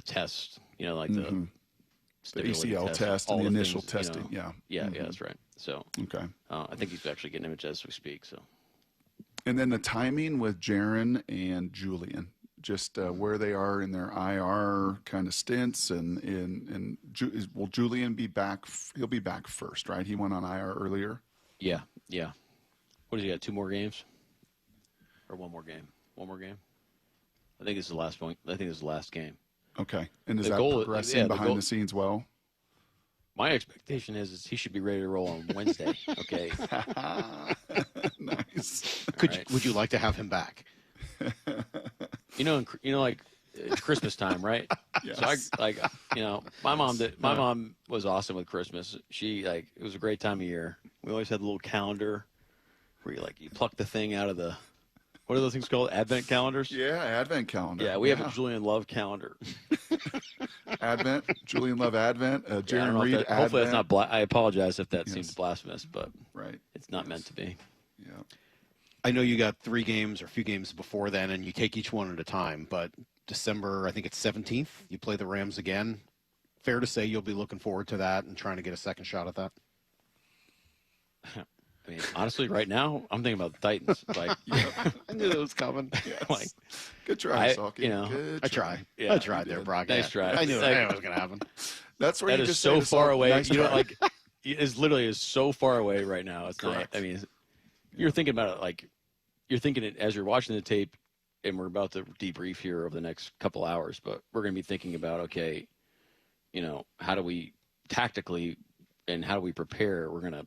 test, the ACL test and the initial testing. Yeah, that's right. So I think he's actually getting images as we speak. So, and then the timing with Jaron and Julian, just where they are in their IR kind of stints, and will Julian be back? He'll be back first, right? He went on IR earlier. Yeah. What does he got? 2 more games, or 1 more game? 1 more game. I think this is the last point. I think this is the last game. Okay, and is that progressing behind the scenes well? My expectation is he should be ready to roll on Wednesday. Okay. Nice. Would you like to have him back? Like Christmas time, right? Yes. So my mom was awesome with Christmas. It was a great time of year. We always had a little calendar where you pluck the thing out of what are those things called? Advent calendars? Yeah, Advent calendar. Yeah, we have a Julian Love calendar. Advent, Julian Love Advent, Jaron Reed Advent. Hopefully that's not I apologize if that seems blasphemous, but it's not meant to be. Yeah. I know you got 3 games or a few games before then, and you take each one at a time, but December, I think it's 17th, you play the Rams again. Fair to say you'll be looking forward to that and trying to get a second shot at that? I mean, honestly, right now, I'm thinking about the Titans. I knew that was coming. Yes. Good try, Salk. I try. Yeah, I tried there, Brock. Nice try. I knew it was going to happen. That's where that you is just so far away. Nice It's literally so far away right now. It's correct. not. I mean, you're thinking about it you're thinking it as you're watching the tape, and we're about to debrief here over the next couple hours. But we're going to be thinking about how do we tactically and how do we prepare? We're gonna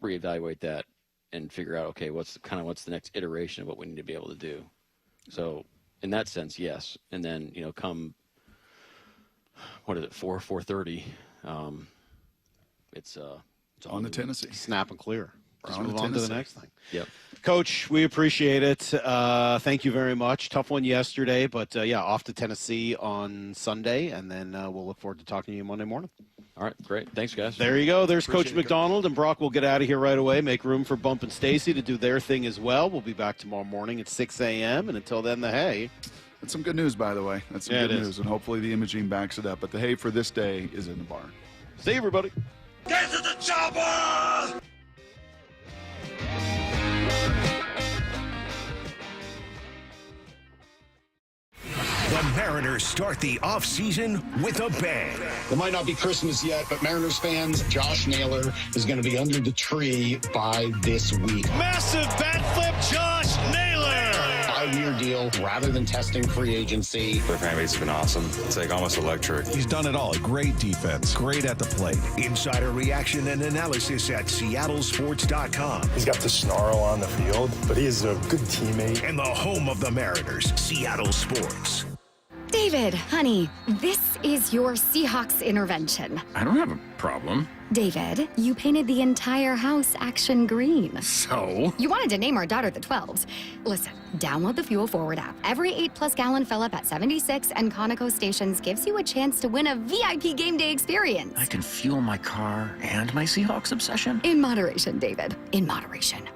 reevaluate that and figure out, what's the next iteration of what we need to be able to do. So in that sense, yes. And then, come, 4:30, it's on to Tennessee. Snap and clear. Just move on to the next thing. Yep. Coach, we appreciate it. Thank you very much. Tough one yesterday, but off to Tennessee on Sunday, and then we'll look forward to talking to you Monday morning. All right, great. Thanks, guys. There you go. There's Appreciate Coach it, Macdonald, and Brock will get out of here right away. Make room for Bump and Stacy to do their thing as well. We'll be back tomorrow morning at 6 a.m., and until then, the hay. That's some good news, by the way. That's some good news, and hopefully the imaging backs it up. But the hay for this day is in the barn. See you, everybody. Get to the chopper! The Mariners start the offseason with a bang. It might not be Christmas yet, but Mariners fans, Josh Naylor is going to be under the tree by this week. Massive bat flip, Josh Naylor! 5-year deal rather than testing free agency. The fan base has been awesome. It's almost electric. He's done it all. Great defense. Great at the plate. Insider reaction and analysis at SeattleSports.com. He's got the snarl on the field, but he is a good teammate. And the home of the Mariners, Seattle Sports. David, honey, this is your Seahawks intervention. I don't have a problem. David, you painted the entire house action green. So? You wanted to name our daughter the 12s. Listen, download the Fuel Forward app. Every 8+ gallon fill up at 76 and Conoco stations gives you a chance to win a VIP game day experience. I can fuel my car and my Seahawks obsession? In moderation, David. In moderation.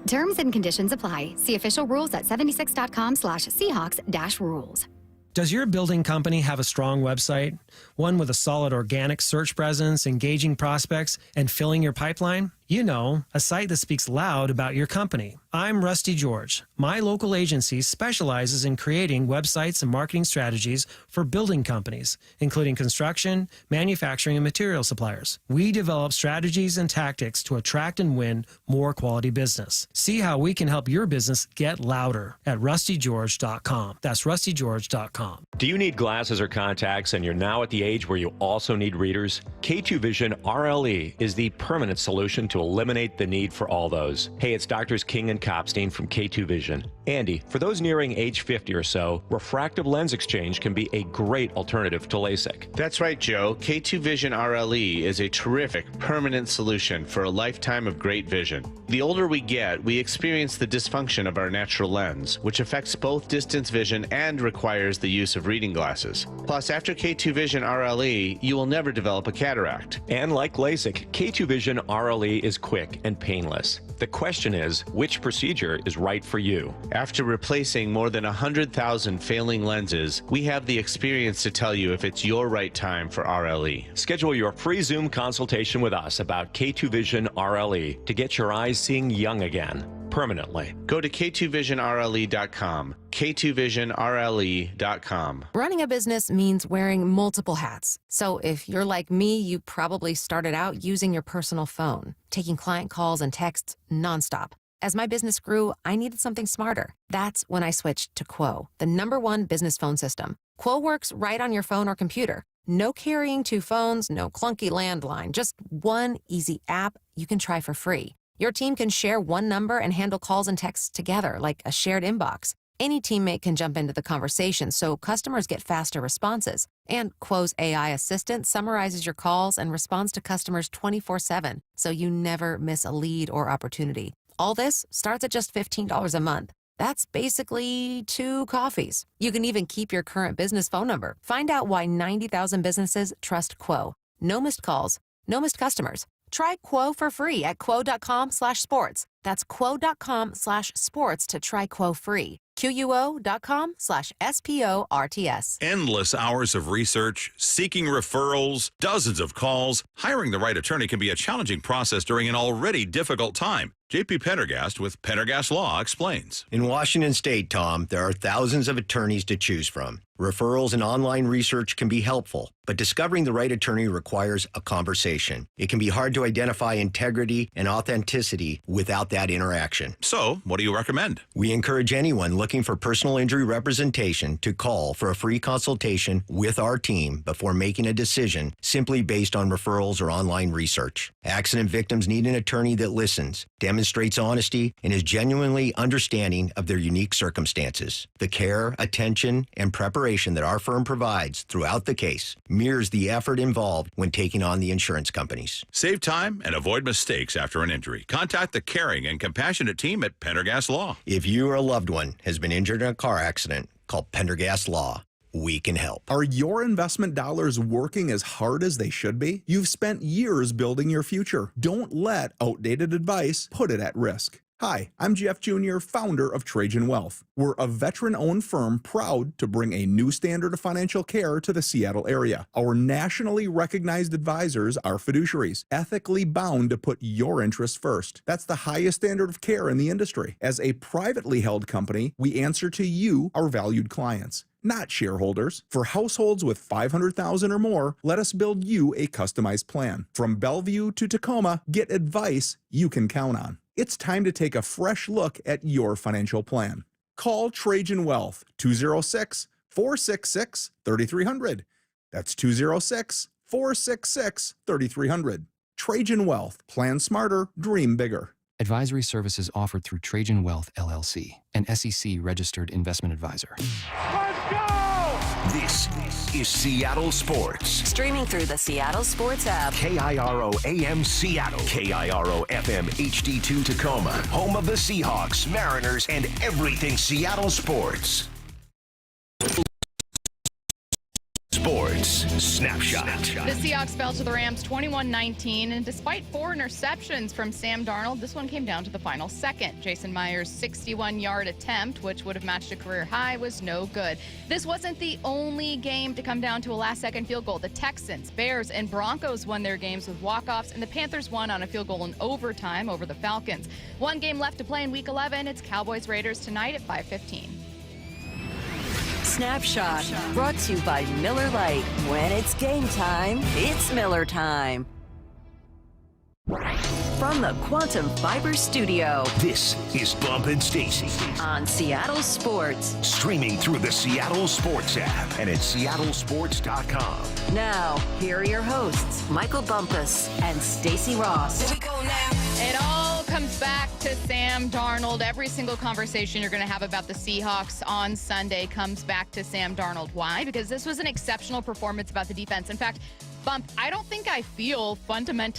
Terms and conditions apply. See official rules at 76.com/Seahawks-rules. Does your building company have a strong website? One with a solid organic search presence, engaging prospects, and filling your pipeline? You know, a site that speaks loud about your company. I'm Rusty George. My local agency specializes in creating websites and marketing strategies for building companies, including construction, manufacturing, and material suppliers. We develop strategies and tactics to attract and win more quality business. See how we can help your business get louder at rustygeorge.com. That's rustygeorge.com. Do you need glasses or contacts and you're now at the age where you also need readers? K2 Vision RLE is the permanent solution to eliminate the need for all those. Hey, it's Doctors King and Copstein from K2 Vision. Andy, for those nearing age 50 or so, refractive lens exchange can be a great alternative to LASIK. That's right, Joe. K2 Vision RLE is a terrific permanent solution for a lifetime of great vision. The older we get, we experience the dysfunction of our natural lens, which affects both distance vision and requires the use of reading glasses. Plus, after K2 Vision RLE, you will never develop a cataract. And like LASIK, K2 Vision RLE is quick and painless. The question is, which procedure is right for you? After replacing more than 100,000 failing lenses, we have the experience to tell you if it's your right time for RLE. Schedule your free Zoom consultation with us about K2 Vision RLE to get your eyes seeing young again, permanently. Go to k2visionrle.com, k2visionrle.com. Running a business means wearing multiple hats. So if you're like me, you probably started out using your personal phone, taking client calls and texts nonstop. As my business grew, I needed something smarter. That's when I switched to Quo, the #1 business phone system. Quo works right on your phone or computer. No carrying 2 phones, no clunky landline, just one easy app you can try for free. Your team can share one number and handle calls and texts together like a shared inbox. Any teammate can jump into the conversation, so customers get faster responses. And Quo's AI assistant summarizes your calls and responds to customers 24/7, so you never miss a lead or opportunity. All this starts at just $15 a month. That's basically 2 coffees. You can even keep your current business phone number. Find out why 90,000 businesses trust Quo. No missed calls, no missed customers. Try Quo for free at quo.com/sports. That's quo.com/sports to try Quo free. QUO.com/SPORTS. Endless hours of research, seeking referrals, dozens of calls. Hiring the right attorney can be a challenging process during an already difficult time. JP Pendergast with Pendergast Law explains. In Washington State, Tom, there are thousands of attorneys to choose from. Referrals and online research can be helpful, but discovering the right attorney requires a conversation. It can be hard to identify integrity and authenticity without that interaction. So, what do you recommend? We encourage anyone looking for personal injury representation to call for a free consultation with our team before making a decision simply based on referrals or online research. Accident victims need an attorney that listens, demonstrates honesty, and is genuinely understanding of their unique circumstances. The care, attention, and preparation that our firm provides throughout the case mirrors the effort involved when taking on the insurance companies. Save time and avoid mistakes after an injury. Contact the caring and compassionate team at Pendergast Law. If you or a loved one has been injured in a car accident, call Pendergast Law. We can help. Are your investment dollars working as hard as they should be? You've spent years building your future. Don't let outdated advice put it at risk. Hi, I'm Jeff Jr., founder of Trajan Wealth. We're a veteran-owned firm proud to bring a new standard of financial care to the Seattle area. Our nationally recognized advisors are fiduciaries, ethically bound to put your interests first. That's the highest standard of care in the industry. As a privately held company, we answer to you, our valued clients, not shareholders. For households with $500,000 or more, let us build you a customized plan. From Bellevue to Tacoma, get advice you can count on. It's time to take a fresh look at your financial plan. Call Trajan Wealth, 206-466-3300. That's 206-466-3300. Trajan Wealth. Plan smarter, dream bigger. Advisory services offered through Trajan Wealth, LLC, an SEC-registered investment advisor. This is Seattle Sports. Streaming through the Seattle Sports app. KIRO AM Seattle. KIRO FM HD2 Tacoma. Home of the Seahawks, Mariners, and everything Seattle sports. Sports. Snapshot. The Seahawks fell to the Rams 21-19, and despite 4 interceptions from Sam Darnold, this one came down to the final second. Jason Myers' 61-yard attempt, which would have matched a career high, was no good. This wasn't the only game to come down to a last-second field goal. The Texans, Bears, and Broncos won their games with walk-offs, and the Panthers won on a field goal in overtime over the Falcons. One game left to play in Week 11. It's Cowboys-Raiders tonight at 5:15. Snapshot, brought to you by Miller Lite. When it's game time, it's Miller time. From the Quantum Fiber Studio, this is Bump and Stacy on Seattle Sports. Streaming through the Seattle Sports app and at seattlesports.com. Now, here are your hosts, Michael Bumpus and Stacy Ross. Here we go now. It all comes back to Sam Darnold. Every single conversation you're going to have about the Seahawks on Sunday comes back to Sam Darnold. Why? Because this was an exceptional performance about the defense. In fact, Bump, I don't think I feel fundamentally